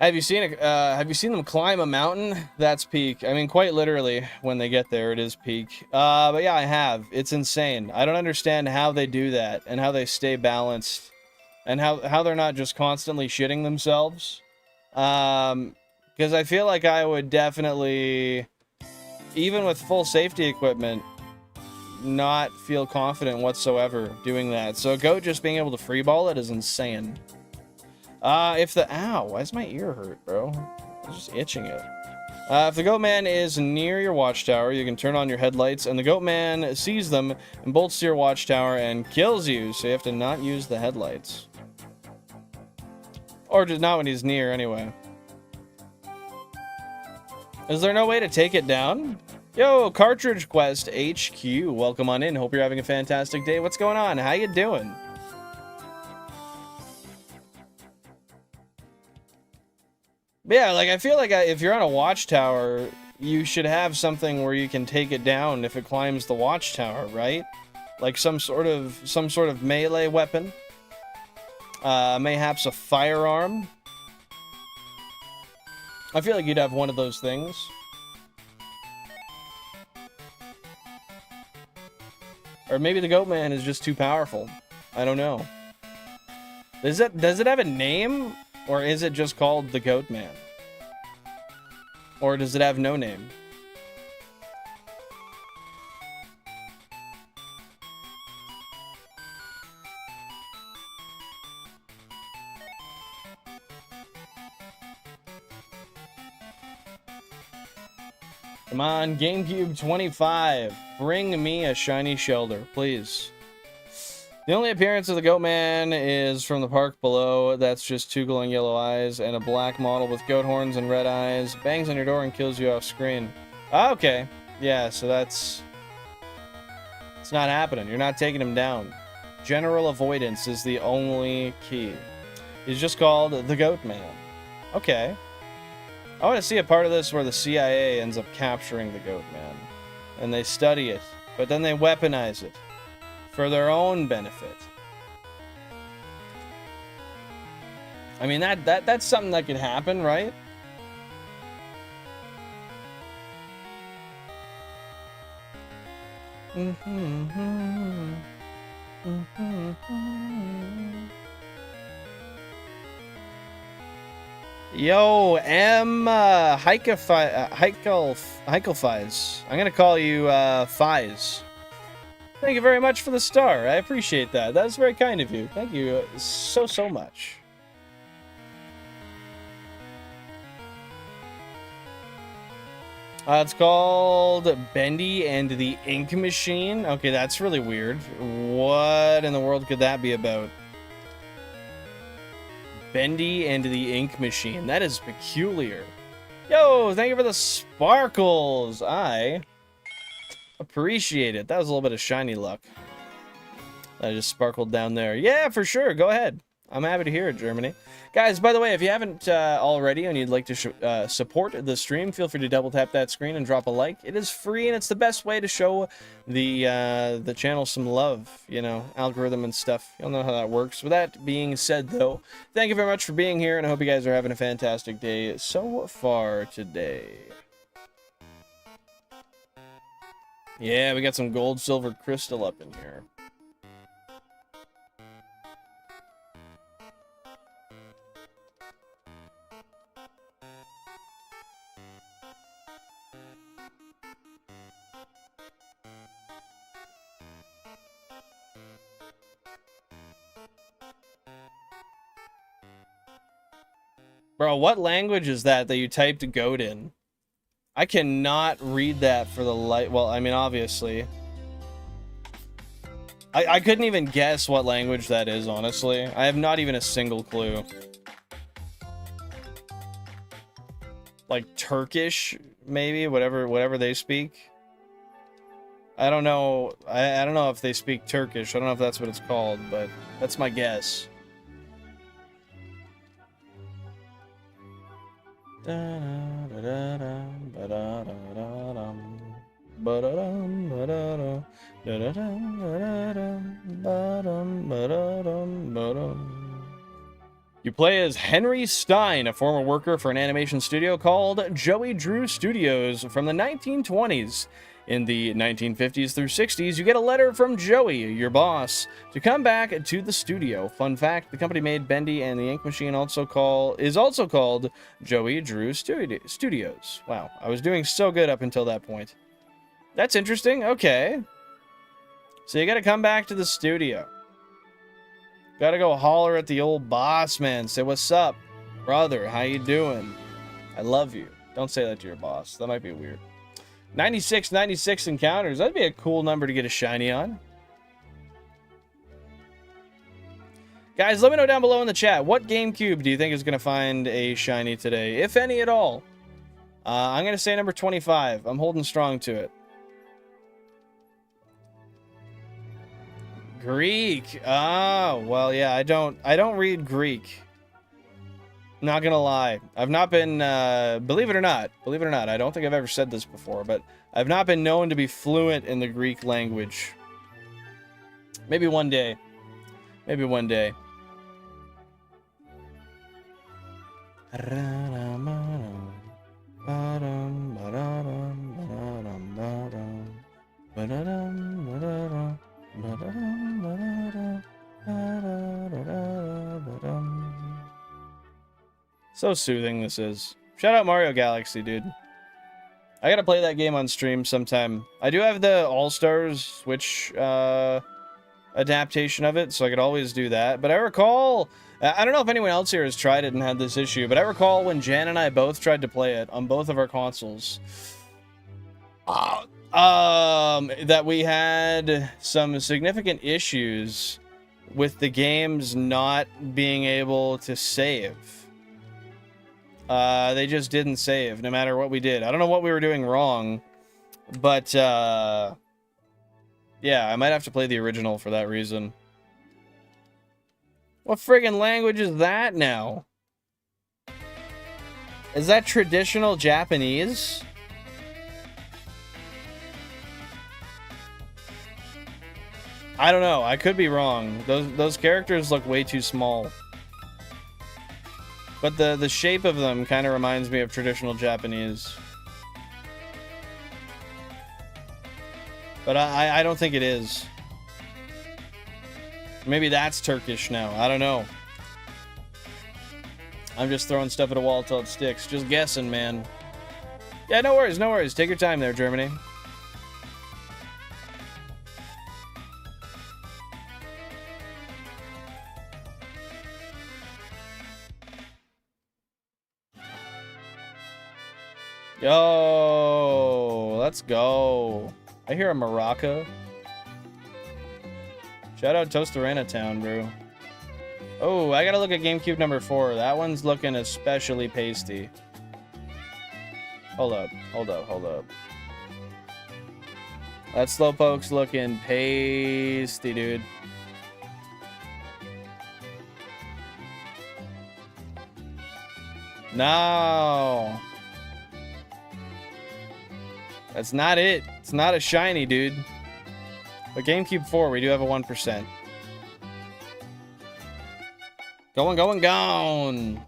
Have you seen them climb a mountain? That's peak. I mean, quite literally, when they get there, it is peak. But yeah, I have. It's insane. I don't understand how they do that and how they stay balanced and how they're not just constantly shitting themselves. Because I feel like I would definitely, even with full safety equipment, not feel confident whatsoever doing that. So a goat just being able to freeball it is insane. Ow, why does my ear hurt, bro? I'm just itching it. If the Goatman is near your watchtower, you can turn on your headlights, and the Goatman sees them and bolts to your watchtower and kills you, so you have to not use the headlights. Or just not when he's near, anyway. Is there no way to take it down? Yo, Cartridge Quest HQ, welcome on in. Hope you're having a fantastic day. What's going on? How you doing? Yeah, like, I feel like if you're on a watchtower, you should have something where you can take it down if it climbs the watchtower, right? Like some sort of melee weapon. Mayhaps a firearm. I feel like you'd have one of those things. Or maybe the Goat Man is just too powerful. I don't know. Does it have a name? Or is it just called the Goat Man? Or does it have no name? Come on, GameCube 25. Bring me a shiny Shellder, please. The only appearance of the Goat Man is from the park below. That's just two glowing yellow eyes and a black model with goat horns and red eyes. Bangs on your door and kills you off screen. Ah, okay. Yeah, so that's... It's not happening. You're not taking him down. General avoidance is the only key. He's just called the Goat Man. Okay. I want to see a part of this where the CIA ends up capturing the Goat Man. And they study it. But then they weaponize it. For their own benefit. I mean, that's something that could happen, right? Yo, M. Heikelfies. I'm gonna call you Fies. Thank you very much for the star. I appreciate that. That's very kind of you. Thank you so much. It's called Bendy and the Ink Machine. Okay, that's really weird. What in the world could that be about? Bendy and the Ink Machine. That is peculiar. Yo, thank you for the sparkles. I appreciate it. That was a little bit of shiny luck. That just sparkled down there. Yeah, for sure. Go ahead. I'm happy to hear it, Germany. Guys, by the way, if you haven't already and you'd like to support the stream, feel free to double tap that screen and drop a like. It is free and it's the best way to show the channel some love, you know, algorithm and stuff. You'll know how that works. With that being said, though, thank you very much for being here, and I hope you guys are having a fantastic day so far today. Yeah, we got some gold, silver, crystal up in here. Bro, what language is that you typed goat in? I cannot read that for the light. Well, I mean, obviously. I couldn't even guess what language that is, honestly. I have not even a single clue. Like Turkish, maybe? Whatever they speak. I don't know. I don't know if they speak Turkish. I don't know if that's what it's called, but that's my guess. You play as Henry Stein, a former worker for an animation studio called Joey Drew Studios from the 1920s. In the 1950s through 60s, you get a letter from Joey, your boss, to come back to the studio. Fun fact, the company made Bendy and the Ink Machine is also called Joey Drew Studios. Wow, I was doing so good up until that point. That's interesting. Okay. So you gotta come back to the studio. Gotta go holler at the old boss, man. Say, what's up, brother? How you doing? I love you. Don't say that to your boss. That might be weird. 96 encounters. That'd be a cool number to get a shiny on. Guys, let me know down below in the chat. What GameCube do you think is going to find a shiny today? If any at all. I'm going to say number 25. I'm holding strong to it. Greek. Ah, well, yeah, I don't read Greek. Not gonna lie, I've not been, believe it or not, I don't think I've ever said this before, but I've not been known to be fluent in the Greek language. Maybe one day. Maybe one day. So soothing this is. Shout out Mario Galaxy, dude. I gotta play that game on stream sometime. I do have the All-Stars Switch adaptation of it, so I could always do that. But I recall, I don't know if anyone else here has tried it and had this issue, but I recall when Jan and I both tried to play it on both of our consoles, that we had some significant issues with the games not being able to save. They just didn't save, no matter what we did. I don't know what we were doing wrong, but, yeah, I might have to play the original for that reason. What friggin' language is that now? Is that traditional Japanese? I don't know. I could be wrong. Those characters look way too small. But the shape of them kind of reminds me of traditional Japanese. But I don't think it is. Maybe that's Turkish now. I don't know. I'm just throwing stuff at a wall till it sticks. Just guessing, man. Yeah, no worries, no worries. Take your time there, Germany. Yo, let's go. I hear a maraca. Shout out Tostarena Town, bro. Oh, I gotta look at GameCube number 4. That one's looking especially pasty. Hold up, hold up, hold up. That Slowpoke's looking pasty, dude. No. That's not it. It's not a shiny, dude. But GameCube 4, we do have a 1%. Going.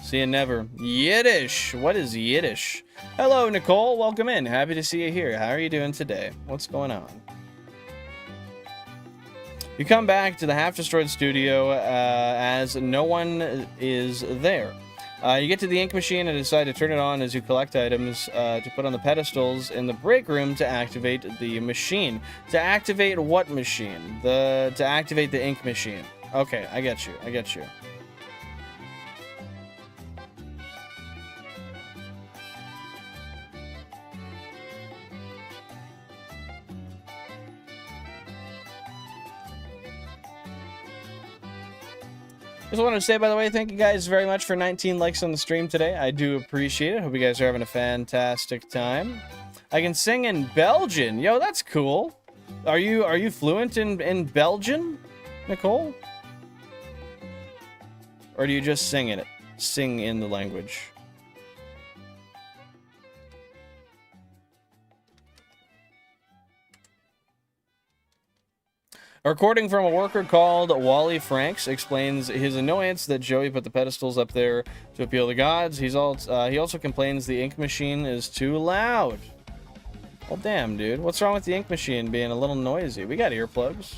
See you never. Yiddish. What is Yiddish? Hello, Nicole. Welcome in. Happy to see you here. How are you doing today? What's going on? You come back to the half-destroyed studio as no one is there. You get to the ink machine and decide to turn it on as you collect items to put on the pedestals in the break room to activate the machine. To activate what machine? To activate the ink machine. Okay, I get you. I get you. Just wanted to say, by the way, thank you guys very much for 19 likes on the stream today. I do appreciate it. Hope you guys are having a fantastic time. I can sing in Belgian. Yo, that's cool. Are you fluent in Belgian, Nicole? Or do you just sing in it? Sing in the language. A recording from a worker called Wally Franks explains his annoyance that Joey put the pedestals up there to appeal to gods. He also complains the ink machine is too loud. Well, damn, dude. What's wrong with the ink machine being a little noisy? We got earplugs.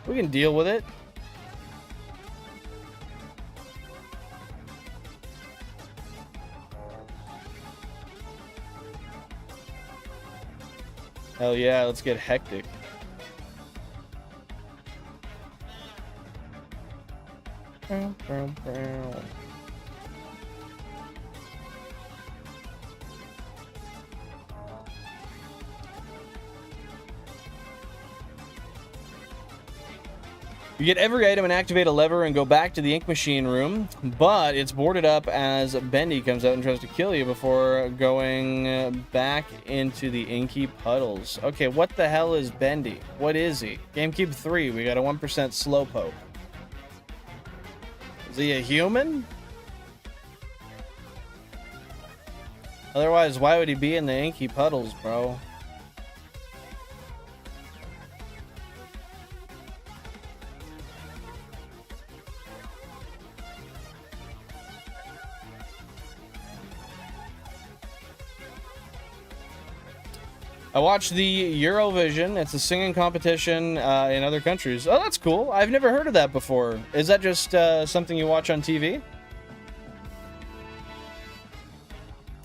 We can deal with it. Hell yeah, let's get hectic. You get every item and activate a lever and go back to the ink machine room, but it's boarded up as Bendy comes out and tries to kill you before going back into the inky puddles. Okay, what the hell is Bendy? What is he? GameCube 3, we got a 1% Slowpoke. Is he a human? Otherwise, why would he be in the inky puddles, bro? I watched the Eurovision. It's a singing competition in other countries. Oh, that's cool. I've never heard of that before. Is that just something you watch on TV?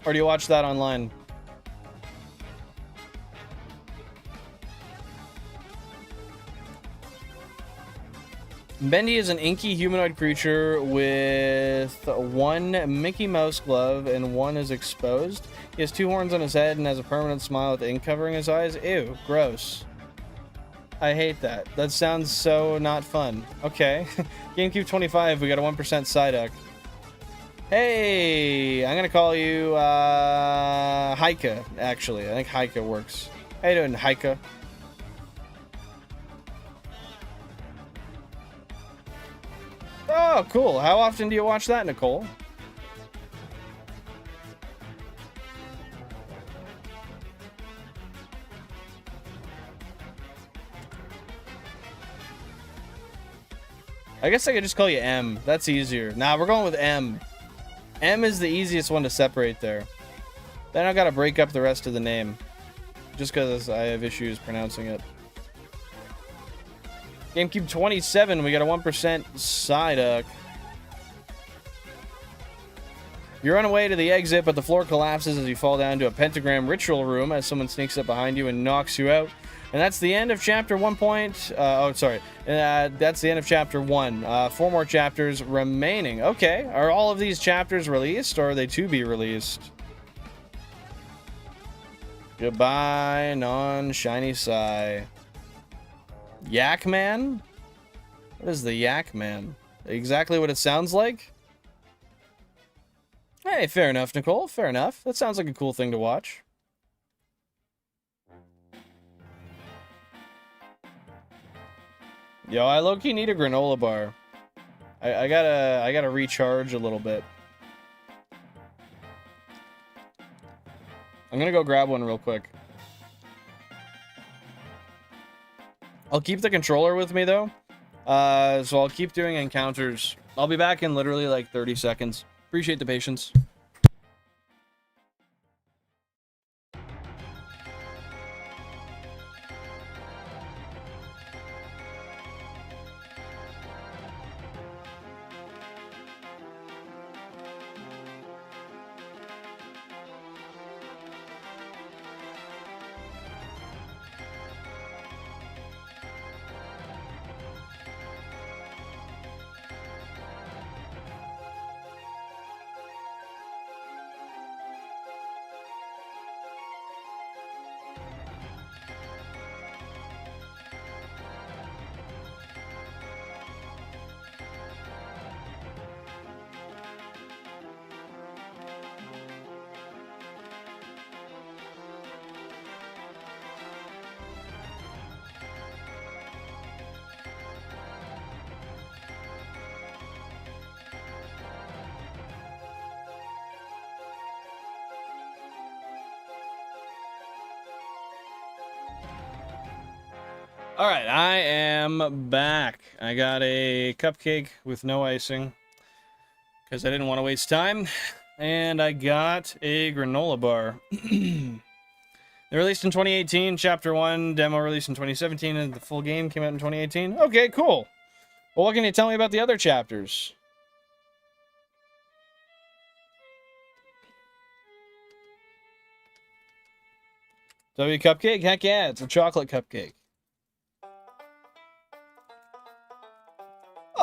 Or do you watch that online? Bendy is an inky humanoid creature with one Mickey Mouse glove and one is exposed. He has 2 horns on his head and has a permanent smile with ink covering his eyes. Ew, gross. I hate that. That sounds so not fun. Okay. GameCube 25, we got a 1% Psyduck. Hey, I'm gonna call you Haika, actually. I think Haika works. How you doing, Haika? Oh, cool. How often do you watch that, Nicole? I guess I could just call you M. That's easier. Nah, we're going with M. M is the easiest one to separate there. Then I gotta break up the rest of the name. Just because I have issues pronouncing it. GameCube 27, we got a 1% Psyduck. You run away to the exit, but the floor collapses as you fall down to a pentagram ritual room as someone sneaks up behind you and knocks you out. And that's the end of chapter 1. That's the end of chapter 1. 4 more chapters remaining. Okay, are all of these chapters released, or are they to be released? Goodbye, non-shiny Psy. Yak Man? What is the Yak Man? Exactly what it sounds like? Hey, fair enough, Nicole. Fair enough. That sounds like a cool thing to watch. Yo, I low-key need a granola bar. I gotta recharge a little bit. I'm gonna go grab one real quick. I'll keep the controller with me, though. So I'll keep doing encounters. I'll be back in literally like 30 seconds. Appreciate the patience. All right, I am back. I got a cupcake with no icing because I didn't want to waste time. And I got a granola bar. They released in 2018, Chapter 1, demo released in 2017, and the full game came out in 2018. Okay, cool. Well, what can you tell me about the other chapters? W cupcake? Heck yeah, it's a chocolate cupcake.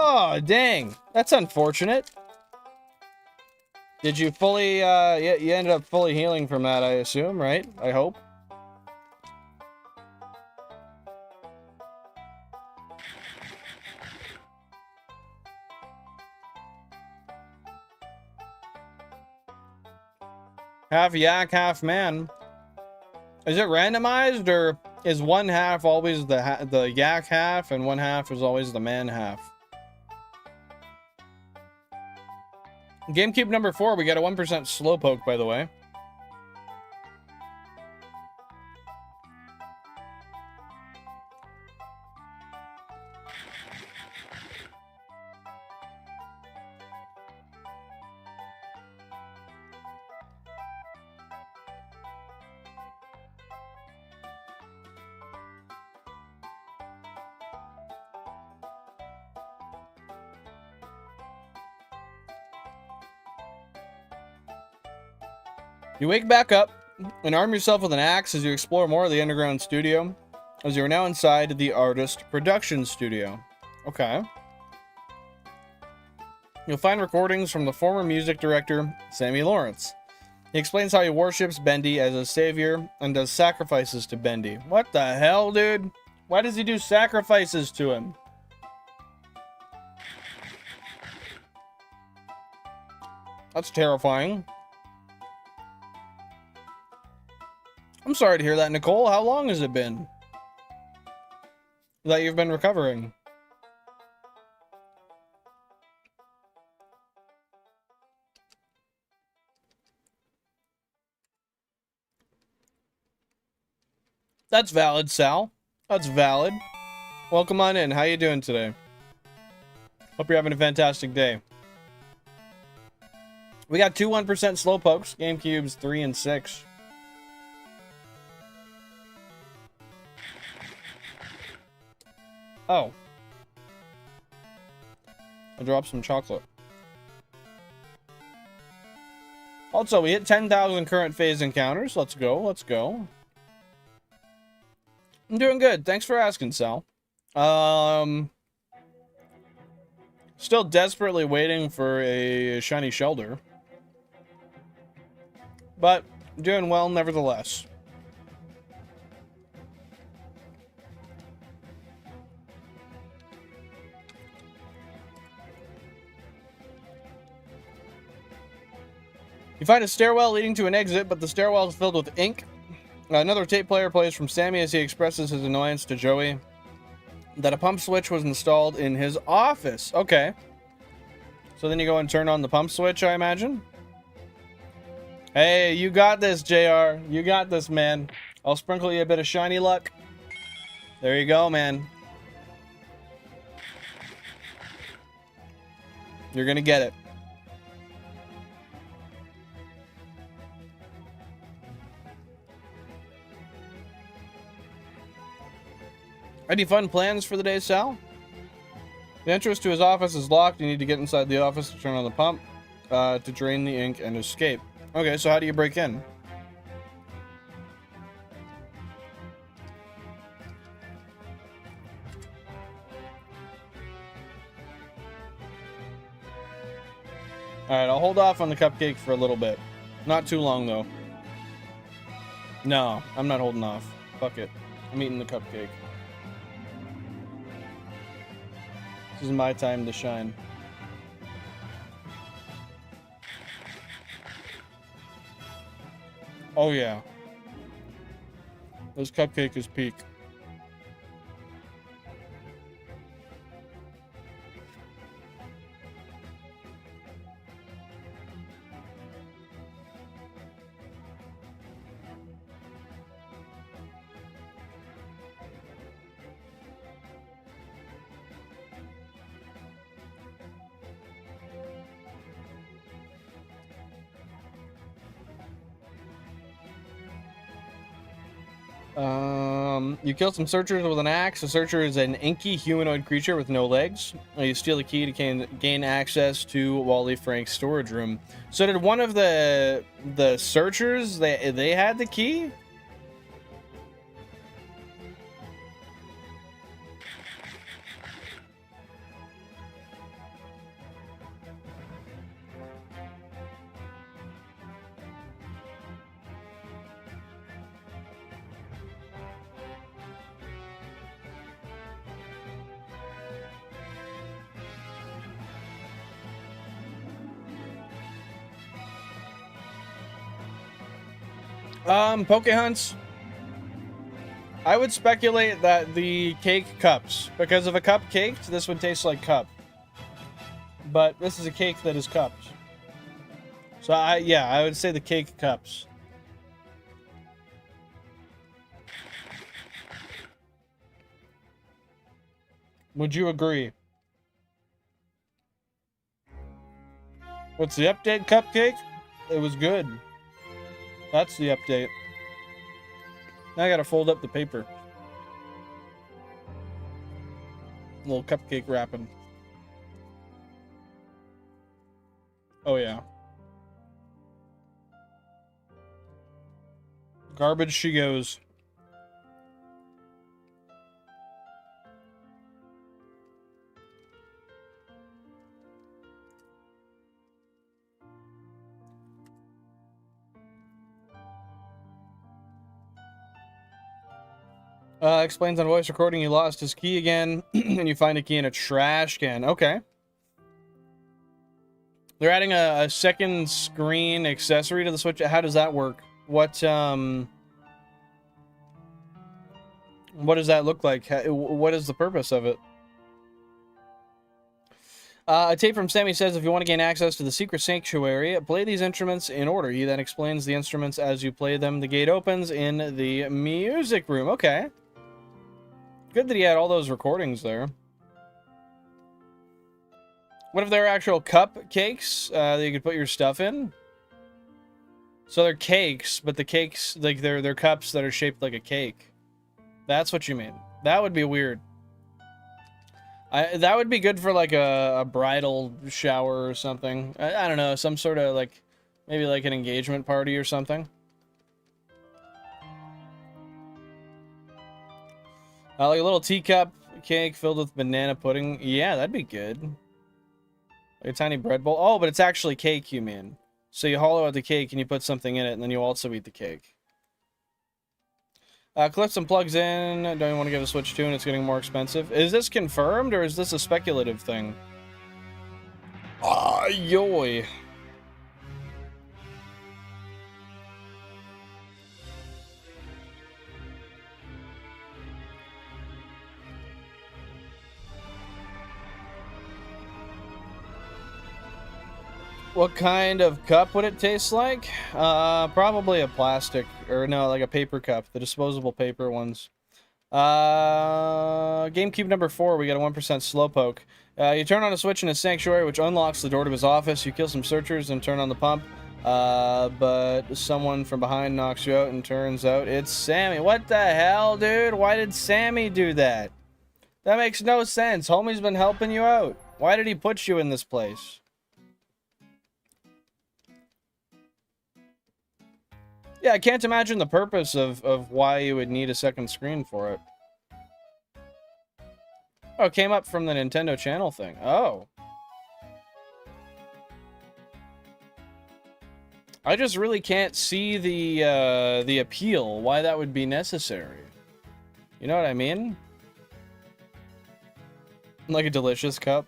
Oh, dang. That's unfortunate. Did you fully, you ended up fully healing from that, I assume, right? I hope. Half yak, half man. Is it randomized, or is one half always the yak half, and one half is always the man half? GameCube number 4, we got a 1% Slowpoke, by the way. You wake back up and arm yourself with an axe as you explore more of the underground studio, as you are now inside the artist production studio. Okay. You'll find recordings from the former music director, Sammy Lawrence. He explains how he worships Bendy as a savior and does sacrifices to Bendy. What the hell, dude? Why does he do sacrifices to him? That's terrifying. I'm sorry to hear that, Nicole. How long has it been that you've been recovering? That's valid, Sal. That's valid. Welcome on in. How you doing today? Hope you're having a fantastic day. We got 2 1% Slowpokes. GameCubes 3 and 6. Oh. I dropped some chocolate. Also, we hit 10,000 current phase encounters. Let's go. Let's go. I'm doing good. Thanks for asking, Sal. Still desperately waiting for a shiny Shellder. But doing well nevertheless. You find a stairwell leading to an exit, but the stairwell is filled with ink. Another tape player plays from Sammy as he expresses his annoyance to Joey that a pump switch was installed in his office. Okay. So then you go and turn on the pump switch, I imagine. Hey, you got this, JR. You got this, man. I'll sprinkle you a bit of shiny luck. There you go, man. You're gonna get it. Any fun plans for the day, Sal? The entrance to his office is locked. You need to get inside the office to turn on the pump to drain the ink and escape. Okay, so how do you break in? Alright, I'll hold off on the cupcake for a little bit. Not too long, though. No, I'm not holding off. Fuck it. I'm eating the cupcake. This is my time to shine. Oh yeah. This cupcake is peak. You kill some searchers with an axe. A searcher is an inky humanoid creature with no legs. You steal a key to gain access to Wally Frank's storage room. So did one of the searchers, they had the key? Poke hunts. I would speculate that the cake cups, because if a cup caked, this would taste like cup. But this is a cake that is cupped. So I would say the cake cups. Would you agree? What's the update, cupcake? It was good. That's the update. Now I gotta fold up the paper. A little cupcake wrapping. Oh yeah. Garbage she goes. Explains on voice recording he lost his key again, and you find a key in a trash can. Okay. They're adding a second screen accessory to the Switch. How does that work? What does that look like? What is the purpose of it? A tape from Sammy says if you want to gain access to the secret sanctuary, play these instruments in order. He then explains the instruments as you play them. The gate opens in the music room. Okay. Good that he had all those recordings there. What if they're actual cupcakes that you could put your stuff in? So they're cakes, but the cakes, like they're cups that are shaped like a cake. That's what you mean. That would be weird. That would be good for like a bridal shower or something. I don't know, some sort of like, maybe like an engagement party or something. Like a little teacup cake filled with banana pudding. Yeah, that'd be good. Like a tiny bread bowl. Oh, but it's actually cake, you mean. So you hollow out the cake and you put something in it, and then you also eat the cake. Clips and plugs in. Don't you want to give a Switch 2 and it's getting more expensive? Is this confirmed, or is this a speculative thing? Ah, yoy. What kind of cup would it taste like? Probably a plastic, or no, like a paper cup, the disposable paper ones. GameCube number 4, we got a 1% slowpoke. You turn on a switch in a sanctuary, which unlocks the door to his office. You kill some searchers and turn on the pump. But someone from behind knocks you out, and turns out it's Sammy. What the hell, dude? Why did Sammy do that? That makes no sense. Homie's been helping you out. Why did he put you in this place? Yeah, I can't imagine the purpose of why you would need a second screen for it. Oh, it came up from the Nintendo Channel thing. Oh. I just really can't see the appeal, why that would be necessary. You know what I mean? Like a delicious cup.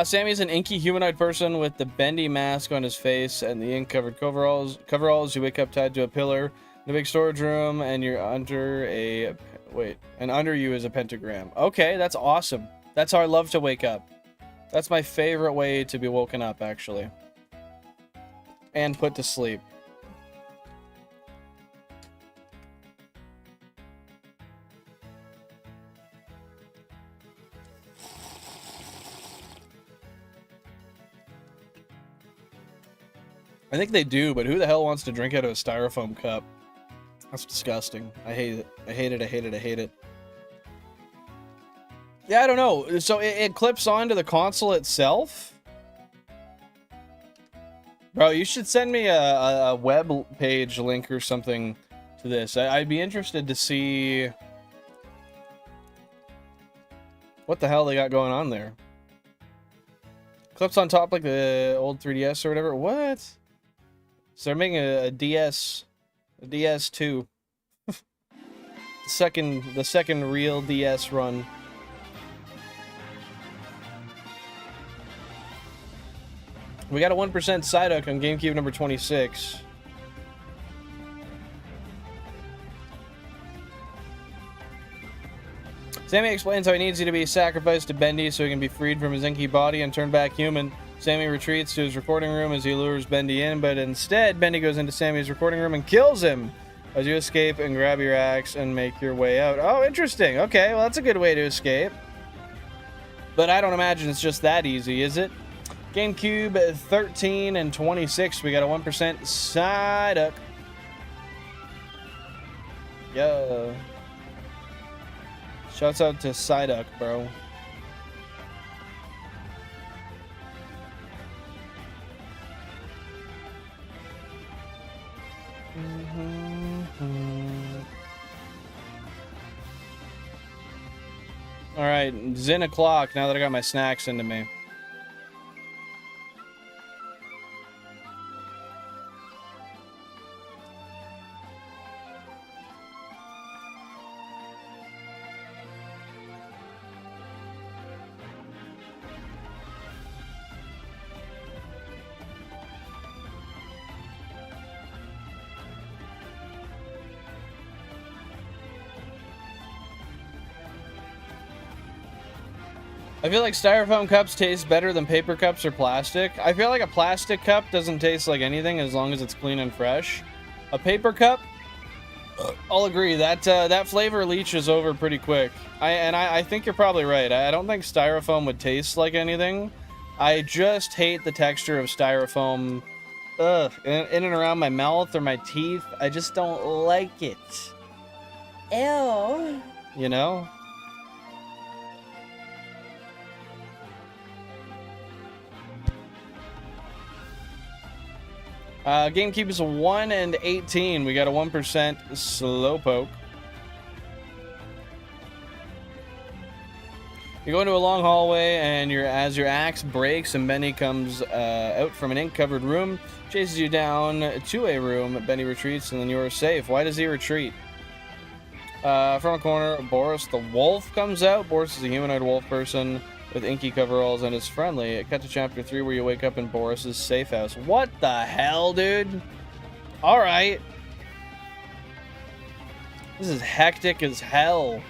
Sammy's an inky humanoid person with the bendy mask on his face and the ink-covered coveralls. You wake up tied to a pillar in a big storage room, and you're under a... Wait. And under you is a pentagram. Okay, that's awesome. That's how I love to wake up. That's my favorite way to be woken up, actually. And put to sleep. I think they do, but who the hell wants to drink out of a styrofoam cup? That's disgusting. I hate it. I hate it. I hate it. I hate it. Yeah, I don't know. So it clips onto the console itself? Bro, you should send me a web page link or something to this. I'd be interested to see what the hell they got going on there. Clips on top like the old 3DS or whatever. What? So they're making a DS, a DS2. the second real DS run. We got a 1% Psyduck on GameCube number 26. Sammy explains how he needs you to be sacrificed to Bendy so he can be freed from his inky body and turn back human. Sammy retreats to his recording room as he lures Bendy in, but instead, Bendy goes into Sammy's recording room and kills him as you escape and grab your axe and make your way out. Oh, interesting. Okay, well, that's a good way to escape. But I don't imagine it's just that easy, is it? GameCube 13 and 26. We got a 1% Psyduck. Yo. Shouts out to Psyduck, bro. All right, Zin o'clock now that I got my snacks into me. I feel like styrofoam cups taste better than paper cups or plastic. I feel like a plastic cup doesn't taste like anything as long as it's clean and fresh. A paper cup, I'll agree, that that flavor leaches over pretty quick. I think you're probably right. I don't think styrofoam would taste like anything. I just hate the texture of styrofoam in and around my mouth or my teeth. I just don't like it. Ew. You know? GameCube is 1 and 18. We got a 1% Slowpoke. You go into a long hallway, and as your axe breaks, and Benny comes out from an ink-covered room, chases you down to a room. Benny retreats, and then you are safe. Why does he retreat? From a corner, Boris the wolf comes out. Boris is a humanoid wolf person with inky coveralls and is friendly. Cut to chapter 3 where you wake up in Boris's safe house. What the hell, dude? Alright. This is hectic as hell.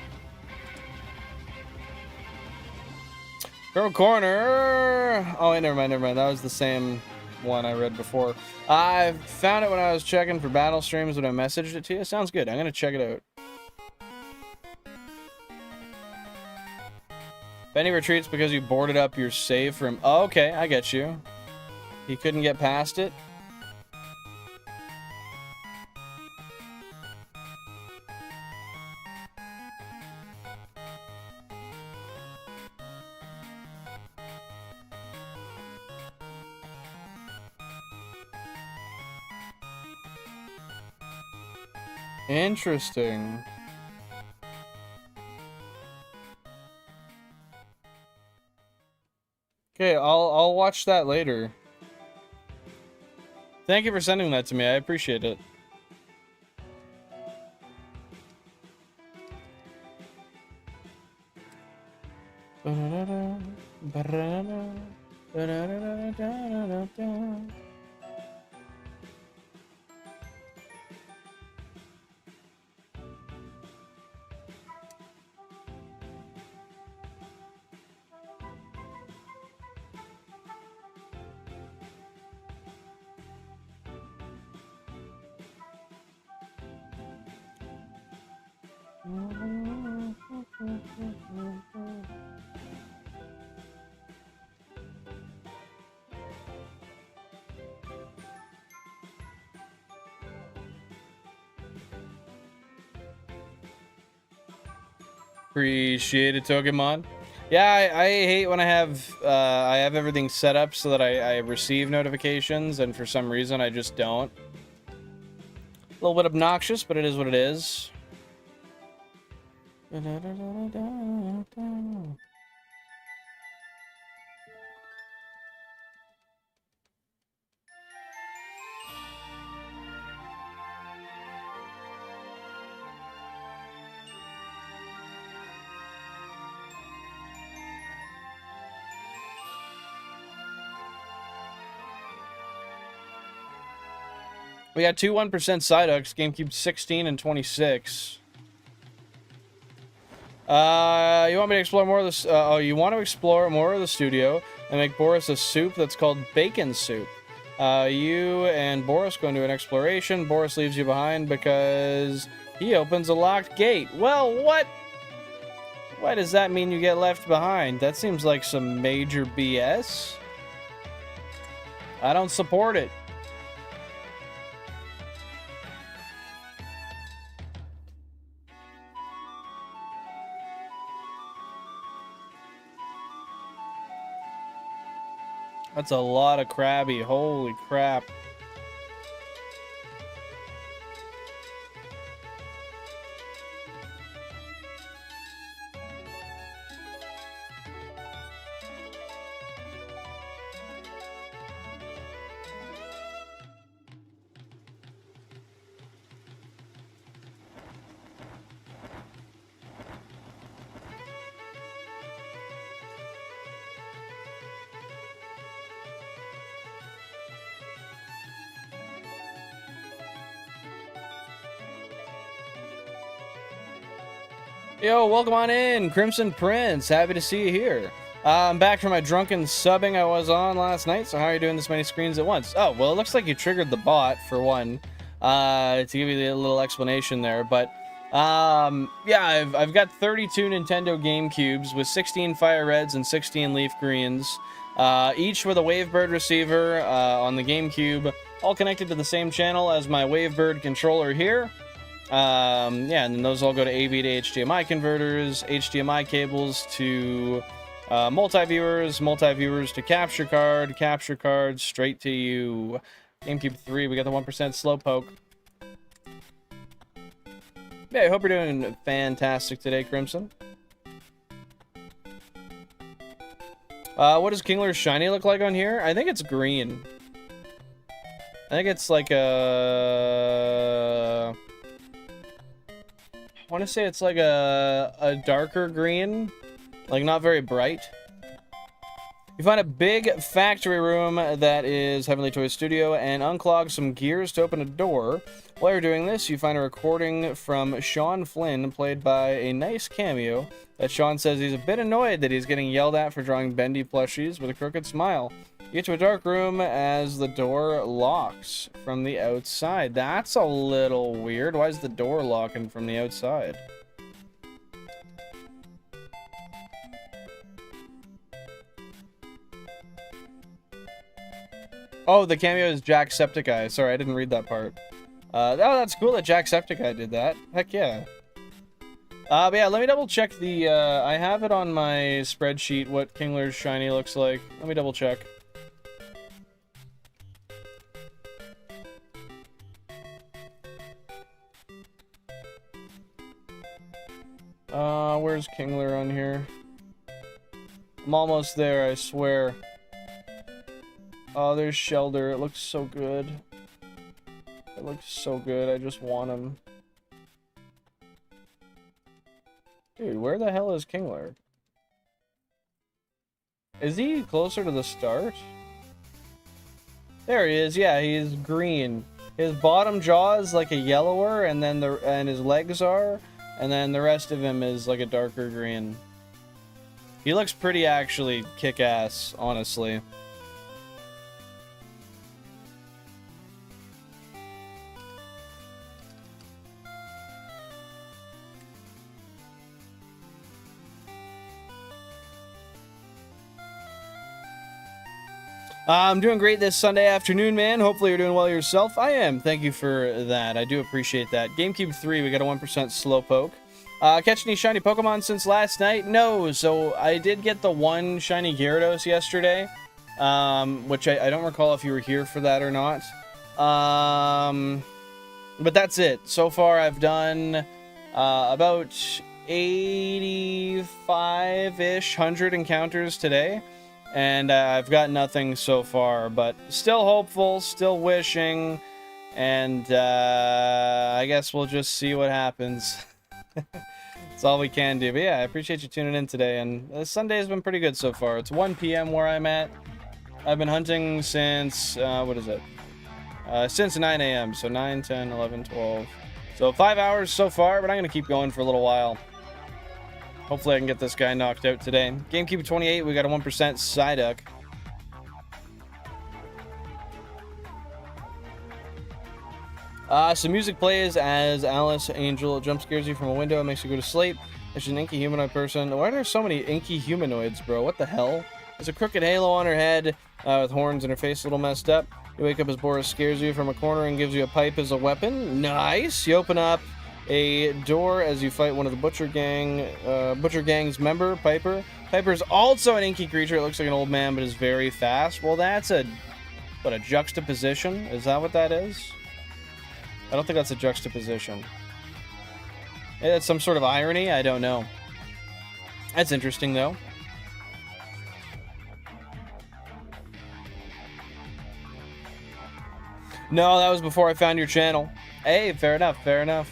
From a corner. Oh, wait, never mind. That was the same one I read before. I found it when I was checking for battle streams when I messaged it to you. Sounds good. I'm going to check it out. Benny retreats because you boarded up your safe room. Oh, okay, I get you. He couldn't get past it. Interesting. Okay, I'll watch that later. Thank you for sending that to me. I appreciate it. Appreciate it, Pokemon. Yeah, I hate when I have everything set up so that I receive notifications, and for some reason I just don't. A little bit obnoxious, but it is what it is. We got two 1% Psyducks, GameCube 16 and 26. You want me to explore more of this? You want to explore more of the studio and make Boris a soup that's called bacon soup. You and Boris go into an exploration. Boris leaves you behind because he opens a locked gate. Well, what? Why does that mean you get left behind? That seems like some major BS. I don't support it. That's a lot of Krabby. Holy crap. Yo, welcome on in, Crimson Prince. Happy to see you here. I'm back from my drunken subbing I was on last night, so how are you doing this many screens at once? Oh, well, it looks like you triggered the bot, for one, to give you a little explanation there, but, yeah, I've got 32 Nintendo GameCubes with 16 FireReds and 16 LeafGreens, each with a Wavebird receiver on the GameCube, all connected to the same channel as my Wavebird controller here. Yeah, and then those all go to AV to HDMI converters, HDMI cables to multi-viewers to capture card straight to you. GameCube 3, we got the 1% Slowpoke. Yeah, I hope you're doing fantastic today, Crimson. What does Kingler's Shiny look like on here? I think it's green. I think it's like a... I want to say it's like a darker green. Like, not very bright. You find a big factory room that is Heavenly Toy Studio and unclog some gears to open a door. While you're doing this, you find a recording from Sean Flynn, played by a nice cameo, that Sean says he's a bit annoyed that he's getting yelled at for drawing bendy plushies with a crooked smile. You get to a dark room as the door locks from the outside. That's a little weird. Why is the door locking from the outside? Oh, the cameo is Jacksepticeye. Sorry, I didn't read that part. Oh, that's cool that Jacksepticeye did that. Heck yeah. But yeah, let me double check the, I have it on my spreadsheet what Kingler's Shiny looks like. Let me double check. Where's Kingler on here? I'm almost there, I swear. Oh, there's Shelder. It looks so good. It looks so good. I just want him. Dude, where the hell is Kingler? Is he closer to the start? There he is. Yeah, he's green. His bottom jaw is like a yellower, and then his legs are, and then the rest of him is like a darker green. He looks pretty actually kick-ass, honestly. I'm doing great this Sunday afternoon, man. Hopefully you're doing well yourself. I am. Thank you for that. I do appreciate that. GameCube 3, we got a 1% Slowpoke. Catch any shiny Pokemon since last night? No. So I did get the one shiny Gyarados yesterday, which I don't recall if you were here for that or not. But that's it. So far I've done about 85-ish, 100 encounters today. And I've got nothing so far, but still hopeful, still wishing, and I guess we'll just see what happens. That's all we can do. But yeah, I appreciate you tuning in today, and Sunday has been pretty good so far. It's 1 p.m. where I'm at. I've been hunting since, what is it? Since 9 a.m., so 9, 10, 11, 12. So 5 hours so far, but I'm going to keep going for a little while. Hopefully I can get this guy knocked out today. GameCube 28, we got a 1% Psyduck. Some music plays as Alice Angel jump scares you from a window and makes you go to sleep. There's an inky humanoid person. Why are there so many inky humanoids, bro? What the hell? There's a crooked halo on her head with horns and her face a little messed up. You wake up as Boris scares you from a corner and gives you a pipe as a weapon. Nice! You open up a door as you fight one of the Butcher Gang's member, Piper. Piper's also an inky creature. It looks like an old man, but is very fast. Well, that's a juxtaposition? Is that what that is? I don't think that's a juxtaposition. It's some sort of irony? I don't know. That's interesting, though. No, that was before I found your channel. Hey, fair enough, fair enough.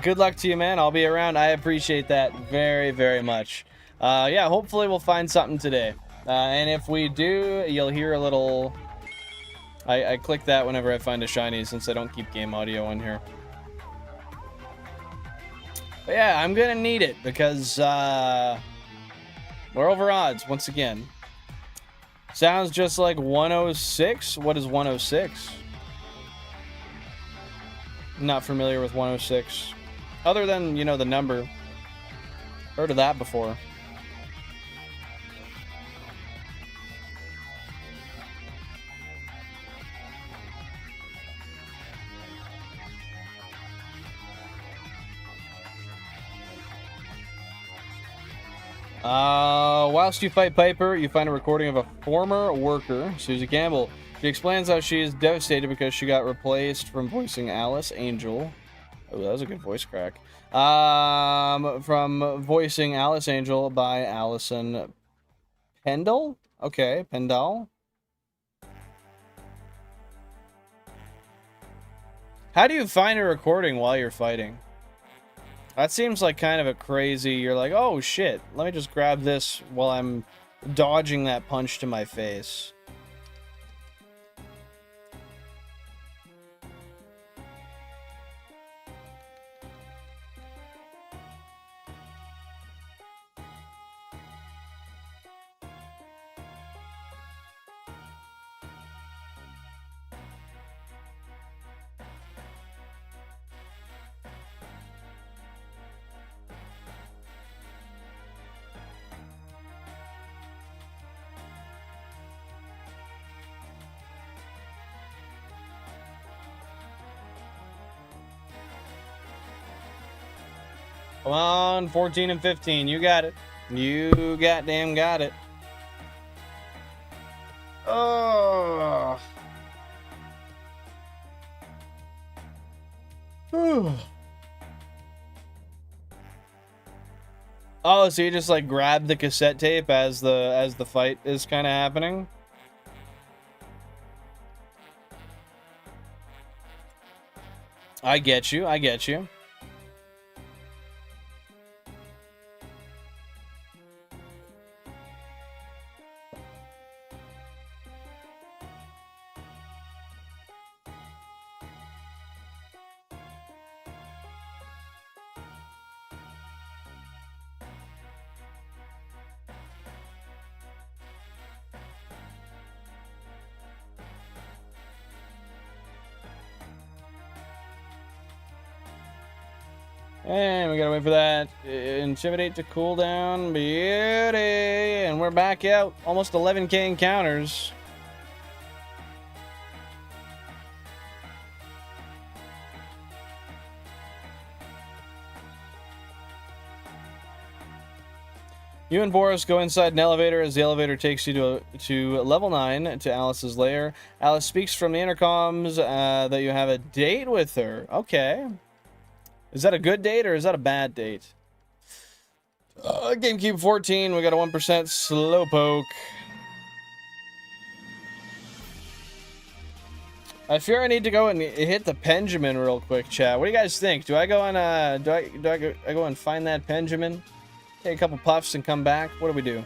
Good luck to you, man. I'll be around. I appreciate that very, very much. Yeah, hopefully we'll find something today. And if we do, you'll hear a little... I click that whenever I find a shiny, since I don't keep game audio on here. But yeah, I'm gonna need it because we're over odds once again. Sounds just like 106. What is 106? Not familiar with 106. Other than, you know, the number. Heard of that before. Whilst you fight Piper, you find a recording of a former worker, Susie Campbell. She explains how she is devastated because she got replaced from voicing Alice Angel. Oh, that was a good voice crack. From voicing Alice Angel by Allison Pendle? Okay, Pendle. How do you find a recording while you're fighting? That seems like kind of a crazy, you're like, oh shit, let me just grab this while I'm dodging that punch to my face. Come on, 14 and 15. You got it. You goddamn got it. Oh. Oh, so you just like grab the cassette tape as the fight is kind of happening? I get you. I get you. And we gotta wait for that intimidate to cool down. Beauty. And we're back out. Almost 11k encounters. You and Boris go inside an elevator as the elevator takes you to level 9 to Alice's lair. Alice speaks from the intercoms that you have a date with her. Okay. Is that a good date or is that a bad date? GameCube 14, we got a 1% Slowpoke. I fear I need to go and hit the Benjamin real quick, chat. What do you guys think? Do I go on do I go and find that Benjamin? Take a couple puffs and come back? What do we do?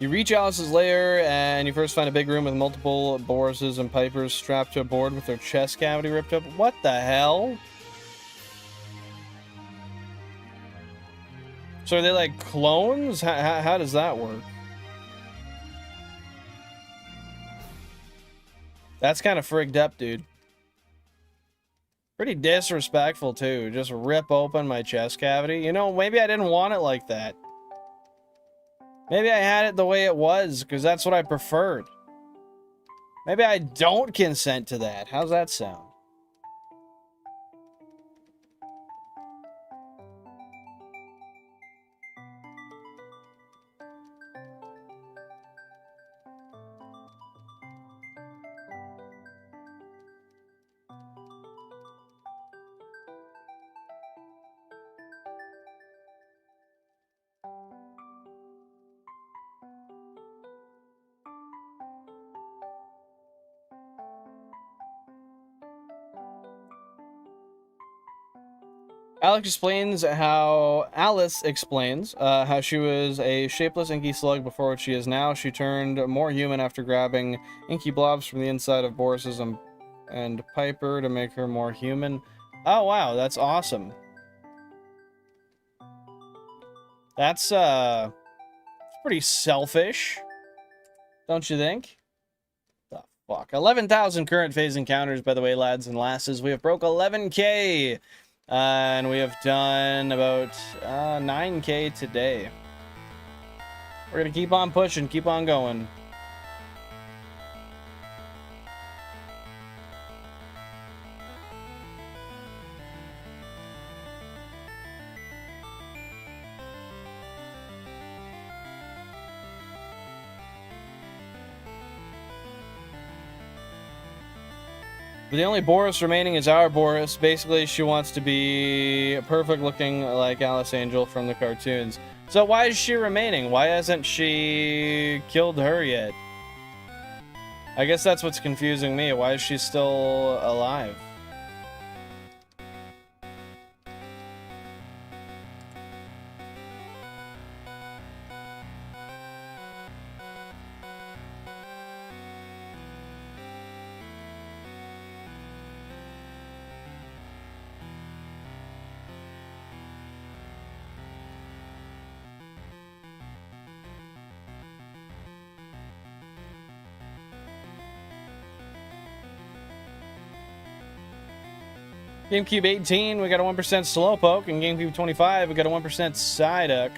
You reach Alice's lair, and you first find a big room with multiple Borises and Pipers strapped to a board with their chest cavity ripped up. What the hell? So are they like clones? How does that work? That's kind of frigged up, dude. Pretty disrespectful, too. Just rip open my chest cavity. You know, maybe I didn't want it like that. Maybe I had it the way it was, because that's what I preferred. Maybe I don't consent to that. How's that sound? Alice explains how she was a shapeless inky slug before what she is now. She turned more human after grabbing inky blobs from the inside of Boris's and Piper to make her more human. Oh wow, that's awesome. That's pretty selfish, don't you think? The fuck. 11,000 current phase encounters, by the way, lads and lasses. We have broke 11K. And we have done about 9K today. We're gonna keep on pushing, keep on going. But the only Boris remaining is our Boris. Basically, she wants to be perfect looking like Alice Angel from the cartoons. So why is she remaining? Why hasn't she killed her yet? I guess that's what's confusing me. Why is she still alive? GameCube 18, we got a 1% Slowpoke, and GameCube 25, we got a 1% Psyduck.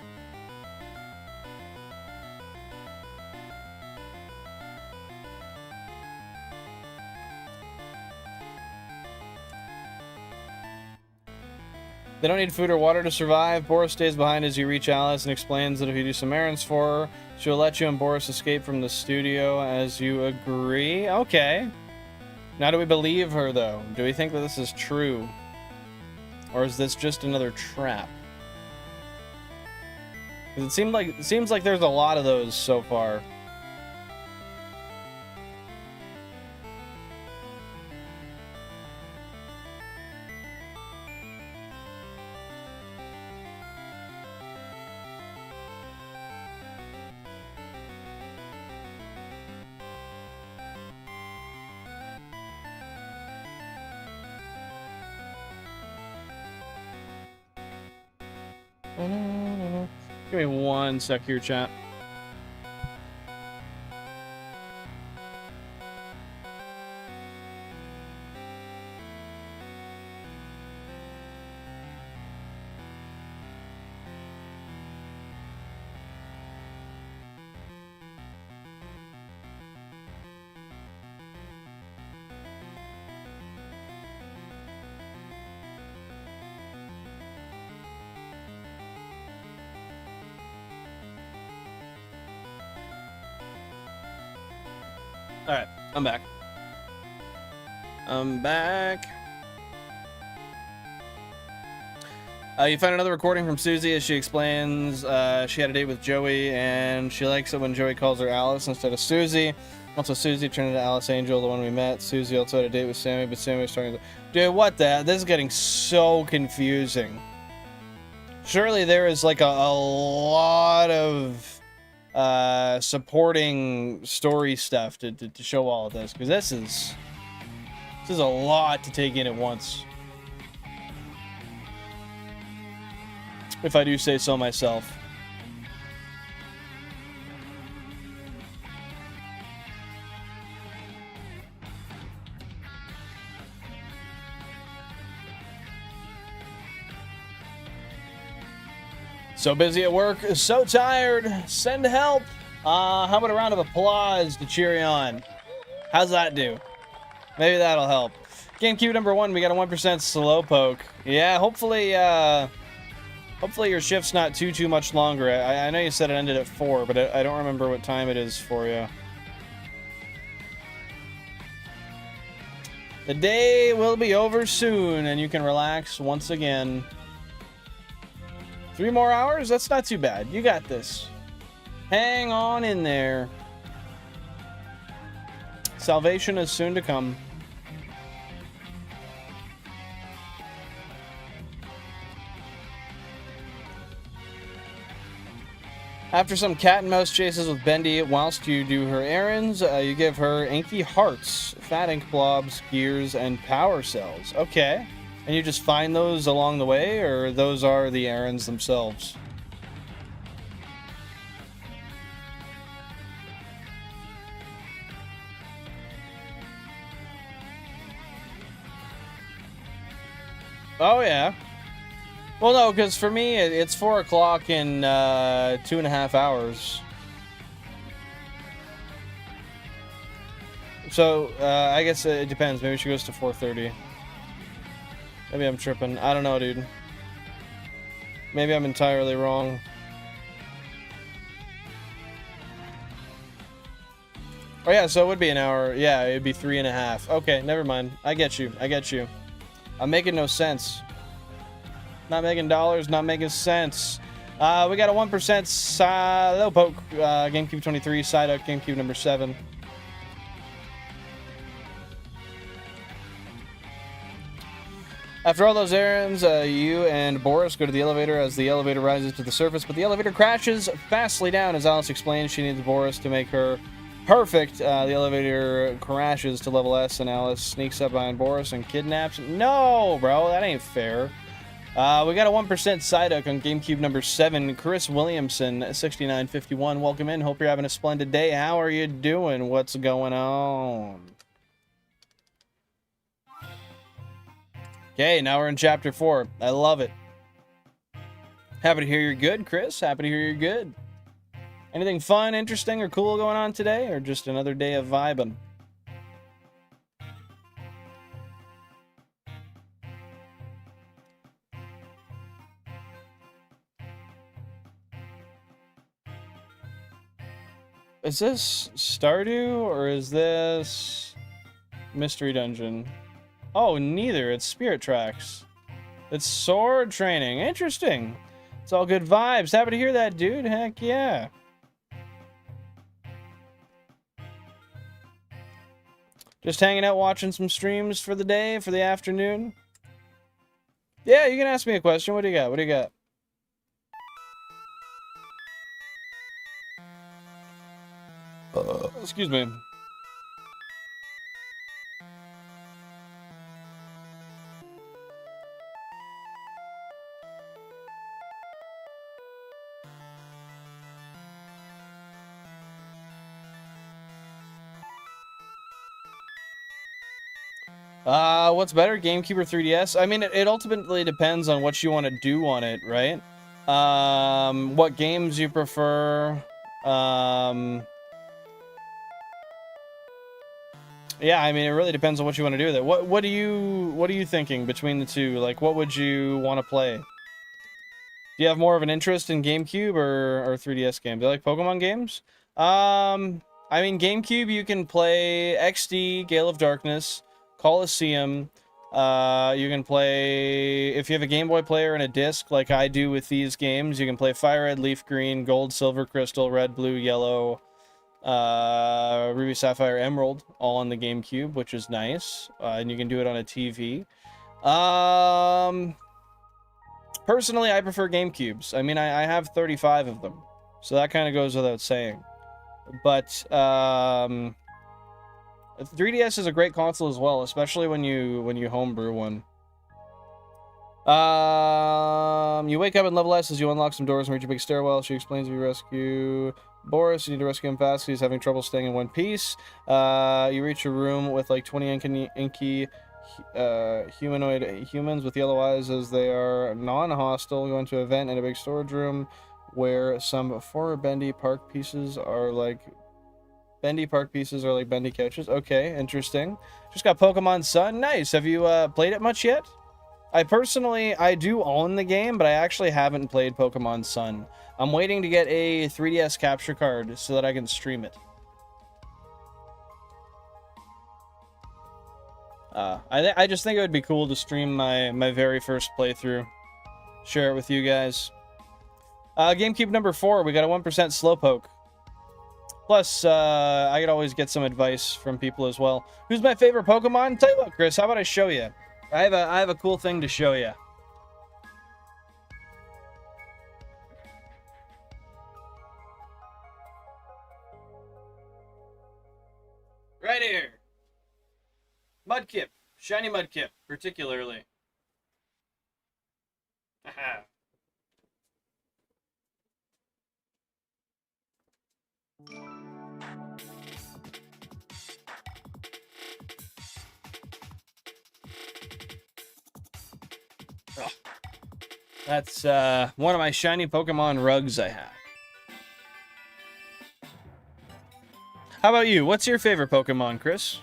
They don't need food or water to survive. Boris stays behind as you reach Alice and explains that if you do some errands for her, she'll let you and Boris escape from the studio as you agree. Okay. Now, do we believe her, though? Do we think that this is true? Or is this just another trap? 'Cause it seems like there's a lot of those so far. Give me 1 sec here, chat. Alright, I'm back. I'm back. You find another recording from Susie as she explains she had a date with Joey and she likes it when Joey calls her Alice instead of Susie. Also, Susie turned into Alice Angel, the one we met. Susie also had a date with Sammy, but Sammy was talking to... Dude, what the... This is getting so confusing. Surely there is like a lot of supporting story stuff to show all of this, because this is a lot to take in at once, if I do say so myself. So busy at work, so tired, send help. How about a round of applause to cheer you on? How's that do? Maybe that'll help. GameCube number 1, we got a 1% Slowpoke. Yeah, hopefully your shift's not too much longer. I know you said it ended at 4, but I don't remember what time it is for you. The day will be over soon, and you can relax once again. 3 more hours? That's not too bad. You got this. Hang on in there. Salvation is soon to come. After some cat and mouse chases with Bendy whilst you do her errands, you give her inky hearts, fat ink blobs, gears, and power cells. Okay. And you just find those along the way, or those are the errands themselves? Oh, yeah. Well, no, because for me, it's 4 o'clock in 2.5 hours. So, I guess it depends. Maybe she goes to 4:30. Maybe I'm tripping. I don't know, dude. Maybe I'm entirely wrong. Oh, yeah, so it would be an hour. Yeah, it'd be 3.5. Okay, never mind. I get you. I get you. I'm making no sense. Not making dollars, not making sense. We got a 1% Slowpoke, GameCube 23, Psyduck, GameCube number 7. After all those errands, you and Boris go to the elevator as the elevator rises to the surface, but the elevator crashes fastly down. As Alice explains, she needs Boris to make her perfect. The elevator crashes to level S, and Alice sneaks up behind Boris and kidnaps. No, bro, that ain't fair. We got a 1% Psyduck on GameCube number 7. Chris Williamson, 6951. Welcome in. Hope you're having a splendid day. How are you doing? What's going on? Okay, now we're in Chapter 4. I love it. Happy to hear you're good, Chris. Happy to hear you're good. Anything fun, interesting, or cool going on today? Or just another day of vibing? Is this Stardew or is this Mystery Dungeon? Oh, neither. It's Spirit Tracks. It's sword training. Interesting. It's all good vibes. Happy to hear that, dude. Heck yeah. Just hanging out watching some streams for the day, for the afternoon. Yeah, you can ask me a question. What do you got? What do you got? Excuse me. What's better, GameCube or 3DS? I mean, it ultimately depends on what you want to do on it, right? What games you prefer. Yeah, I mean, it really depends on what you want to do with it. What are you thinking between the two? Like, what would you want to play? Do you have more of an interest in GameCube or 3DS games? Do you like Pokemon games? I mean, GameCube, you can play XD, Gale of Darkness, Coliseum. You can play, if you have a Game Boy player and a disc, like I do with these games, you can play FireRed, LeafGreen, Gold, Silver, Crystal, Red, Blue, Yellow, Ruby, Sapphire, Emerald, all on the GameCube, which is nice. And you can do it on a TV. Personally, I prefer GameCubes. I mean, I have 35 of them, so that kind of goes without saying. But 3DS is a great console as well, especially when you homebrew one. You wake up in level S as you unlock some doors and reach a big stairwell. She explains if you rescue Boris, you need to rescue him fast. He's having trouble staying in one piece. You reach a room with like 20 inky humanoid humans with yellow eyes as they are non-hostile. You go into an event in a big storage room where some former bendy park pieces are like bendy couches. Okay, interesting. Just got Pokemon Sun. Nice. Have you played it much yet? I do own the game, but I actually haven't played Pokemon Sun. I'm waiting to get a 3DS capture card so that I can stream it. I just think it would be cool to stream my very first playthrough. Share it with you guys. GameCube number 4, we got a 1% Slowpoke. Plus, I could always get some advice from people as well. Who's my favorite Pokemon? Tell you what, Chris, how about I show you? I have a cool thing to show you. Mudkip. Shiny Mudkip, particularly. Haha. Oh, that's one of my shiny Pokemon rugs I have. How about you? What's your favorite Pokemon, Chris?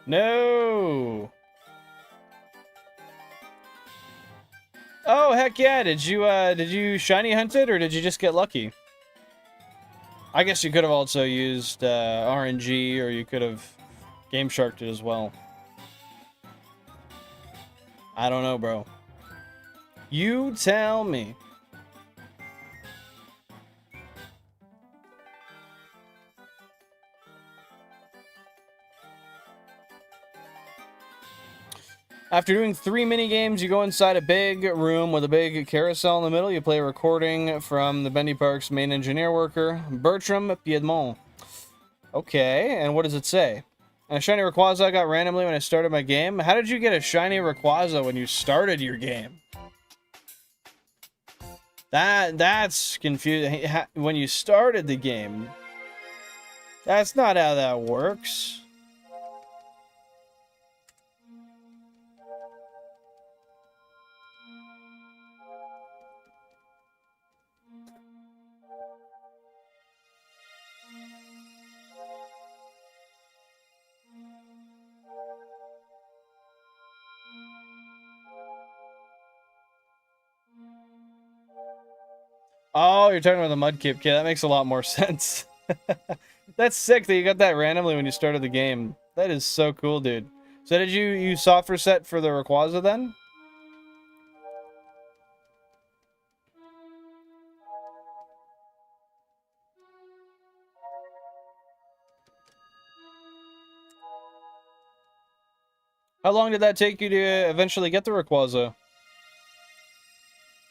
No. Oh, heck yeah. Did you shiny hunt it or did you just get lucky? I guess you could have also used RNG, or you could have Game Sharked it as well. I don't know, bro. You tell me. After doing 3 mini games, you go inside a big room with a big carousel in the middle. You play a recording from the Bendy Park's main engineer worker, Bertram Piedmont. Okay, and what does it say? A shiny Rayquaza I got randomly when I started my game. How did you get a shiny Rayquaza when you started your game? That's confusing. When you started the game, that's not how that works. Oh, you're talking about the Mudkip. Yeah, that makes a lot more sense. That's sick that you got that randomly when you started the game. That is so cool, dude. So did you use soft reset for the Rayquaza then? How long did that take you to eventually get the Rayquaza?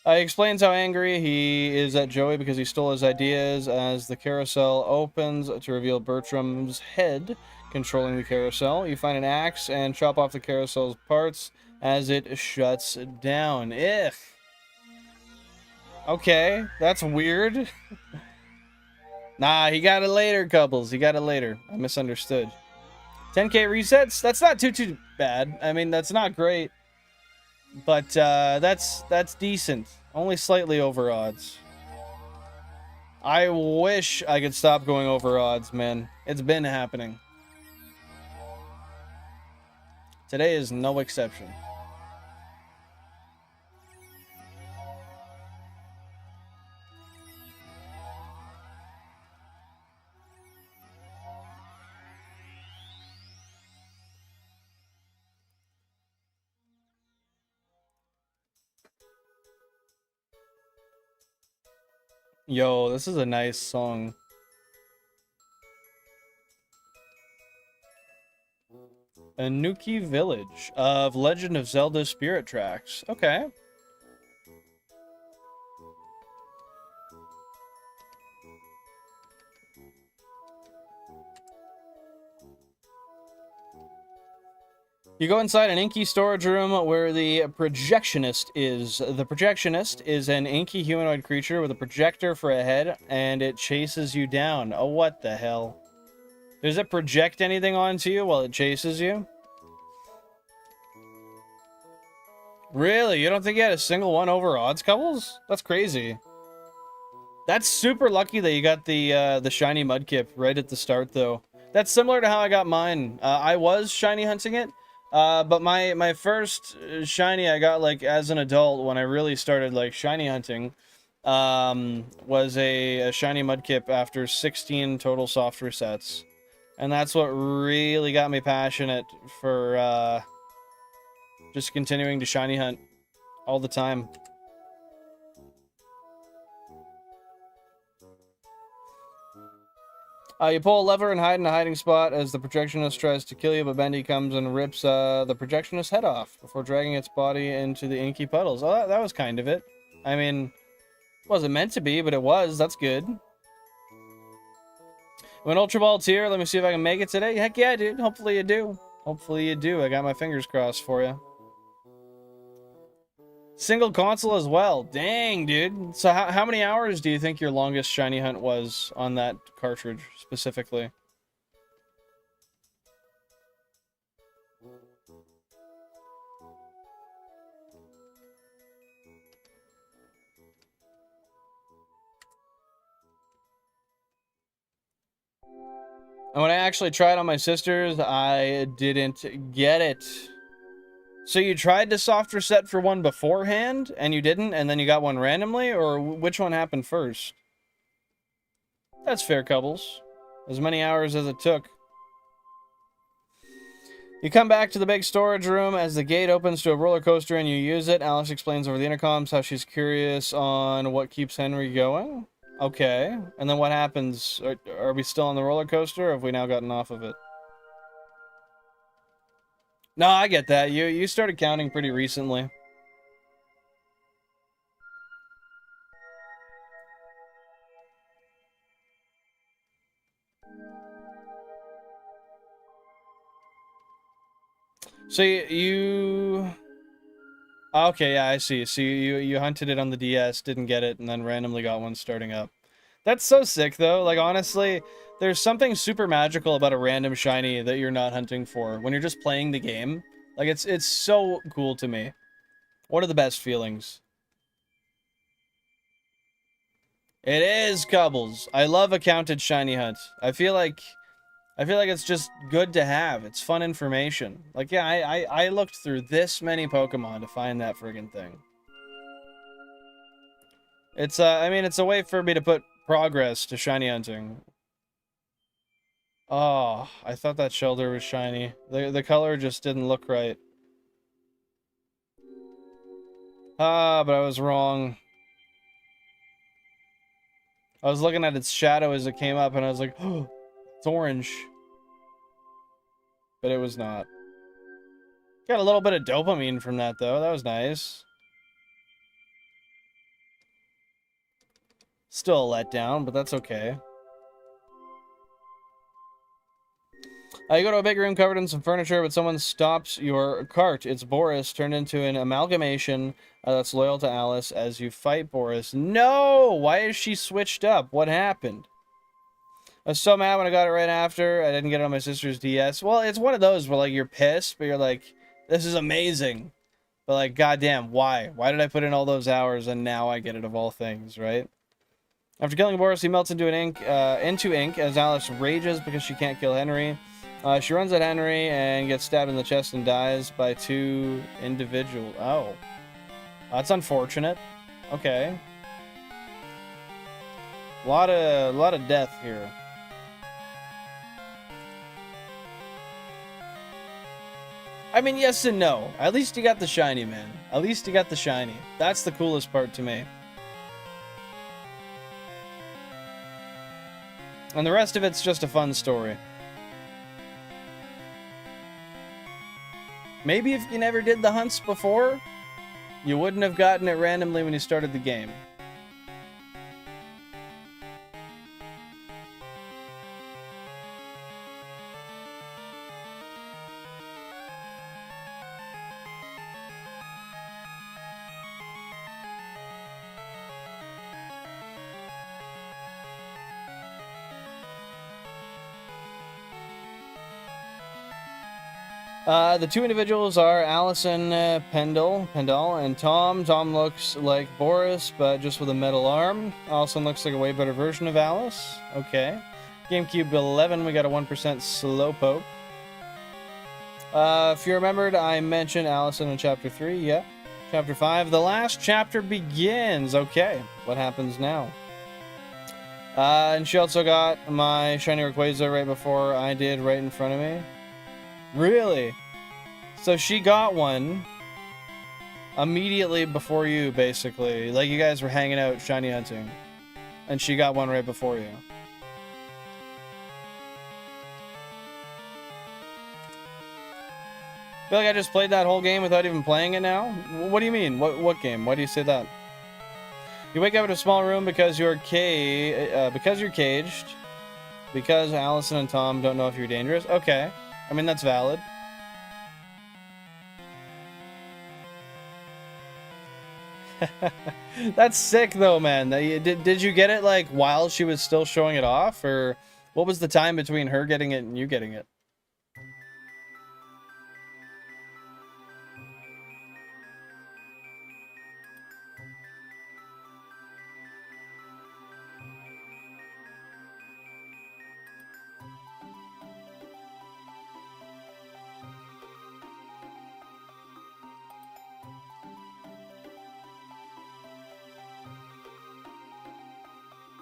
He explains how angry he is at Joey because he stole his ideas as the carousel opens to reveal Bertram's head controlling the carousel. You find an axe and chop off the carousel's parts as it shuts down. Ugh. Okay, that's weird. Nah, he got it later, Couples. He got it later. I misunderstood. 10k resets? That's not too bad. I mean, that's not great. But that's decent. Only slightly over odds. I wish I could stop going over odds, man. It's been happening. Today is no exception. Yo, this is a nice song. Anuki Village of Legend of Zelda Spirit Tracks. Okay. You go inside an inky storage room where the projectionist is. The projectionist is an inky humanoid creature with a projector for a head, and it chases you down. Oh, what the hell? Does it project anything onto you while it chases you? Really? You don't think you had a single one over odds, Couples? That's crazy. That's super lucky that you got the shiny Mudkip right at the start, though. That's similar to how I got mine. I was shiny hunting it. But my first shiny I got like as an adult when I really started like shiny hunting was a shiny Mudkip after 16 total soft resets. And that's what really got me passionate for just continuing to shiny hunt all the time. You pull a lever and hide in a hiding spot as the projectionist tries to kill you, but Bendy comes and rips the projectionist's head off before dragging its body into the inky puddles. Oh, that was kind of it. I mean, it wasn't meant to be, but it was. That's good. When Ultra Ball's here, let me see if I can make it today. Heck yeah, dude. Hopefully you do. Hopefully you do. I got my fingers crossed for you. Single console as well. Dang, dude. So how many hours do you think your longest shiny hunt was on that cartridge specifically? And when I actually tried on my sisters, I didn't get it. So you tried to soft reset for one beforehand, and you didn't, and then you got one randomly, or which one happened first? That's fair, Cubbles. As many hours as it took. You come back to the big storage room as the gate opens to a roller coaster and you use it. Alice explains over the intercoms how she's curious on what keeps Henry going. Okay. And then what happens? Are we still on the roller coaster, or have we now gotten off of it? No, I get that. You started counting pretty recently. So you... Okay, yeah, I see. So you hunted it on the DS, didn't get it, and then randomly got one starting up. That's so sick, though. Like, honestly, there's something super magical about a random shiny that you're not hunting for when you're just playing the game. Like, it's so cool to me. One of the best feelings. It is, Cubbles. I love a counted shiny hunt. I feel like it's just good to have. It's fun information. Like, yeah, I looked through this many Pokemon to find that friggin' thing. It's, I mean, it's a way for me to put progress to shiny hunting. Oh, I thought that Shellder was shiny. The color just didn't look right. Ah, but I was wrong. I was looking at its shadow as it came up, and I was like, oh, it's orange. But it was not. Got a little bit of dopamine from that, though. That was nice. Still a letdown, but that's okay. You go to a big room covered in some furniture, but someone stops your cart. It's Boris, turned into an amalgamation that's loyal to Alice as you fight Boris. No! Why is she switched up? What happened? I was so mad when I got it right after. I didn't get it on my sister's DS. Well, it's one of those where, like, you're pissed, but you're like, this is amazing. But, like, goddamn, why? Why did I put in all those hours and now I get it of all things, right? After killing Boris, he melts into ink as Alice rages because she can't kill Henry. She runs at Henry and gets stabbed in the chest and dies by two individuals. Oh. That's unfortunate. Okay. A lot of death here. I mean, yes and no. At least you got the shiny, man. At least you got the shiny. That's the coolest part to me. And the rest of it's just a fun story. Maybe if you never did the hunts before, you wouldn't have gotten it randomly when you started the game. The two individuals are Allison Pendle, and Tom. Tom looks like Boris, but just with a metal arm. Allison looks like a way better version of Alice. Okay. GameCube 11, we got a 1% Slowpoke. If you remembered, I mentioned Allison in Chapter 3. Yeah. Chapter 5, the last chapter begins. Okay. What happens now? And she also got my Shiny Rayquaza right before I did, right in front of me. Really? So she got one immediately before you, basically. Like, you guys were hanging out shiny hunting. And she got one right before you. I feel like I just played that whole game without even playing it now. What do you mean? What game? Why do you say that? You wake up in a small room because you're caged. Because Allison and Tom don't know if you're dangerous. Okay. I mean, that's valid. That's sick though, man. Did you get it like while she was still showing it off, or what was the time between her getting it and you getting it?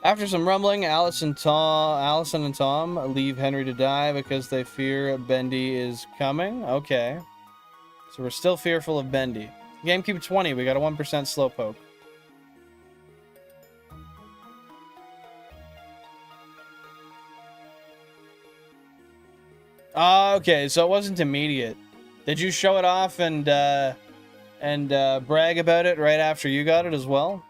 After some rumbling, Allison and Tom leave Henry to die because they fear Bendy is coming. Okay. So we're still fearful of Bendy. GameCube 20, we got a 1% slowpoke. Okay, so it wasn't immediate. Did you show it off and brag about it right after you got it as well?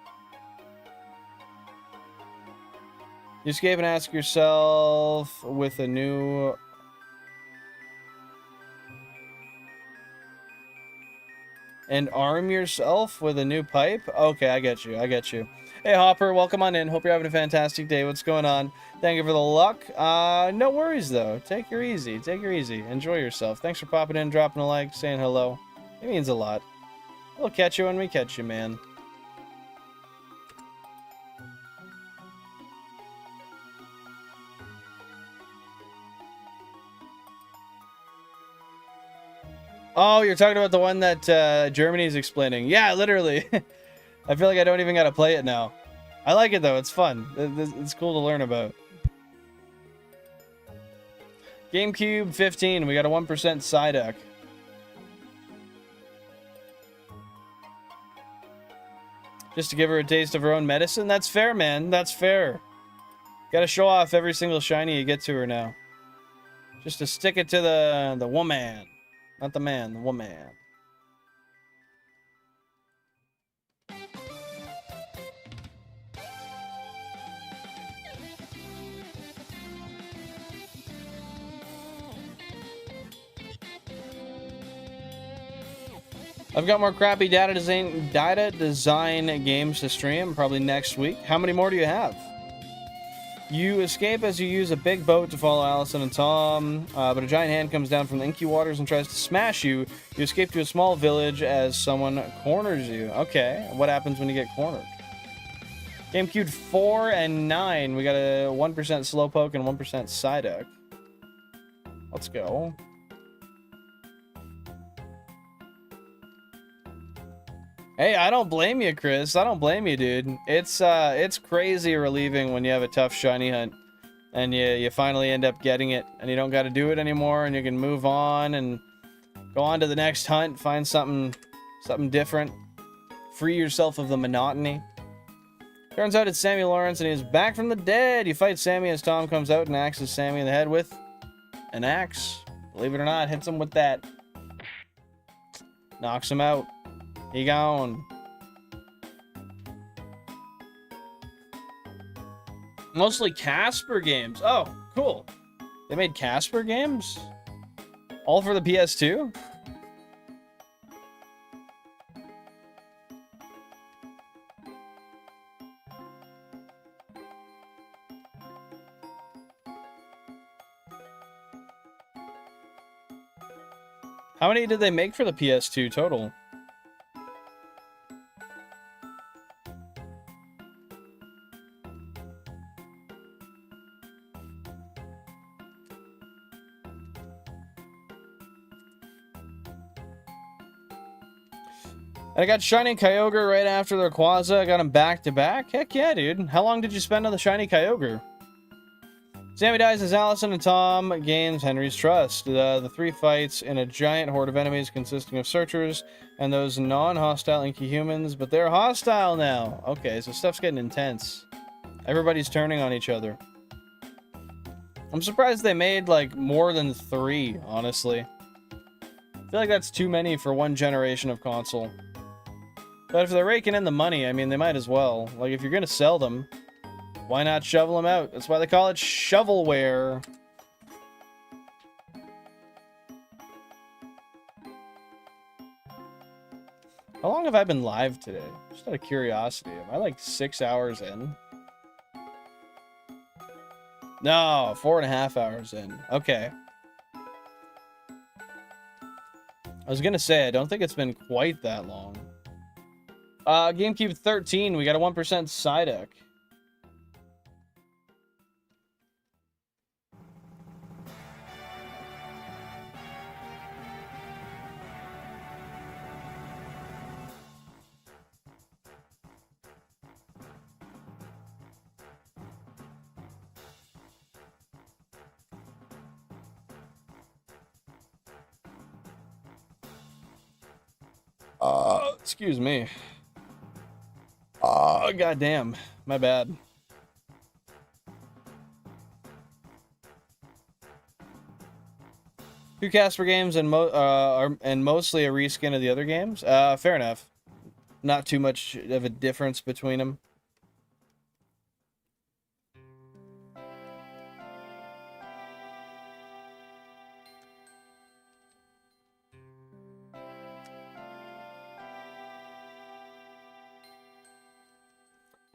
You escape and ask yourself with a new... And arm yourself with a new pipe? Okay, I get you. I get you. Hey, Hopper, welcome on in. Hope you're having a fantastic day. What's going on? Thank you for the luck. No worries, though. Take her easy. Take her easy. Enjoy yourself. Thanks for popping in, dropping a like, saying hello. It means a lot. We'll catch you when we catch you, man. Oh, you're talking about the one that Germany's explaining. Yeah, literally. I feel like I don't even gotta play it now. I like it though, it's fun. It's cool to learn about. GameCube 15, we got a 1% Psyduck. Just to give her a taste of her own medicine? That's fair, man. That's fair. Gotta show off every single shiny you get to her now. Just to stick it to the woman. Not the man, the woman. I've got more crappy data design games to stream, probably next week. How many more do you have? You escape as you use a big boat to follow Allison and Tom, but a giant hand comes down from the inky waters and tries to smash you. You escape to a small village as someone corners you. Okay, what happens when you get cornered? GameCube 4 and 9, we got a 1% Slowpoke and 1% Psyduck. Let's go. Hey, I don't blame you, Chris. I don't blame you, dude. It's crazy relieving when you have a tough shiny hunt and you finally end up getting it and you don't got to do it anymore and you can move on and go on to the next hunt, find something different, free yourself of the monotony. Turns out it's Sammy Lawrence and he's back from the dead. You fight Sammy as Tom comes out and axes Sammy in the head with an axe. Believe it or not, hits him with that. Knocks him out. He gone. Mostly Casper games. Oh, cool. They made Casper games? All for the PS2? How many did they make for the PS2 total? And I got Shiny Kyogre right after the Rayquaza. I got him back to back. Heck yeah, dude. How long did you spend on the Shiny Kyogre? Sammy dies as Allison and Tom gains Henry's trust. The three fights in a giant horde of enemies consisting of searchers and those non-hostile inky humans, but they're hostile now. Okay, so stuff's getting intense. Everybody's turning on each other. I'm surprised they made, like, more than 3, honestly. feel like that's too many for one generation of console. But if they're raking in the money, I mean, they might as well. Like, if you're gonna sell them, why not shovel them out? That's why they call it shovelware. How long have I been live today? Just out of curiosity. Am I like 6 hours in? No, 4.5 hours in. Okay. I was gonna say, I don't think it's been quite that long. GameCube 13, we got a 1% Psyduck. Excuse me. Goddamn. My bad. Two Casper games and mostly a reskin of the other games. Fair enough. Not too much of a difference between them.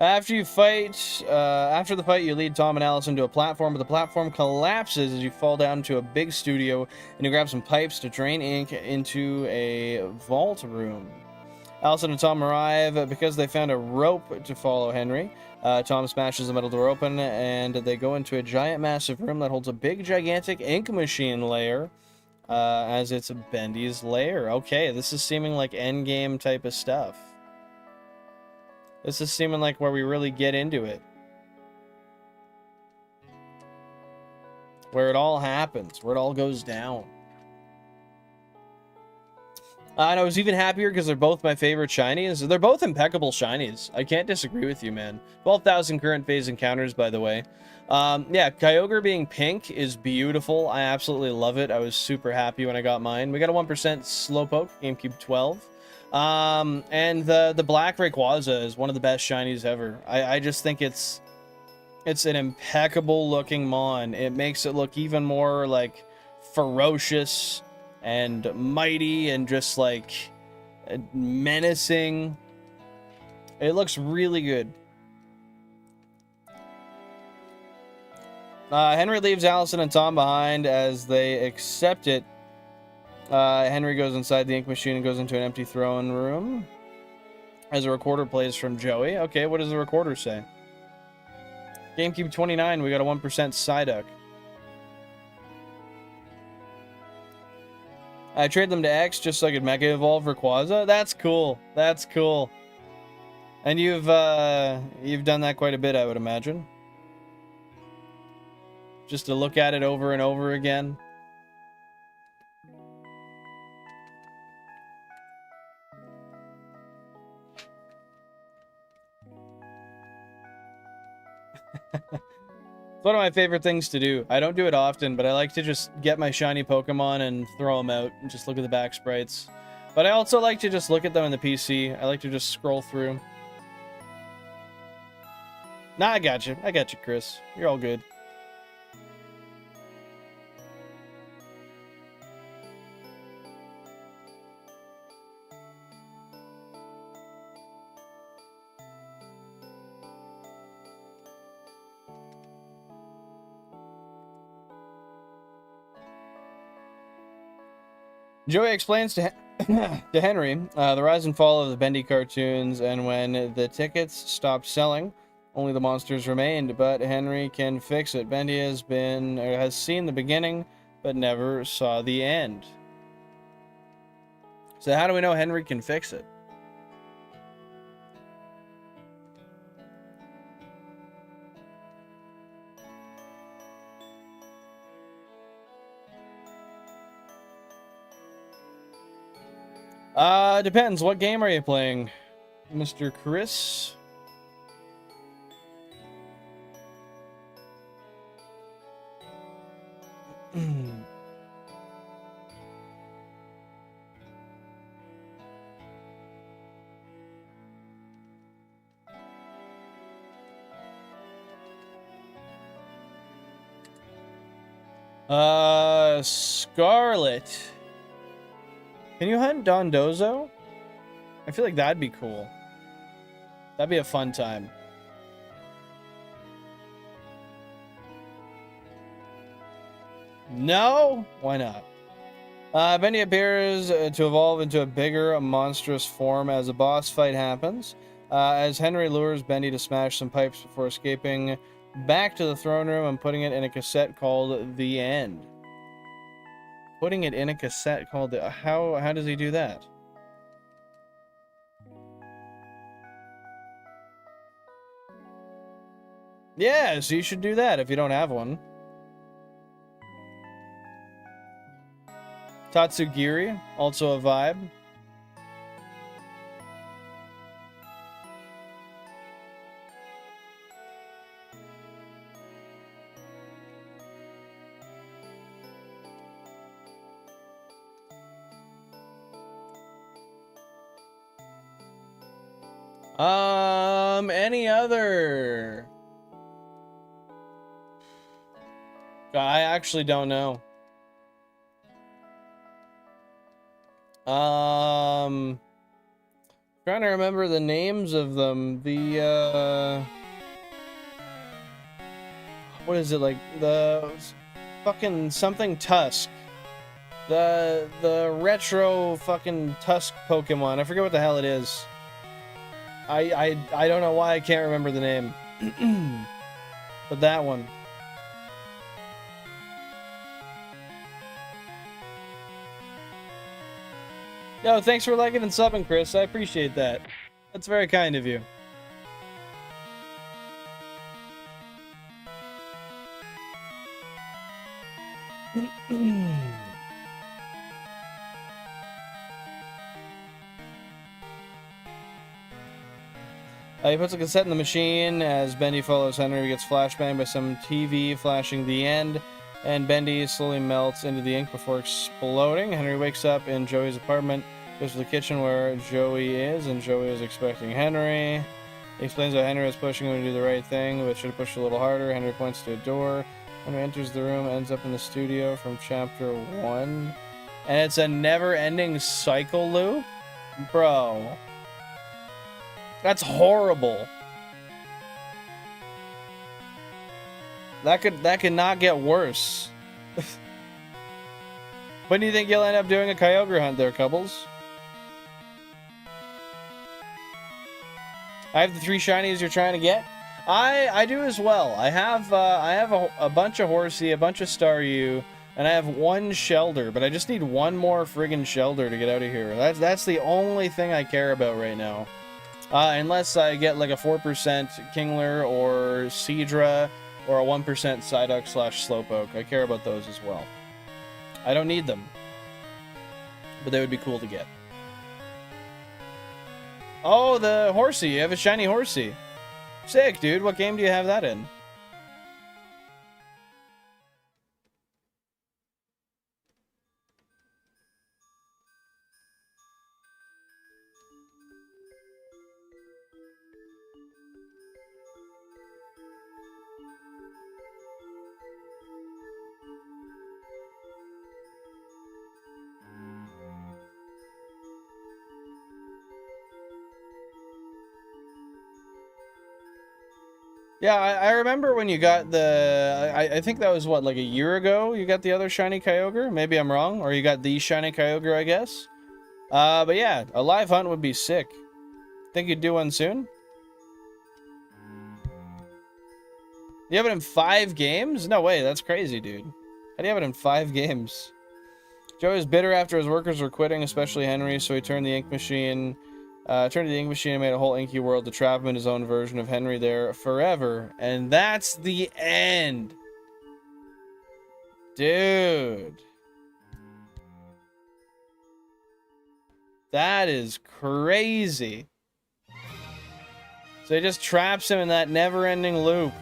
After the fight, you lead Tom and Alice into a platform, but the platform collapses as you fall down into a big studio, and you grab some pipes to drain ink into a vault room. Alice and Tom arrive because they found a rope to follow Henry. Tom smashes the metal door open, and they go into a giant, massive room that holds a big, gigantic ink machine lair, as it's Bendy's lair. Okay, this is seeming like endgame type of stuff. This is seeming like where we really get into it. Where it all happens. Where it all goes down. And I was even happier because they're both my favorite shinies. They're both impeccable shinies. I can't disagree with you, man. 12,000 current phase encounters, by the way. Yeah, Kyogre being pink is beautiful. I absolutely love it. I was super happy when I got mine. We got a 1% Slowpoke, GameCube 12. And the Black Rayquaza is one of the best shinies ever. I just think it's an impeccable looking mon. It makes it look even more like ferocious and mighty and just like menacing. It looks really good. Henry leaves Allison and Tom behind as they accept it. Henry goes inside the ink machine and goes into an empty throne room as a recorder plays from Joey. Okay, what does the recorder say? GameCube 29, we got a 1% Psyduck. I trade them to X just so I could Mega Evolve Rayquaza. That's cool. That's cool. And you've done that quite a bit, I would imagine. Just to look at it over and over again. It's one of my favorite things to do. I don't do it often, but I like to just get my shiny Pokemon and throw them out and just look at the back sprites. But I also like to just look at them in the PC. I like to just scroll through. Nah, I got you. I got you, Chris. You're all good. Joey explains to Henry the rise and fall of the Bendy cartoons, and when the tickets stopped selling, only the monsters remained, but Henry can fix it. Bendy has seen the beginning, but never saw the end. So how do we know Henry can fix it? Depends. What game are you playing, Mr. Chris? Scarlet. Can you hunt Dondozo? I feel like that'd be cool. That'd be a fun time. No? Why not? Bendy appears to evolve into a bigger, monstrous form as a boss fight happens. As Henry lures Bendy to smash some pipes before escaping back to the throne room and putting it in a cassette called The End. Putting it in a cassette called the... How does he do that? Yeah, so you should do that if you don't have one. Tatsugiri, also a vibe. Any other? I actually don't know. Trying to remember the names of them. The, what is it, like, the fucking something Tusk. The retro fucking Tusk Pokemon. I forget what the hell it is. I don't know why I can't remember the name. But that one. Yo, thanks for liking and subbing, Chris. I appreciate that. That's very kind of you. He puts a cassette in the machine. As Bendy follows Henry, he gets flashbanged by some TV flashing The End, and Bendy slowly melts into the ink before exploding. Henry wakes up in Joey's apartment, goes to the kitchen where Joey is, and Joey is expecting Henry. He explains that Henry is pushing him to do the right thing, but should have pushed a little harder. Henry points to a door. Henry enters the room, ends up in the studio from chapter 1. And it's a never-ending cycle loop? Bro. That's horrible. That could not get worse. When do you think you'll end up doing a Kyogre hunt there, Couples? I have the 3 shinies you're trying to get. I do as well. I have a bunch of Horsey, a bunch of Staryu, and I have 1 Shelder, but I just need 1 more friggin' Shelder to get out of here. That's the only thing I care about right now. Unless I get like a 4% Kingler or Seadra or a 1% Psyduck / Slowpoke. I care about those as well. I don't need them, but they would be cool to get. Oh, the Horsey. You have a shiny Horsey. Sick, dude. What game do you have that in? Yeah, I remember when you got the... I think that was, what, like a year ago you got the other shiny Kyogre? Maybe I'm wrong. Or you got the shiny Kyogre, I guess. But yeah, a live hunt would be sick. Think you'd do one soon? You have it in 5 games? No way, that's crazy, dude. How do you have it in 5 games? Joe is bitter after his workers were quitting, especially Henry, so he turned to the ink machine and made a whole inky world to trap him in his own version of Henry there forever. And that's the end. Dude. That is crazy. So he just traps him in that never-ending loop.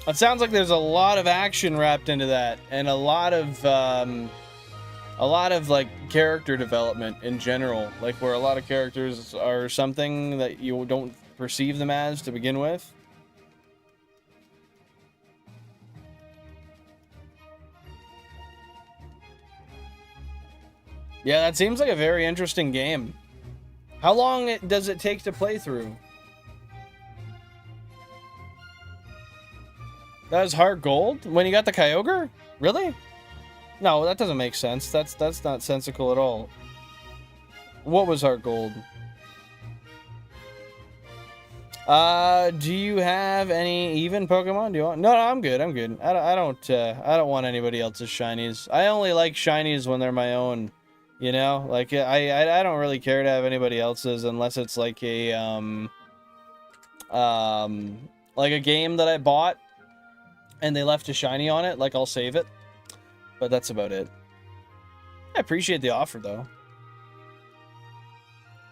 It sounds like there's a lot of action wrapped into that, and a lot of like character development in general, like where a lot of characters are something that you don't perceive them as to begin with. Yeah, that seems like a very interesting game. How long does it take to play through? That was Heart Gold? When you got the Kyogre? Really? No, that doesn't make sense. That's not sensical at all. What was Heart Gold? Do you have any even Pokemon? Do you want? No, I'm good. I'm good. I don't want anybody else's shinies. I only like shinies when they're my own. You know, like I don't really care to have anybody else's unless it's like a like a game that I bought and they left a shiny on it. Like I'll save it, but that's about it. I appreciate the offer though.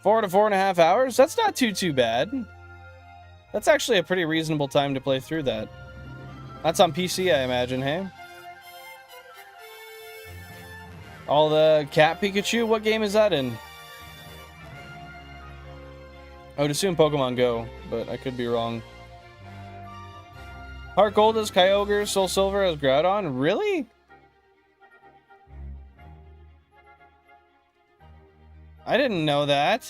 4 to 4.5 hours. That's not too bad. That's actually a pretty reasonable time to play through that. That's on PC, I imagine, hey? All the Cat Pikachu? What game is that in? I would assume Pokemon Go, but I could be wrong. Heart Gold is Kyogre, Soul Silver is Groudon? Really? I didn't know that.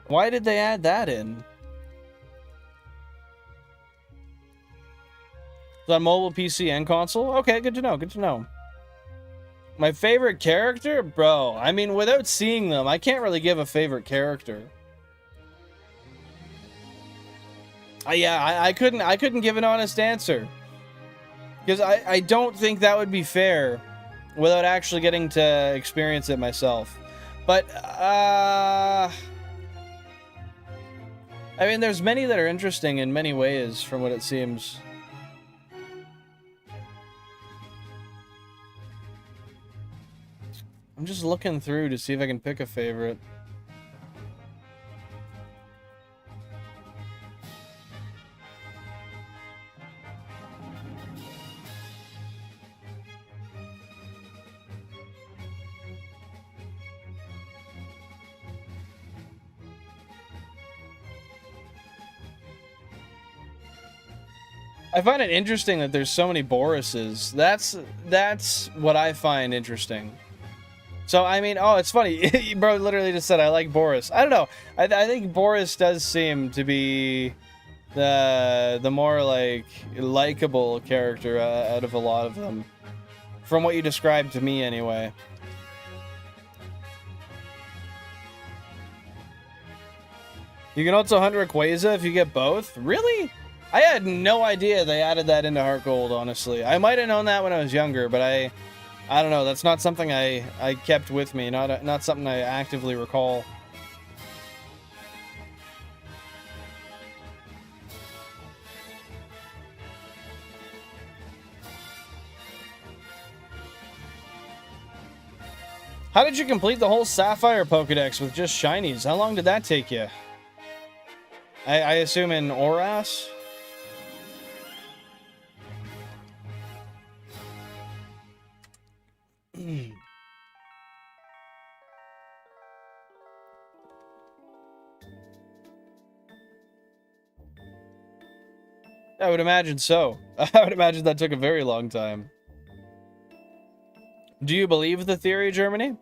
Why did they add that in? Is that mobile, PC, and console? Okay, good to know, good to know. My favorite character? Bro, I mean, without seeing them, I can't really give a favorite character. Yeah, I couldn't give an honest answer. Because I don't think that would be fair without actually getting to experience it myself. But, I mean, there's many that are interesting in many ways, from what it seems. I'm just looking through to see if I can pick a favorite. I find it interesting that there's so many Boruses. That's what I find interesting. So, I mean, oh, it's funny. Bro literally just said, I like Boris. I don't know. I think Boris does seem to be the more, like, likable character out of a lot of them. From what you described to me, anyway. You can also hunt Rayquaza if you get both? Really? I had no idea they added that into Heart Gold, honestly. I might have known that when I was younger, but I don't know. That's not something I kept with me. Not something I actively recall. How did you complete the whole Sapphire Pokédex with just shinies? How long did that take you? I assume in Oras? I would imagine so. I would imagine that took a very long time. Do you believe the theory, Germany?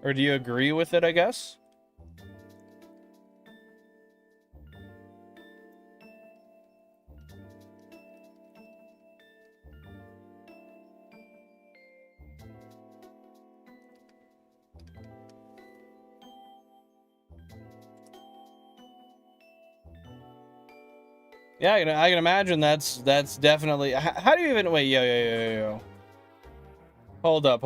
Or do you agree with it, I guess? Yeah, I can imagine that's definitely... How do you even... Wait, yo. Hold up.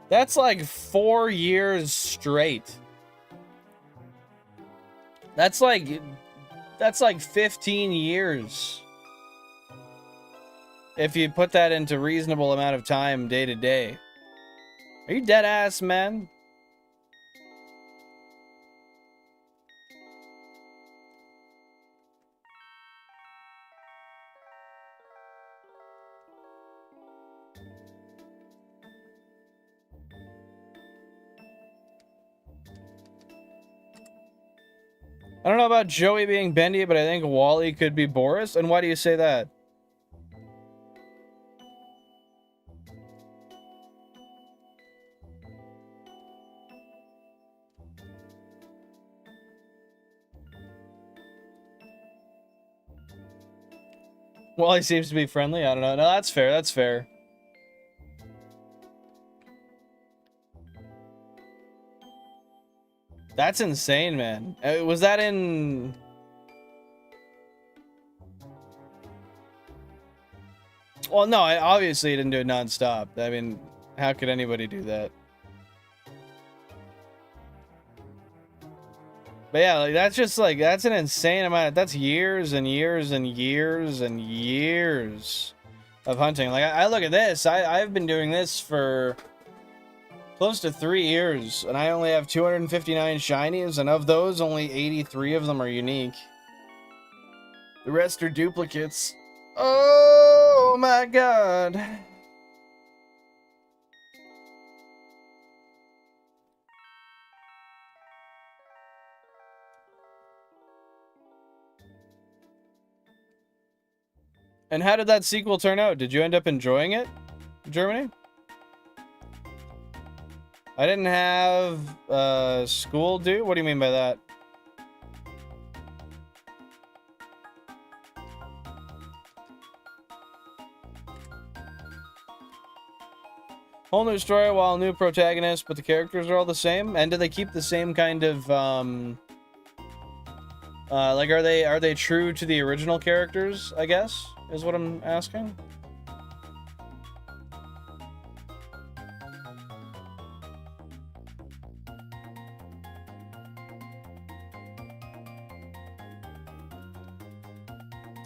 That's like 4 years straight. That's like 15 years. If you put that into reasonable amount of time day to day. Are you dead ass, man? I don't know about Joey being Bendy, but I think Wally could be Boris. And why do you say that? Wally seems to be friendly. I don't know. No, that's fair. That's fair. That's insane, man. Was that in... Well, no, obviously he didn't do it non-stop. I mean, how could anybody do that? But yeah, like, that's just like, that's an insane amount. That's years and years and years and years of hunting. Like, I look at this. I've been doing this for close to 3 years, and I only have 259 shinies, and of those, only 83 of them are unique. The rest are duplicates. Oh my god. And how did that sequel turn out? Did you end up enjoying it, Germany? I didn't have school due? What do you mean by that? Whole new story while new protagonist, but the characters are all the same? And do they keep the same kind of, like, are they true to the original characters, I guess, is what I'm asking?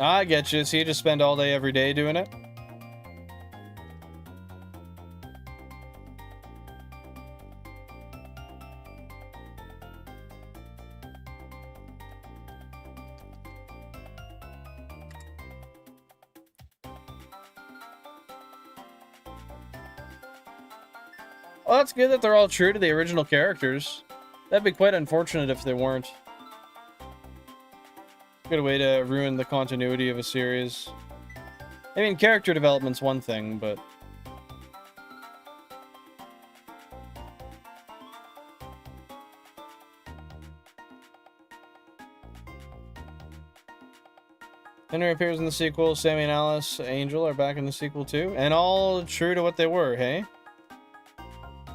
I get you. So you just spend all day every day doing it? Well, that's good that they're all true to the original characters. That'd be quite unfortunate if they weren't. Good way to ruin the continuity of a series. I mean, character development's one thing, but... Henry appears in the sequel. Sammy and Alice, Angel are back in the sequel too. And all true to what they were, hey?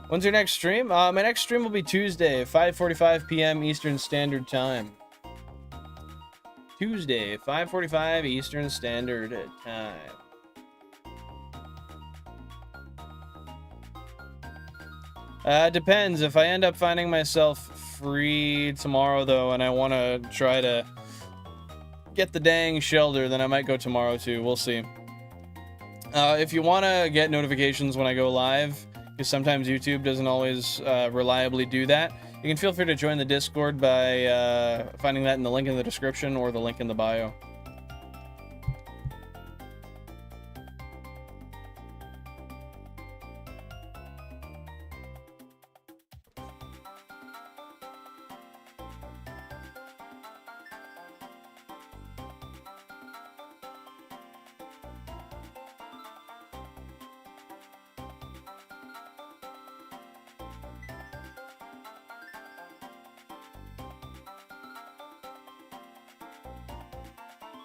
When's your next stream? My next stream will be Tuesday, 5:45 p.m. Eastern Standard Time. Tuesday, 5:45 Eastern Standard Time. Depends. If I end up finding myself free tomorrow, though, and I want to try to get the dang shelter, then I might go tomorrow, too. We'll see. If you want to get notifications when I go live, because sometimes YouTube doesn't always reliably do that, you can feel free to join the Discord by finding that in the link in the description or the link in the bio.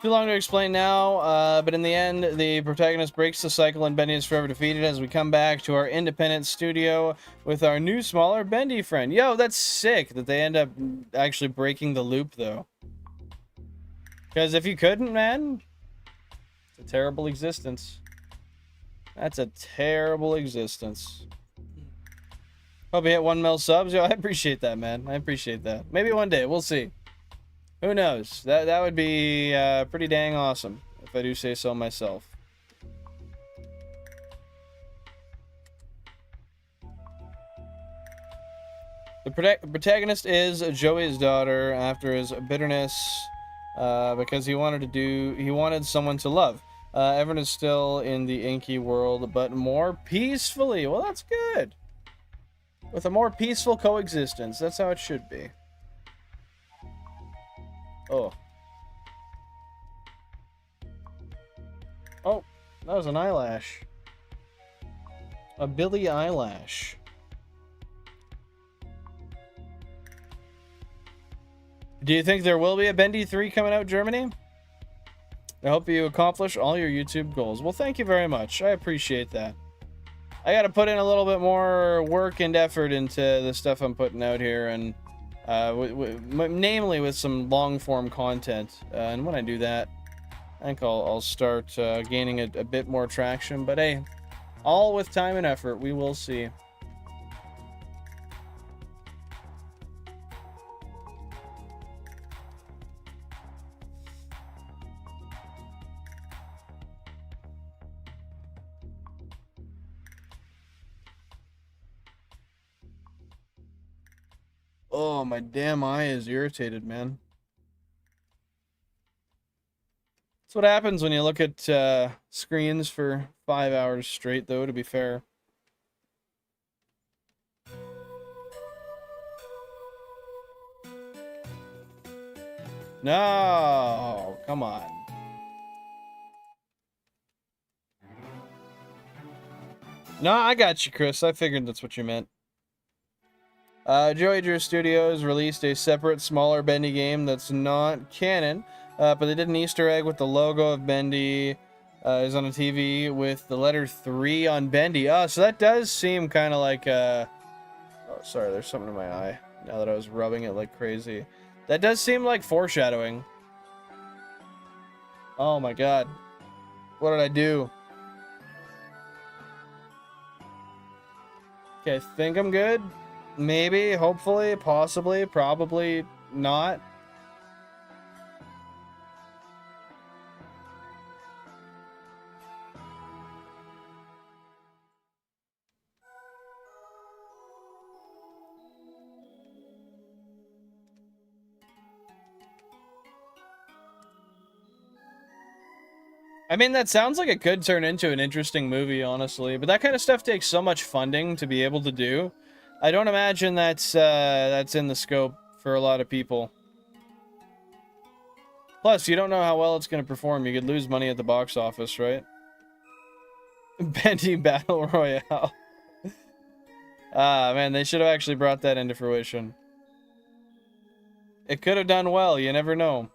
Too long to explain now, but in the end, the protagonist breaks the cycle and Bendy is forever defeated as we come back to our independent studio with our new, smaller Bendy friend. Yo, that's sick that they end up actually breaking the loop, though. Because if you couldn't, man, it's a terrible existence. That's a terrible existence. Hope you hit 1 mil subs. Yo, I appreciate that, man. I appreciate that. Maybe one day. We'll see. Who knows? That would be pretty dang awesome, if I do say so myself. The protagonist is Joey's daughter after his bitterness because he wanted someone to love. Everyone is still in the inky world, but more peacefully. Well, that's good. With a more peaceful coexistence. That's how it should be. Oh. Oh, that was an eyelash. A Billy eyelash. Do you think there will be a Bendy 3 coming out, Germany? I hope you accomplish all your YouTube goals. Well, thank you very much. I appreciate that. I got to put in a little bit more work and effort into the stuff I'm putting out here, and namely with some long-form content. And when I do that, I think I'll start gaining a bit more traction. But hey, all with time and effort. We will see. Oh, my damn eye is irritated, man. That's what happens when you look at screens for 5 hours straight, though, to be fair. No, come on. No, I got you, Chris. I figured that's what you meant. Joey Drew Studios released a separate, smaller Bendy game that's not canon, but they did an Easter egg with the logo of Bendy. Is on a TV with the letter 3 on Bendy. Oh, so that does seem kind of like oh, sorry, there's something in my eye now that I was rubbing it like crazy. That does seem like foreshadowing. Oh my god. What did I do? Okay, I think I'm good. Maybe, hopefully, possibly, probably not. I mean, that sounds like it could turn into an interesting movie, honestly. But that kind of stuff takes so much funding to be able to do. I don't imagine that's in the scope for a lot of people. Plus, you don't know how well it's going to perform. You could lose money at the box office, right? Bendy Battle Royale. Ah, man, they should have actually brought that into fruition. It could have done well. You never know.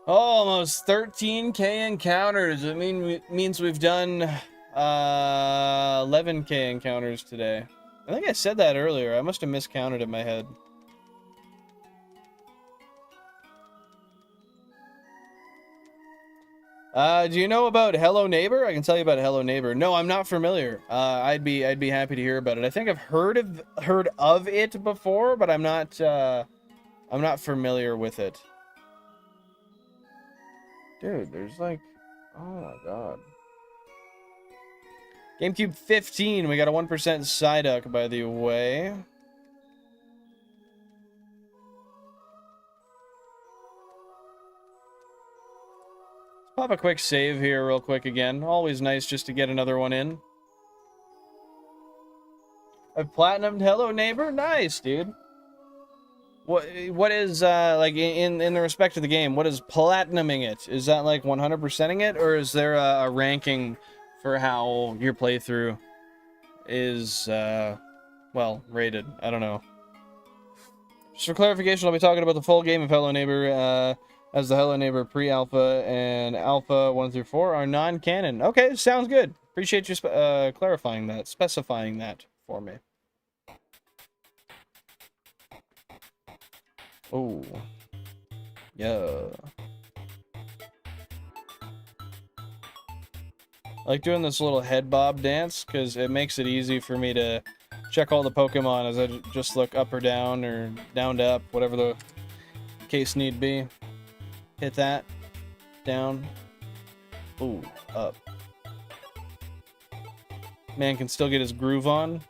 Oh, almost 13k encounters. It means we've done 11k encounters today. I think I said that earlier. I must have miscounted in my head. Do you know about Hello Neighbor? I can tell you about Hello Neighbor. No, I'm not familiar. I'd be happy to hear about it. I think I've heard of it before, but I'm not familiar with it. Dude, there's like, oh my god. GameCube 15, we got a 1% Psyduck, by the way. Pop a quick save here real quick again. Always nice just to get another one in. I've platinumed Hello Neighbor? Nice, dude. What is like in the respect of the game, what is platinuming it? Is that like 100%ing it, or is there a ranking for how your playthrough is well rated? I don't know. Just for clarification, I'll be talking about the full game of Hello Neighbor as the Hello Neighbor pre-alpha and alpha 1 through 4 are non-canon. Okay, sounds good. Appreciate you clarifying that, specifying that for me. Oh, yeah. I like doing this little head bob dance because it makes it easy for me to check all the Pokemon as I just look up or down to up, whatever the case need be. Hit that. Down. Ooh, up. Man can still get his groove on.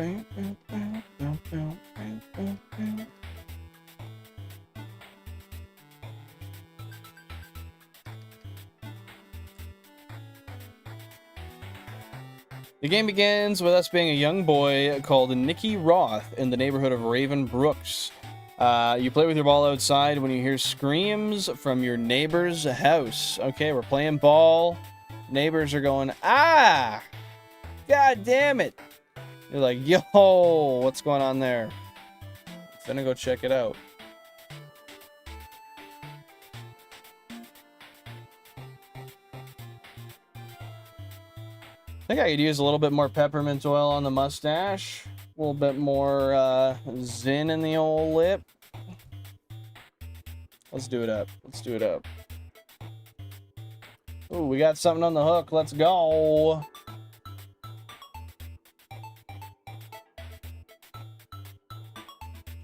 The game begins with us being a young boy called Nicky Roth in the neighborhood of Raven Brooks. You play with your ball outside when you hear screams from your neighbor's house. Okay, we're playing ball. Neighbors are going, ah! God damn it! You're like, yo, what's going on there? I'm finna go check it out. I think I could use a little bit more peppermint oil on the mustache. A little bit more zin in the old lip. Let's do it up. Let's do it up. Ooh, we got something on the hook. Let's go.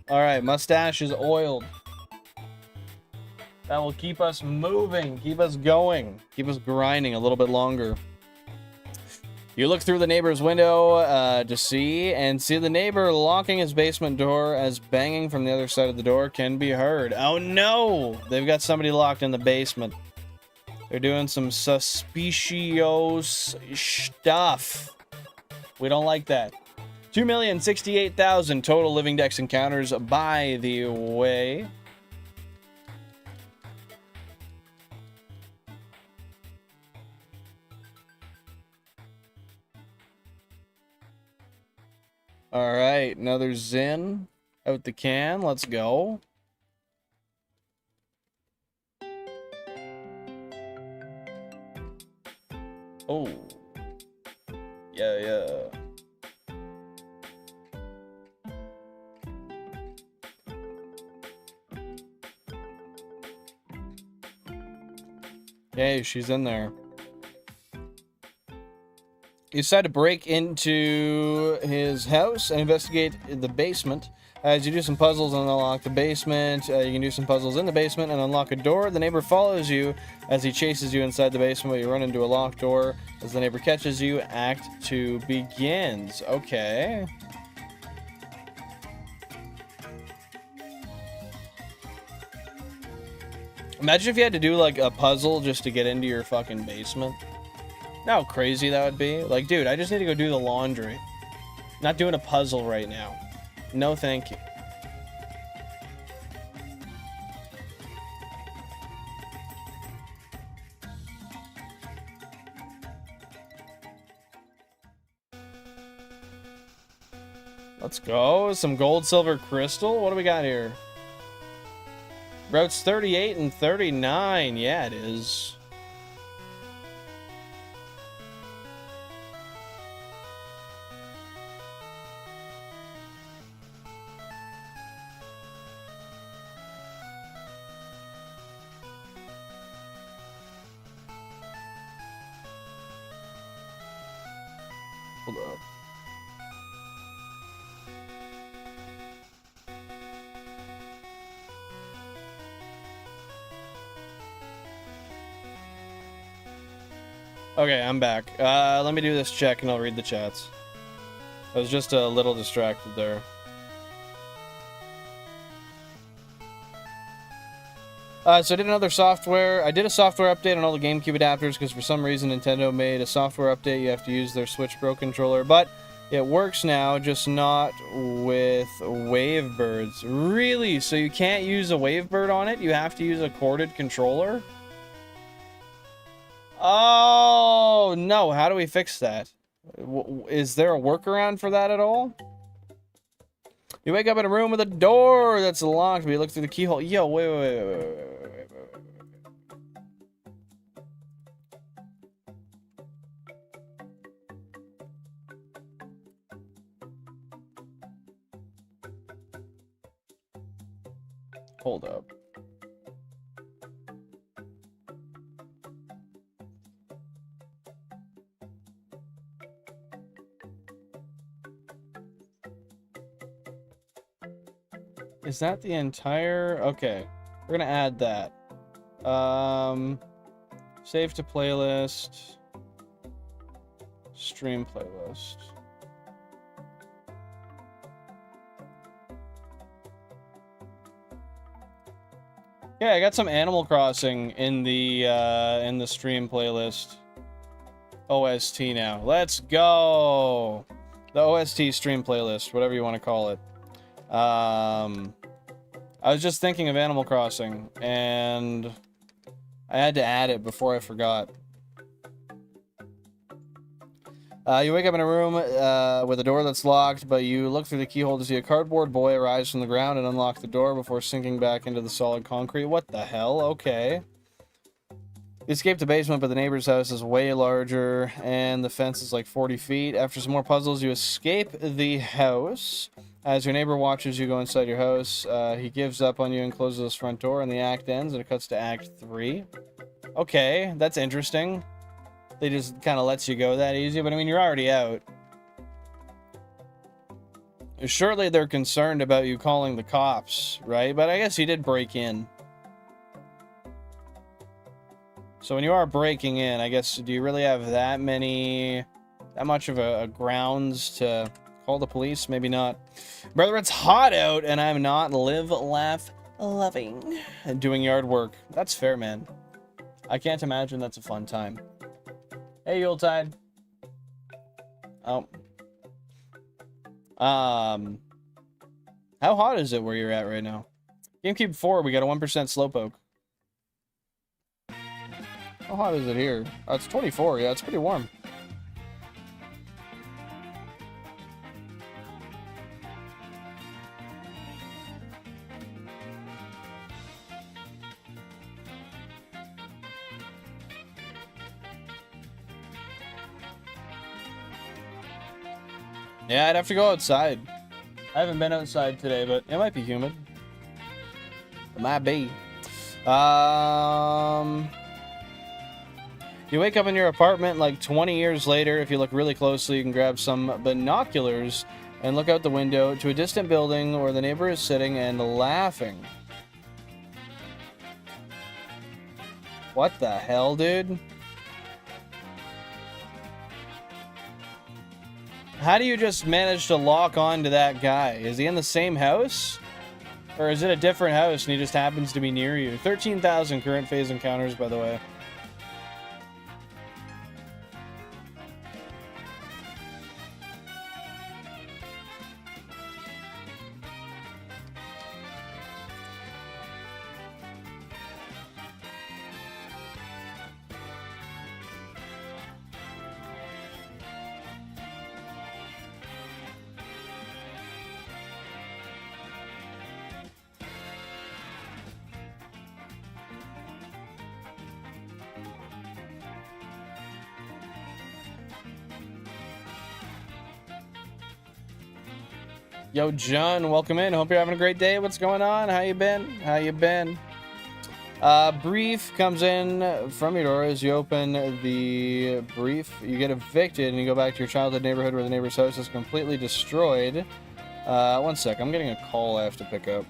All right, mustache is oiled. That will keep us moving, keep us going, keep us grinding a little bit longer. You look through the neighbor's window to see the neighbor locking his basement door as banging from the other side of the door can be heard. Oh no! They've got somebody locked in the basement. They're doing some suspicious stuff. We don't like that. 2,068,000 total Living Dex encounters, by the way. All right, another Zen out the can. Let's go. Oh. Yeah. Hey, she's in there. You decide to break into his house and investigate the basement. As you do some puzzles and unlock the basement, you can do some puzzles in the basement and unlock a door. The neighbor follows you as he chases you inside the basement, but you run into a locked door. As the neighbor catches you, Act 2 begins. Okay. Imagine if you had to do like a puzzle just to get into your fucking basement. You know how crazy that would be? Like, dude, I just need to go do the laundry. Not doing a puzzle right now. No, thank you. Let's go. Some gold, silver, crystal. What do we got here? Routes 38 and 39. Yeah, it is. Hold up. Okay, I'm back. Let me do this check and I'll read the chats. I was just a little distracted there. So I did another software. I did a software update on all the GameCube adapters because for some reason Nintendo made a software update. You have to use their Switch Pro controller, but it works now, just not with Wavebirds. Really? So you can't use a Wavebird on it? You have to use a corded controller? Oh, no. How do we fix that? Is there a workaround for that at all? You wake up in a room with a door that's locked, but you look through the keyhole. Yo, wait. Hold up. Is that the entire... Okay. We're gonna add that. Save to playlist. Stream playlist. Yeah, I got some Animal Crossing in the stream playlist. OST now. Let's go. The OST stream playlist, whatever you want to call it. I was just thinking of Animal Crossing, and I had to add it before I forgot. You wake up in a room with a door that's locked, but you look through the keyhole to see a cardboard boy arise from the ground and unlock the door before sinking back into the solid concrete. What the hell? Okay. You escape the basement, but the neighbor's house is way larger, and the fence is like 40 feet. After some more puzzles, you escape the house. As your neighbor watches you go inside your house, he gives up on you and closes his front door, and the act ends, and it cuts to Act 3. Okay, that's interesting. They just kind of lets you go that easy, but I mean, you're already out. Surely they're concerned about you calling the cops, right? But I guess you did break in. So when you are breaking in, I guess, do you really have that much of a grounds to call the police? Maybe not. Brother, it's hot out, and I'm not live, laugh, loving, and doing yard work. That's fair, man. I can't imagine that's a fun time. Hey, Yuletide. Oh. How hot is it where you're at right now? GameCube 4, we got a 1% slowpoke. How hot is it here? Oh, it's 24. Yeah, it's pretty warm. Yeah, I'd have to go outside. I haven't been outside today, but it might be humid. It might be. You wake up in your apartment like 20 years later. If you look really closely, you can grab some binoculars and look out the window to a distant building where the neighbor is sitting and laughing. What the hell, dude? How do you just manage to lock on to that guy? Is he in the same house? Or is it a different house and he just happens to be near you? 13,000 current phase encounters, by the way. Yo, John, welcome in. Hope you're having a great day. What's going on? How you been? How you been? Brief comes in from your door. As you open the brief, you get evicted and you go back to your childhood neighborhood where the neighbor's house is completely destroyed. One sec. I'm getting a call I have to pick up.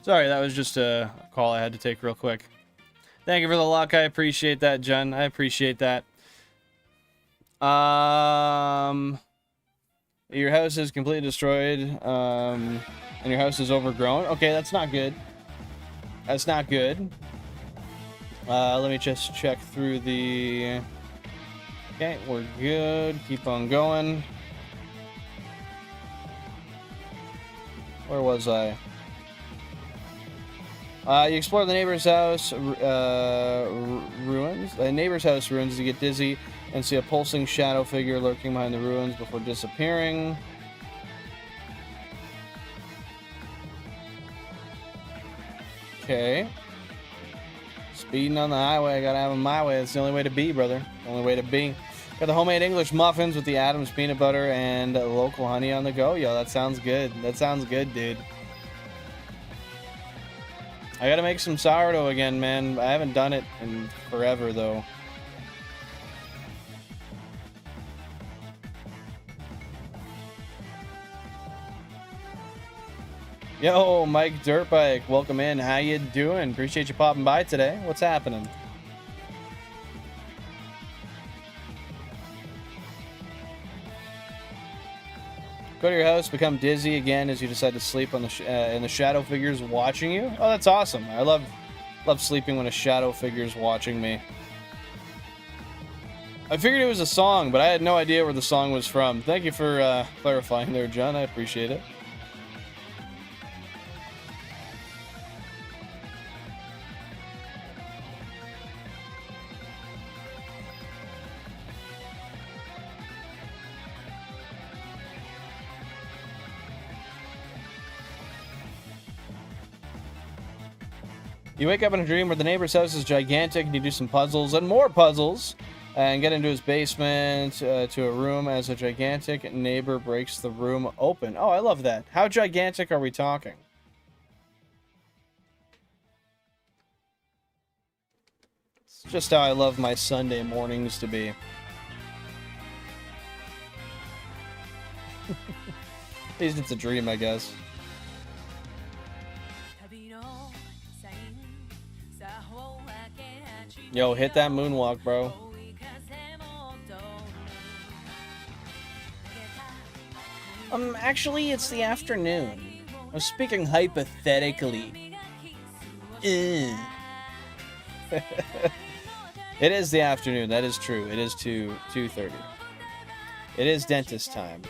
Sorry, that was just a call I had to take real quick. Thank you for the luck. I appreciate that, Jen. I appreciate that. Your house is completely destroyed, and your house is overgrown. Okay, that's not good. That's not good. Let me just check through the... Okay, we're good. Keep on going. Where was I? You explore the neighbor's house ruins. The neighbor's house ruins. You get dizzy and see a pulsing shadow figure lurking behind the ruins before disappearing. Okay. Speeding on the highway. I gotta have them my way. It's the only way to be, brother. Only way to be. Got the homemade English muffins with the Adams peanut butter and local honey on the go. Yo, that sounds good. That sounds good, dude. I gotta make some sourdough again, man. I haven't done it in forever, though. Yo, Mike Dirtbike, welcome in. How you doing? Appreciate you popping by today. What's happening? Go to your house, become dizzy again as you decide to sleep on the and the shadow figure's watching you. Oh, that's awesome. I love sleeping when a shadow figure's watching me. I figured it was a song, but I had no idea where the song was from. Thank you for clarifying there, John. I appreciate it. You wake up in a dream where the neighbor's house is gigantic and you do some puzzles and more puzzles and get into his basement to a room as a gigantic neighbor breaks the room open. Oh, I love that. How gigantic are we talking? It's just how I love my Sunday mornings to be. At least it's a dream, I guess. Yo, hit that moonwalk, bro. Actually, it's the afternoon. I'm speaking hypothetically. It is the afternoon. That is true. It is 2:30. It is dentist time.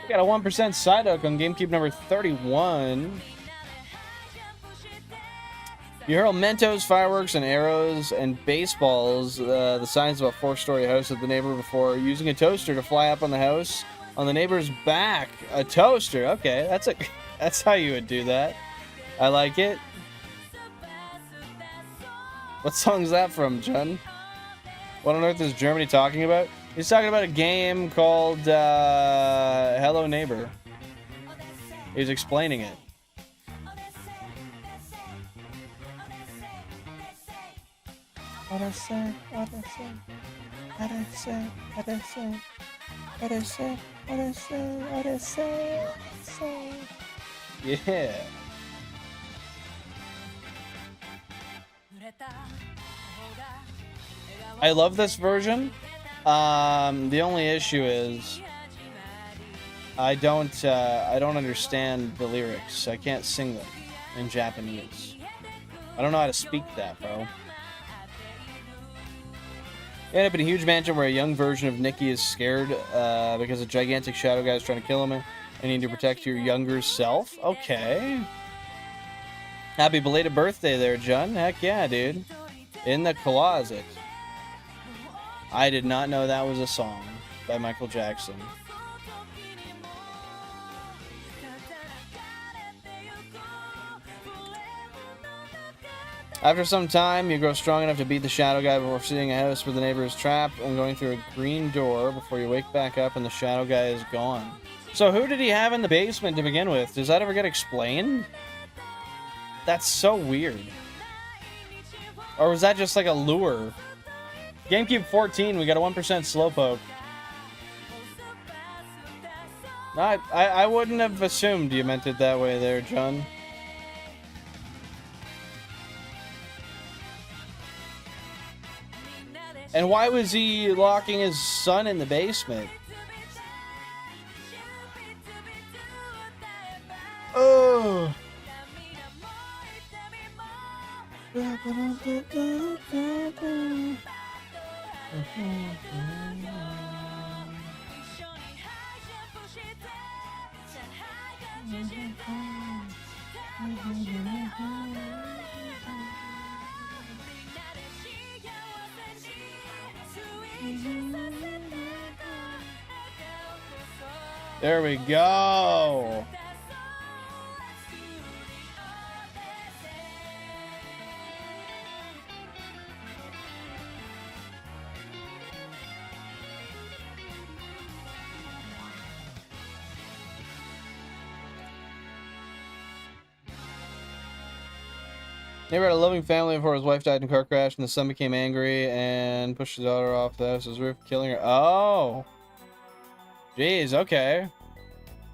We got a 1% side hook on GameCube number 31. You hurl Mentos, fireworks, and arrows and baseballs the size of a 4-story house at the neighbor before using a toaster to fly up on the house on the neighbor's back. A toaster. Okay, that's how you would do that. I like it. What song is that from, John? What on earth is Germany talking about? He's talking about a game called Hello Neighbor. He's explaining it. What I say, what I say, what I say, what I say, what I say, what I say, what I say. Yeah. I love this version. The only issue is I don't understand the lyrics. I can't sing them in Japanese. I don't know how to speak that, bro. You end up in a huge mansion where a young version of Nikki is scared because a gigantic shadow guy is trying to kill him, and you need to protect your younger self. Okay. Happy belated birthday there, John. Heck yeah, dude. In the closet. I did not know that was a song by Michael Jackson. After some time, you grow strong enough to beat the shadow guy before seeing a house where the neighbor is trapped and going through a green door before you wake back up and the shadow guy is gone. So who did he have in the basement to begin with? Does that ever get explained? That's so weird. Or was that just like a lure? GameCube 14, we got a 1% slowpoke. I wouldn't have assumed you meant it that way there, John. And why was he locking his son in the basement? Oh. There we go. Neighbor had a loving family before his wife died in a car crash, and the son became angry and pushed his daughter off the house's roof, killing her. Oh. Jeez, okay.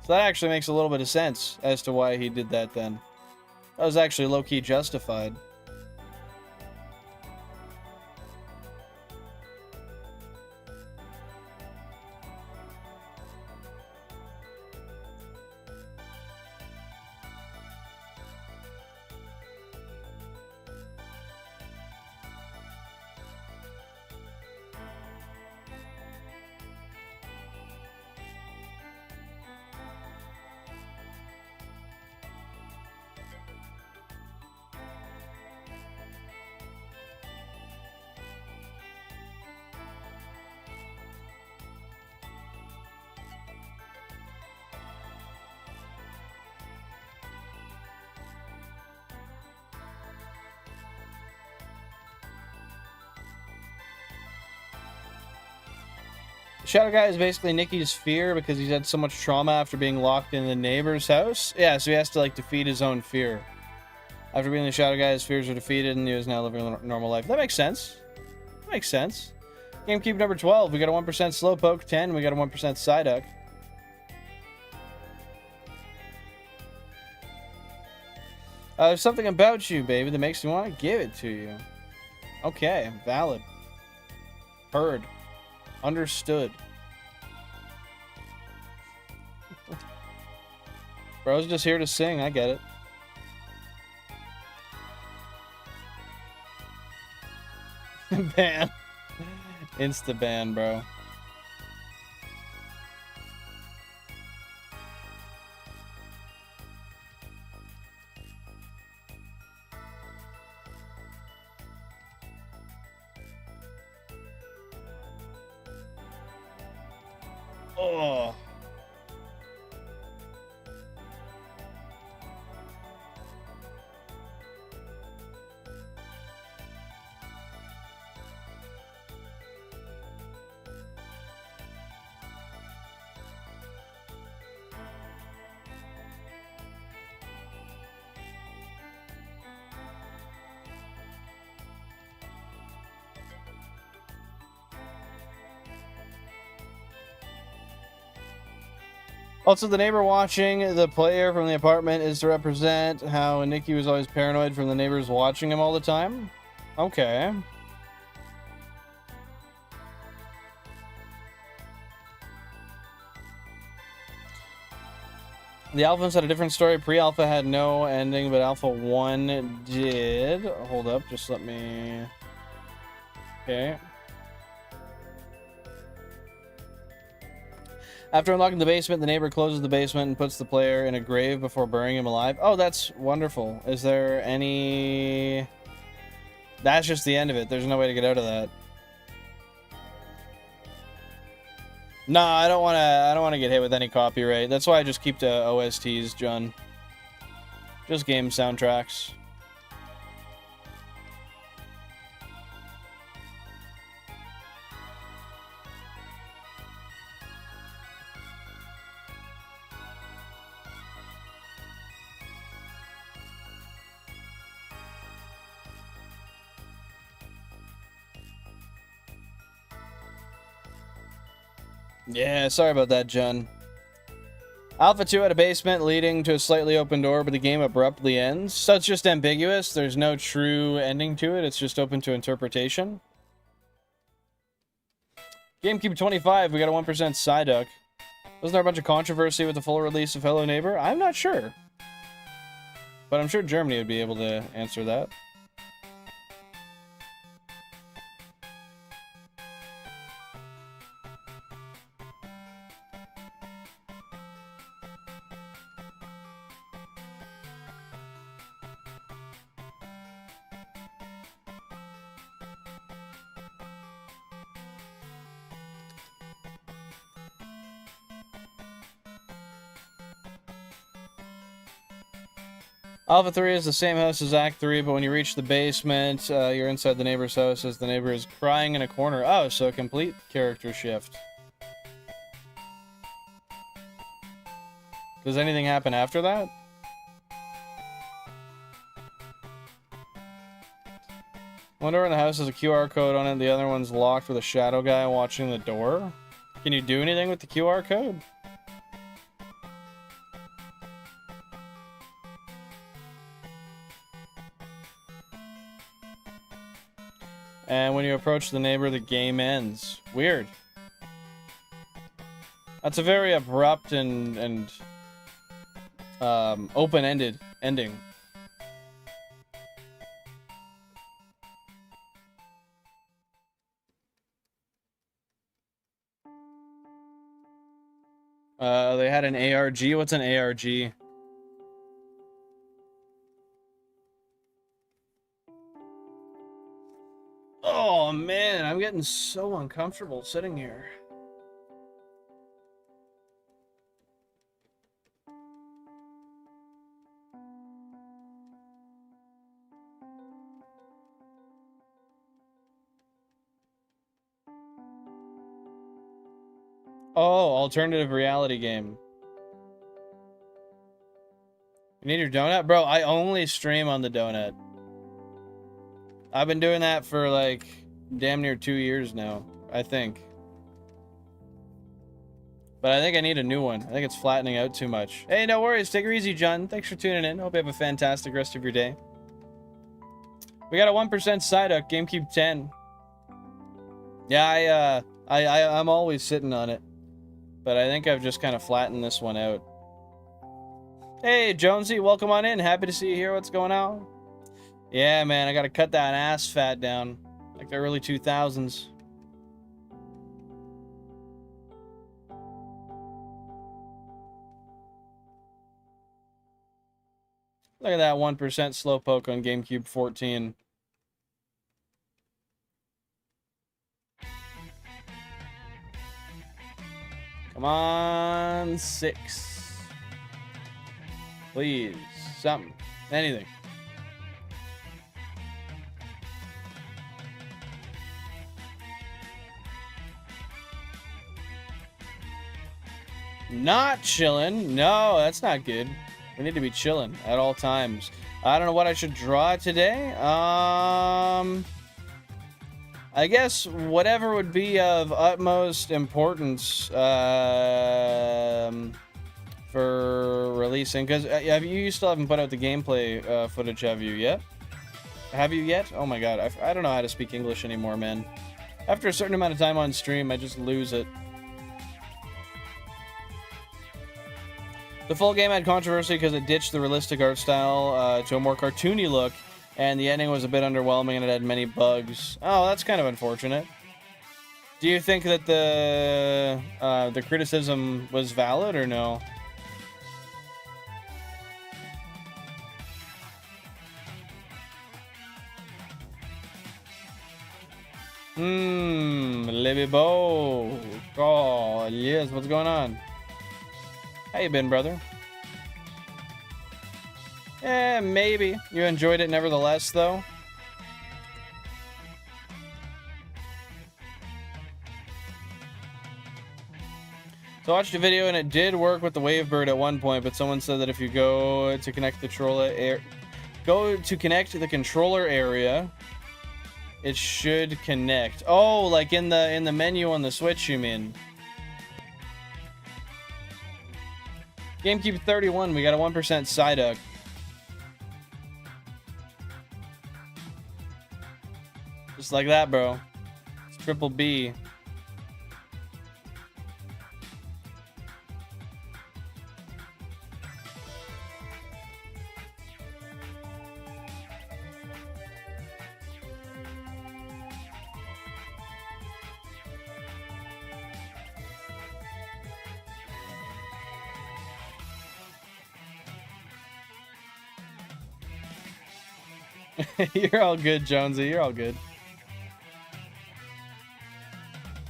So that actually makes a little bit of sense as to why he did that then. That was actually low-key justified. Shadow Guy is basically Nikki's fear because he's had so much trauma after being locked in the neighbor's house. Yeah, so he has to, like, defeat his own fear. After being the Shadow Guy, his fears are defeated and he is now living a normal life. That makes sense. That makes sense. GameCube number 12. We got a 1% Slowpoke. 10. We got a 1% Psyduck. There's something about you, baby, that makes me want to give it to you. Okay, valid. Heard. Understood. Bro's just here to sing, I get it. Ban. Insta ban, bro. Oh. Also, the neighbor watching the player from the apartment is to represent how Nikki was always paranoid from the neighbors watching him all the time. Okay. The Alphas had a different story. Pre-Alpha had no ending, but Alpha 1 did. Hold up, just let me... Okay. After unlocking the basement, the neighbor closes the basement and puts the player in a grave before burying him alive. Oh, that's wonderful. Is there any... That's just the end of it. There's no way to get out of that. No, I don't want to get hit with any copyright. That's why I just keep the OSTs, John. Just game soundtracks. Yeah, sorry about that, John. Alpha 2 had a basement leading to a slightly open door, but the game abruptly ends. So it's just ambiguous. There's no true ending to it. It's just open to interpretation. GameCube 25, we got a 1% Psyduck. Wasn't there a bunch of controversy with the full release of Hello Neighbor? I'm not sure. But I'm sure Germany would be able to answer that. Alpha 3 is the same house as Act 3, but when you reach the basement, you're inside the neighbor's house as the neighbor is crying in a corner. Oh, so a complete character shift. Does anything happen after that? One door in the house has a QR code on it, the other one's locked with a shadow guy watching the door. Can you do anything with the QR code? And when you approach the neighbor, the game ends. Weird. That's a very abrupt and open-ended ending. They had an ARG. What's an ARG? Oh man, I'm getting so uncomfortable sitting here. Oh, alternative reality game. You need your donut? Bro, I only stream on the donut. I've been doing that for like damn near 2 years now, I think. But I think I need a new one. I think it's flattening out too much. Hey, no worries. Take it easy, John. Thanks for tuning in. Hope you have a fantastic rest of your day. We got a 1% Psyduck, GameCube 10. Yeah, I'm always sitting on it. But I think I've just kind of flattened this one out. Hey, Jonesy, welcome on in. Happy to see you here. What's going on? Yeah, man, I gotta cut that ass fat down. Like the early 2000s. Look at that 1% Slowpoke on GameCube 14. Come on, 6. Please, something, anything. Not chilling. No, that's not good. We need to be chilling at all times. I don't know what I should draw today. I guess whatever would be of utmost importance for releasing, because you still haven't put out the gameplay footage, have you yet? Have you yet? Oh my god, I don't know how to speak English anymore, man. After a certain amount of time on stream, I just lose it. The full game had controversy because it ditched the realistic art style to a more cartoony look, and the ending was a bit underwhelming and it had many bugs. Oh, that's kind of unfortunate. Do you think that the criticism was valid or no? Libby Bo. Oh, yes, what's going on? How you been, brother? Eh, maybe. You enjoyed it nevertheless, though? So I watched a video and it did work with the Wavebird at one point, but someone said that if you go to connect the controller area, it should connect. Oh, like in the menu on the Switch, you mean? GameCube 31, we got a 1% Psyduck. Just like that, bro. It's triple B. You're all good, Jonesy. You're all good.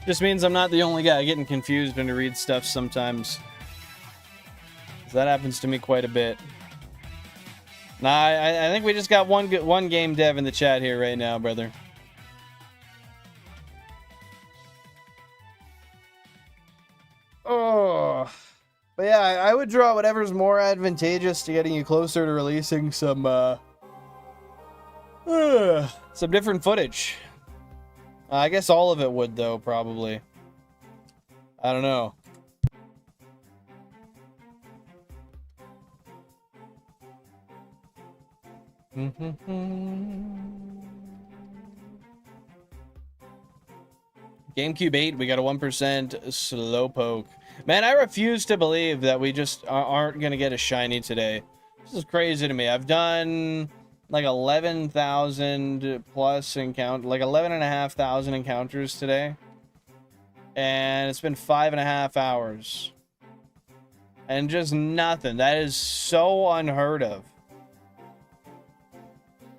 Just means I'm not the only guy getting confused when to read stuff sometimes. That happens to me quite a bit. Nah, I think we just got one game dev in the chat here right now, brother. Oh. But yeah, I would draw whatever's more advantageous to getting you closer to releasing some different footage. I guess all of it would, though, probably. I don't know. GameCube 8, we got a 1% Slowpoke. Man, I refuse to believe that we just aren't going to get a shiny today. This is crazy to me. I've done like 11,000 plus like 11,500 encounters today. And it's been 5.5 hours. And just nothing. That is so unheard of.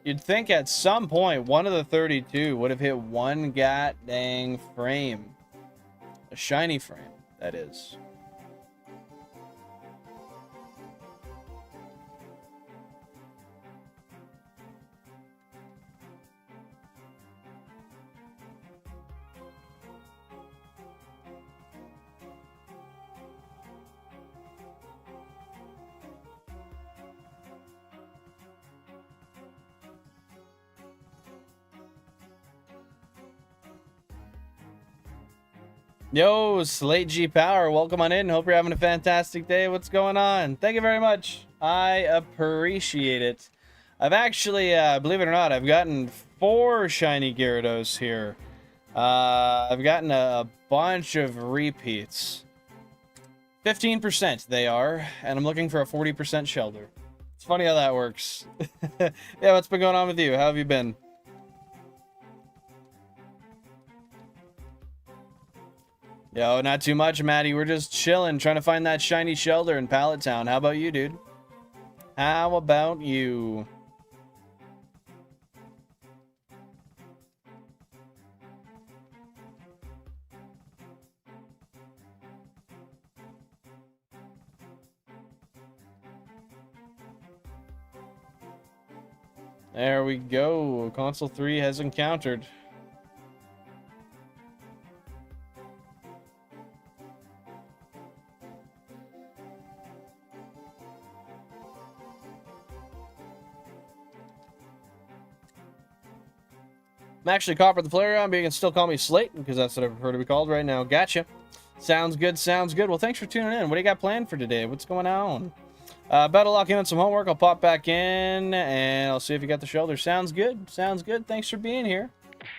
You'd think at some point one of the 32 would have hit one dang frame. A shiny frame, that is. Yo, Slate G Power, welcome on in. Hope you're having a fantastic day. What's going on? Thank you very much. I appreciate it. I've actually, believe it or not, I've gotten 4 shiny Gyarados here. I've gotten a bunch of repeats. 15% they are, and I'm looking for a 40% Shellder. It's funny how that works. Yeah, what's been going on with you? How have you been? Yo, not too much, Maddie. We're just chilling, trying to find that shiny Shellder in Pallet Town. How about you, dude? How about you? There we go. Console 3 has encountered. I'm actually Copper the Flareon, but you can still call me Slate, because that's what I prefer to be called right now. Gotcha. Sounds good, sounds good. Well, thanks for tuning in. What do you got planned for today? What's going on? Better lock in on some homework. I'll pop back in, and I'll see if you got the shoulder. Sounds good, sounds good. Thanks for being here.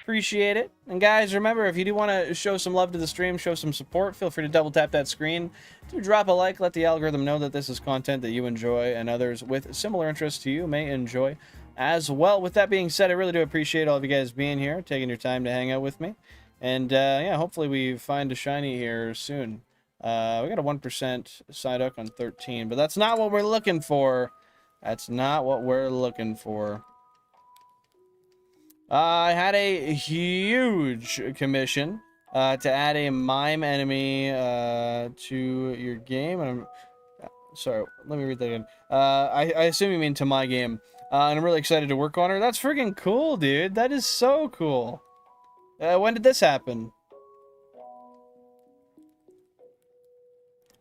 Appreciate it. And guys, remember, if you do want to show some love to the stream, show some support, feel free to double tap that screen. Do drop a like, let the algorithm know that this is content that you enjoy and others with similar interests to you may enjoy as well. With that being said, I really do appreciate all of you guys being here, taking your time to hang out with me. And yeah, hopefully we find a shiny here soon. We got a 1% Psyduck on 13, but that's not what we're looking for. That's not what we're looking for. I had a huge commission to add a mime enemy to your game. And I'm sorry, let me read that again. I assume you mean to my game. And I'm really excited to work on her. That's freaking cool, dude. That is so cool. When did this happen?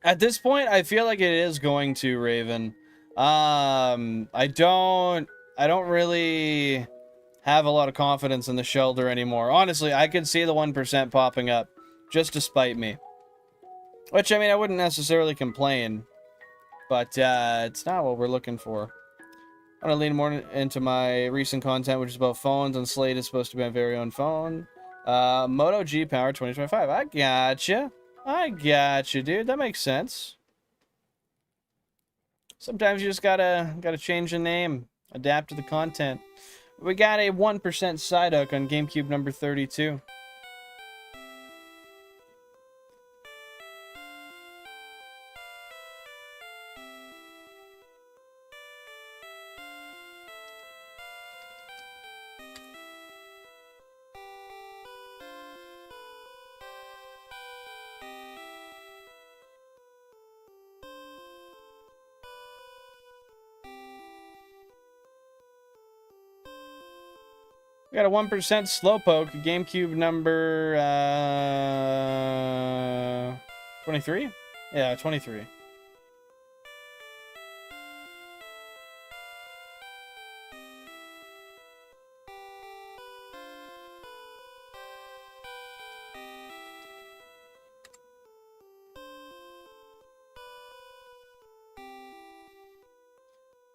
At this point, I feel like it is going to, Raven. I don't really have a lot of confidence in the Shellder anymore. Honestly, I could see the 1% popping up just to spite me. Which, I mean, I wouldn't necessarily complain. but it's not what we're looking for. I want to lean more into my recent content, which is about phones, and Slate is supposed to be my very own phone. Moto G Power 2025. I gotcha, dude. That makes sense. Sometimes you just gotta change the name, adapt to the content. We got a 1% Psyduck on GameCube number 32. We got a 1% Slowpoke, GameCube number 23? Yeah, 23.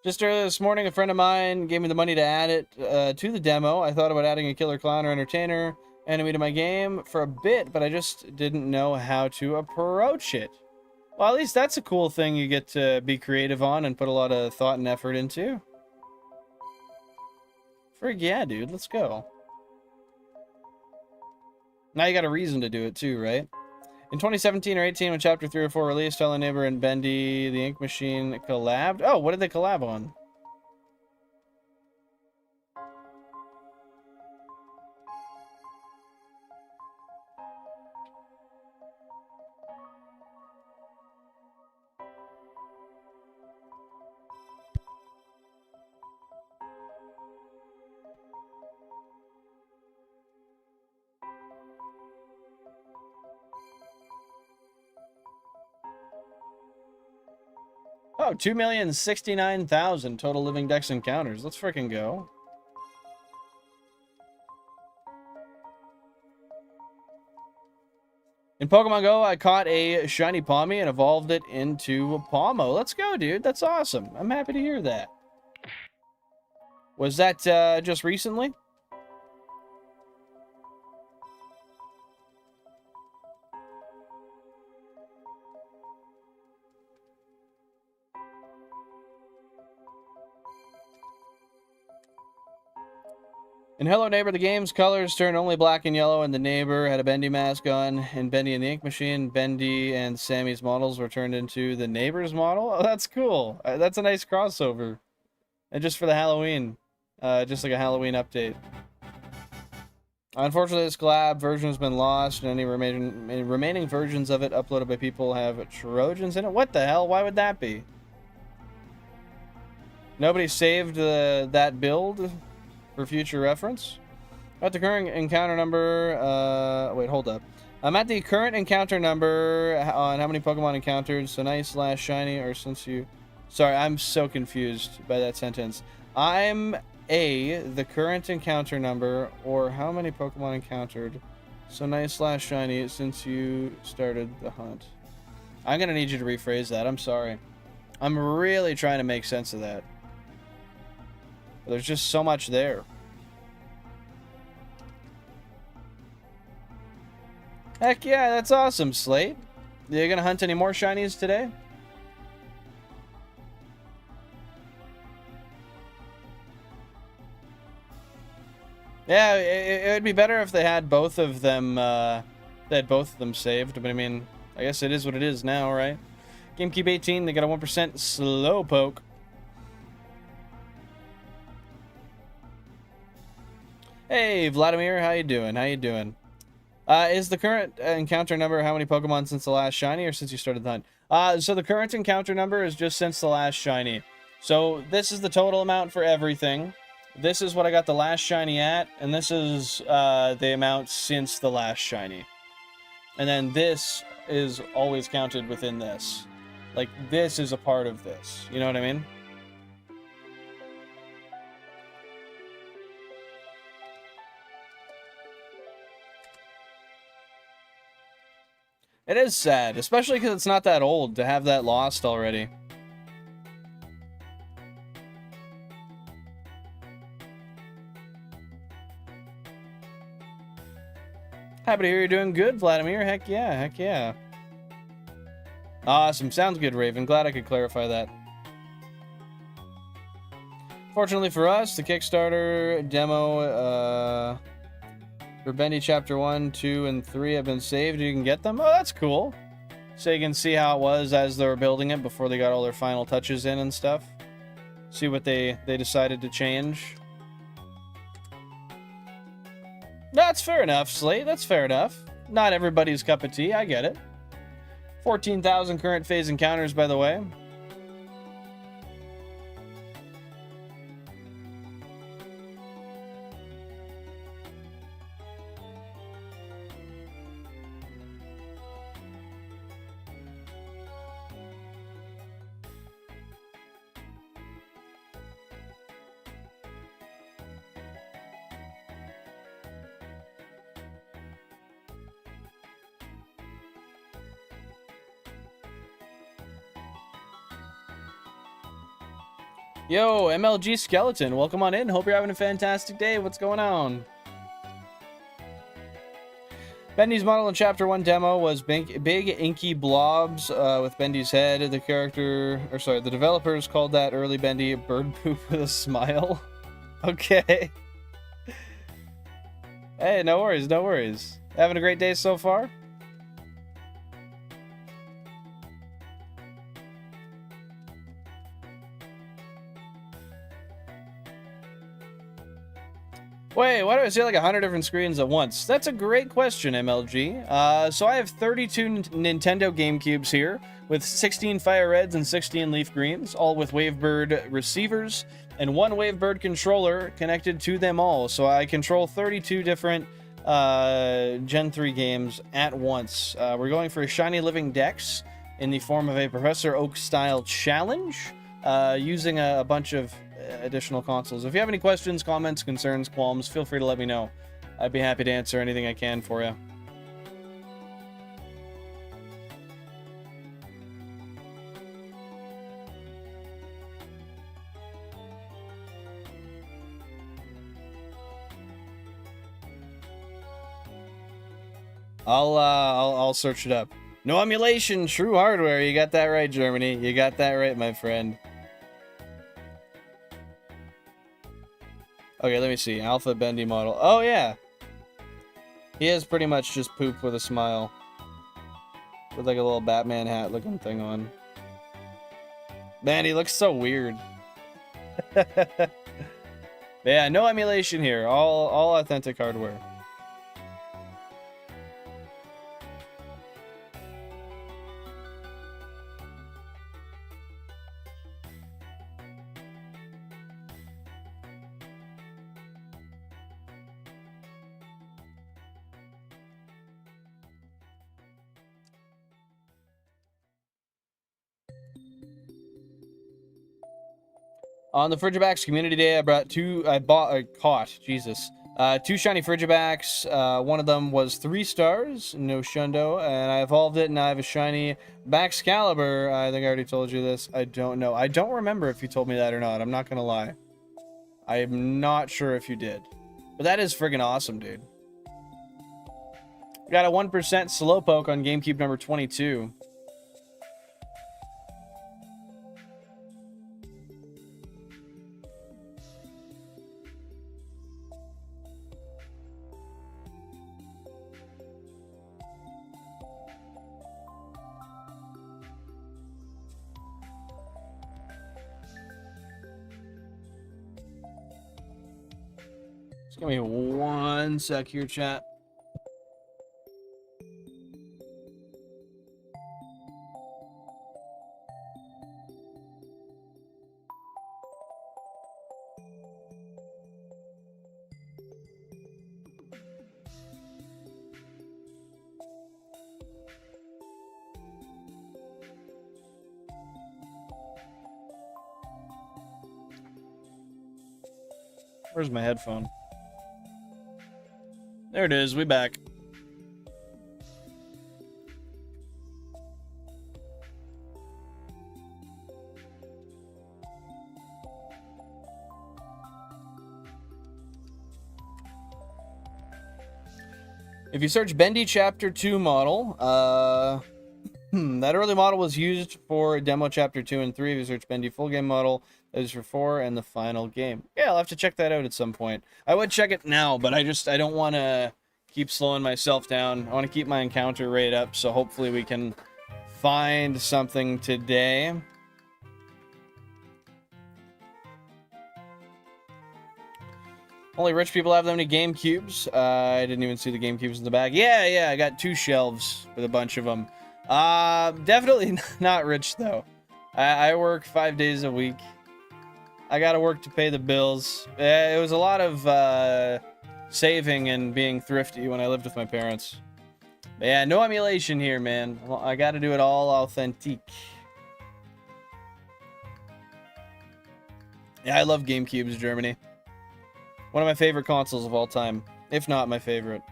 Just earlier this morning, a friend of mine gave me the money to add it to the demo. I thought about adding a killer clown or entertainer enemy to my game for a bit, but I just didn't know how to approach it. Well, at least that's a cool thing you get to be creative on and put a lot of thought and effort into. Frig yeah, dude. Let's go. Now you got a reason to do it too, right? In 2017 or 18, when Chapter 3 or 4 released, Hello Neighbor and Bendy the Ink Machine collabed. Oh, what did they collab on? Oh, 2,069,000 total living dex encounters. Let's freaking go. In Pokemon Go, I caught a shiny Pawmi and evolved it into a Pawmo. Let's go, dude. That's awesome. I'm happy to hear that. Was that just recently? In Hello Neighbor, the game's colors turned only black and yellow, and the neighbor had a Bendy mask on. In Bendy and the Ink Machine, Bendy and Sammy's models were turned into the neighbor's model. Oh, that's cool. That's a nice crossover. And just for the Halloween. Just like a Halloween update. Unfortunately, this collab version has been lost, and any remaining versions of it uploaded by people have Trojans in it. What the hell? Why would that be? Nobody saved that build for future reference. At the current encounter number, wait, hold up. I'm at the current encounter number on how many Pokemon encountered. So nice / shiny, or since you... Sorry, I'm so confused by that sentence. I'm the current encounter number, or how many Pokemon encountered. So nice / shiny since you started the hunt. I'm gonna need you to rephrase that. I'm sorry. I'm really trying to make sense of that. There's just so much there. Heck yeah, that's awesome, Slate. You gonna hunt any more shinies today? Yeah, it would be better if they had both of them. They had both of them saved, but I mean, I guess it is what it is now, right? GameCube 18, they got a 1% Slowpoke. Hey, Vladimir, how you doing? How you doing? Is the current encounter number how many Pokemon since the last shiny, or since you started the hunt? So the current encounter number is just since the last shiny. So this is the total amount for everything. This is what I got the last shiny at, and this is the amount since the last shiny. And then this is always counted within this. Like, this is a part of this. You know what I mean? It is sad, especially because it's not that old to have that lost already. Happy to hear you're doing good, Vladimir. Heck yeah, heck yeah. Awesome. Sounds good, Raven. Glad I could clarify that. Fortunately for us, the Kickstarter demo for Bendy Chapter 1, 2, and 3 have been saved. You can get them. Oh, that's cool. So you can see how it was as they were building it before they got all their final touches in and stuff. See what they decided to change. That's fair enough, Slate. That's fair enough. Not everybody's cup of tea. I get it. 14,000 current phase encounters, by the way. Yo, MLG Skeleton, welcome on in. Hope you're having a fantastic day. What's going on? Bendy's model in Chapter 1 demo was big inky blobs with Bendy's head. The developers called that early Bendy bird poop with a smile. Okay. Hey, no worries, no worries. Having a great day so far? Wait, why do I see like 100 different screens at once? That's a great question, MLG. So I have 32 Nintendo GameCubes here, with 16 FireReds and 16 LeafGreens, all with Wavebird receivers, and one Wavebird controller connected to them all. So I control 32 different Gen 3 games at once. We're going for a Shiny Living Dex in the form of a Professor Oak-style challenge, using a bunch of additional consoles. If you have any questions, comments, concerns, qualms, feel free to let me know. I'd be happy to answer anything I can for you. I'll search it up. No emulation, true hardware. You got that right, Germany. You got that right, my friend. Okay, let me see. Alpha Bendy model. Oh, yeah. He is pretty much just poop with a smile. With like a little Batman hat looking thing on. Man, he looks so weird. But yeah, no emulation here. All authentic hardware. On the Frigibacks Community Day, I caught two shiny Frigibacks. One of them was 3 stars, no shundo, and I evolved it, and I have a shiny Baxcalibur. I think I already told you this. I don't know. I don't remember if you told me that or not. I'm not gonna lie. I am not sure if you did. But that is friggin' awesome, dude. Got a 1% Slowpoke on GameCube number 22. Give me 1 sec here, chat. Where's my headphone? There it is, we back. If you search Bendy Chapter 2 model, that early model was used for demo Chapter 2 and 3. If you search Bendy full game model, that is for 4 and the final game. Yeah, I'll have to check that out at some point. I would check it now, but I don't want to keep slowing myself down. I want to keep my encounter rate up, so hopefully we can find something today. Only rich people have that many GameCubes. I didn't even see the GameCubes in the bag. Yeah, I got 2 shelves with a bunch of them. Definitely not rich, though. I work 5 days a week. I gotta work to pay the bills. It was a lot of saving and being thrifty when I lived with my parents. But yeah, no emulation here, man. Well, I gotta do it all authentic. Yeah, I love GameCubes, Germany. One of my favorite consoles of all time, if not my favorite.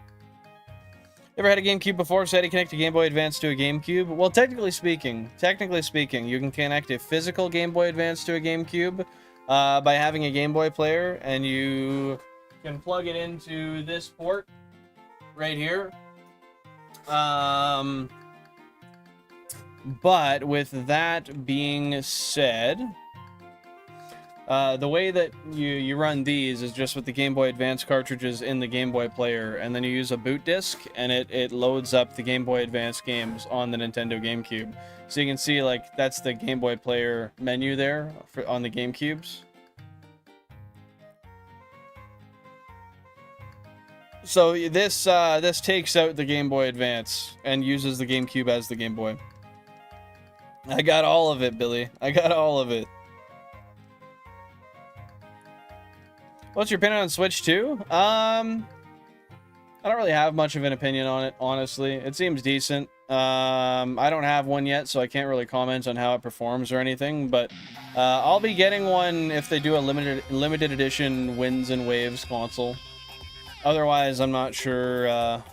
Ever had a GameCube before? So how do you connect a Game Boy Advance to a GameCube? Well, technically speaking, you can connect a physical Game Boy Advance to a GameCube by having a Game Boy player, and you can plug it into this port right here. But with that being said, the way that you run these is just with the Game Boy Advance cartridges in the Game Boy player, and then you use a boot disc, and it loads up the Game Boy Advance games on the Nintendo GameCube. So you can see, like, that's the Game Boy player menu there on the GameCubes. So this takes out the Game Boy Advance and uses the GameCube as the Game Boy. I got all of it, Billy. I got all of it. What's your opinion on Switch 2? I don't really have much of an opinion on it, honestly. It seems decent. I don't have one yet, so I can't really comment on how it performs or anything, but I'll be getting one if they do a limited edition Winds and Waves console. Otherwise, I'm not sure, not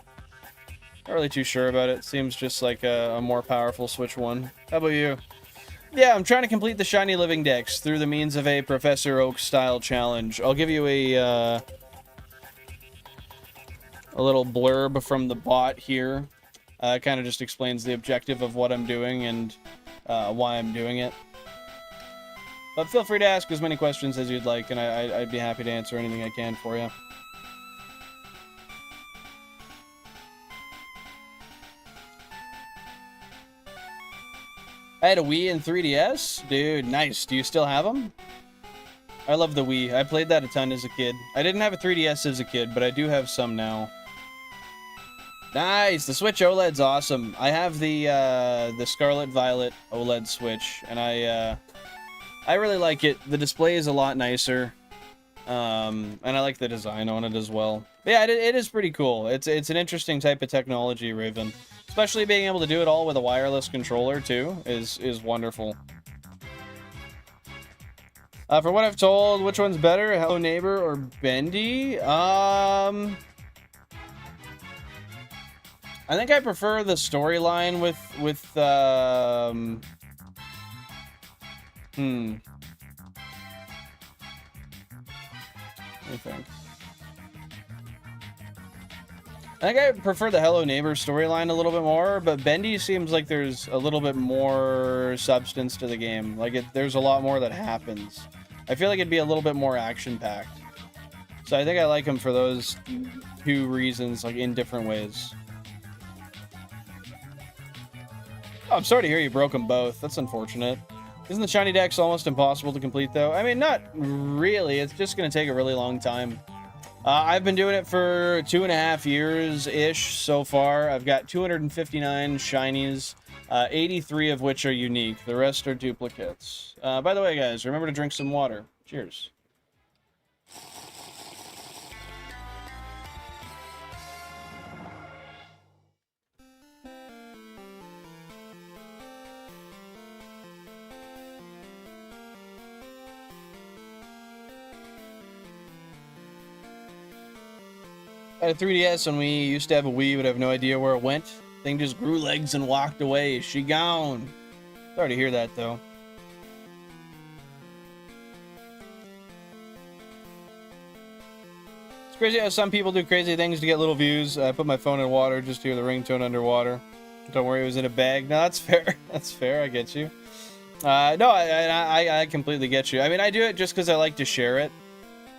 really too sure about it. Seems just like a more powerful Switch 1. How about you? Yeah, I'm trying to complete the Shiny Living Dex through the means of a Professor Oak-style challenge. I'll give you a little blurb from the bot here. It kind of just explains the objective of what I'm doing and why I'm doing it. But feel free to ask as many questions as you'd like, and I'd be happy to answer anything I can for you. I had a Wii and 3DS? Dude, nice. Do you still have them? I love the Wii. I played that a ton as a kid. I didn't have a 3DS as a kid, but I do have some now. Nice! The Switch OLED's awesome. I have the Scarlet Violet OLED Switch, and I really like it. The display is a lot nicer, and I like the design on it as well. But yeah, it is pretty cool. It's an interesting type of technology, Raven. Especially being able to do it all with a wireless controller, too, is wonderful. For what I've told, which one's better, Hello Neighbor or Bendy? I think I prefer the storyline with Let me think. I think I prefer the Hello Neighbor storyline a little bit more, but Bendy seems like there's a little bit more substance to the game. Like, there's a lot more that happens. I feel like it'd be a little bit more action-packed. So I think I like him for those two reasons, like, in different ways. Oh, I'm sorry to hear you broke them both. That's unfortunate. Isn't the Shiny Dex almost impossible to complete, though? I mean, not really. It's just going to take a really long time. I've been doing it for 2.5 years-ish so far. I've got 259 shinies, 83 of which are unique. The rest are duplicates. By the way, guys, remember to drink some water. Cheers. I had a 3DS when we used to have a Wii, but I have no idea where it went. Thing just grew legs and walked away. She gone. Sorry to hear that, though. It's crazy how some people do crazy things to get little views. I put my phone in water just to hear the ringtone underwater. Don't worry, it was in a bag. No, that's fair. That's fair. I get you. No, I completely get you. I mean, I do it just because I like to share it.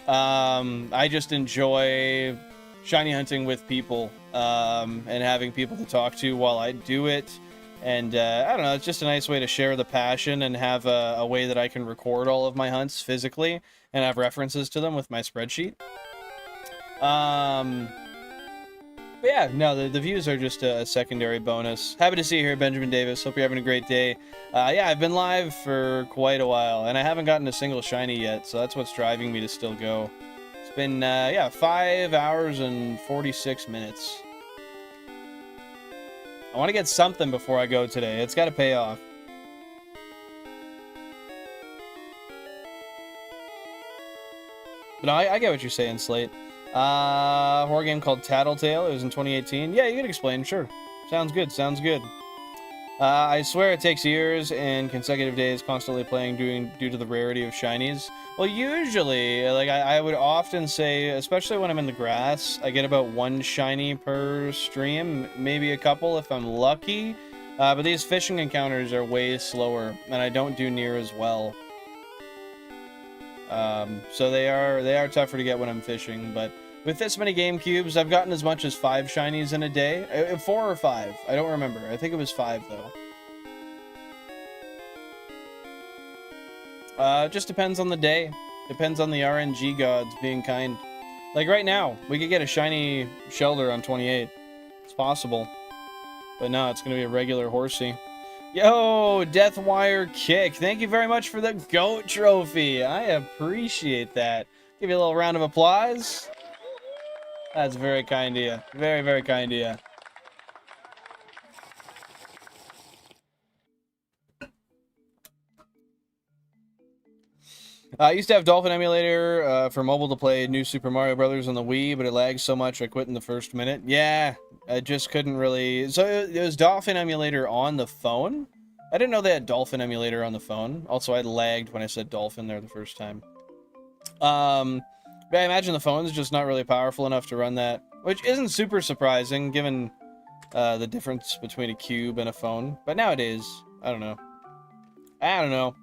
I just enjoy shiny hunting with people and having people to talk to while I do it. And I don't know, it's just a nice way to share the passion and have a way that I can record all of my hunts physically and have references to them with my spreadsheet. But yeah, no, the views are just a secondary bonus. Happy to see you here, Benjamin Davis. Hope you're having a great day. Yeah, I've been live for quite a while, and I haven't gotten a single shiny yet, so that's what's driving me to still go. It's been, yeah, 5 hours and 46 minutes. I want to get something before I go today. It's got to pay off. But no, I get what you're saying, Slate. Horror game called Tattletale. It was in 2018. Yeah, you can explain. Sure. Sounds good. Sounds good. I swear it takes years and consecutive days constantly playing due to the rarity of shinies. Well, usually, like, I would often say, especially when I'm in the grass, I get about 1 shiny per stream, maybe a couple if I'm lucky. But these fishing encounters are way slower, and I don't do near as well. So they are tougher to get when I'm fishing, but with this many GameCubes, I've gotten as much as 5 shinies in a day. 4 or 5. I don't remember. I think it was 5, though. Just depends on the day. Depends on the RNG gods being kind. Like right now, we could get a shiny Shelder on 28. It's possible. But no, it's going to be a regular horsey. Yo, Deathwire Kick. Thank you very much for the GOAT trophy. I appreciate that. Give you a little round of applause. That's very kind of you. Very, very kind of you. I used to have Dolphin Emulator for mobile to play New Super Mario Brothers on the Wii, but it lags so much I quit in the first minute. Yeah, I just couldn't really... So it was Dolphin Emulator on the phone? I didn't know they had Dolphin Emulator on the phone. Also, I lagged when I said Dolphin there the first time. But I imagine the phone's just not really powerful enough to run that, which isn't super surprising given the difference between a cube and a phone. But nowadays, I don't know. I don't know.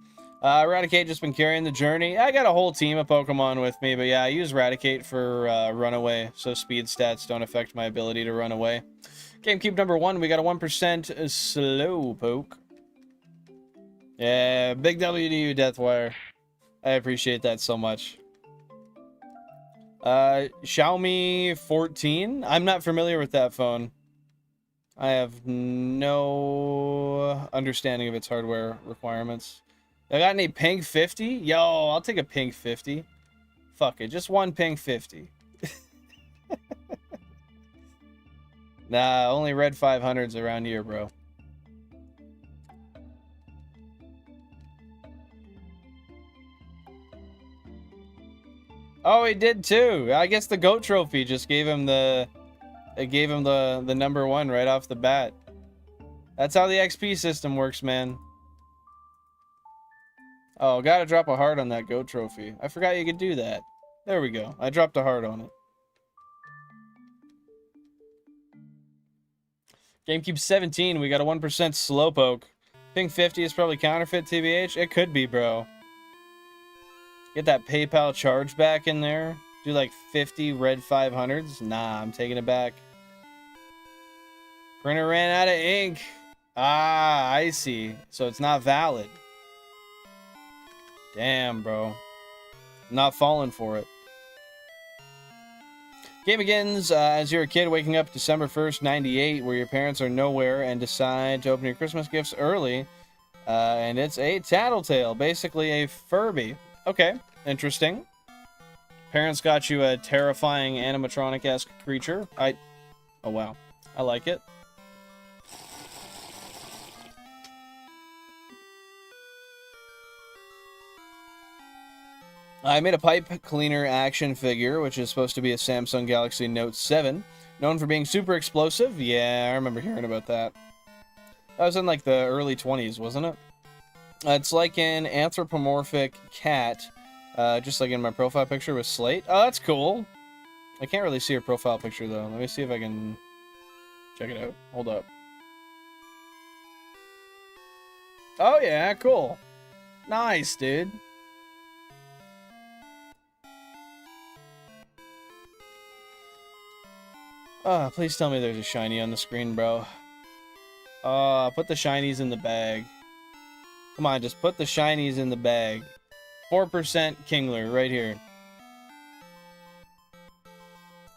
Eradicate just been carrying the journey. I got a whole team of Pokemon with me, but yeah, I use Eradicate for Runaway, so speed stats don't affect my ability to run away. GameCube number 1, we got a 1% Slowpoke. Yeah, big W to you, Deathwire. I appreciate that so much. Xiaomi 14? I'm not familiar with that phone. I have no understanding of its hardware requirements. I got any pink 50? Yo, I'll take a pink 50. Fuck it, just one pink 50. Nah, only red 500s around here, bro. Oh, he did too. I guess the GOAT trophy just gave him the... It gave him the number 1 right off the bat. That's how the XP system works, man. Oh, gotta drop a heart on that GOAT trophy. I forgot you could do that. There we go. I dropped a heart on it. GameCube 17, we got a 1% Slowpoke. Pink 50 is probably counterfeit, TBH. It could be, bro. Get that PayPal charge back in there. Do like 50 red 500s. Nah, I'm taking it back. Printer ran out of ink. Ah, I see. So it's not valid. Damn, bro. Not falling for it. Game begins as you're a kid waking up December 1st, 98, where your parents are nowhere and decide to open your Christmas gifts early. And it's a Tattletale, basically a Furby. Okay, interesting. Parents got you a terrifying animatronic-esque creature. Oh, wow. I like it. I made a pipe cleaner action figure, which is supposed to be a Samsung Galaxy Note 7. Known for being super explosive? Yeah, I remember hearing about that. That was in like the early 20s, wasn't it? It's like an anthropomorphic cat, just like in my profile picture with Slate. Oh, that's cool. I can't really see her profile picture, though. Let me see if I can check it out. Hold up. Oh, yeah, cool. Nice, dude. Oh, please tell me there's a shiny on the screen, bro. Put the shinies in the bag. Come on, just put the shinies in the bag. 4% Kingler right here.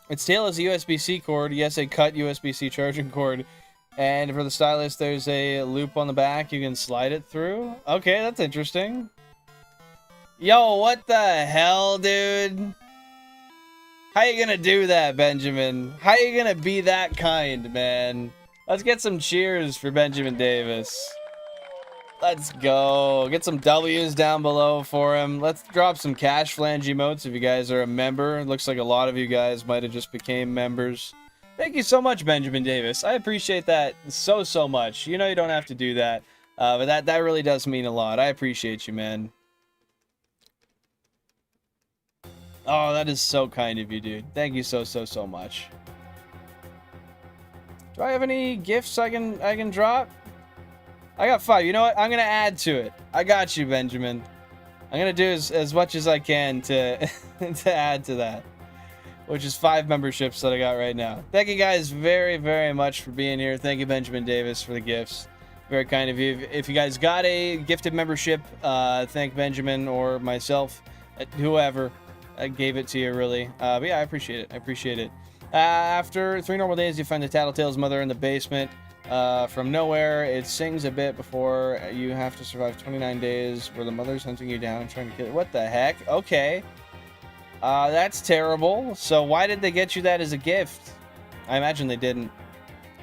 Its tail is a USB-C cord. Yes, a cut USB-C charging cord. And for the stylus, there's a loop on the back you can slide it through. Okay, that's interesting. Yo, what the hell, dude? How you gonna do that, Benjamin? How you gonna be that kind, man? Let's get some cheers for Benjamin Davis. Let's go. Get some W's down below for him. Let's drop some cash flange emotes if you guys are a member. It looks like a lot of you guys might have just became members. Thank you so much, Benjamin Davis. I appreciate that so much. You know you don't have to do that, but that really does mean a lot. I appreciate you, man. Oh, that is so kind of you, dude. Thank you so much. Do I have any gifts I can drop? I got 5. You know what? I'm gonna add to it. I got you, Benjamin. I'm gonna do as much as I can to to add to that, which is 5 memberships that I got right now. Thank you guys very much for being here. Thank you, Benjamin Davis, for the gifts. Very kind of you. If you guys got a gifted membership, thank Benjamin or myself, whoever gave it to you, really. But yeah, I appreciate it. I appreciate it. After 3 normal days, you find the Tattletale's mother in the basement. From nowhere, it sings a bit before you have to survive 29 days where the mother's hunting you down and trying to kill you. What the heck? Okay. That's terrible. So why did they get you that as a gift? I imagine they didn't.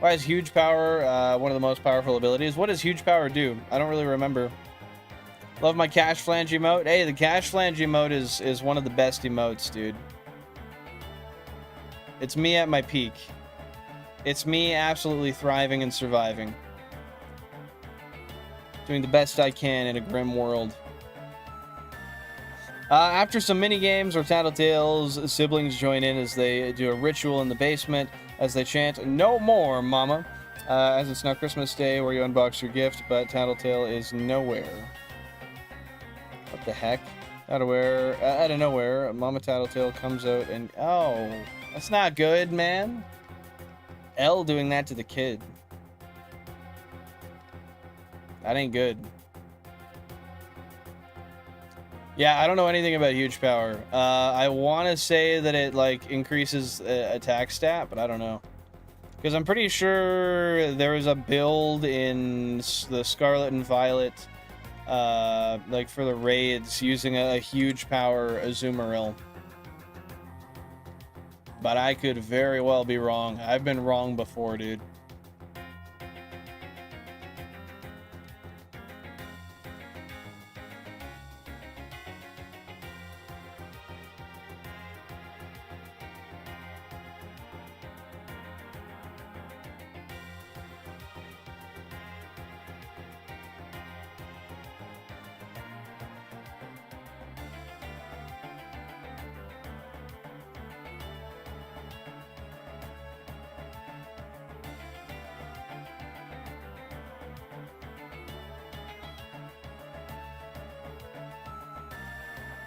Why is huge power one of the most powerful abilities? What does huge power do? I don't really remember. Love my cash flange emote. Hey, the cash flange emote is one of the best emotes, dude. It's me at my peak. It's me absolutely thriving and surviving. Doing the best I can in a grim world. After some mini games where Tattletale's siblings join in as they do a ritual in the basement as they chant, "No more, mama," as it's now Christmas Day where you unbox your gift, but Tattletale is nowhere. What the heck? Out of nowhere, Mama Tattletale comes out and... Oh, that's not good, man. L doing that to the kid. That ain't good. Yeah, I don't know anything about huge power. I want to say that it, like, increases attack stat, but I don't know. Because I'm pretty sure there was a build in the Scarlet and Violet... like for the raids, using a huge power Azumarill. But I could very well be wrong. I've been wrong before, dude.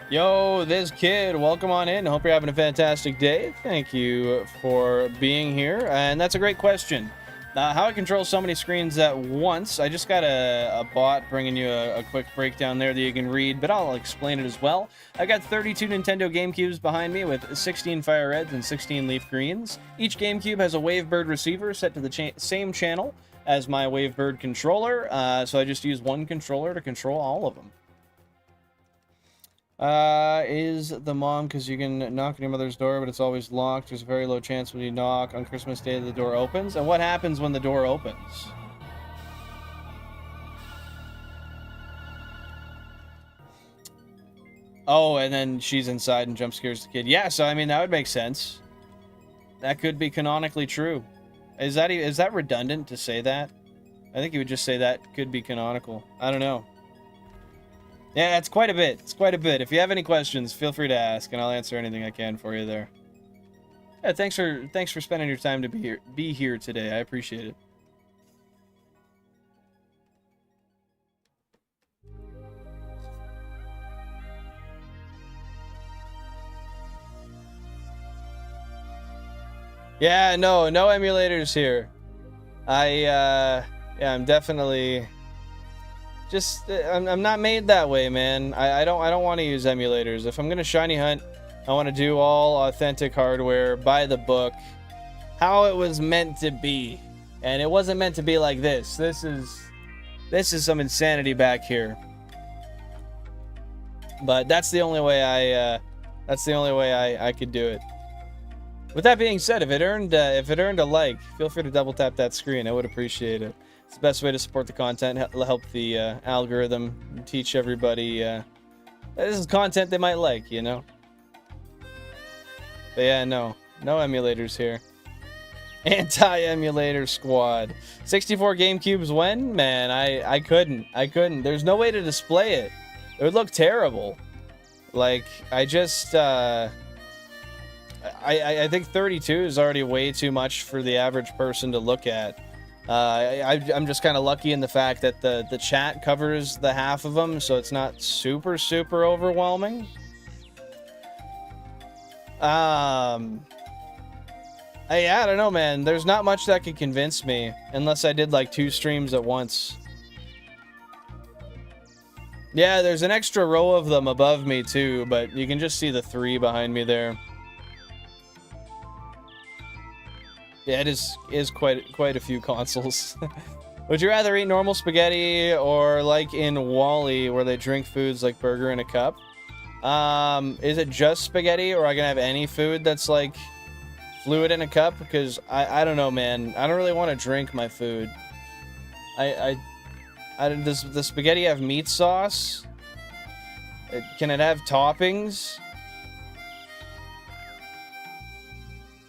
Yo, this kid, welcome on in. Hope you're having a fantastic day. Thank you for being here. And that's a great question. How I control so many screens at once. I just got a bot bringing you a quick breakdown there that you can read, but I'll explain it as well. I got 32 Nintendo GameCubes behind me with 16 FireReds and 16 LeafGreens. Each GameCube has a Wavebird receiver set to the same channel as my Wavebird controller, so I just use one controller to control all of them. Is the mom, because you can knock on your mother's door, but it's always locked. There's a very low chance when you knock on Christmas Day the door opens. And what happens when the door opens? Oh, and then she's inside and jump scares the kid. Yeah, so I mean, that would make sense. That could be canonically true. Is that redundant to say that? I think you would just say that could be canonical. I don't know. Yeah, it's quite a bit. It's quite a bit. If you have any questions, feel free to ask, and I'll answer anything I can for you there. Yeah, thanks for spending your time to be here today. I appreciate it. Yeah, no emulators here. Yeah, I'm definitely just I'm not made that way, man. I don't want to use emulators. If I'm gonna shiny hunt, I want to do all authentic hardware by the book, how it was meant to be, and it wasn't meant to be like this. This is some insanity back here. But that's the only way I could do it. With that being said, if it earned a like, feel free to double tap that screen. I would appreciate it. It's the best way to support the content, help the algorithm, teach everybody. This is content they might like, you know. But yeah, no emulators here. Anti-emulator squad. 64 GameCubes when? Man, I couldn't. There's no way to display it. It would look terrible. Like, I think 32 is already way too much for the average person to look at. I'm just kind of lucky in the fact that the chat covers the half of them, so it's not super overwhelming. Yeah, I don't know, man. There's not much that could convince me unless I did like 2 streams at once. Yeah, there's an extra row of them above me too, but you can just see the 3 behind me there. Yeah, it is quite a few consoles. Would you rather eat normal spaghetti or like in Wall-E where they drink foods like burger in a cup? Is it just spaghetti, or are I gonna have any food that's like fluid in a cup? Because I don't know, man. I don't really want to drink my food. Does the spaghetti have meat sauce? Can it have toppings?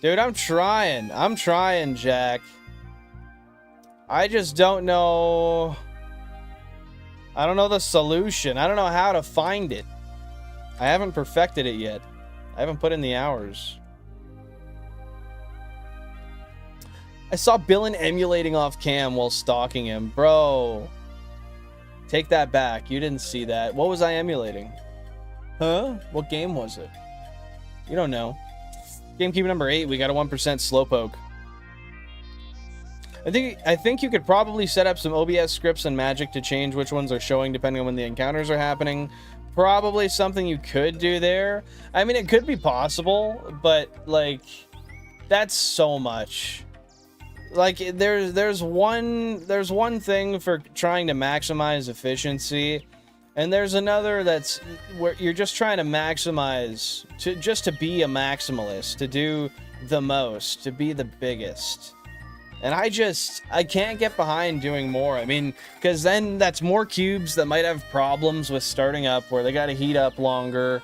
Dude, I'm trying, Jack. I just don't know. I don't know the solution. I don't know how to find it. I haven't perfected it yet. I haven't put in the hours. I saw Billin emulating off cam while stalking him. Bro. Take that back. You didn't see that. What was I emulating? Huh? What game was it? You don't know. GameCube number 8, we got a 1% Slowpoke. I think you could probably set up some OBS scripts and magic to change which ones are showing depending on when the encounters are happening. Probably something you could do there. I mean, it could be possible, but like, that's so much. Like, there's one thing for trying to maximize efficiency, and there's another that's where you're just trying to maximize to be a maximalist, to do the most, to be the biggest. And I can't get behind doing more. I mean, because then that's more cubes that might have problems with starting up, where they got to heat up longer,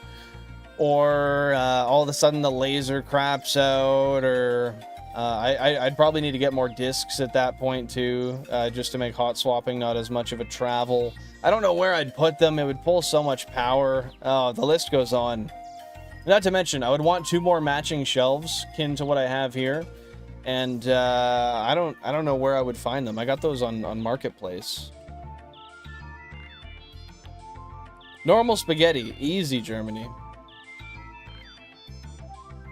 or all of a sudden the laser craps out, or I'd probably need to get more discs at that point too, just to make hot swapping not as much of a travel. I don't know where I'd put them. It would pull so much power. Oh, the list goes on. Not to mention, I would want 2 more matching shelves akin to what I have here. And I don't know where I would find them. I got those on Marketplace. Normal spaghetti, easy, Germany.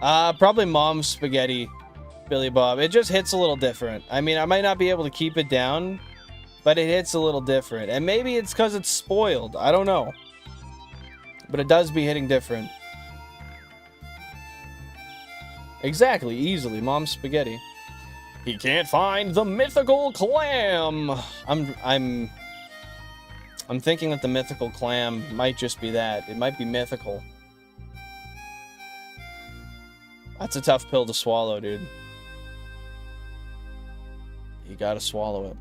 Probably mom's spaghetti, Billy Bob. It just hits a little different. I mean, I might not be able to keep it down, but it hits a little different. And maybe it's because it's spoiled. I don't know. But it does be hitting different. Exactly, easily, mom's spaghetti. He can't find the mythical clam. I'm thinking that the mythical clam might just be that. It might be mythical. That's a tough pill to swallow, dude. You gotta swallow it.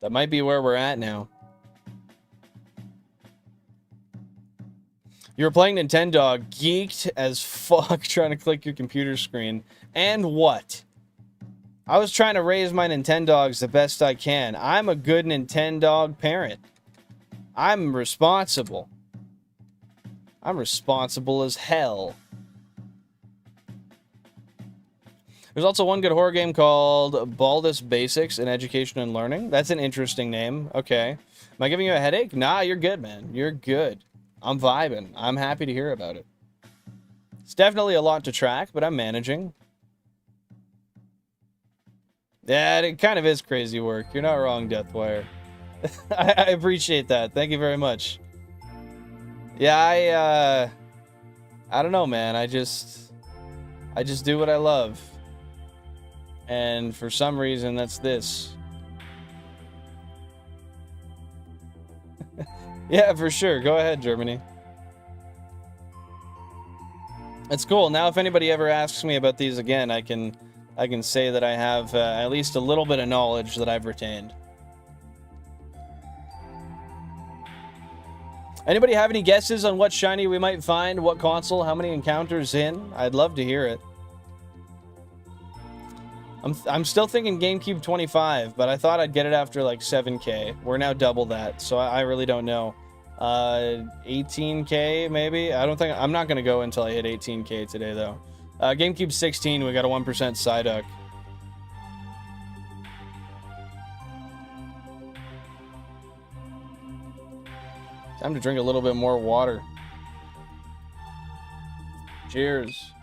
That might be where we're at now. You were playing Nintendo, geeked as fuck trying to click your computer screen. And what? I was trying to raise my Nintendogs the best I can. I'm a good Nintendo parent. I'm responsible. I'm responsible as hell. There's also one good horror game called Baldus Basics in Education and Learning. That's an interesting name. Okay. Am I giving you a headache? Nah, you're good, man. You're good. I'm vibing. I'm happy to hear about it. It's definitely a lot to track, but I'm managing. Yeah, it kind of is crazy work. You're not wrong, Deathwire. I appreciate that. Thank you very much. Yeah, I don't know, man. I just do what I love. And for some reason, that's this. Yeah, for sure. Go ahead, Germany. It's cool. Now, if anybody ever asks me about these again, I can say that I have at least a little bit of knowledge that I've retained. Anybody have any guesses on what shiny we might find? What console? How many encounters in? I'd love to hear it. I'm still thinking GameCube 25, but I thought I'd get it after like 7K. We're now double that, so I really don't know. 18K maybe? I'm not gonna go until I hit 18K today though. GameCube 16, we got a 1% Psyduck. Time to drink a little bit more water. Cheers.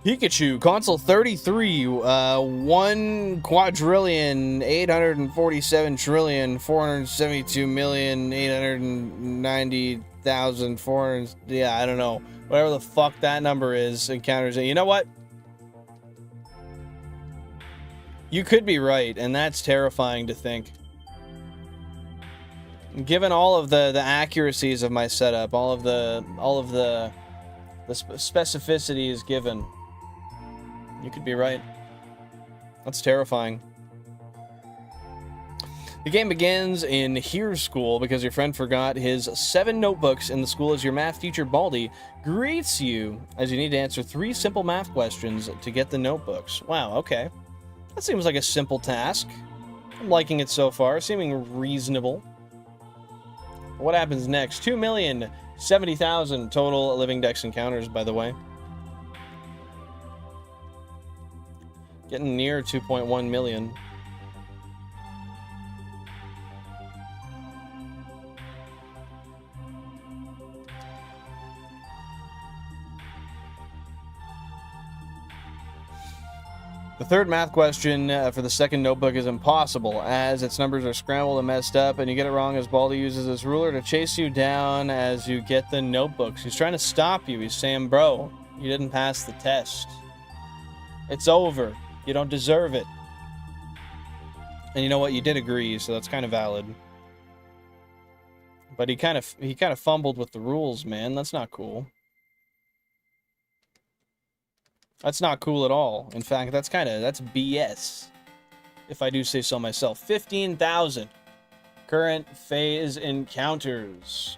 Pikachu, console 33, 1,847,472,890,400. Yeah, I don't know. Whatever the fuck that number is, encounters it. You know what? You could be right, and that's terrifying to think. Given all of the accuracies of my setup, all of the specificity is given. You could be right. That's terrifying. The game begins in Here School because your friend forgot his 7 notebooks in the school as your math teacher, Baldy, greets you as you need to answer 3 simple math questions to get the notebooks. Wow, okay. That seems like a simple task. I'm liking it so far, seeming reasonable. What happens next? 2,070,000 total Living Dex encounters, by the way. Getting near 2.1 million. The third math question for the second notebook is impossible, as its numbers are scrambled and messed up, and you get it wrong as Baldy uses his ruler to chase you down as you get the notebooks. He's trying to stop you. He's saying, bro, you didn't pass the test. It's over. You don't deserve it. And you know what? You did agree, so that's kind of valid. But he kind of fumbled with the rules, man. That's not cool. That's not cool at all. In fact, that's BS. If I do say so myself. 15,000 current phase encounters.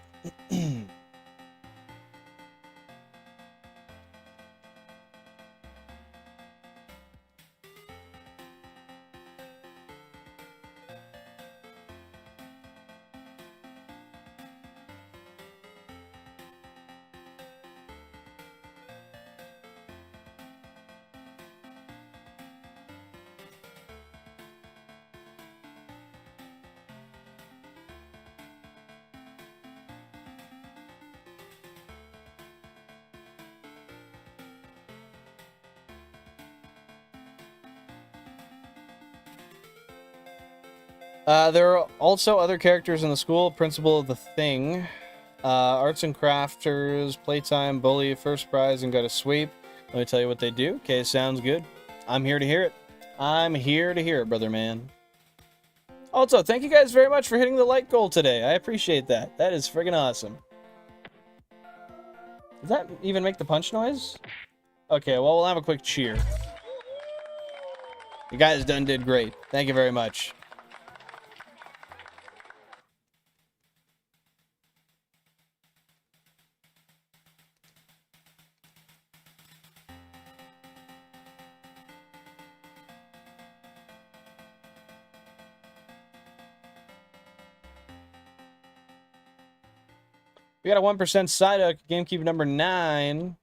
There are also other characters in the school. Principal of the Thing, Arts and Crafters, Playtime, Bully, First Prize, and Got a Sweep. Let me tell you what they do. Okay, sounds good. I'm here to hear it. I'm here to hear it, brother man. Also, thank you guys very much for hitting the like goal today. I appreciate that. That is friggin' awesome. Does that even make the punch noise? Okay, well, we'll have a quick cheer. You guys did great. Thank you very much. We got a 1% Psyduck, GameCube number 9.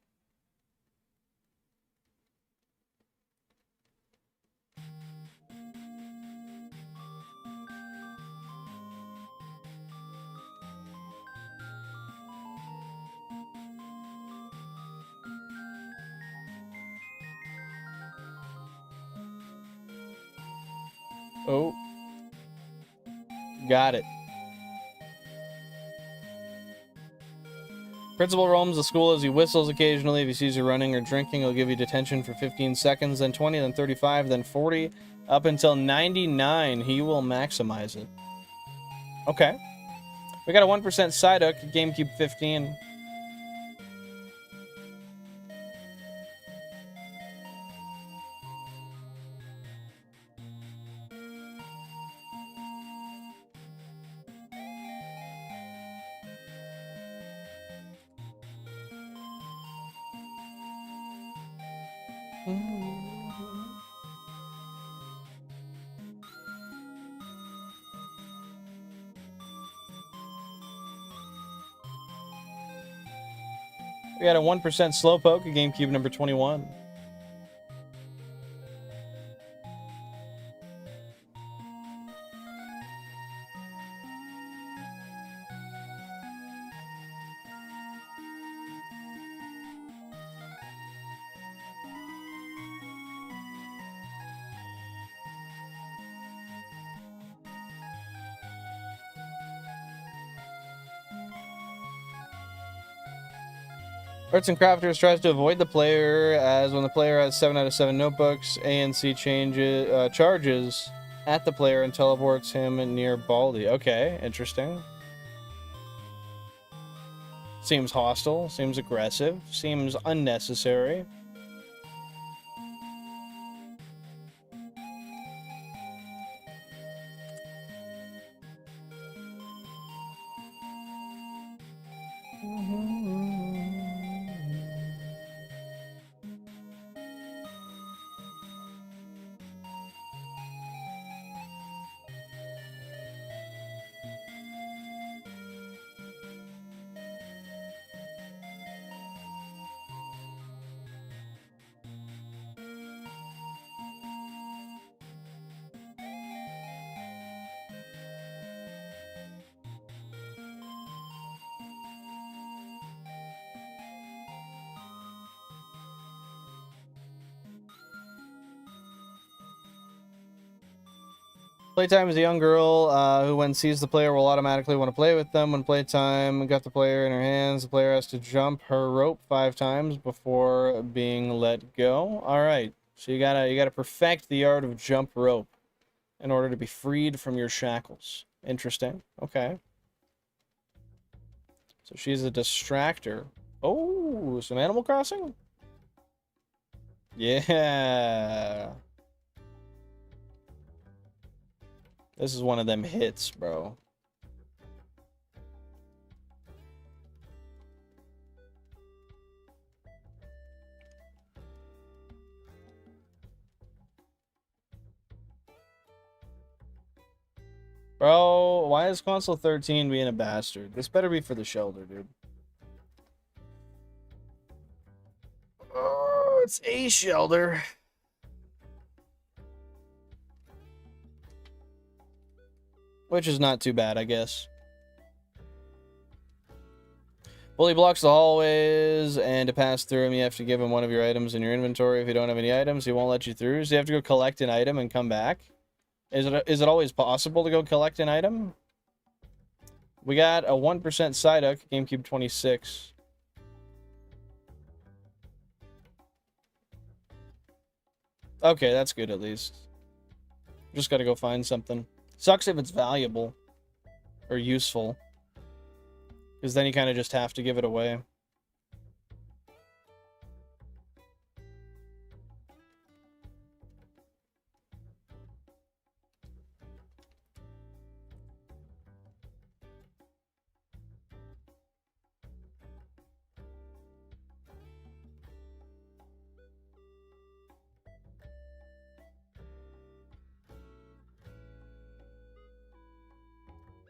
Oh. Got it. Principal roams the school as he whistles occasionally. If he sees you running or drinking, he'll give you detention for 15 seconds, then 20, then 35, then 40, up until 99. He will maximize it. Okay. We got a 1% Psyduck, GameCube 15. We got a 1% Slowpoke, GameCube number 21. Arts and Crafters tries to avoid the player, as when the player has 7 out of 7 notebooks, ANC charges at the player and teleports him near Baldi. Okay, interesting. Seems hostile, seems aggressive, seems unnecessary. Playtime is a young girl who, when sees the player, will automatically want to play with them. When playtime got the player in her hands, the player has to jump her rope 5 times before being let go. All right, so you gotta perfect the art of jump rope in order to be freed from your shackles. Interesting. Okay. So she's a distractor. Oh, some Animal Crossing? Yeah. This is one of them hits, bro. Bro, why is console 13 being a bastard? This better be for the shelter, dude. Oh, it's a shelter. Which is not too bad, I guess. Bully blocks the hallways, and to pass through him, you have to give him one of your items in your inventory. If you don't have any items, he won't let you through. So you have to go collect an item and come back. Is it always possible to go collect an item? We got a 1% Psyduck, GameCube 26. Okay, that's good at least. Just gotta go find something. Sucks if it's valuable or useful, because then you kind of just have to give it away.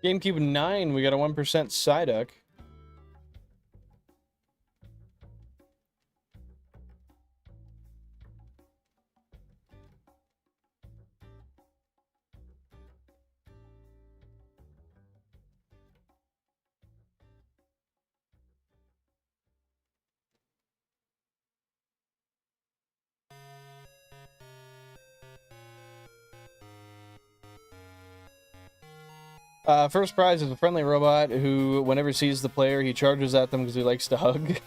GameCube 9, we got a 1% Psyduck. First prize is a friendly robot who, whenever sees the player, he charges at them because he likes to hug.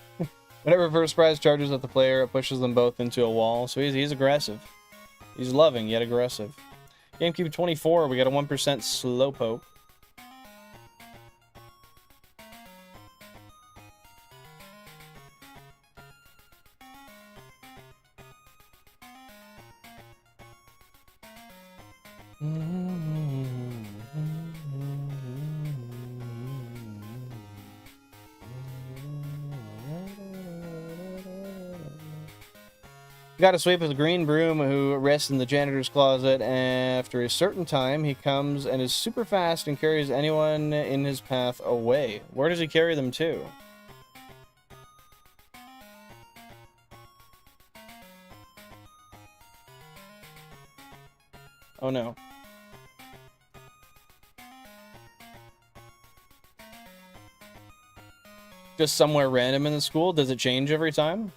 Whenever first prize charges at the player, it pushes them both into a wall. So he's aggressive. He's loving, yet aggressive. GameCube 24, we got a 1% Slowpoke. Got a sweep with a green broom who rests in the janitor's closet. After a certain time, he comes and is super fast and carries anyone in his path away. Where does he carry them to? Oh no. Just somewhere random in the school? Does it change every time?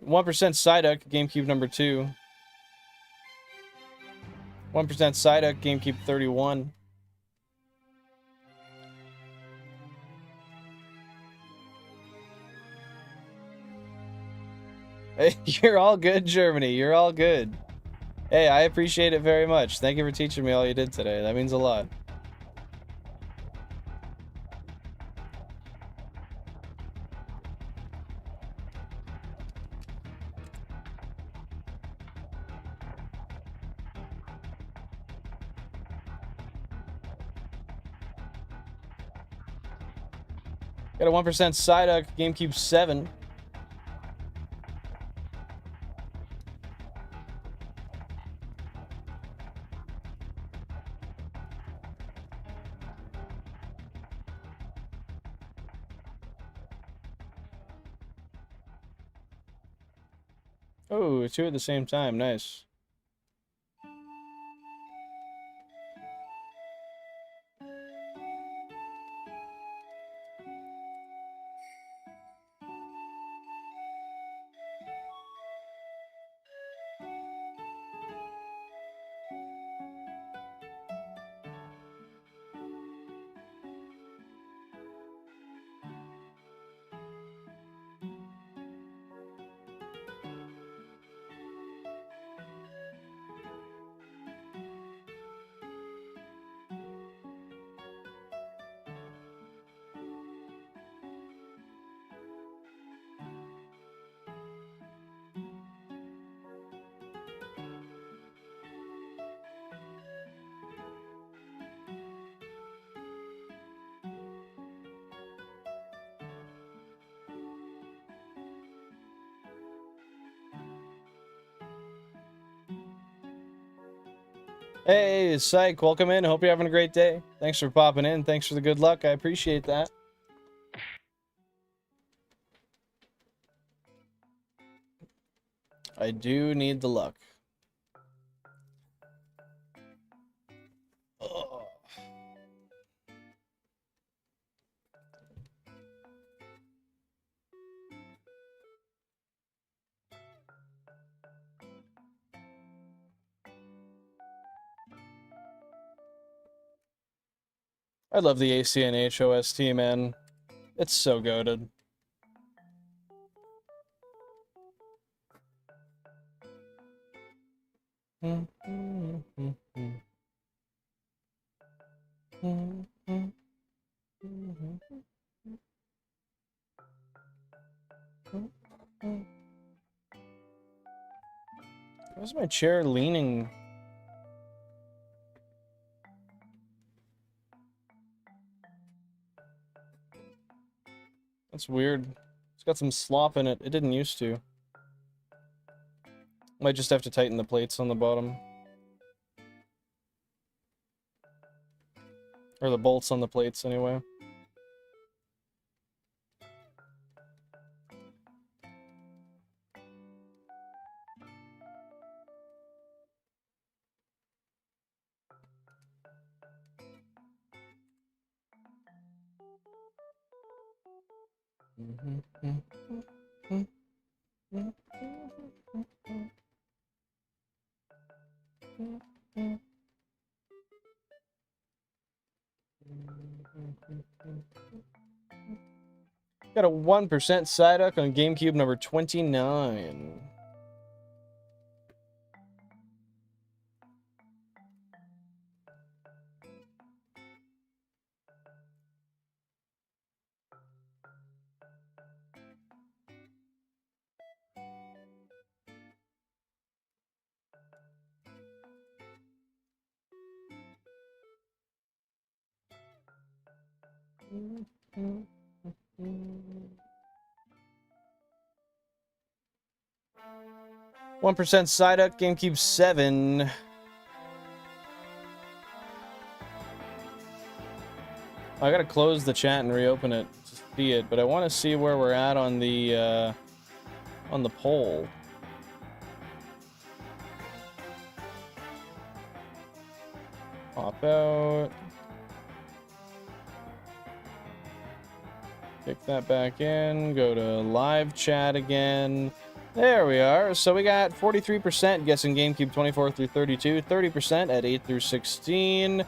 1% Psyduck, GameCube number 2. 1% Psyduck, GameCube 31. Hey, you're all good, Germany. You're all good. Hey, I appreciate it very much. Thank you for teaching me all you did today. That means a lot. Got a 1% Psyduck, GameCube 7. Oh, 2 at the same time. Nice. Hey, Psych, welcome in. Hope you're having a great day. Thanks for popping in. Thanks for the good luck. I appreciate that. I do need the luck. Ugh. I love the ACNH OST, man. It's so goated. Why's my chair leaning? That's weird. It's got some slop in it. It didn't used to. Might just have to tighten the plates on the bottom. Or the bolts on the plates, anyway. Got a 1% Psyduck on GameCube number 29. Mm-hmm. 1% Psyduck, GameCube 7. I gotta close the chat and reopen it to see it, but I want to see where we're at on the poll. Pop out. Kick that back in. Go to live chat again. There we are. So we got 43% guessing GameCube 24 through 32, 30% at 8 through 16,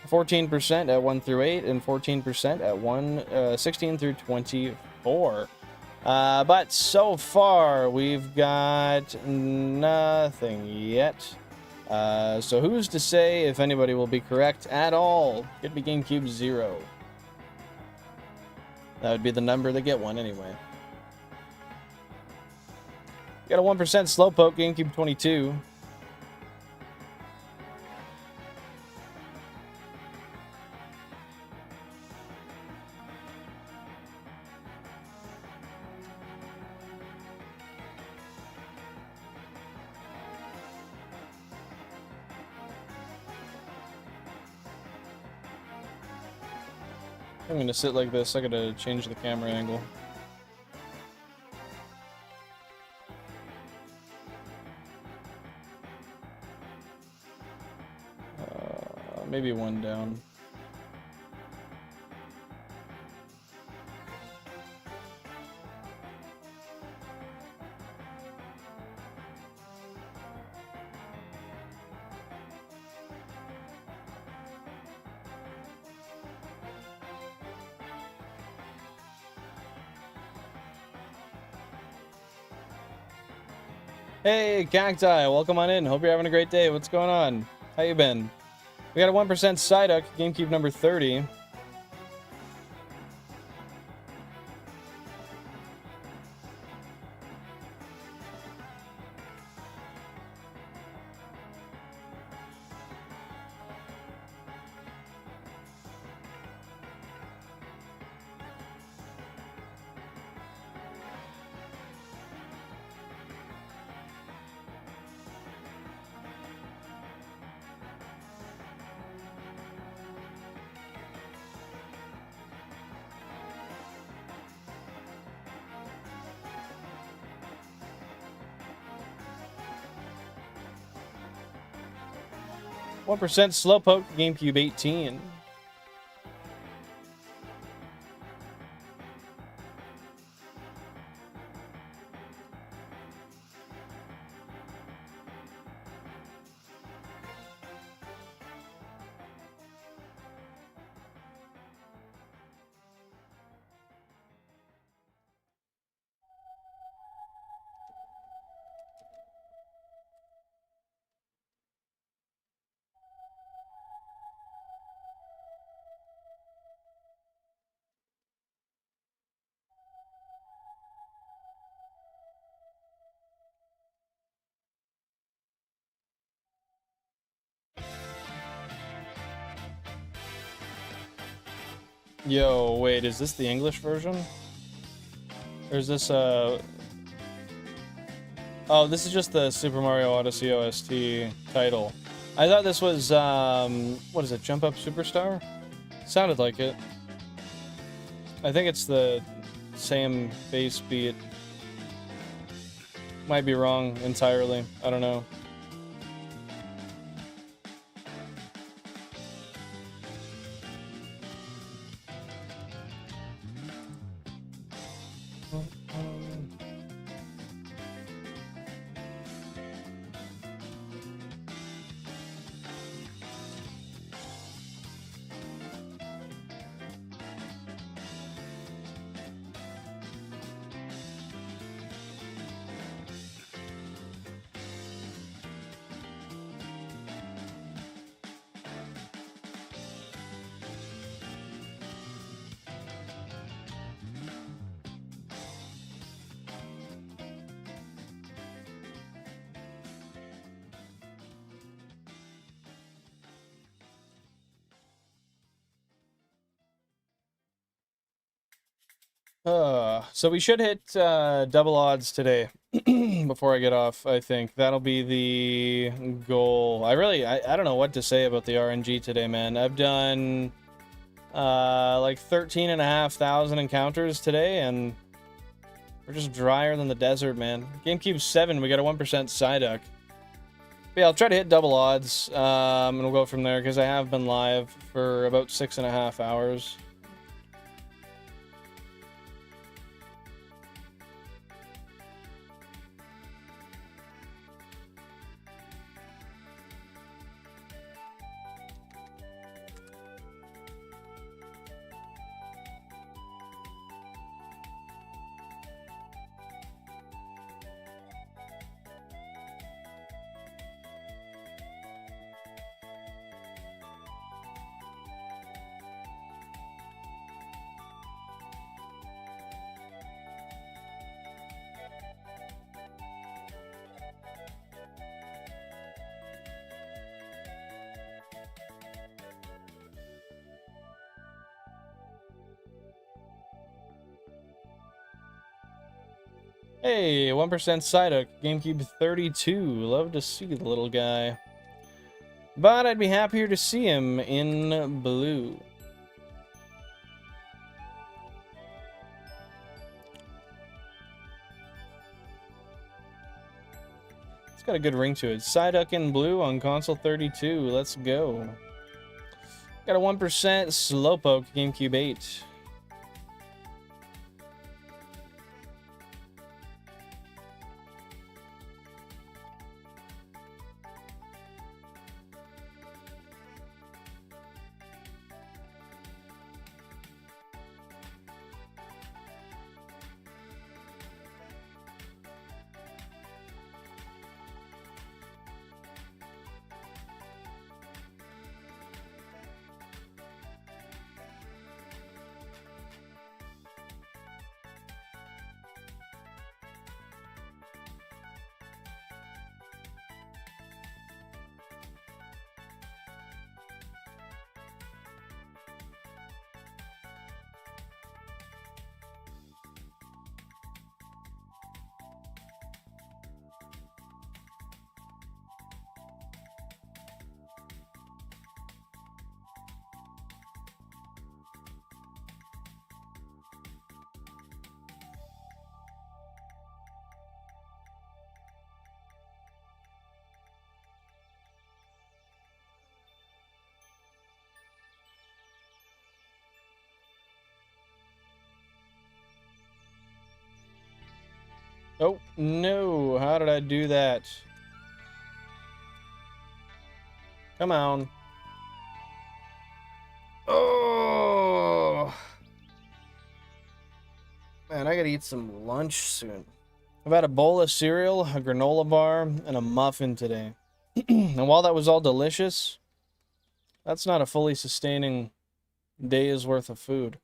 14% at 1 through 8, and 14% at 16 through 24. But so far, we've got nothing yet. So who's to say if anybody will be correct at all? Could be GameCube 0. That would be the number to get one anyway. Got a 1% Slowpoke, GameCube 22. I'm gonna sit like this. I gotta change the camera angle. Maybe one down. Hey, Cacti, welcome on in. Hope you're having a great day. What's going on? How you been? We got a 1% Psyduck, GameCube number 30. One percent Slowpoke, GameCube 18. Yo, wait, is this the English version? Or is this, Oh, this is just the Super Mario Odyssey OST title. I thought this was, what is it, Jump Up Superstar? Sounded like it. I think it's the same bass beat. Might be wrong entirely. I don't know. So we should hit double odds today before I get off, I think. That'll be the goal. I don't know what to say about the RNG today, man. I've done like 13,500 encounters today, and we're just drier than the desert, man. GameCube 7, we got a 1% Psyduck. But yeah, I'll try to hit double odds, and we'll go from there, because I have been live for about 6.5 hours. Hey, 1% Psyduck, GameCube 32. Love to see the little guy. But I'd be happier to see him in blue. It's got a good ring to it. Psyduck in blue on console 32. Let's go. Got a 1% Slowpoke, GameCube 8. Oh, no. How did I do that? Come on. Oh. Man, I gotta eat some lunch soon. I've had a bowl of cereal, a granola bar, and a muffin today. And while that was all delicious, that's not a fully sustaining day's worth of food.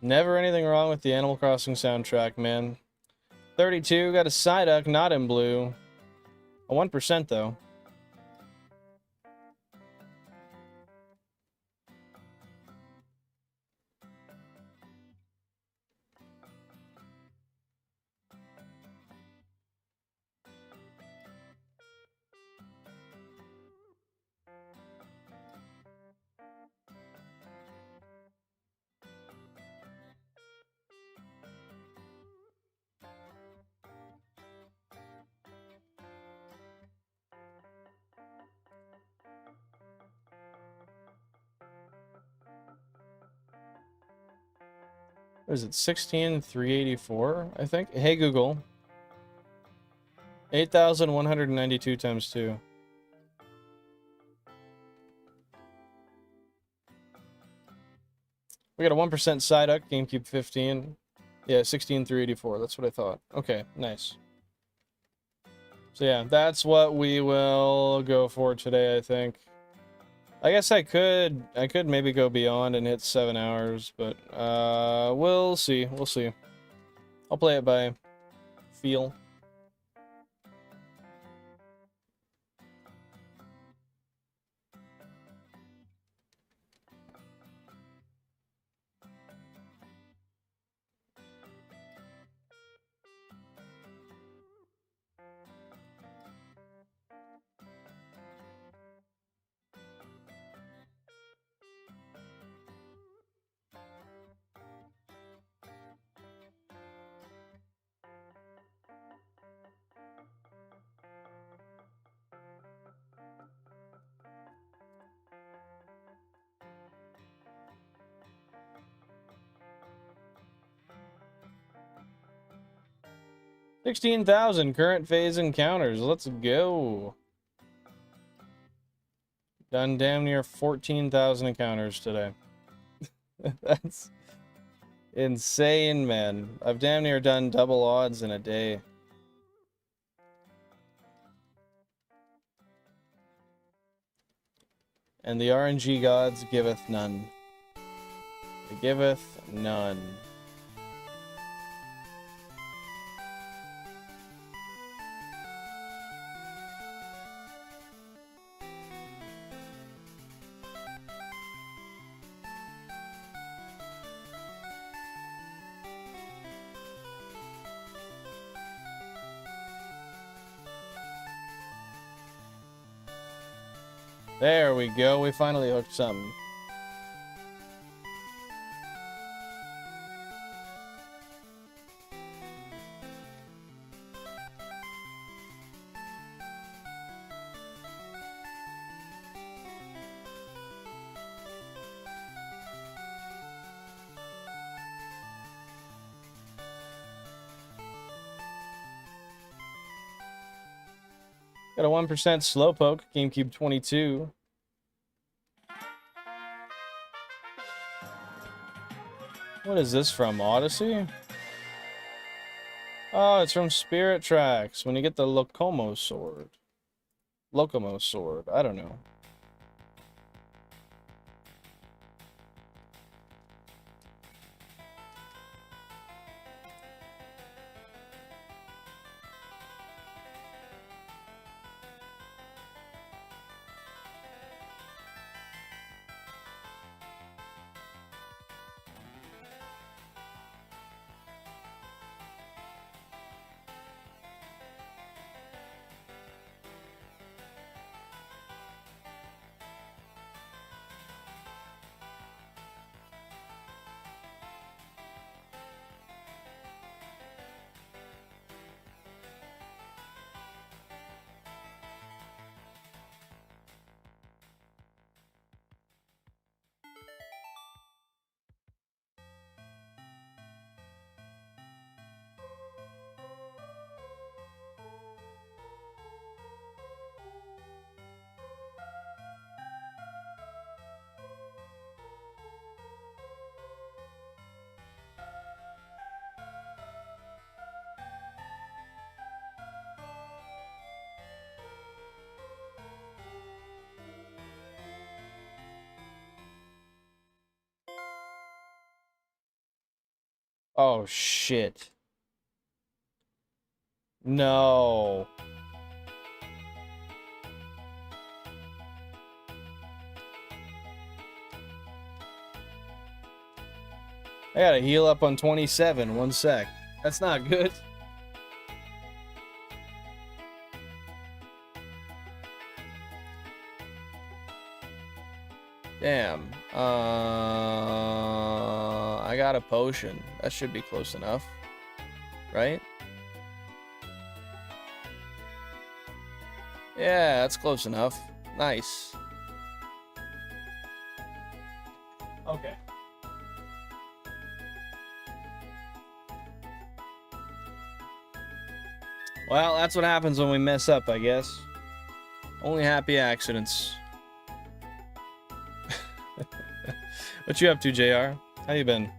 Never anything wrong with the Animal Crossing soundtrack, man. 32, got a Psyduck, not in blue. A 1% though. What is it, 16,384, I think? Hey, Google. 8,192 times 2. We got a 1% Psyduck, GameCube 15. Yeah, 16 through 84. That's what I thought. Okay, nice. So yeah, that's what we will go for today, I think. I guess I could maybe go beyond and hit 7 hours, but we'll see. We'll see. I'll play it by feel. $16,000 current phase encounters. Let's go. Done damn near 14,000 encounters today. That's insane, man. I've damn near done double odds in a day. And the RNG gods giveth none. They giveth none. There we go. We finally hooked something. Got a 1% Slowpoke, GameCube 22. What is this from, Odyssey? Oh, it's from Spirit Tracks, when you get the Locomo Sword. Locomo Sword, I don't know. Oh, shit. No. I gotta heal up on 27. 1 sec. That's not good. Damn. I got a potion. That should be close enough. Right? Yeah, that's close enough. Nice. Okay. Well, that's what happens when we mess up, I guess. Only happy accidents. What you up to, JR? How you been?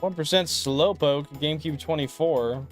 One percent Slowpoke, GameCube 24.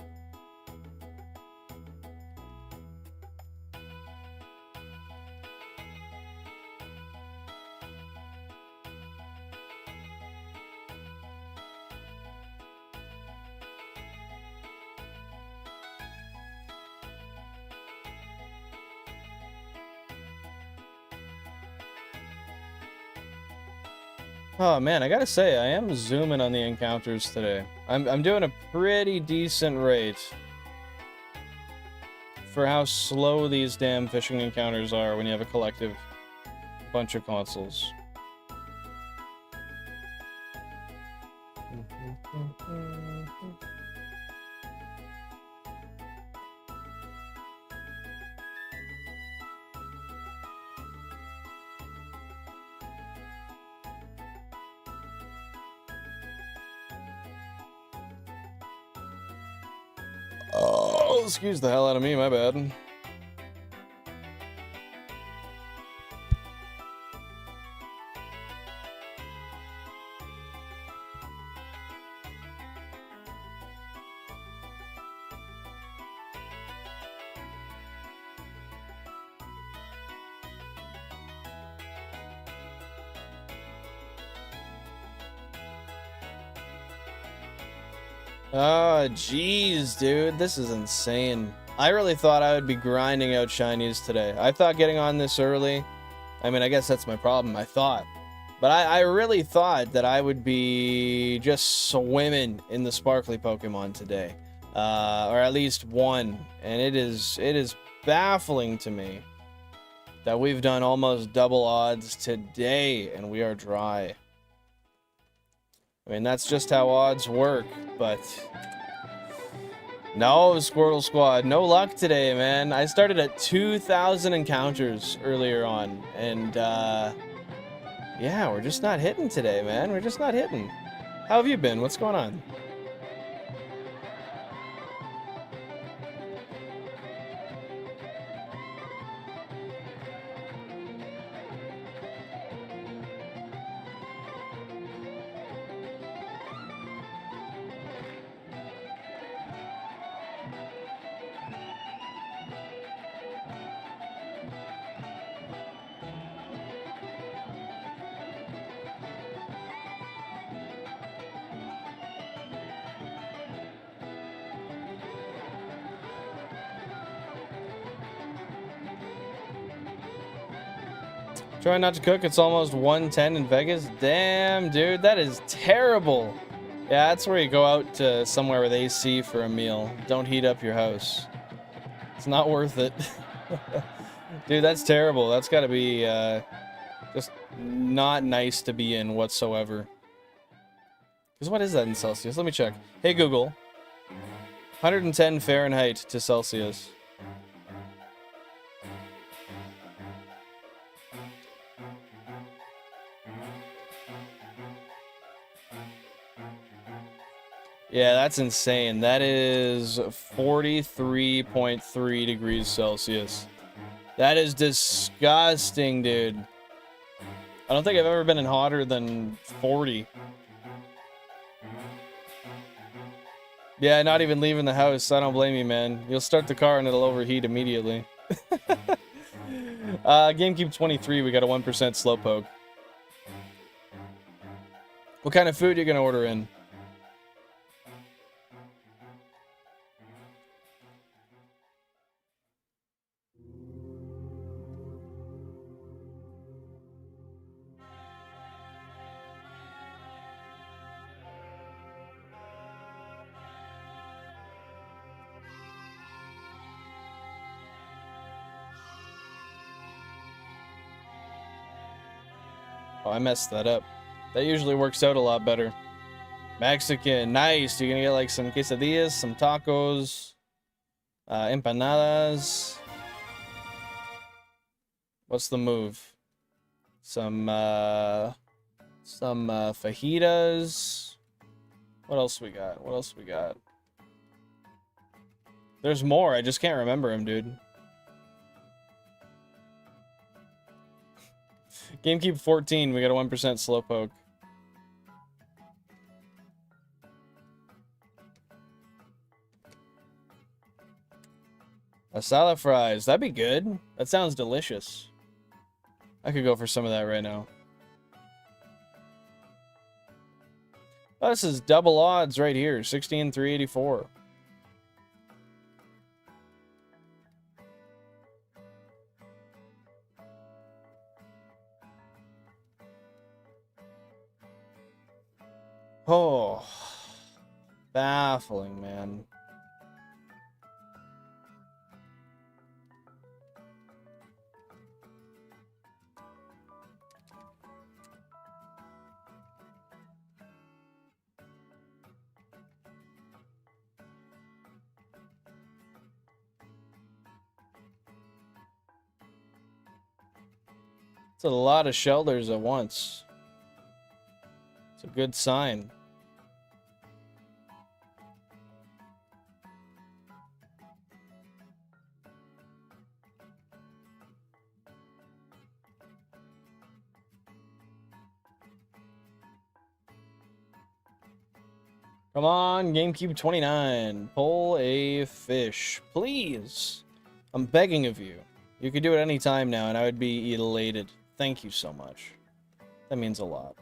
Oh man, I gotta say, I am zooming on the encounters today. I'm doing a pretty decent rate for how slow these damn fishing encounters are when you have a collective bunch of consoles. Oh, excuse the hell out of me, my bad. Oh, jeez, dude. This is insane. I really thought I would be grinding out shinies today. I thought getting on this early... I mean, I guess that's my problem. I thought. But I really thought that I would be just swimming in the sparkly Pokemon today. Or at least one. And it is baffling to me that we've done almost double odds today and we are dry. I mean, that's just how odds work, but... No, Squirtle Squad, no luck today, man. I started at 2,000 encounters earlier on, and, yeah, we're just not hitting today, man. We're just not hitting. How have you been? What's going on? Try not to cook, it's almost 110 in Vegas. Damn, dude, that is terrible. Yeah, that's where you go out to somewhere with AC for a meal. Don't heat up your house. It's not worth it. Dude, that's terrible. That's gotta be, just not nice to be in whatsoever. Because what is that in Celsius? Let me check. Hey, Google. 110 Fahrenheit to Celsius. Yeah, that's insane. That is 43.3 degrees Celsius. That is disgusting, dude. I don't think I've ever been in hotter than 40. Yeah, not even leaving the house. I don't blame you, man. You'll start the car and it'll overheat immediately. GameCube 23, we got a 1% Slowpoke. What kind of food are you going to order in? Oh, I messed that up. That usually works out a lot better. Mexican, nice. You're gonna get like some quesadillas, some tacos, empanadas. What's the move? Some fajitas. What else we got? What else we got? There's more. I just can't remember them, dude. GameCube 14. We got a 1% slowpoke. Salad fries. That'd be good. That sounds delicious. I could go for some of that right now. Oh, this is double odds right here. 16,384. Oh, baffling, man. It's a lot of shelters at once. It's a good sign. Come on, GameCube 29. Pull a fish, please. I'm begging of you. You could do it any time now, and I would be elated. Thank you so much. That means a lot.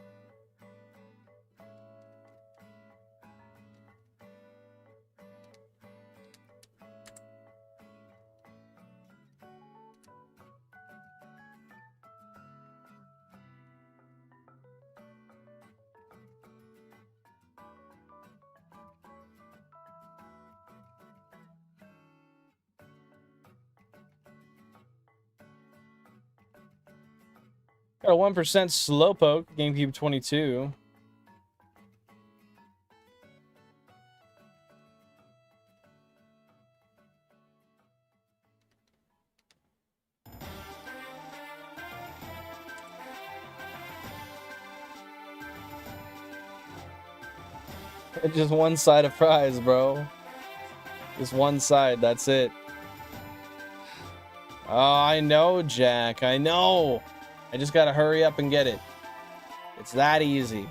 Got a 1% slowpoke, GameCube 22. It's just one side of fries, bro. Just one side, that's it. Oh, I know, Jack. I know. I just gotta hurry up and get it. It's that easy.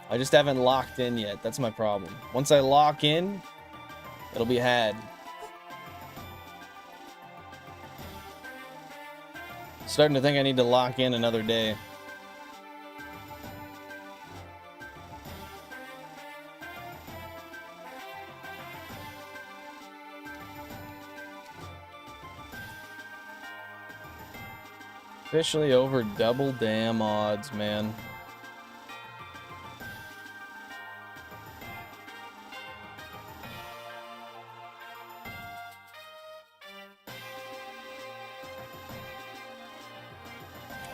I just haven't locked in yet. That's my problem. Once I lock in, it'll be had. Starting to think I need to lock in another day. Officially over double damn odds, man.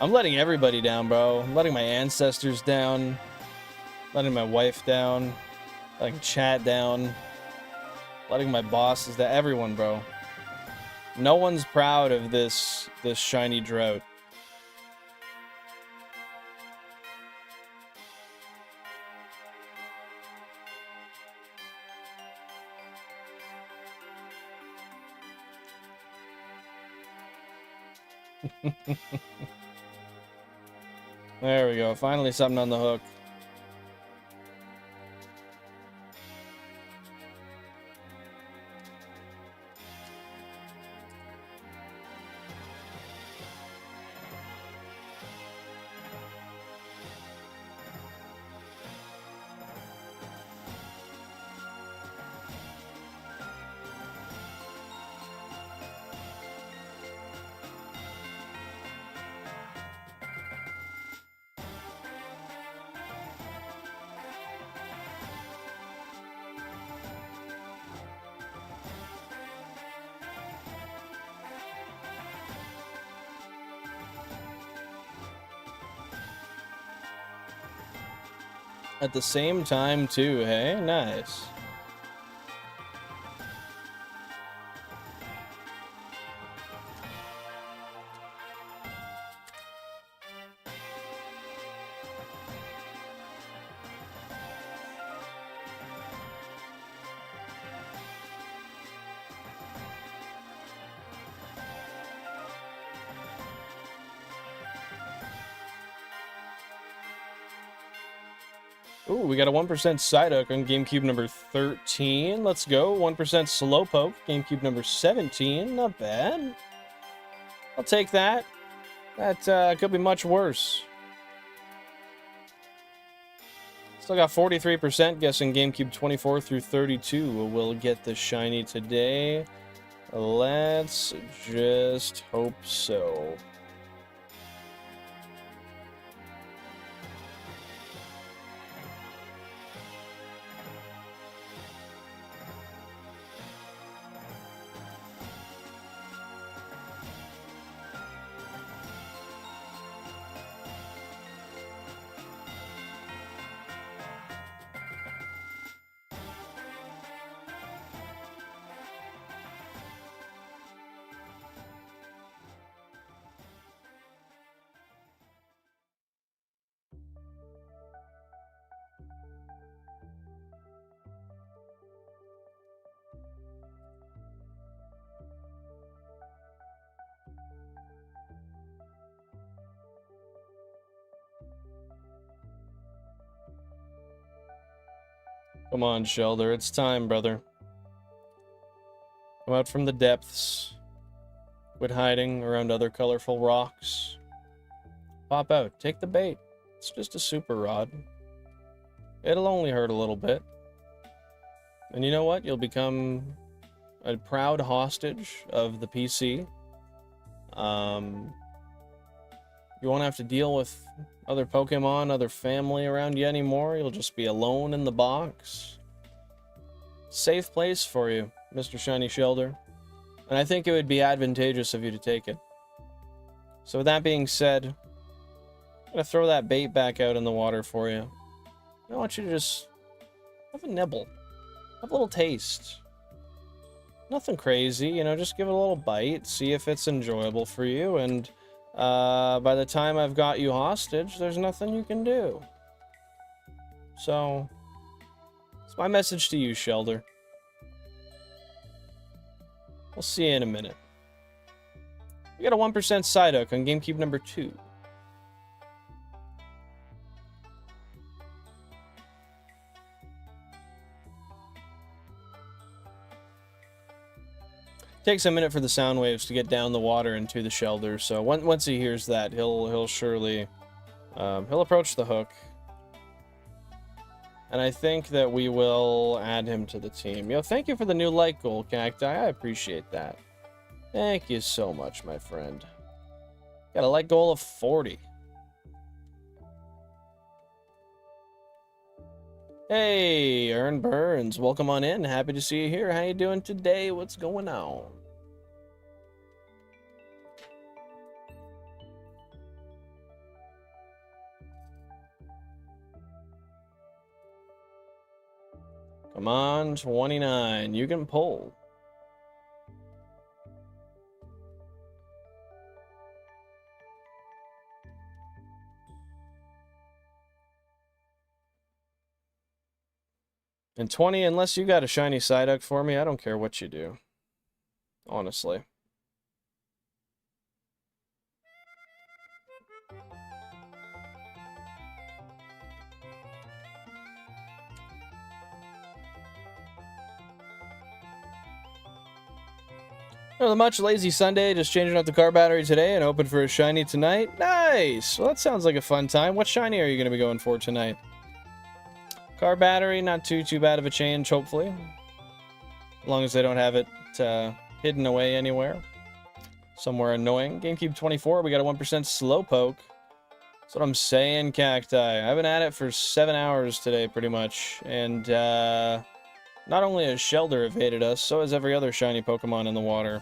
I'm letting everybody down, bro. I'm letting my ancestors down. Letting my wife down. Letting chat down. Letting my bosses down. Everyone, bro. No one's proud of this shiny drought. There we go. Finally something on the hook. at the same time, too, hey? Nice. Ooh, we got a 1% Psyduck on GameCube number 13. Let's go. 1% Slowpoke, GameCube number 17. Not bad. I'll take that. That could be much worse. Still got 43%, guessing GameCube 24 through 32 will get the shiny today. Let's just hope so. Come on, Shelder. It's time, brother. Come out from the depths. Quit hiding around other colorful rocks. Pop out. Take the bait. It's just a super rod. It'll only hurt a little bit. And you know what? You'll become a proud hostage of the PC. You won't have to deal with other Pokemon, other family around you anymore. You'll just be alone in the box. Safe place for you, Mr. Shiny Shelder. And I think it would be advantageous of you to take it. So with that being said, I'm going to throw that bait back out in the water for you. I want you to just have a nibble. Have a little taste. Nothing crazy, you know, just give it a little bite. See if it's enjoyable for you. And by the time I've got you hostage, there's nothing you can do. So, it's my message to you, Shelder. We'll see you in a minute. We got a 1% Psyduck on GameCube number 2. Takes a minute for the sound waves to get down the water into the Shelder, so once he hears that, he'll surely he'll approach the hook, and I think that we will add him to the team. Yo, thank you for the new like goal, Cacti. I appreciate that. Thank you so much, my friend. Got a like goal of 40. Hey, Ern Burns, welcome on in. Happy to see you here. How you doing today? What's going on? Come on, 29. You can pull. And 20, unless you got a shiny Psyduck for me, I don't care what you do. Honestly. Not much. Lazy Sunday, just changing out the car battery today and hoping for a shiny tonight. Nice! Well, that sounds like a fun time. What shiny are you going to be going for tonight? Car battery, not too bad of a change, hopefully. As long as they don't have it hidden away anywhere. Somewhere annoying. GameCube 24, we got a 1% Slowpoke. That's what I'm saying, Cacti. I've been at it for 7 hours today, pretty much. And, not only has Shelder evaded us, so has every other shiny Pokemon in the water.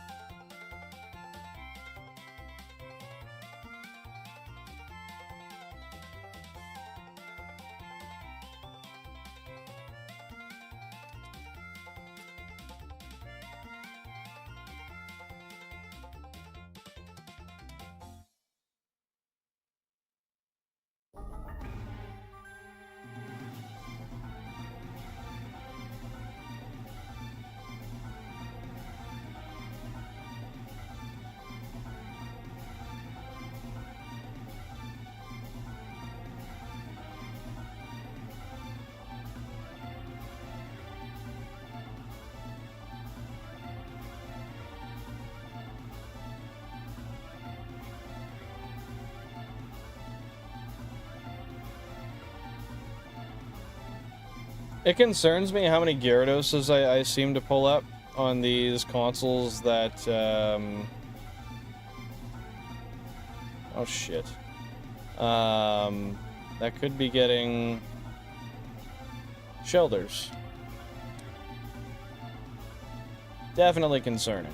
It concerns me how many Gyarados I seem to pull up on these consoles that, oh shit. That could be getting Shelders. Definitely concerning.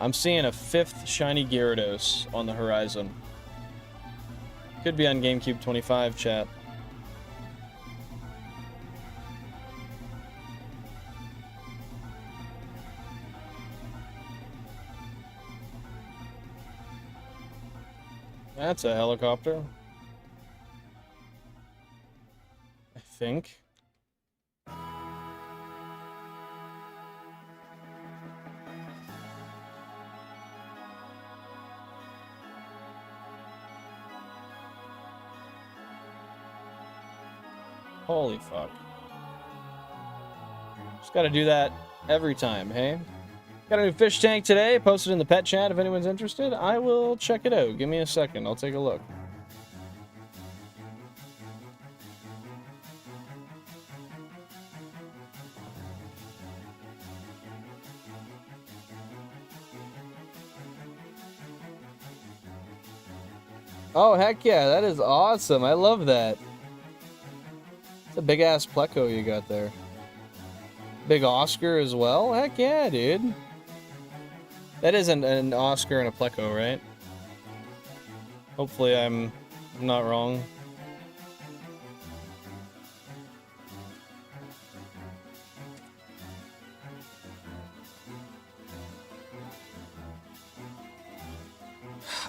I'm seeing a 5th shiny Gyarados on the horizon. Could be on GameCube 25, chat. That's a helicopter. I think. Holy fuck. Just gotta do that every time, hey? Got a new fish tank today, posted in the pet chat if anyone's interested. I will check it out. Give me a second, I'll take a look. Oh, heck yeah, that is awesome. I love that. It's a big-ass Pleco you got there. Big Oscar as well? Heck yeah, dude. That isn't an Oscar and a Pleco, right? Hopefully I'm not wrong.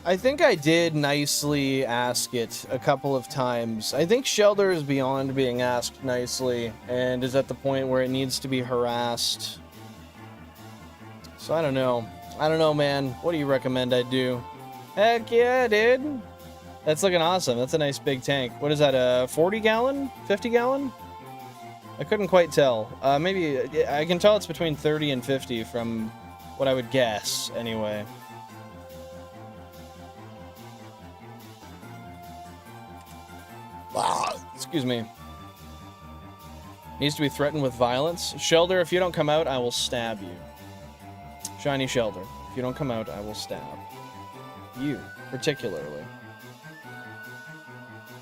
I think I did nicely ask it a couple of times. I think Shelder is beyond being asked nicely and is at the point where it needs to be harassed. So I don't know. I don't know, man. What do you recommend I do? Heck yeah, dude. That's looking awesome. That's a nice big tank. What is that, a 40 gallon? 50 gallon? I couldn't quite tell. Maybe, I can tell it's between 30 and 50 from what I would guess, anyway. Excuse me. Needs to be threatened with violence. Shelder, if you don't come out, I will stab you. Shiny Shelder, if you don't come out, I will stab you, particularly.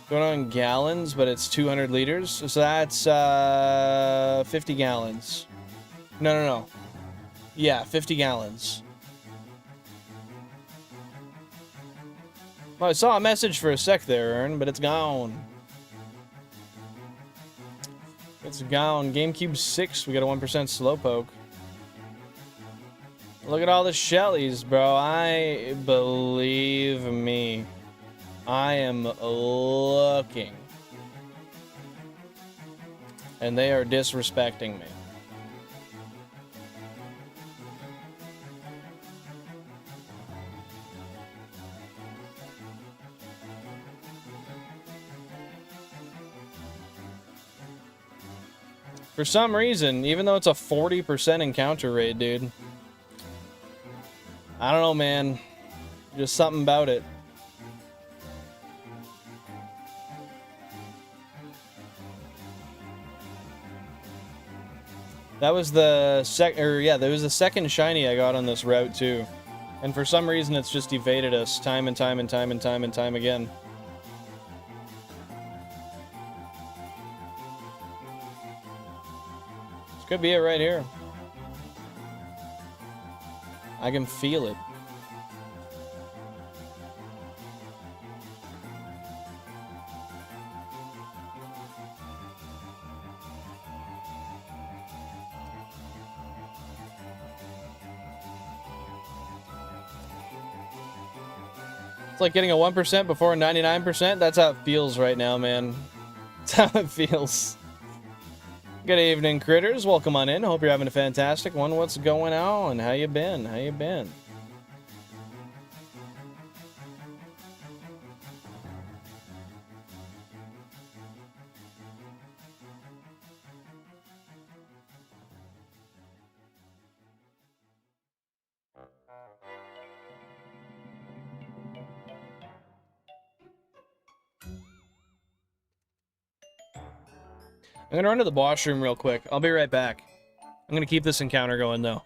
Going on in gallons, but it's 200 liters, so that's 50 gallons. No. Yeah, 50 gallons. Well, I saw a message for a sec there, Ern, but it's gone. It's gone. GameCube 6, we got a 1% Slowpoke. Look at all the Shellies, bro. Believe me, I am looking. And they are disrespecting me. For some reason, even though it's a 40% encounter rate, dude. I don't know, man. Just something about it. That was the there was the second shiny I got on this route too. And for some reason it's just evaded us time and time and time and time and time again. This could be it right here. I can feel it. It's like getting a 1% before a 99%. That's how it feels right now, man. That's how it feels. Good evening, critters. Welcome on in. Hope you're having a fantastic one. What's going on? How you been? How you been? I'm gonna run to the washroom real quick. I'll be right back. I'm gonna keep this encounter going, though.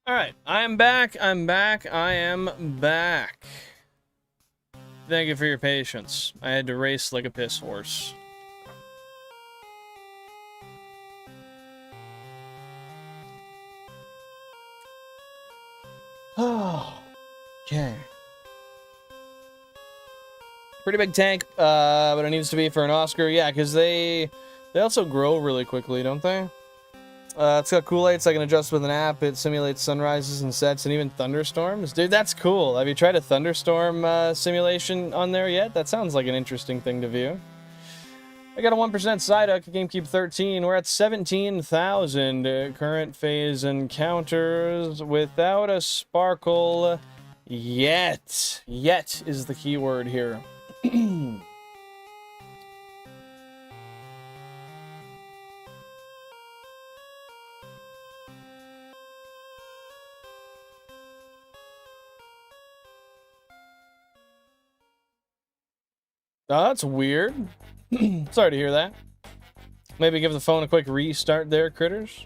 Alright, I am back, I am back. Thank you for your patience. I had to race like a piss horse. Oh, okay. Pretty big tank, but it needs to be for an Oscar. Yeah, because they also grow really quickly, don't they? It's got Kool-Aid, so I can adjust with an app. It simulates sunrises and sets and even thunderstorms. Dude, that's cool. Have you tried a thunderstorm simulation on there yet? That sounds like an interesting thing to view. I got a 1% Psyduck, GameCube 13. We're at 17,000 current phase encounters without a sparkle yet. Yet is the key word here. Oh, that's weird. Sorry to hear that. Maybe give the phone a quick restart there, critters.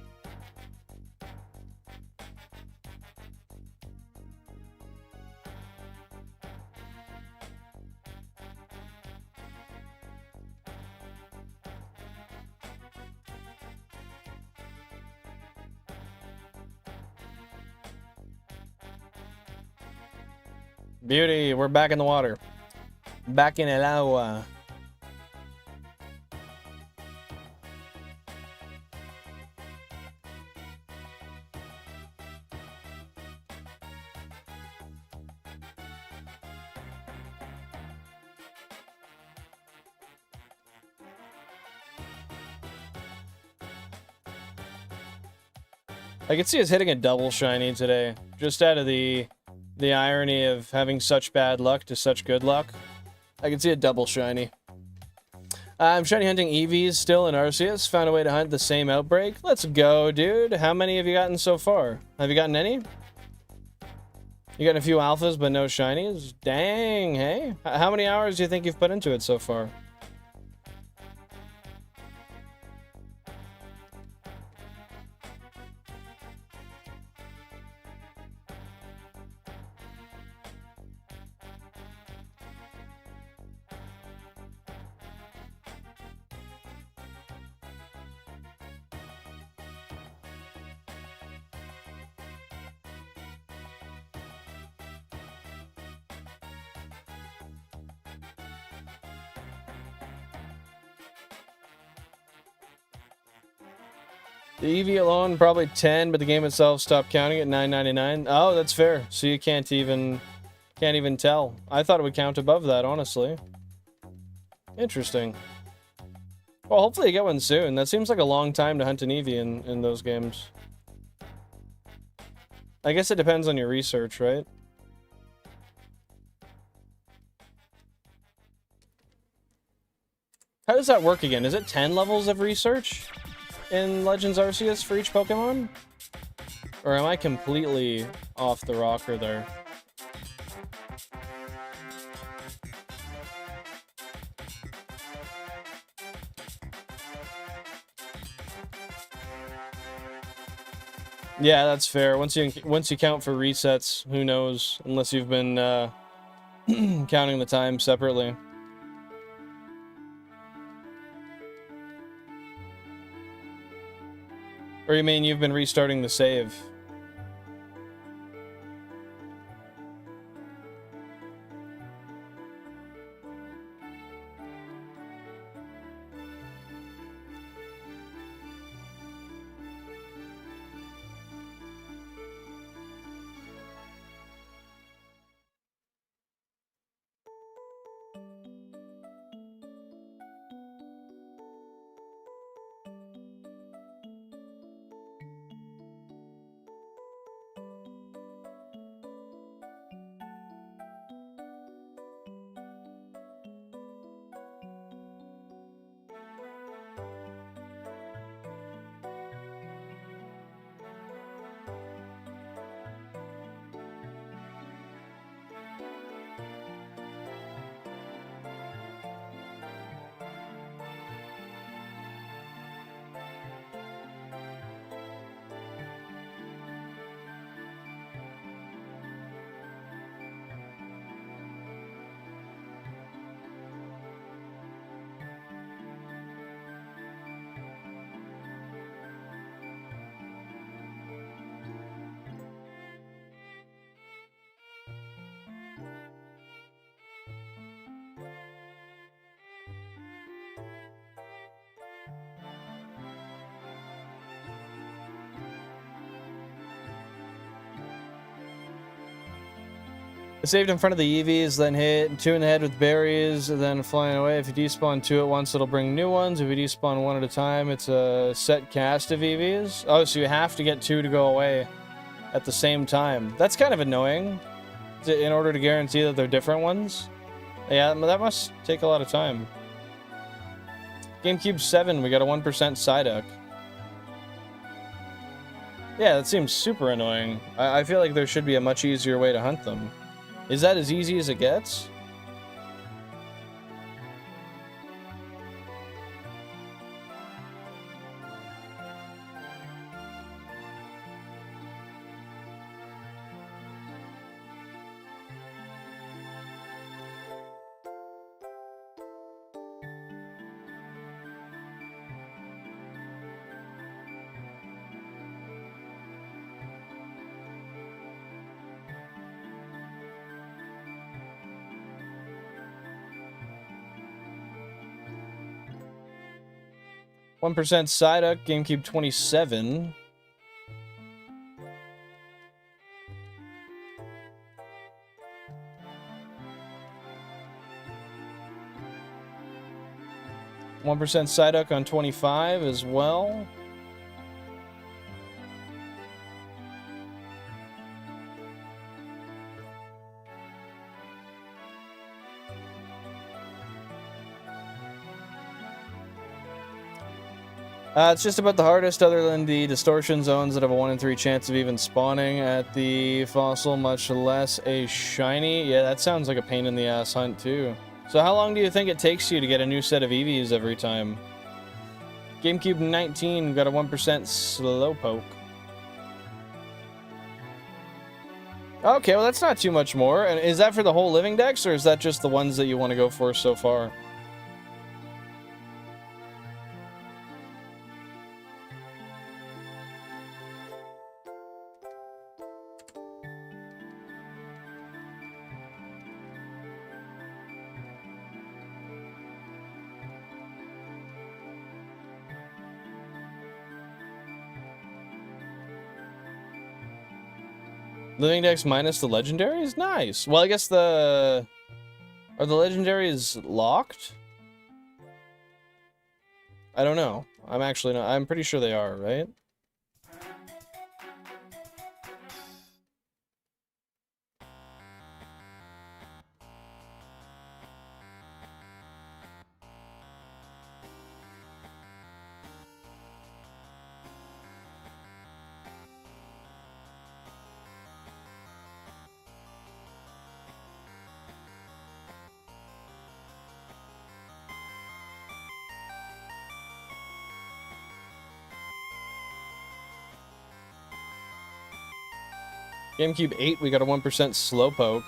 Beauty, we're back in the water. Back in el agua. I could see us hitting a double shiny today, just out of the irony of having such bad luck to such good luck. I can see a double shiny. I'm shiny hunting EVs still in Arceus. Found a way to hunt the same outbreak. Let's go, dude. How many have you gotten so far? Have you gotten any? You gotten a few alphas, but no shinies? Dang, hey? How many hours do you think you've put into it so far? The EV alone, probably 10, but the game itself stopped counting at 9.99. Oh, that's fair. So you can't even tell. I thought it would count above that, honestly. Interesting. Well, hopefully you get one soon. That seems like a long time to hunt an EV in those games. I guess it depends on your research, right? How does that work again? Is it 10 levels of research in Legends Arceus for each Pokemon? Or am I completely off the rocker there? Yeah, that's fair. Once you count for resets, who knows? Unless you've been counting the time separately. Or you mean you've been restarting the save? I saved in front of the EVs, then hit 2 in the head with berries, and then flying away. If you despawn 2 at once, it'll bring new ones. If you despawn 1 at a time, it's a set cast of EVs. Oh, so you have to get 2 to go away at the same time. That's kind of annoying, in order to guarantee that they're different ones. Yeah, that must take a lot of time. GameCube 7, we got a 1% Psyduck. Yeah, that seems super annoying. I feel like there should be a much easier way to hunt them. Is that as easy as it gets? One percent Psyduck, GameCube 27. One percent Psyduck on 25 as well. It's just about the hardest, other than the distortion zones that have a 1 in 3 chance of even spawning at the fossil, much less a shiny. Yeah, that sounds like a pain in the ass hunt, too. So how long do you think it takes you to get a new set of EVs every time? GameCube 19 got a 1% Slowpoke. Okay, well that's not too much more. And is that for the whole living dex, or is that just the ones that you want to go for so far? Living dex minus the legendaries? Nice. Well, I guess the... Are the legendaries locked? I don't know. I'm actually not... I'm pretty sure they are, right? GameCube 8, we got a 1% Slowpoke.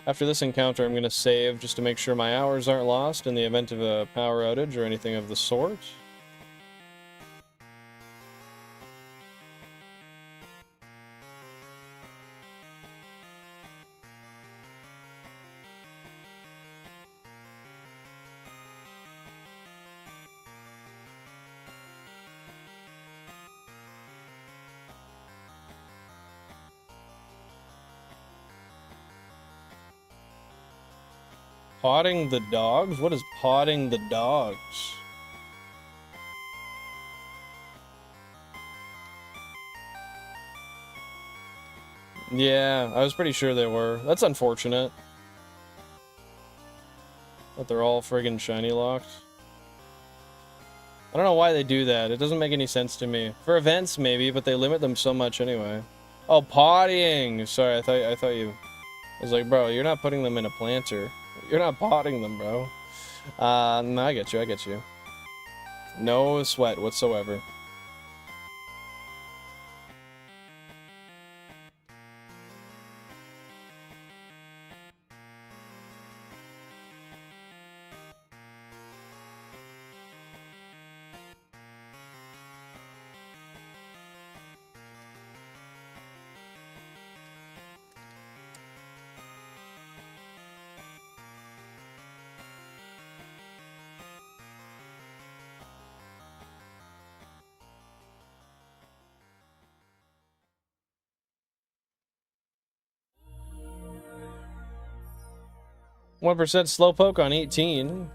After this encounter, I'm going to save just to make sure my hours aren't lost in the event of a power outage or anything of the sort. Potting the dogs? What is potting the dogs? Yeah, I was pretty sure they were. That's unfortunate. That they're all friggin' shiny locked. I don't know why they do that. It doesn't make any sense to me. For events, maybe, but they limit them so much anyway. Oh, potting! Sorry, I thought you... I was like, bro, you're not putting them in a planter. You're not potting them, bro. No, I get you. No sweat whatsoever. One percent Slowpoke on 18.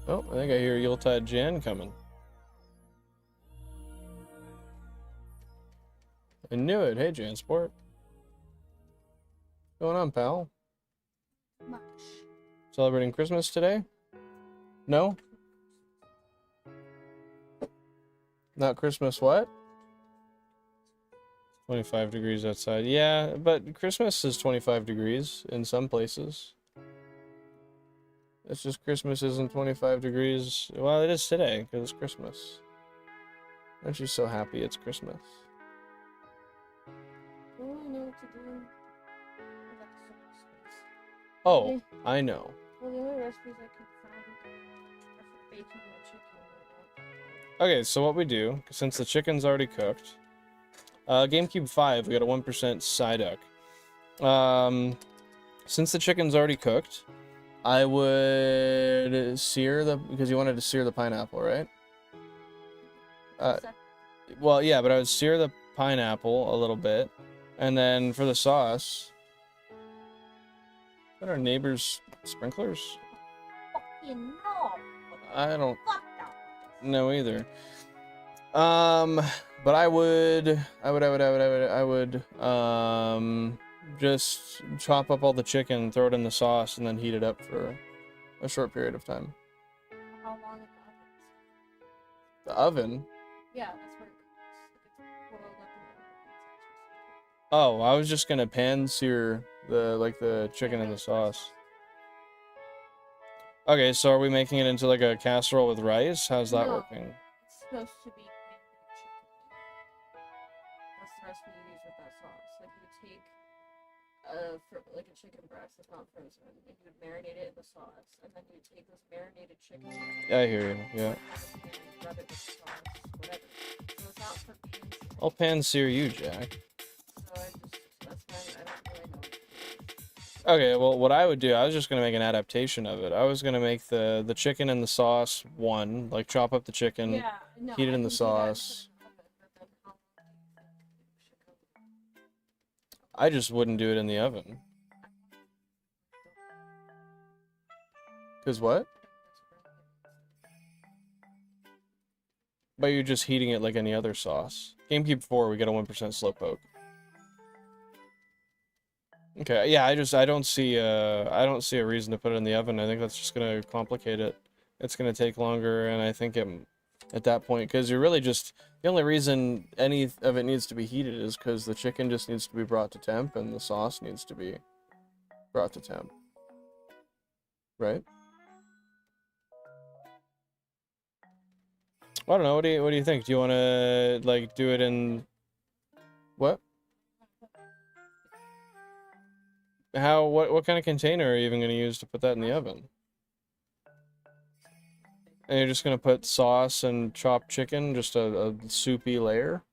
Oh, I think I hear Yuletide Jan coming. I knew it. Hey, Jansport. What's going on, pal? Much. Celebrating Christmas today? No? Not Christmas what? 25 degrees outside. Yeah, but Christmas is 25 degrees in some places. It's just Christmas isn't 25 degrees. Well, it is today, because it's Christmas. Aren't you so happy it's Christmas? I don't know what to do. I got so much space. Oh, I know. Well, the only recipes I could find are for baking the chicken right now. Okay, so what we do, since the chicken's already cooked, GameCube 5, we got a 1% Psyduck. Since the chicken's already cooked, I would sear the, because you wanted to sear the pineapple, right? Well, yeah, but I would sear the pineapple a little bit, and then for the sauce, what are neighbors' sprinklers? Fucking no! I don't Fuck that! know either. But I would, just chop up all the chicken, throw it in the sauce, and then heat it up for a short period of time. How long in the oven? The oven? Yeah, that's where it cooks. Like it's boiled up in the oven. Oh, I was just gonna pan sear the chicken in the sauce. Okay, so are we making it into like a casserole with rice? How's that No. working? It's supposed to be marinated chicken. That's the recipe you use with that sauce. Like you would take like a chicken breast that's not frozen, and you would marinate it in the sauce, and then you would take this marinated chicken. I hear you. Yeah. Rub it with the sauce, whatever. So it's not for pan. I'll pan sear you, Jack. So that's why I don't really know what to do. Okay, well, what I would do, I was just gonna make an adaptation of it. I was gonna make the chicken and the sauce one, like chop up the chicken, Yeah, no, heat it I in the can do that and put it sauce. in the oven, but then how long do you think it should cook? I just wouldn't do it in the oven. Cause what? But you're just heating it like any other sauce. GameCube 4, we get a 1% slowpoke. Okay, yeah, I don't see a reason to put it in the oven. I think that's just gonna complicate it. It's gonna take longer, and I think at that point, because you're really just the only reason any of it needs to be heated is because the chicken just needs to be brought to temp, and the sauce needs to be brought to temp. Right? I don't know. What do you think? Do you want to like do it in what? How what kind of container are you even going to use to put that in the oven? And you're just going to put sauce and chopped chicken, just a soupy layer?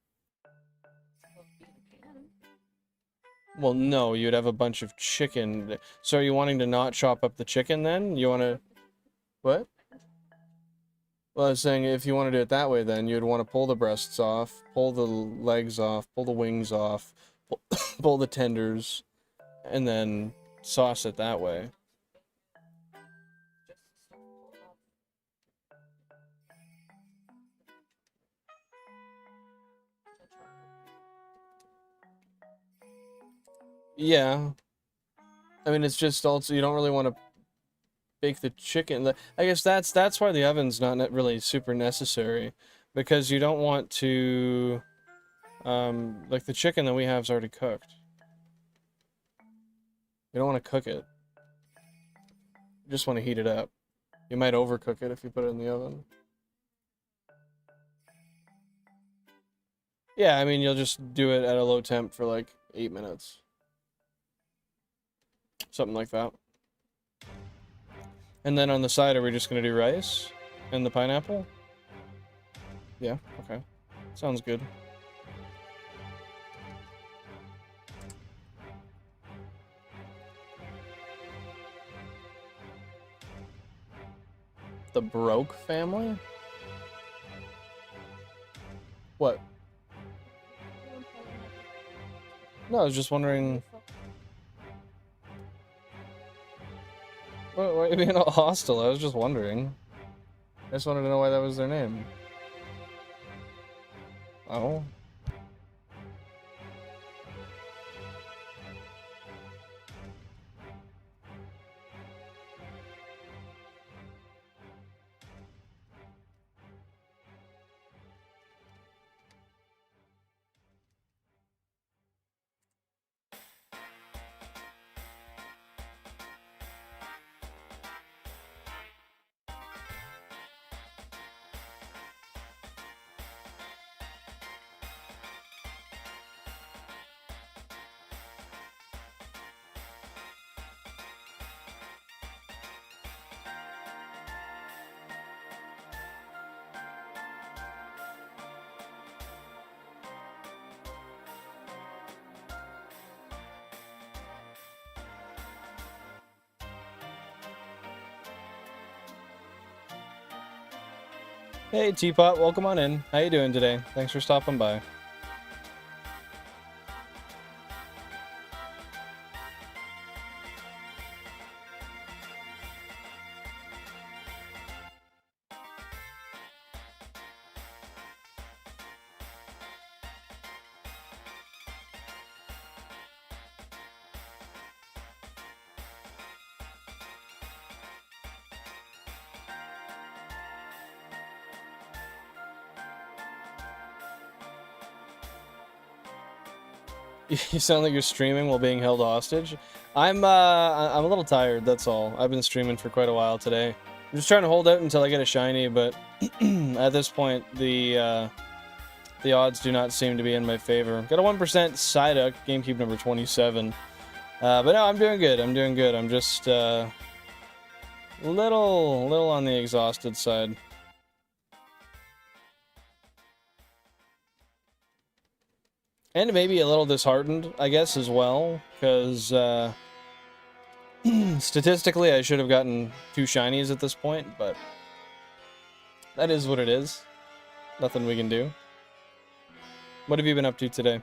Well, no, you'd have a bunch of chicken. So are you wanting to not chop up the chicken then? You want to what? Well, I was saying if you want to do it that way, then you'd want to pull the breasts off, pull the legs off, pull the wings off, pull the tenders, and then sauce it that way. Yeah. I mean, it's just also, you don't really want to bake the chicken. I guess that's why the oven's not really super necessary, because you don't want to, like the chicken that we have is already cooked. You don't want to cook it. You just want to heat it up. You might overcook it if you put it in the oven. Yeah, I mean, you'll just do it at a low temp for like 8 minutes. Something like that. And then on the side, are we just going to do rice and the pineapple? Yeah, okay. Sounds good. The Broke family? What? No, I was just wondering... Why are you being all hostile? I was just wondering. I just wanted to know why that was their name. Oh. Hey, Teapot, welcome on in. How you doing today? Thanks for stopping by. You sound like you're streaming while being held hostage. I'm a little tired, that's all. I've been streaming for quite a while today. I'm just trying to hold out until I get a shiny, but at this point, the odds do not seem to be in my favor. Got a 1% Psyduck, GameCube number 27. But no, I'm doing good. I'm doing good. I'm just little on the exhausted side. And maybe a little disheartened, I guess, as well, because Statistically, I should have gotten 2 shinies at this point, but that is what it is. Nothing we can do. What have you been up to today?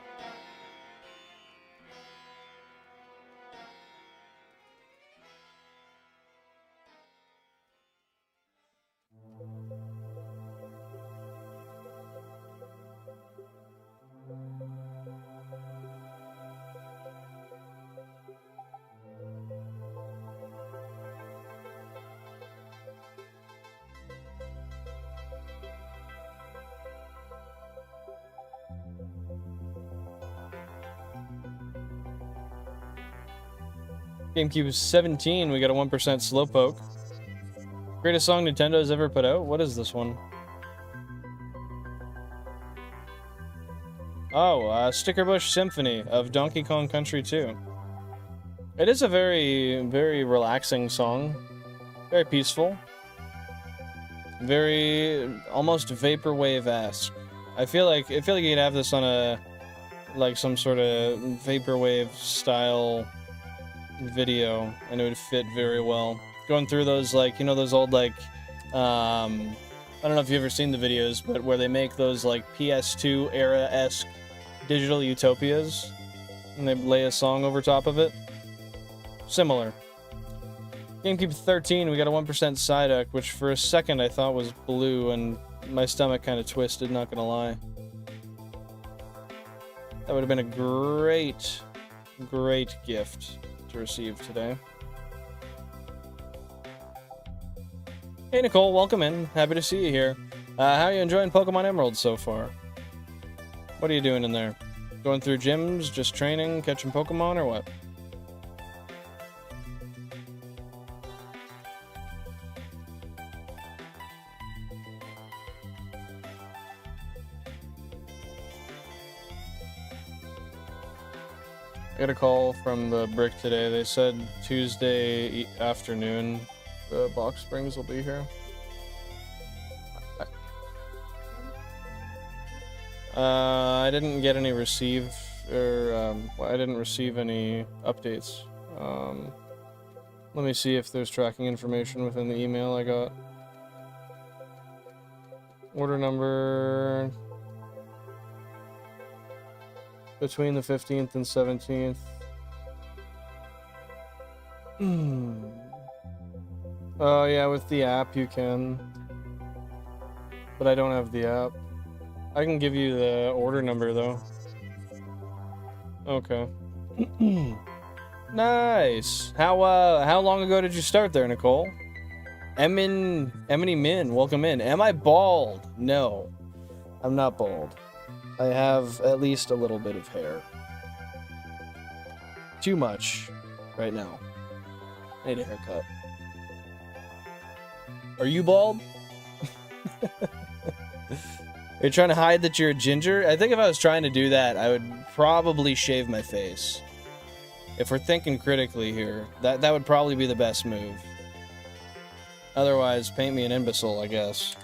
GameCube 17, we got a 1% Slowpoke. Greatest song Nintendo's ever put out? What is this one? Oh, Stickerbush Symphony of Donkey Kong Country 2. It is a very, very relaxing song. Very peaceful. Very, almost vaporwave-esque. I feel like you could have this on a, like some sort of vaporwave style video, and it would fit very well. Going through those, like, you know, those old, like, I don't know if you've ever seen the videos, but where they make those, like, PS2 era-esque digital utopias, and they lay a song over top of it. Similar. GameCube 13, we got a 1% Psyduck, which for a second I thought was blue, and my stomach kind of twisted, not gonna lie. That would have been a great, great gift to receive today. Hey Nicole, welcome in. Happy to see you here. How are you enjoying Pokemon Emerald so far? What are you doing in there? Going through gyms, just training, catching Pokemon, or what? I got a call from the Brick today. They said Tuesday afternoon the box springs will be here. I didn't get any receive, or I didn't receive any updates. Let me see if there's tracking information within the email I got. Order number between the 15th and 17th. Oh yeah, with the app you can. But I don't have the app. I can give you the order number though. Okay. Nice. How long ago did you start there, Nicole? Emily Min, welcome in. Am I bald? No. I'm not bald. I have at least a little bit of hair. Too much right now. I need a haircut. Are you bald? Are you trying to hide that you're a ginger? I think if I was trying to do that, I would probably shave my face. If we're thinking critically here, that would probably be the best move. Otherwise, paint me an imbecile, I guess.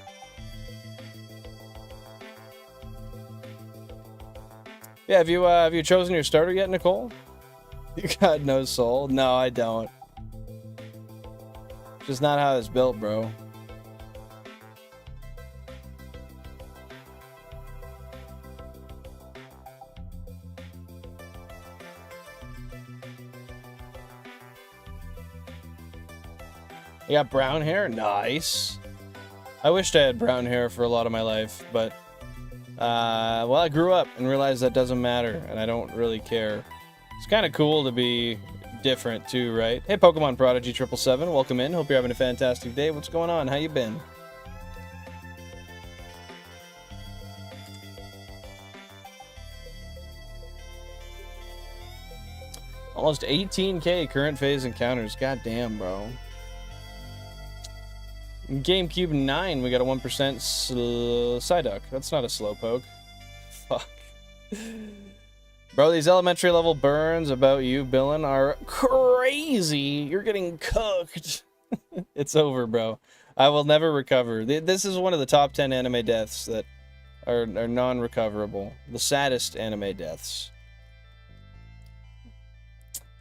Yeah, have you chosen your starter yet, Nicole? You got no soul? No, I don't. Just not how it's built, bro. You got brown hair? Nice. I wished I had brown hair for a lot of my life, but well, I grew up and realized that doesn't matter, and I don't really care. It's kind of cool to be different too, right? Hey, Pokemon Prodigy 777, welcome in. Hope you're having a fantastic day. What's going on? How you been? Almost 18k current phase encounters. God damn, bro. GameCube 9, we got a 1% Psyduck. That's not a Slowpoke. Fuck. Bro, these elementary level burns about you, Billin, are crazy. You're getting cooked. It's over, bro. I will never recover. This is one of the top 10 anime deaths that are non-recoverable. The saddest anime deaths.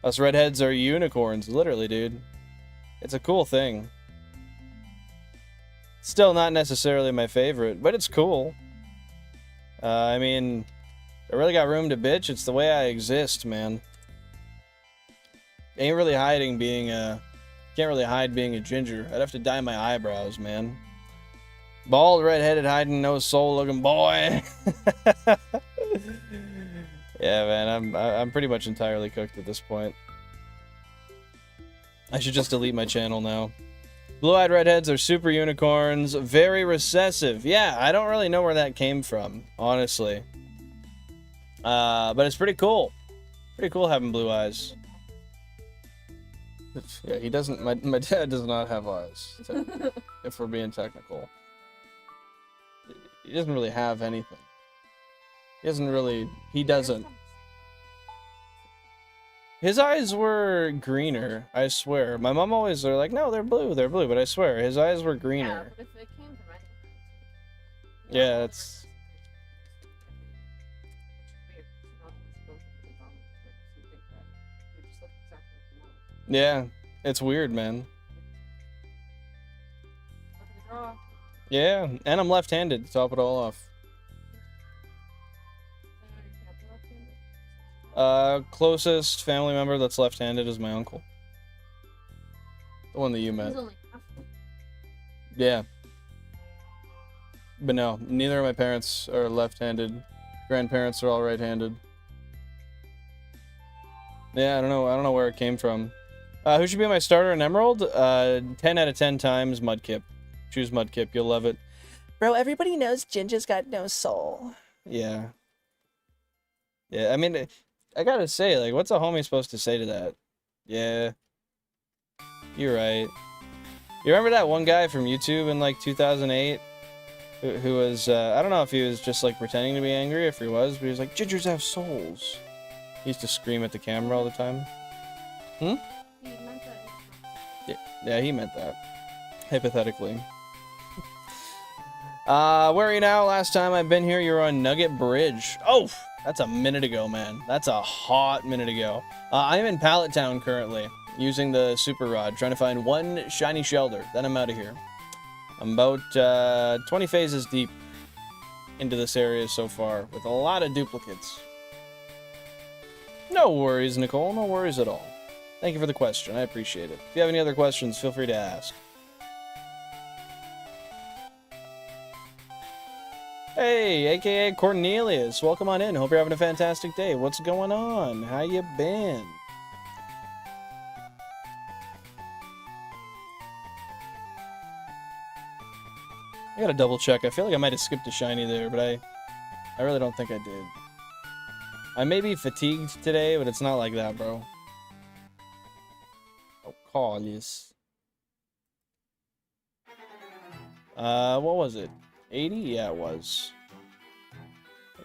Us redheads are unicorns, literally, dude. It's a cool thing. Still not necessarily my favorite, but it's cool. I mean, I really got room to bitch. It's the way I exist, man. Ain't really hiding being a... Can't really hide being a ginger. I'd have to dye my eyebrows, man. Bald, redheaded, hiding, no soul looking boy. Yeah, man, I'm pretty much entirely cooked at this point. I should just delete my channel now. Blue-eyed redheads are super unicorns, very recessive. Yeah, I don't really know where that came from, honestly. But it's pretty cool. Pretty cool having blue eyes. Yeah, he doesn't. My dad does not have eyes. If we're being technical, he doesn't really have anything. He doesn't really. He doesn't. His eyes were greener, I swear. My mom always are like, no, they're blue, but I swear his eyes were greener. Yeah, but if it came from anything, Yeah, it's. Yeah, it's weird, man. Yeah, and I'm left-handed to top it all off. Closest family member that's left-handed is my uncle. The one that you met. Yeah. But no, neither of my parents are left-handed. Grandparents are all right-handed. Yeah, I don't know where it came from. Who should be my starter in Emerald? 10 out of 10 times Mudkip. Choose Mudkip, you'll love it. Bro, everybody knows Ginger's got no soul. Yeah. Yeah, I mean, I gotta say, like, what's a homie supposed to say to that? Yeah. You're right. You remember that one guy from YouTube in, like, 2008? Who was, I don't know if he was just, like, pretending to be angry, if he was, but he was like, Gingers have souls. He used to scream at the camera all the time. Hmm? He meant that. Yeah, he meant that. Hypothetically. Where are you now? Last time I've been here, you were on Nugget Bridge. Oh, that's a minute ago, man. That's a hot minute ago. I'm in Pallet Town currently, using the Super Rod, trying to find one shiny Shelder. Then I'm out of here. I'm about 20 phases deep into this area so far, with a lot of duplicates. No worries, Nicole. No worries at all. Thank you for the question. I appreciate it. If you have any other questions, feel free to ask. Hey, aka Cornelius, welcome on in. Hope you're having a fantastic day. What's going on? How you been? I gotta double check. I feel like I might have skipped a shiny there, but I really don't think I did. I may be fatigued today, but it's not like that, bro. Oh, Cornelius. What was it? 80? Yeah, it was.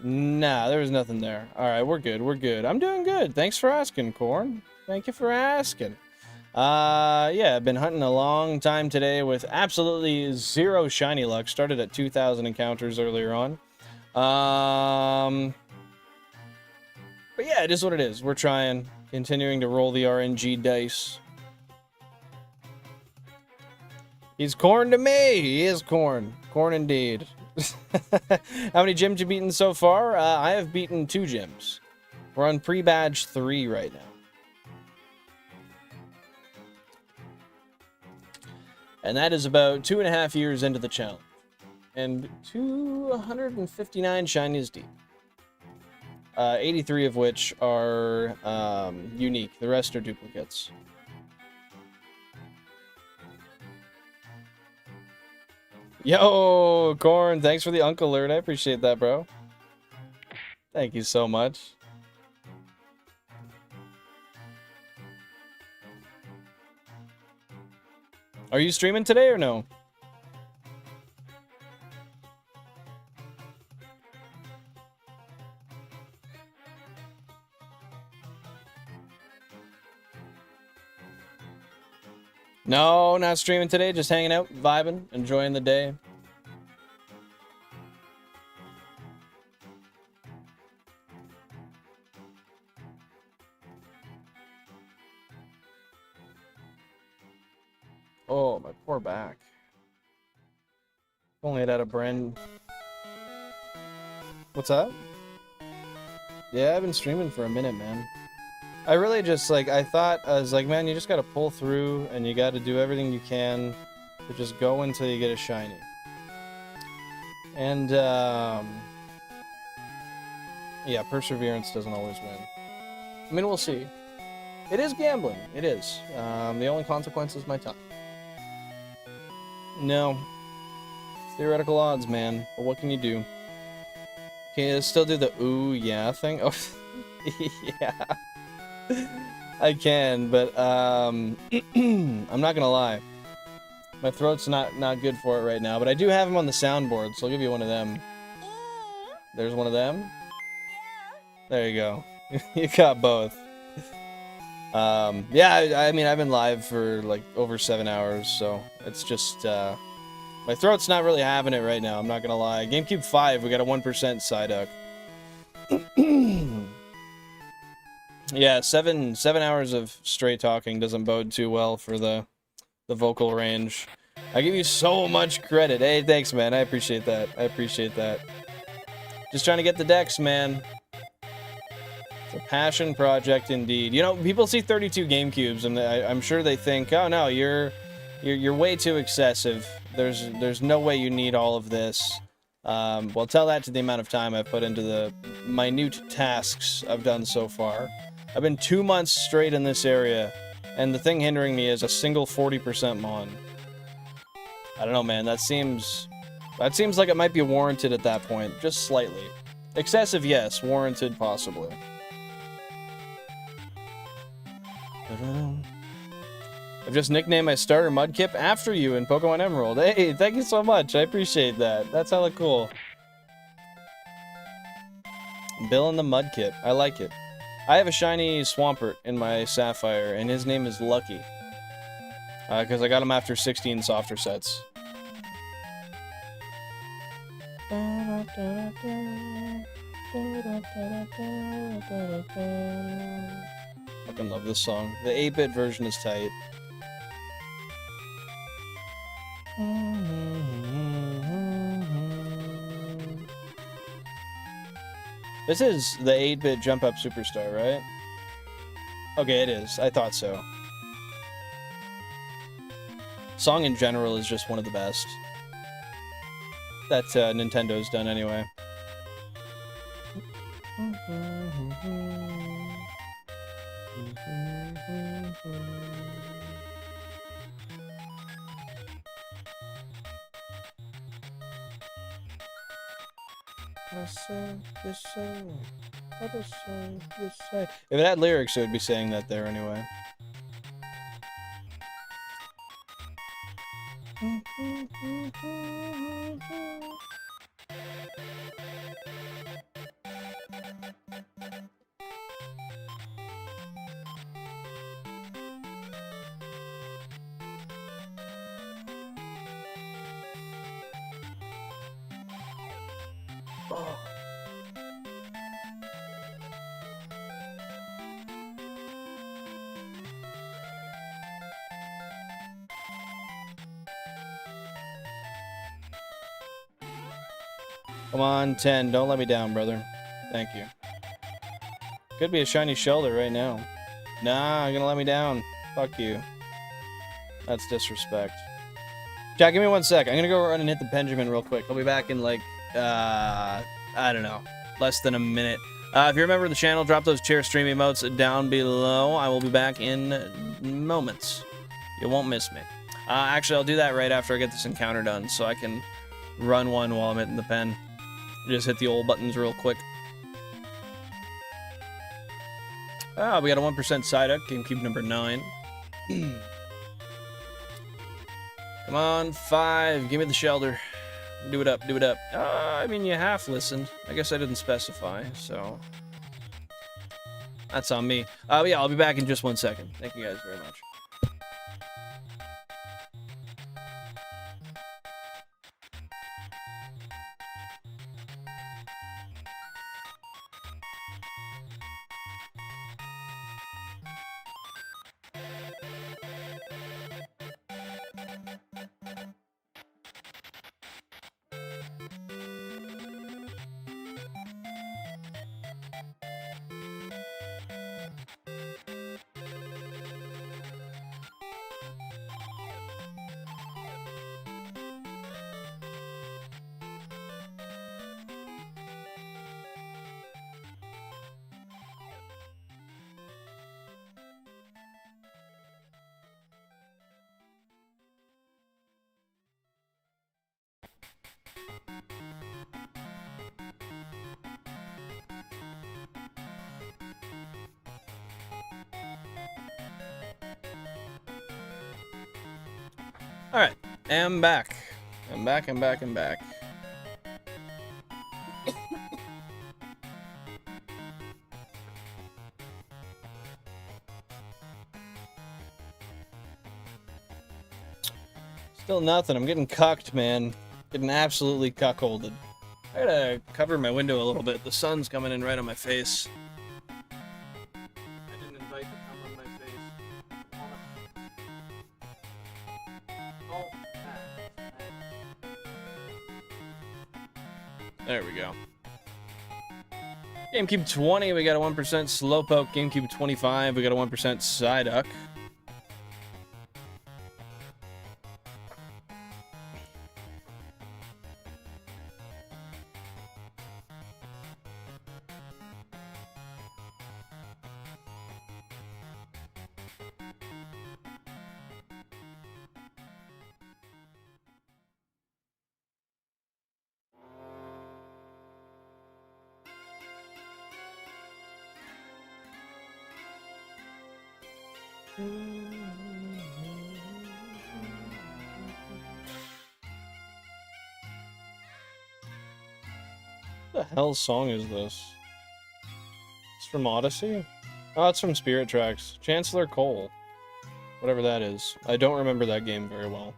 Nah, there was nothing there. Alright, we're good, we're good. I'm doing good. Thanks for asking, Corn. Thank you for asking. Yeah, I've been hunting a long time today with absolutely zero shiny luck. Started at 2,000 encounters earlier on. But yeah, it is what it is. We're trying. Continuing to roll the RNG dice. He's corn to me. He is corn. Corn indeed. How many gyms you beaten so far? I have beaten 2 gyms. We're on pre-badge 3 right now. And that is about 2.5 years into the challenge. And 259 shinies deep. 83 of which are unique. The rest are duplicates. Yo, Corn, thanks for the Uncle Alert. I appreciate that, bro. Thank you so much. Are you streaming today or no? No, not streaming today. Just hanging out, vibing, enjoying the day. Only it had a brand. What's up? Yeah, I've been streaming for a minute, man. I really just, like, I was like, man, you just gotta pull through and you gotta do everything you can to just go until you get a shiny. And, yeah, perseverance doesn't always win. I mean, we'll see. It is gambling. It is. The only consequence is my time. No. Theoretical odds, man. But what can you do? Can you still do the ooh, yeah thing? Oh, yeah. I can, but, I'm not gonna lie. My throat's not good for it right now, but I do have them on the soundboard, so I'll give you one of them. There's one of them. There you go. You got both. Yeah, I mean, I've been live for, like, over 7 hours, so it's just, my throat's not really having it right now, I'm not gonna lie. GameCube 5, we got a 1% Psyduck. Yeah, seven hours of straight talking doesn't bode too well for the vocal range. I give you so much credit. Hey, thanks, man. I appreciate that. I appreciate that. Just trying to get the decks, man. It's a passion project indeed. You know, people see 32 GameCubes, and I'm sure they think, oh no, you're way too excessive. There's no way you need all of this. Well, tell that to the amount of time I've put into the minute tasks I've done so far. I've been 2 months straight in this area, and the thing hindering me is a single 40% mon. I don't know, man. That seems like it might be warranted at that point, just slightly. Excessive, yes. Warranted, possibly. I've just nicknamed my starter Mudkip after you in Pokemon Emerald. Hey, thank you so much. I appreciate that. That's hella cool. Bill and the Mudkip. I like it. I have a shiny Swampert in my Sapphire, and his name is Lucky. Because I got him after 16 softer sets. Fucking love this song. The 8-bit version is tight. This is the 8-bit Jump Up Superstar, right? Okay, it is. I thought so. Song in general is just one of the best that Nintendo's done anyway. If it had lyrics, it would be saying that there anyway. Oh. Come on, 10. Don't let me down, brother. Thank you. Could be a shiny Shellder right now. Nah, you're gonna let me down. Fuck you. That's disrespect. Jack, give me 1 sec. I'm gonna go run and hit the Benjamin real quick. I'll be back in like, I don't know, less than a minute. If you're a member of the channel, drop those chair stream emotes down below. I will be back in moments. You won't miss me. Actually, I'll do that right after I get this encounter done, so I can run one while I'm hitting the pen. Just hit the old buttons real quick. We got a 1% Psyduck, GameCube number 9. Come on, 5. Give me the Shellder. Do it up, do it up. I mean, you half listened. I guess I didn't specify, so that's on me. Yeah, I'll be back in just 1 second. Thank you guys very much. Alright, I'm back. I'm back. Still nothing. I'm getting cucked, man. Getting absolutely cuckolded. I gotta cover my window a little bit. The sun's coming in right on my face. I didn't invite the come on my face. There we go. GameCube 20, we got a 1% Slowpoke. GameCube 25, we got a 1% Psyduck. What the hell's song is this? It's from Odyssey? Oh, it's from Spirit Tracks. Chancellor Cole. Whatever that is. I don't remember that game very well.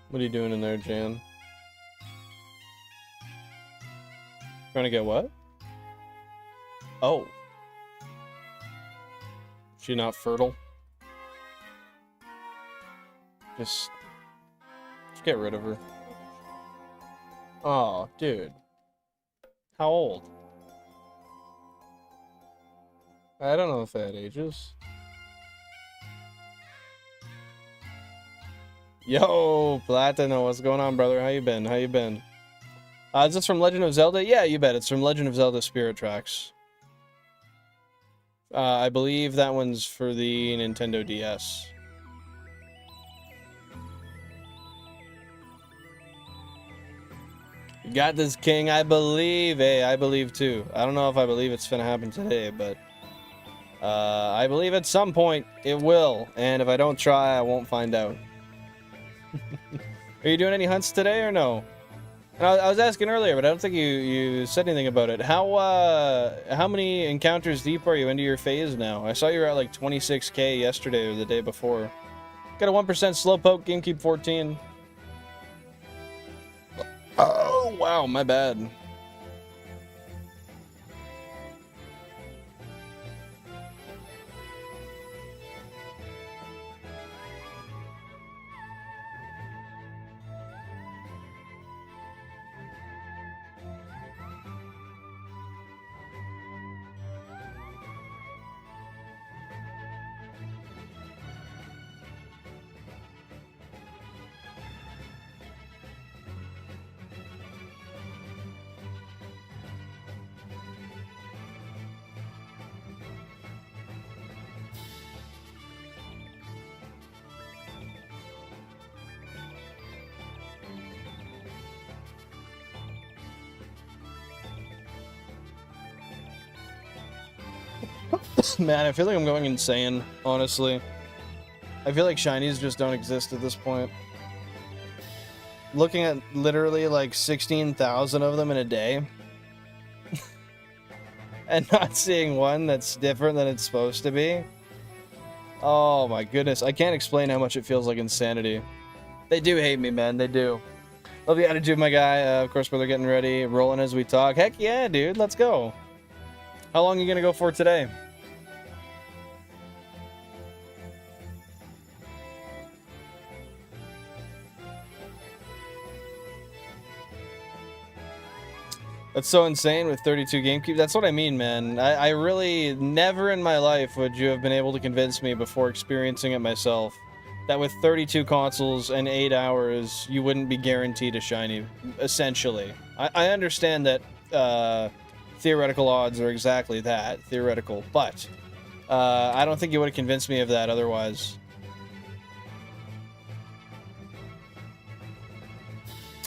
What are you doing in there, Jan? Trying to get what? Oh. She not fertile? Just get rid of her. Oh, dude. How old? I don't know if that ages. Yo, Platino, what's going on, brother? How you been? Is this from Legend of Zelda? Yeah, you bet. It's from Legend of Zelda Spirit Tracks. I believe that one's for the Nintendo DS. You got this, King. I believe. Hey, I believe too. I don't know if I believe it's gonna happen today, but I believe at some point it will. And if I don't try, I won't find out. Are you doing any hunts today or no? And I was asking earlier, but I don't think you said anything about it. How many encounters deep are you into your phase now? I saw you were at like 26k yesterday or the day before. Got a 1% Slowpoke, GameCube 14. Oh, wow, my bad. Man, I feel like I'm going insane, honestly. I feel like shinies just don't exist at this point. Looking at literally like 16,000 of them in a day. And not seeing one that's different than it's supposed to be. Oh my goodness, I can't explain how much it feels like insanity. They do hate me, man, they do. Love the attitude, my guy. Of course, we're getting ready, rolling as we talk. Heck yeah, dude, let's go. How long are you gonna go for today? That's so insane with 32 GameCube. That's what I mean, man. I really, never in my life would you have been able to convince me before experiencing it myself that with 32 consoles and 8 hours, you wouldn't be guaranteed a shiny, essentially. I understand that theoretical odds are exactly that, theoretical, but I don't think you would have convinced me of that otherwise.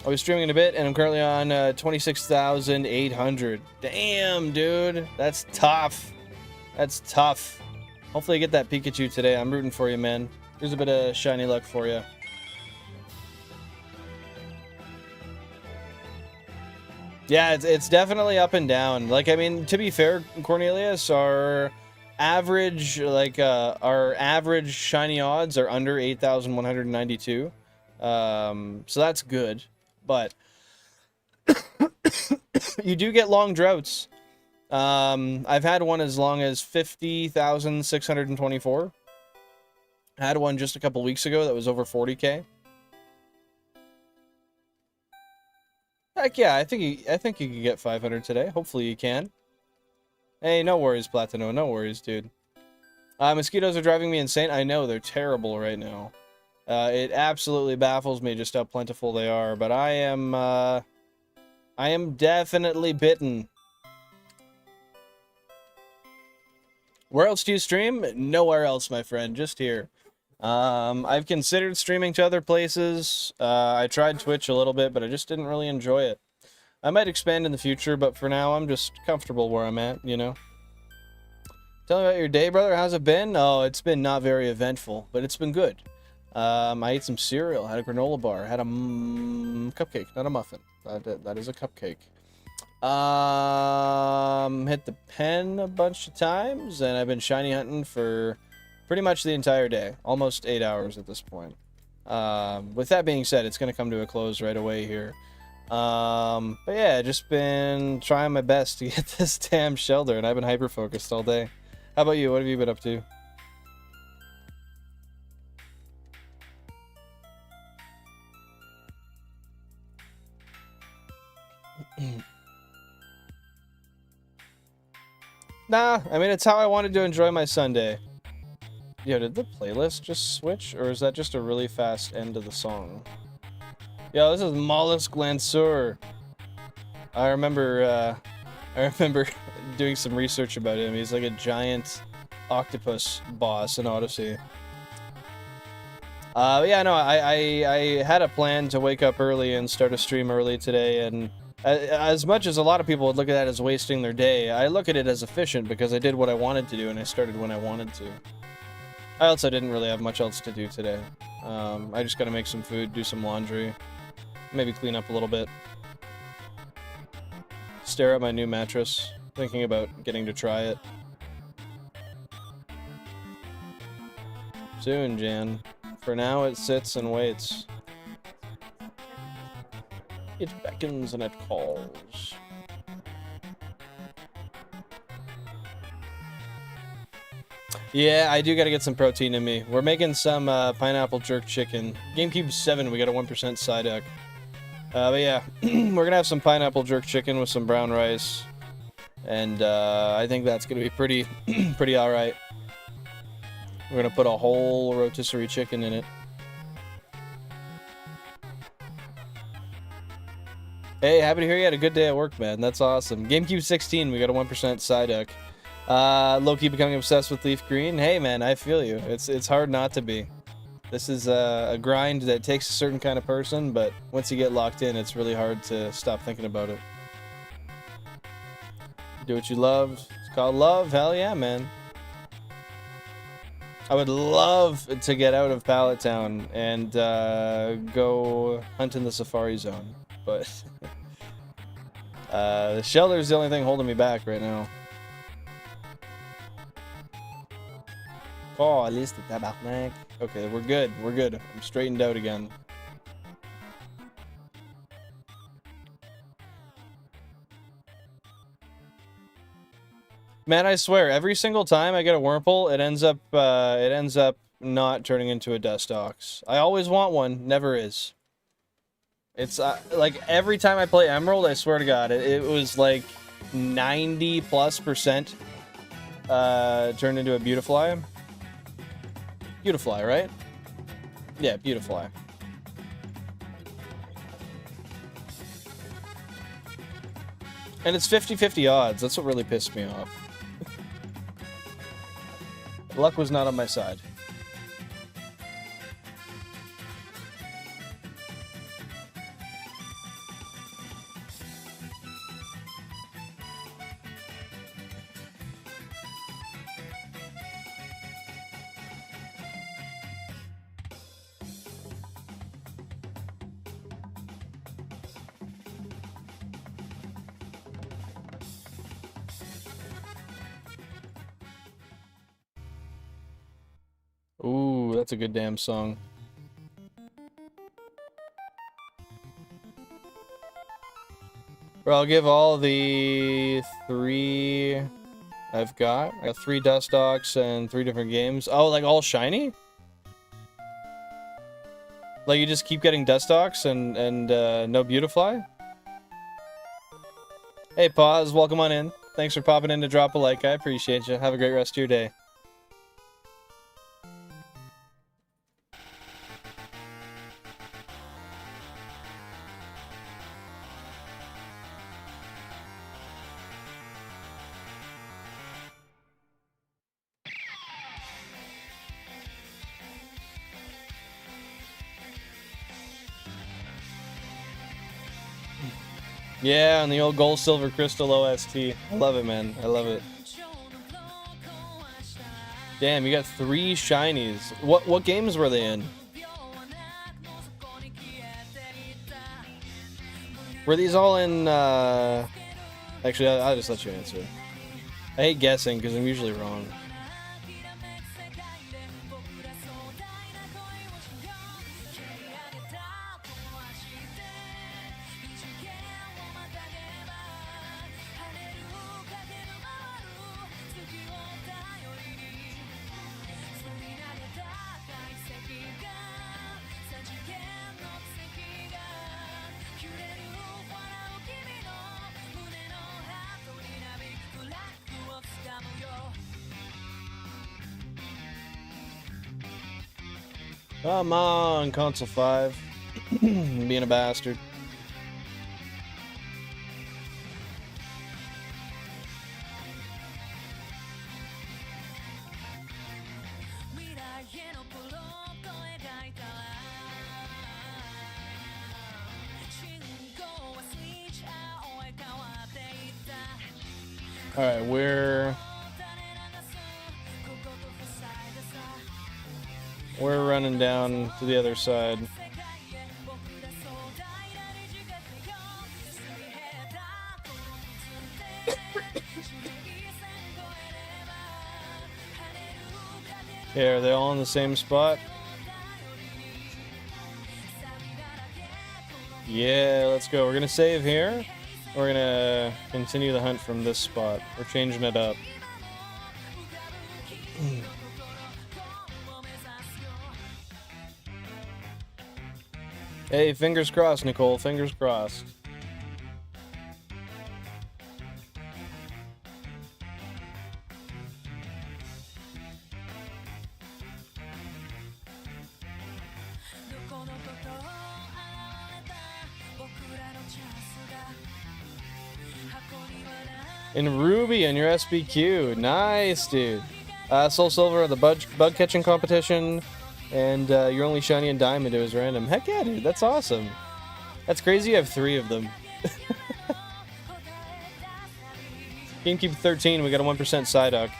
I was streaming in a bit, and I'm currently on 26,800. Damn, dude. That's tough. That's tough. Hopefully I get that Pikachu today. I'm rooting for you, man. Here's a bit of shiny luck for you. Yeah, it's definitely up and down. Like, I mean, to be fair, Cornelius, our average shiny odds are under 8,192. So that's good. But you do get long droughts. I've had one as long as 50,624. I had one just a couple weeks ago that was over 40k. Heck yeah, I think you can get 500 today. Hopefully you can. Hey, no worries, Platino. No worries, dude. Mosquitoes are driving me insane. I know, they're terrible right now. It absolutely baffles me just how plentiful they are, but I am definitely bitten. Where else do you stream? Nowhere else, my friend. Just here. I've considered streaming to other places. I tried Twitch a little bit, but I just didn't really enjoy it. I might expand in the future, but for now, I'm just comfortable where I'm at, you know? Tell me about your day, brother. How's it been? Oh, it's been not very eventful, but it's been good. I ate some cereal, had a granola bar, had a cupcake, not a muffin. That is a cupcake. Hit the pen a bunch of times, and I've been shiny hunting for pretty much the entire day. Almost 8 hours at this point. With that being said, it's going to come to a close right away here. But yeah, just been trying my best to get this damn Shellder, and I've been hyper-focused all day. How about you? What have you been up to? Nah, I mean, it's how I wanted to enjoy my Sunday. Yo, did the playlist just switch, or is that just a really fast end to the song? Yo, this is Mollusk Lancer. I remember doing some research about him. He's like a giant octopus boss in Odyssey. Yeah, no, I had a plan to wake up early and start a stream early today, and as much as a lot of people would look at that as wasting their day, I look at it as efficient because I did what I wanted to do and I started when I wanted to. I also didn't really have much else to do today. I just gotta make some food, do some laundry, maybe clean up a little bit. Stare at my new mattress, thinking about getting to try it. Soon, Jan. For now, it sits and waits. It beckons and it calls. Yeah, I do gotta get some protein in me. We're making some pineapple jerk chicken. GameCube 7, we got a 1% side deck. But yeah, we're gonna have some pineapple jerk chicken with some brown rice. And I think that's gonna be pretty alright. We're gonna put a whole rotisserie chicken in it. Hey, happy to hear you had a good day at work, man. That's awesome. GameCube 16, we got a 1% side deck. Low-key becoming obsessed with LeafGreen. Hey, man, I feel you. It's hard not to be. This is a grind that takes a certain kind of person, but once you get locked in, it's really hard to stop thinking about it. Do what you love. It's called love. Hell yeah, man. I would love to get out of Pallet Town and go hunt in the Safari Zone, but the Shellder is the only thing holding me back right now. Oh, at least the tabarnak. Okay, we're good. We're good. I'm straightened out again. Man, I swear, every single time I get a Wurmple, it ends up not turning into a Dustox. I always want one, never is. It's like every time I play Emerald, I swear to God, it was like 90+% turned into a Beautifly. Beautifly, right? Yeah, Beautifly. And it's 50-50 odds. That's what really pissed me off. Luck was not on my side. Ooh, that's a good damn song. Bro, I'll give all the 3 I've got. I got 3 Dustox and 3 different games. Oh, like all shiny? Like you just keep getting Dustox and no Beautifly? Hey, Pause, welcome on in. Thanks for popping in to drop a like. I appreciate you. Have a great rest of your day. Yeah, on the old gold, silver, crystal OST. I love it, man. I love it. Damn, you got 3 shinies. What games were they in? Were these all in, Actually, I'll just let you answer. I hate guessing, because I'm usually wrong. Come on, Console 5. Being a bastard. Alright, we're running down to the other side. Okay, are they all in the same spot? Yeah, let's go. We're gonna save here. We're gonna continue the hunt from this spot. We're changing it up. Hey, fingers crossed, Nicole. Fingers crossed. In Ruby on your SBQ. Nice, dude. Soul Silver at the bug catching competition. And you're only shiny and diamond. It was random. Heck yeah, dude. That's awesome. That's crazy. You have 3 of them. GameCube 13. We got a 1% Psyduck.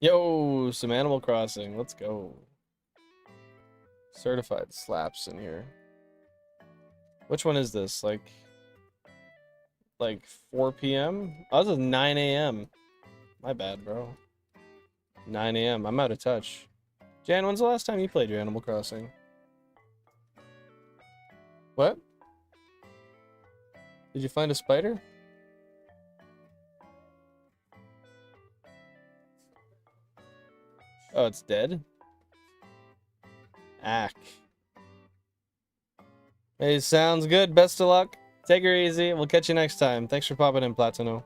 Yo, some Animal Crossing. Let's go. Certified slaps in here. Which one is this? Like 4 p.m.? Oh, this is 9 a.m. My bad, bro. 9 a.m. I'm out of touch. Jan, when's the last time you played your Animal Crossing? What? Did you find a spider? Oh, it's dead? Ack. Hey, sounds good. Best of luck. Take her easy. We'll catch you next time. Thanks for popping in, Platino.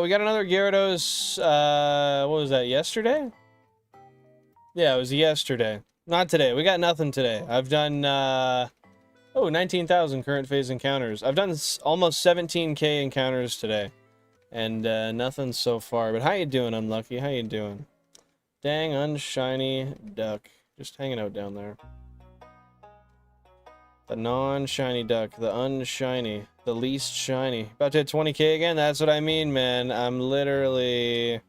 We got another Gyarados, what was that, yesterday? Yeah, it was yesterday. Not today. We got nothing today. I've done, 19,000 current phase encounters. I've done almost 17k encounters today. And, nothing so far. But how you doing, Unlucky? How you doing? Dang, unshiny duck. Just hanging out down there. The non-shiny duck, the unshiny, the least shiny. About to hit 20k again? That's what I mean, man. I'm literally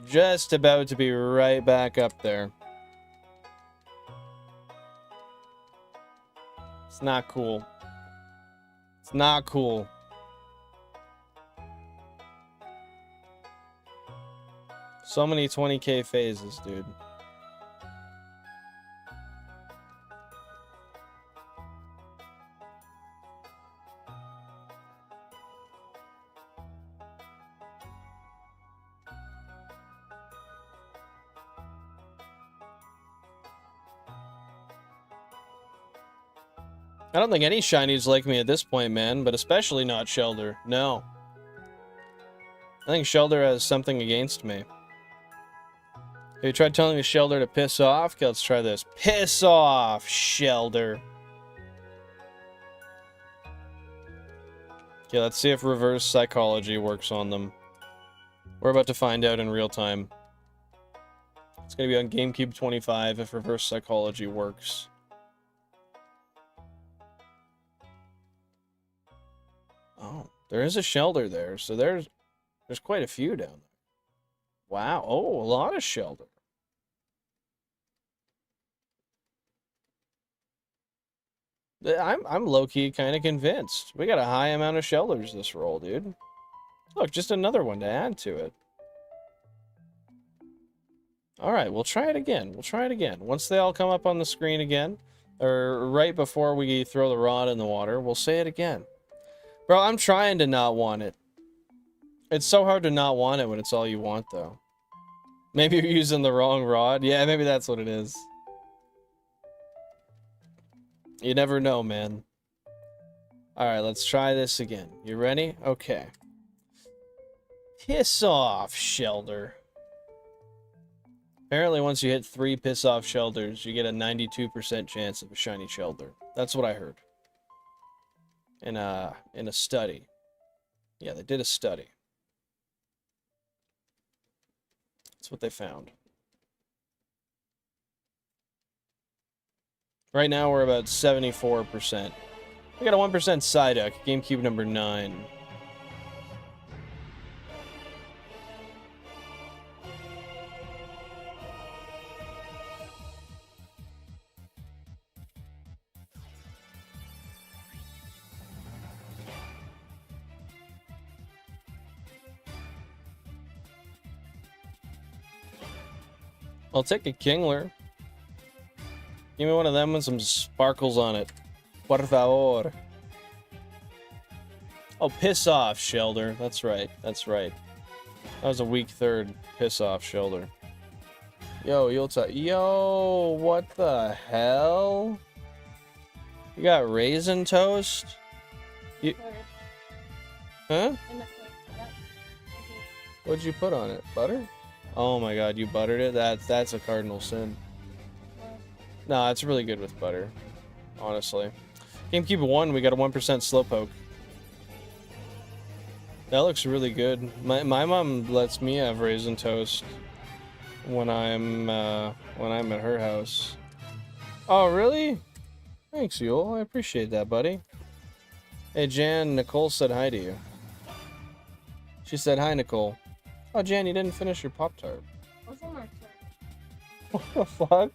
just about to be right back up there. It's not cool. It's not cool. So many 20k phases, dude. I don't think any shinies like me at this point, man, but especially not Shelder. No. I think Shelder has something against me. Have you tried telling the Shelder to piss off? Okay, let's try this. Piss off, Shelder. Okay, let's see if reverse psychology works on them. We're about to find out in real time. It's going to be on GameCube 25 if reverse psychology works. Oh, there is a Shelder there, so there's quite a few down there. Wow, oh, a lot of Shelder. I'm low-key kind of convinced. We got a high amount of Shelders this roll, dude. Look, just another one to add to it. Alright, we'll try it again. We'll try it again. Once they all come up on the screen again, or right before we throw the rod in the water, we'll say it again. Bro, I'm trying to not want it. It's so hard to not want it when it's all you want, though. Maybe you're using the wrong rod. Yeah, maybe that's what it is. You never know, man. Alright, let's try this again. You ready? Okay. Piss off, Shelder. Apparently, once you hit 3 piss off Shelders, you get a 92% chance of a shiny Shelder. That's what I heard. In a study. Yeah, they did a study. That's what they found. Right now we're about 74%. We got a 1% Psyduck, GameCube number 9. I'll take a Kingler. Give me one of them with some sparkles on it. Por favor. Oh, piss off, Shelder. That's right. That's right. That was a weak third. Piss off, Shelder. Yo, Yulta. Yo, what the hell? You got raisin toast? You... Huh? What'd you put on it? Butter? Oh my god, you buttered it? That's a cardinal sin. No, it's really good with butter. Honestly. GameCube 1, we got a 1% Slowpoke. That looks really good. My mom lets me have raisin toast when I'm at her house. Oh, really? Thanks, Yule. I appreciate that, buddy. Hey, Jan, Nicole said hi to you. She said, hi, Nicole. Oh, Jan, you didn't finish your Pop-Tart. What's on my turn? What the fuck?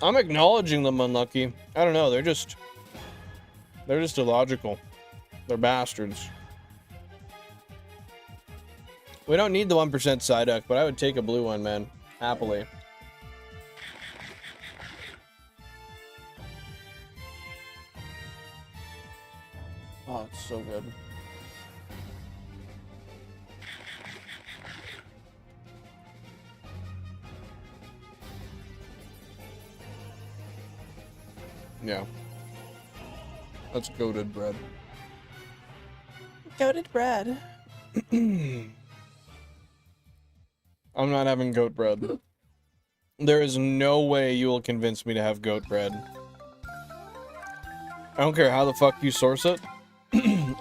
I'm acknowledging them, Unlucky. I don't know, they're just illogical. They're bastards. We don't need the 1% Psyduck, but I would take a blue one, man. Happily. Oh, it's so good. Yeah. That's goated bread. Goated bread. I'm not having goat bread. There is no way you will convince me to have goat bread. I don't care how the fuck you source it.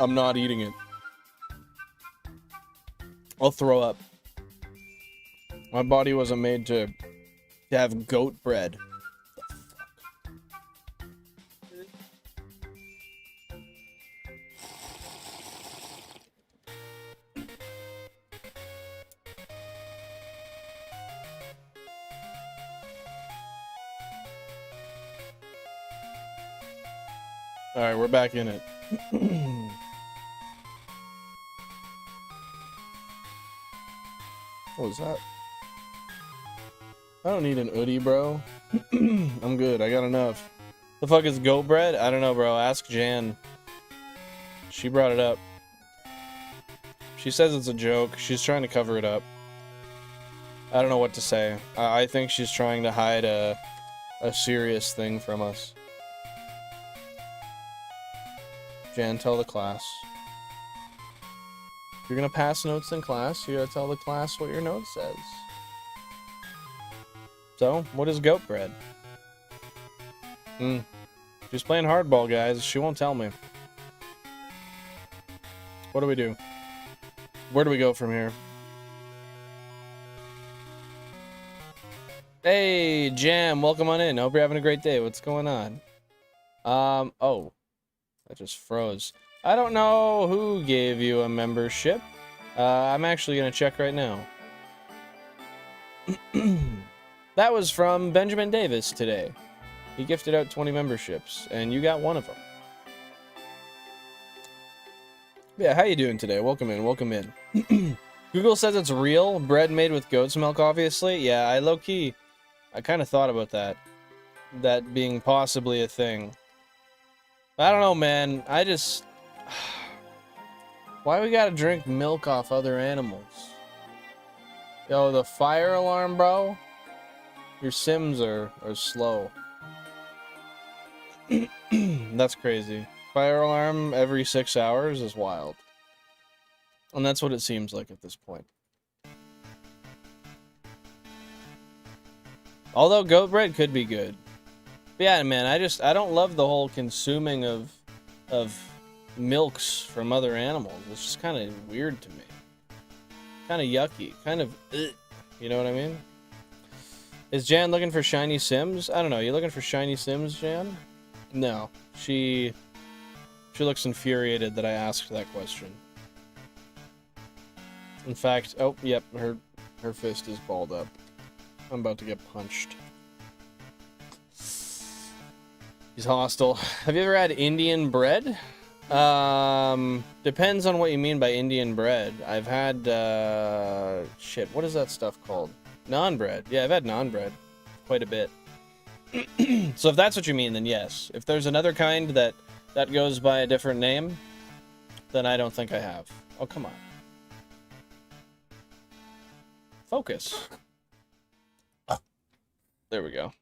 I'm not eating it. I'll throw up. My body wasn't made to have goat bread. Alright, we're back in it. What was that? I don't need an hoodie, bro. I'm good, I got enough. The fuck is goat bread? I don't know, bro. Ask Jan. She brought it up. She says it's a joke. She's trying to cover it up. I don't know what to say. I think she's trying to hide a serious thing from us. Jan, tell the class. If you're gonna pass notes in class, you gotta tell the class what your note says. So, what is goat bread? She's playing hardball, guys. She won't tell me. What do we do? Where do we go from here? Hey, Jam, welcome on in. Hope you're having a great day. What's going on? Oh. That just froze. I don't know who gave you a membership. I'm actually going to check right now. That was from Benjamin Davis today. He gifted out 20 memberships, and you got one of them. Yeah, how you doing today? Welcome in, welcome in. Google says it's real. Bread made with goat's milk, obviously. Yeah, I kind of thought about that. That being possibly a thing. I don't know, man. Why we gotta drink milk off other animals? Yo, the fire alarm, bro? Your Sims are slow. That's crazy. Fire alarm every 6 hours is wild. And that's what it seems like at this point. Although goat bread could be good. But yeah, man, I don't love the whole consuming of milks from other animals. It's just kind of weird to me. Kind of yucky. Kind of, you know what I mean? Is Jan looking for shiny Sims? I don't know. You looking for shiny Sims, Jan? No. She looks infuriated that I asked that question. In fact, oh, yep, her fist is balled up. I'm about to get punched. He's hostile. Have you ever had Indian bread? Depends on what you mean by Indian bread. I've had, shit, what is that stuff called? Naan bread. Yeah, I've had naan bread quite a bit. So if that's what you mean, then yes. If there's another kind that goes by a different name, then I don't think I have. Oh, come on. Focus. There we go.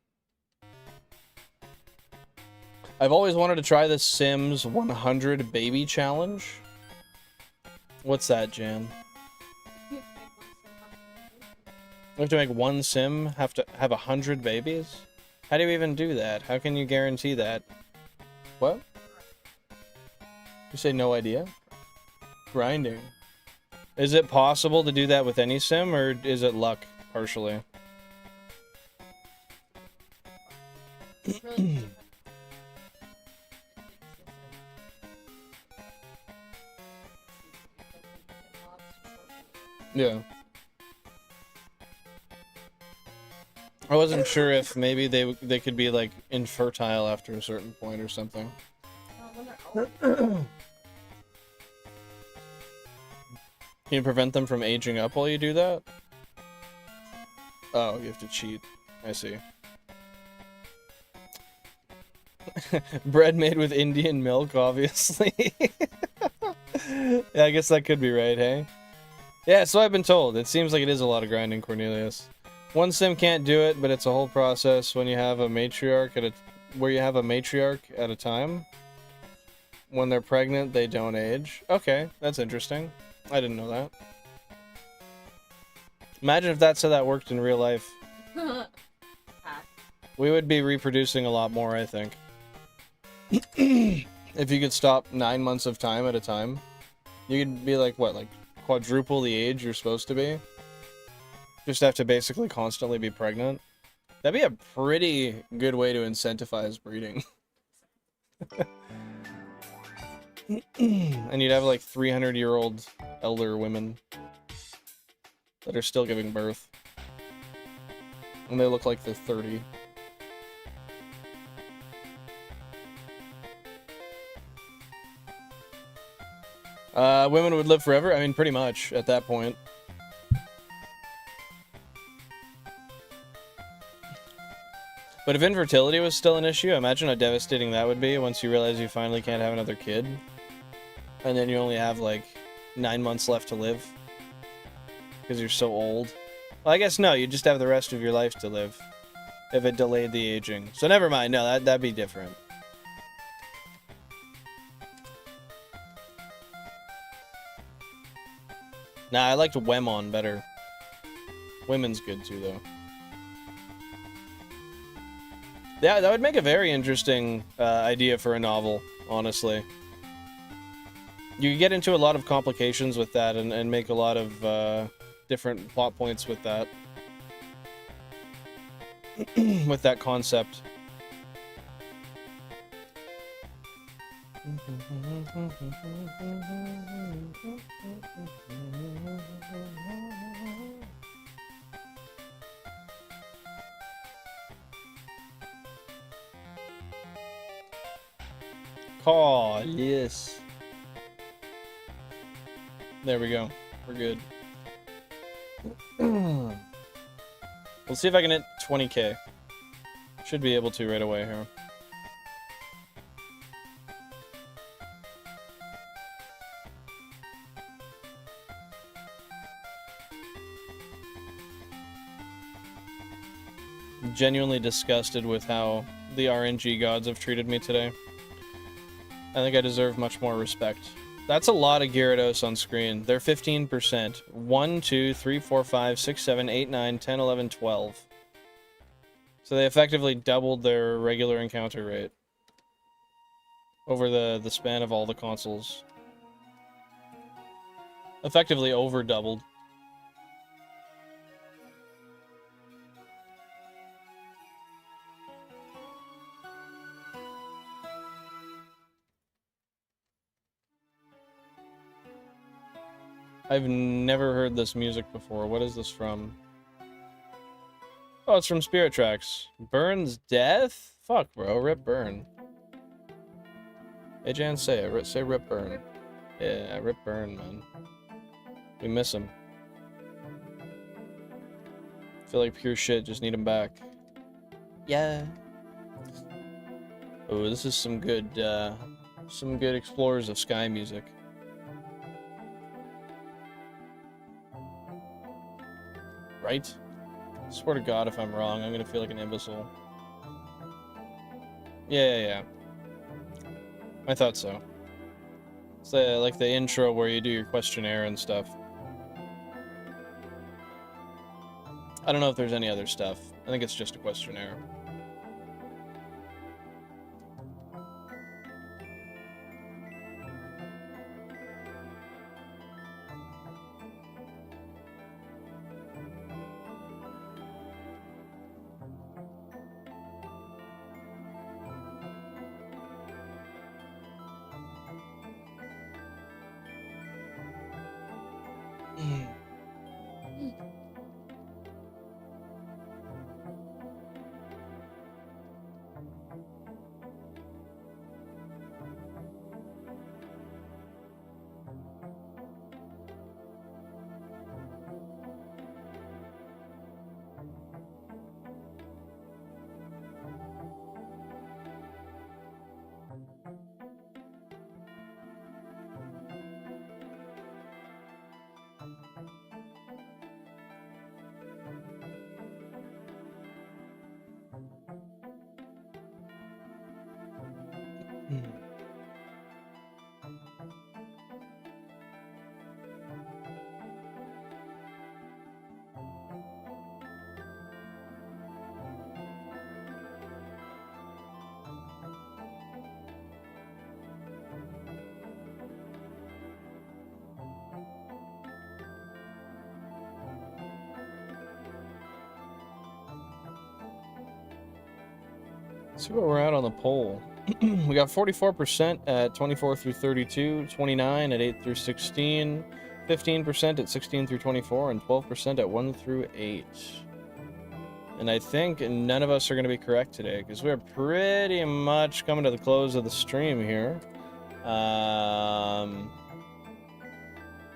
I've always wanted to try the Sims 100 Baby Challenge. What's that, Jan? You have to make one sim have to have 100 babies? How do you even do that? How can you guarantee that? What? You say no idea? Grinding. Is it possible to do that with any sim, or is it luck, partially? Yeah. I wasn't sure if maybe they could be like infertile after a certain point or something. Can you prevent them from aging up while you do that? Oh, you have to cheat. I see. Bread made with Indian milk, obviously. Yeah, I guess that could be right, hey? Yeah, so I've been told. It seems like it is a lot of grinding, Cornelius. One sim can't do it, but it's a whole process when you have a matriarch at a time. When they're pregnant, they don't age. Okay, that's interesting. I didn't know that. Imagine if that's how that worked in real life. We would be reproducing a lot more, I think. If you could stop 9 months of time at a time, you could be like, what, like quadruple the age you're supposed to be? Just have to basically constantly be pregnant. That'd be a pretty good way to incentivize breeding. And you'd have like 300-year-old elder women that are still giving birth. And they look like they're 30. Women would live forever? I mean, pretty much at that point. But if infertility was still an issue, imagine how devastating that would be once you realize you finally can't have another kid. And then you only have, like, 9 months left to live. Because you're so old. Well, I guess no, you just have the rest of your life to live. If it delayed the aging. So never mind, no, that'd be different. Nah, I liked Wemon better. Women's good too, though. Yeah, that would make a very interesting idea for a novel, honestly. You could get into a lot of complications with that and make a lot of different plot points with that. With that concept. Oh, yes. There we go. We're good. We'll see if I can hit 20k. Should be able to right away here. Genuinely disgusted with how the RNG gods have treated me today. I think I deserve much more respect. That's a lot of Gyarados on screen. They're 15%. 1, 2, 3, 4, 5, 6, 7, 8, 9, 10, 11, 12. So they effectively doubled their regular encounter rate. Over the span of all the consoles. Effectively over doubled. I've never heard this music before. What is this from? Oh, it's from Spirit Tracks. Burn's death? Fuck, bro. Rip Burn. Hey, Jan, say it. Say Rip Burn. Yeah, Rip Burn, man. We miss him. Feel like pure shit. Just need him back. Yeah. Oh, this is some good Explorers of Sky music. Right? I swear to God, if I'm wrong, I'm gonna feel like an imbecile. Yeah. I thought so. It's like the intro where you do your questionnaire and stuff. I don't know if there's any other stuff. I think it's just a questionnaire. Let's see where we're at on the poll. We got 44% at 24 through 32, 29 at 8 through 16, 15% at 16 through 24, and 12% at 1 through 8. And I think none of us are going to be correct today, because we're pretty much coming to the close of the stream here.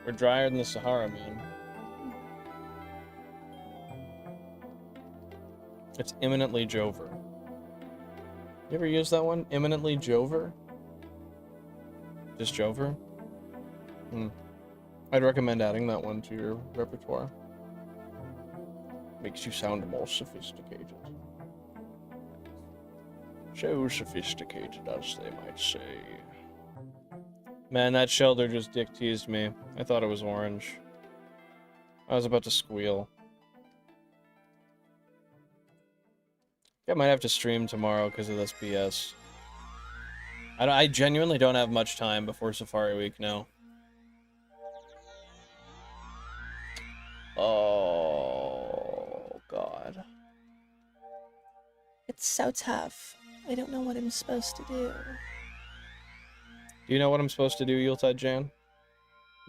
We're drier than the Sahara, man. It's imminently Jover. You ever use that one? Imminently Jover? Just Jover? I'd recommend adding that one to your repertoire. Makes you sound more sophisticated. So sophisticated, as they might say. Man, that Shelder just dick teased me. I thought it was orange. I was about to squeal. I might have to stream tomorrow because of this BS. I genuinely don't have much time before Safari Week now. Oh, God. It's so tough. I don't know what I'm supposed to do. Do you know what I'm supposed to do, Yuletide Jan?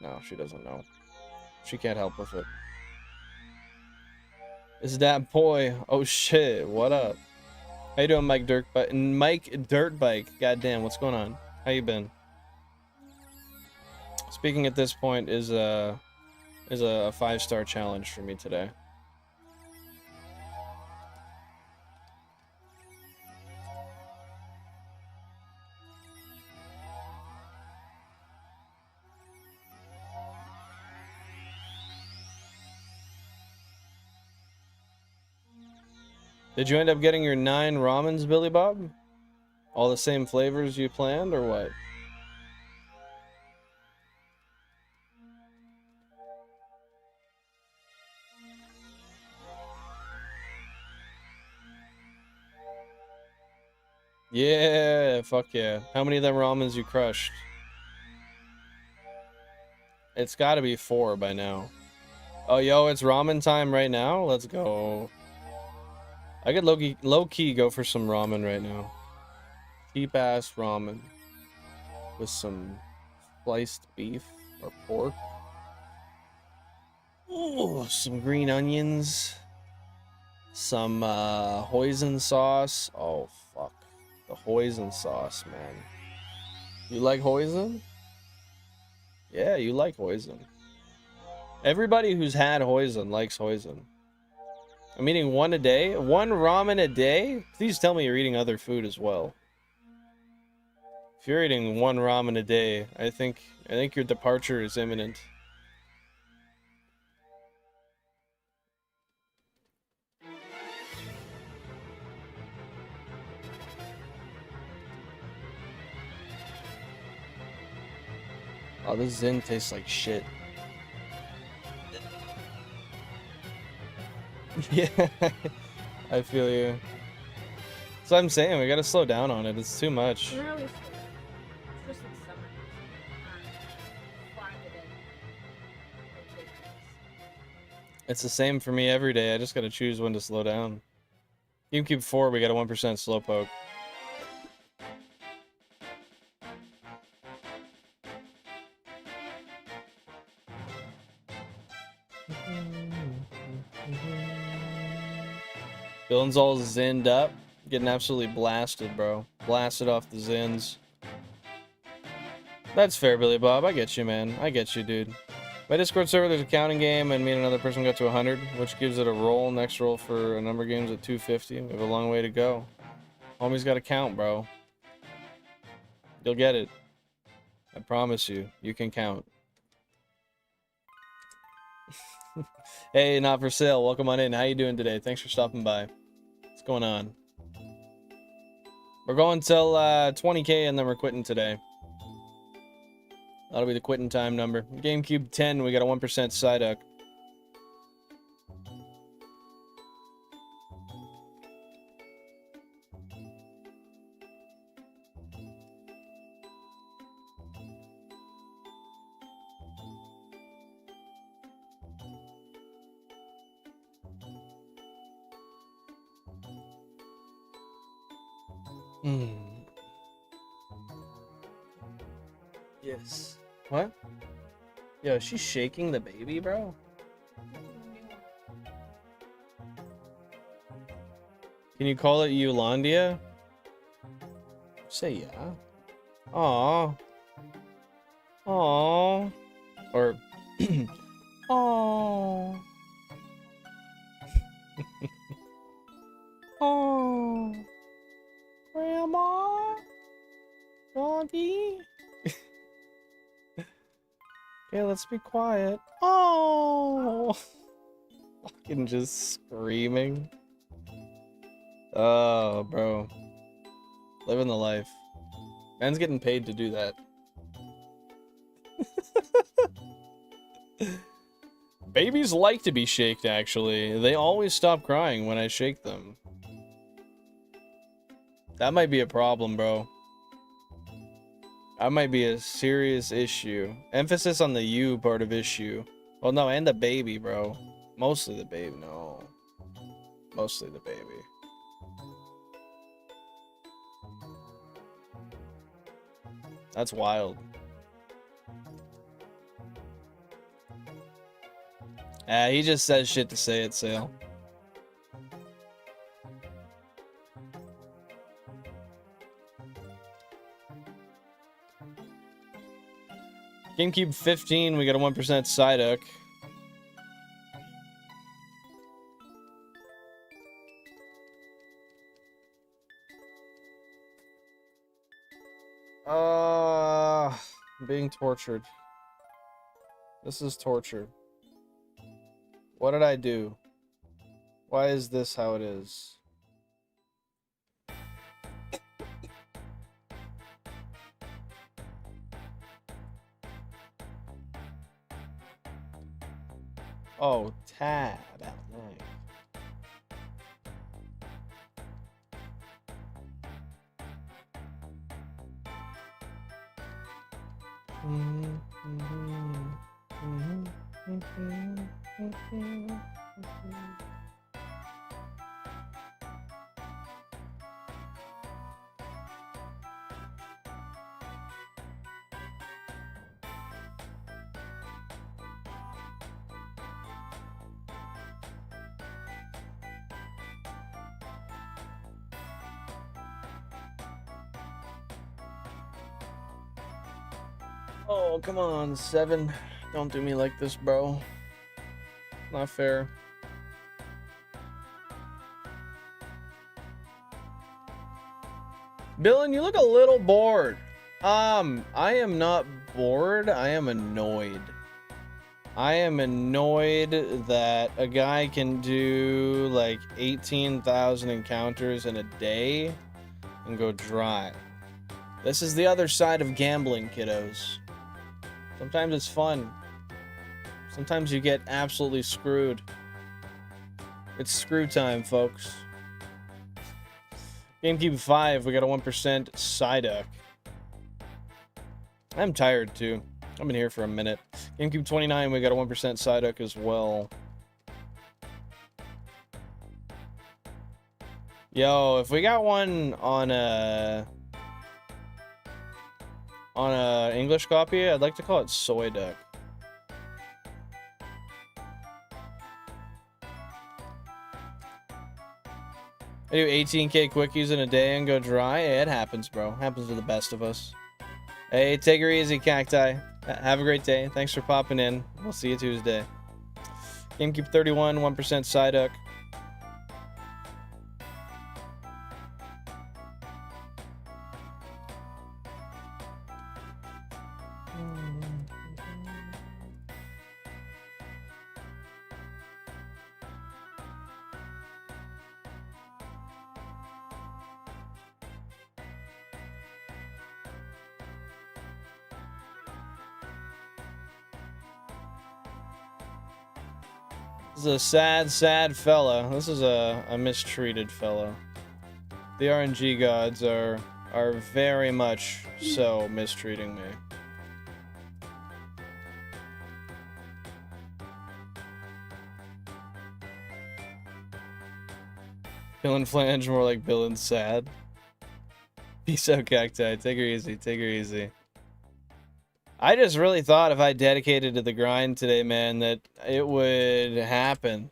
No, she doesn't know. She can't help with it. Is that boy? Oh shit, what up? How you doing, Mike Dirtbike? Mike Dirtbike, goddamn, what's going on? How you been? Speaking at this point is a 5-star challenge for me today. Did you end up getting your 9 ramens, Billy Bob? All the same flavors you planned, or what? Yeah, fuck yeah. How many of them ramens you crushed? It's gotta be 4 by now. Oh, yo, it's ramen time right now? Let's go. I could low-key go for some ramen right now. Cheap-ass ramen. With some sliced beef or pork. Ooh, some green onions. Some hoisin sauce. Oh, fuck. The hoisin sauce, man. You like hoisin? Yeah, you like hoisin. Everybody who's had hoisin likes hoisin. I'm eating 1 a day? 1 ramen a day? Please tell me you're eating other food as well. If you're eating 1 ramen a day, I think your departure is imminent. Oh, this Zen tastes like shit. Yeah, I feel you. So I'm saying we gotta slow down on it. It's too much. We're really slow. It's just in summer. Flying it in. It's the same for me every day. I just gotta choose when to slow down. GameCube 4, we got a 1% slowpoke. Dylan's all zinned up. Getting absolutely blasted, bro. Blasted off the zins. That's fair, Billy Bob. I get you, man. I get you, dude. My Discord server, there's a counting game, and me and another person got to 100, which gives it a roll. Next roll for a number of games at 250. We have a long way to go. Homie's got to count, bro. You'll get it. I promise you. You can count. Hey, not for sale. Welcome on in. How you doing today? Thanks for stopping by. What's going on? We're going till 20k, and then we're quitting today. That'll be the quitting time number. GameCube 10, we got a 1% Psyduck. Yes. What? Yo, she's shaking the baby, bro? Can you call it Eulandia? Say yeah. Aw. Aw. Or... Aw. Aw. Grandma? Doggy? Okay, let's be quiet. Oh, fucking just screaming. Oh, bro. Living the life. Man's getting paid to do that. Babies like to be shaked, actually. They always stop crying when I shake them. That might be a problem, bro. That might be a serious issue. Emphasis on the you part of issue. Well, no, and the baby, bro. Mostly the baby. No. Mostly the baby. That's wild. He just says shit to say it, Sale. GameCube 15, we got a 1% Psyduck. I'm being tortured. This is torture. What did I do? Why is this how it is? Oh, tab at night. Oh, come on, 7. Don't do me like this, bro. Not fair. Dylan, you look a little bored. I am not bored. I am annoyed. I am annoyed that a guy can do like 18,000 encounters in a day and go dry. This is the other side of gambling, kiddos. Sometimes it's fun. Sometimes you get absolutely screwed. It's screw time, folks. GameCube 5, we got a 1% Psyduck. I'm tired too. I've been here for a minute. GameCube 29, we got a 1% Psyduck as well. Yo, if we got one on a English copy, I'd like to call it Soy Duck. I do 18k quickies in a day and go dry. Hey, it happens, bro. Happens to the best of us. Hey, take her easy, Cacti. Have a great day. Thanks for popping in. We'll see you Tuesday. GameCube 31, 1% Psyduck. This is a sad, sad fella. This is a mistreated fella. The RNG gods are very much so mistreating me. Bill and Flange, more like Bill and Sad. Peace out, Cacti. Take her easy. Take her easy. I just really thought if I dedicated to the grind today, man, that it would happen.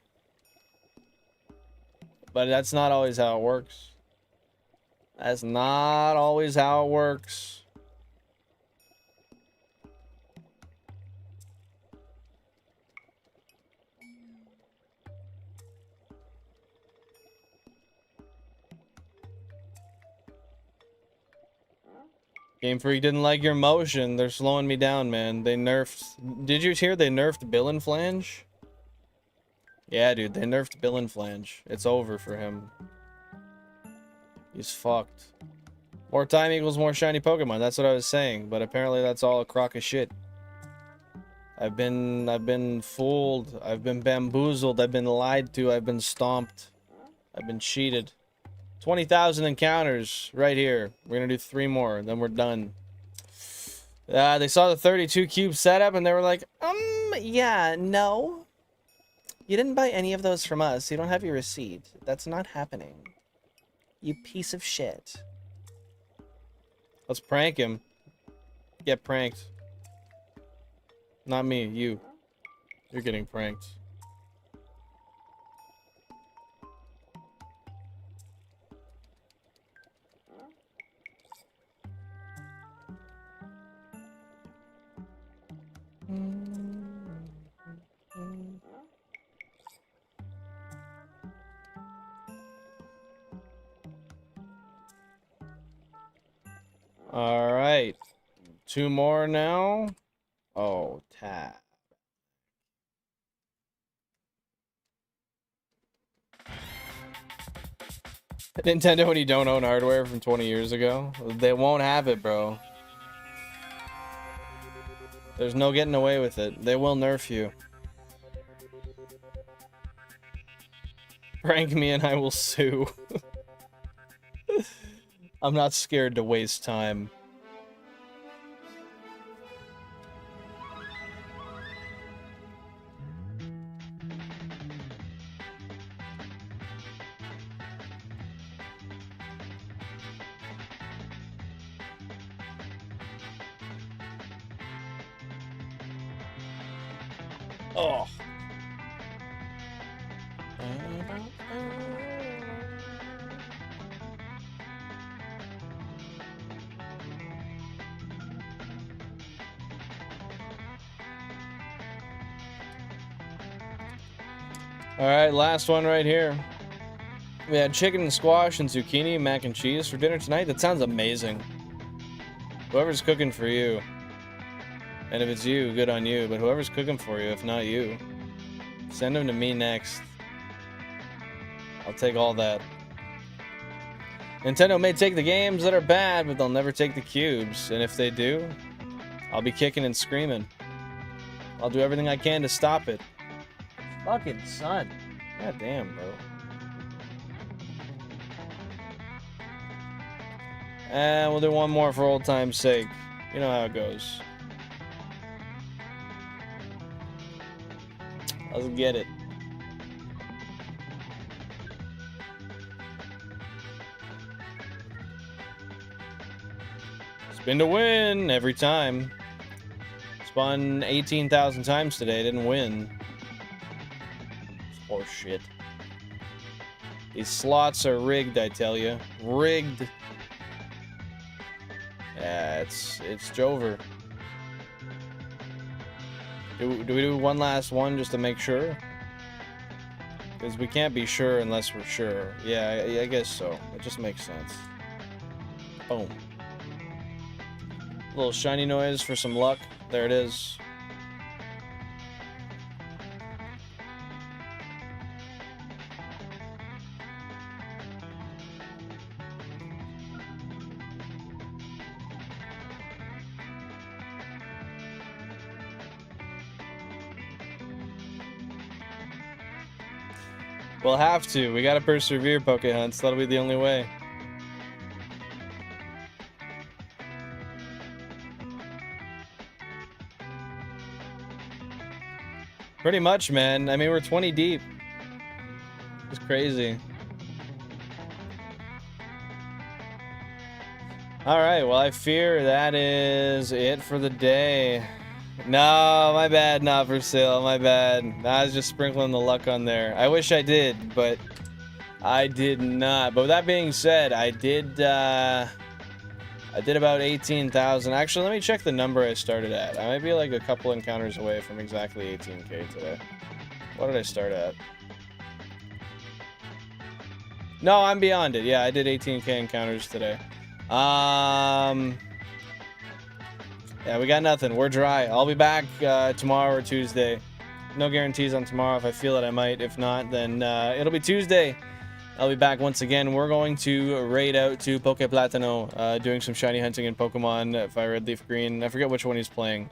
But that's not always how it works. That's not always how it works. Game Freak didn't like your motion. They're slowing me down, man. They nerfed... Did you hear they nerfed Bill and Flange? Yeah, dude, they nerfed Bill and Flange. It's over for him. He's fucked. More time equals more shiny Pokemon. That's what I was saying. But apparently that's all a crock of shit. I've been fooled. I've been bamboozled. I've been lied to. I've been stomped. I've been cheated. 20,000 encounters right here. We're gonna do 3 more, and then we're done. They saw the 32 cube setup, and they were like, yeah, no. You didn't buy any of those from us. You don't have your receipt. That's not happening. You piece of shit. Let's prank him. Get pranked. Not me, you. You're getting pranked. All right, 2 more now. Oh, tab. Nintendo, when you don't own hardware from 20 years ago, they won't have it, bro. There's no getting away with it. They will nerf you. Prank me and I will sue. I'm not scared to waste time. Oh. All right, last one right here. We had chicken and squash and zucchini, mac and cheese for dinner tonight. That sounds amazing. Whoever's cooking for you. And if it's you, good on you. But whoever's cooking for you, if not you, send them to me next. I'll take all that. Nintendo may take the games that are bad, but they'll never take the cubes. And if they do, I'll be kicking and screaming. I'll do everything I can to stop it. Fucking son. God damn, bro. And we'll do one more for old time's sake. You know how it goes. Let's get it. Spin to win every time. Spun 18,000 times today, didn't win. It's horse shit. These slots are rigged, I tell you. Rigged. Yeah, it's Jover. Do we do one last one just to make sure? Because we can't be sure unless we're sure. Yeah, I guess so. It just makes sense. Boom. Little shiny noise for some luck. There it is. We'll have to. We gotta persevere, Pokehunts. That'll be the only way. Pretty much, man. I mean, we're 20 deep. It's crazy. Alright, well, I fear that is it for the day. No, my bad, not for sale, my bad. I was just sprinkling the luck on there. I wish I did, but I did not. But with that being said, I did about 18,000. Actually, let me check the number I started at. I might be like a couple encounters away from exactly 18k today. What did I start at? No, I'm beyond it. Yeah, I did 18k encounters today. Yeah, we got nothing. We're dry. I'll be back tomorrow or Tuesday. No guarantees on tomorrow. If I feel it, I might. If not, then it'll be Tuesday. I'll be back once again. We're going to raid out to Poke Platano, doing some shiny hunting in Pokemon, FireRed, LeafGreen. I forget which one he's playing.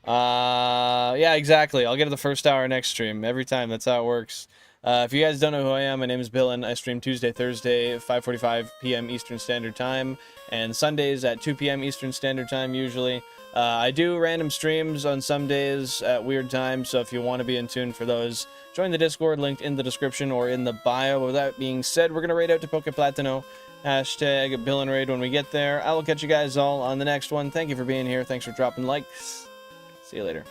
Yeah, exactly. I'll get it the first hour next stream. Every time. That's how it works. If you guys don't know who I am, my name is Bill, and I stream Tuesday, Thursday, 5:45 p.m. Eastern Standard Time, and Sundays at 2 p.m. Eastern Standard Time, usually. I do random streams on some days at weird times, so if you want to be in tune for those, join the Discord, linked in the description or in the bio. With that being said, we're going to raid out to Poke Platano. Hashtag Bill and Raid when we get there. I will catch you guys all on the next one. Thank you for being here. Thanks for dropping likes. See you later.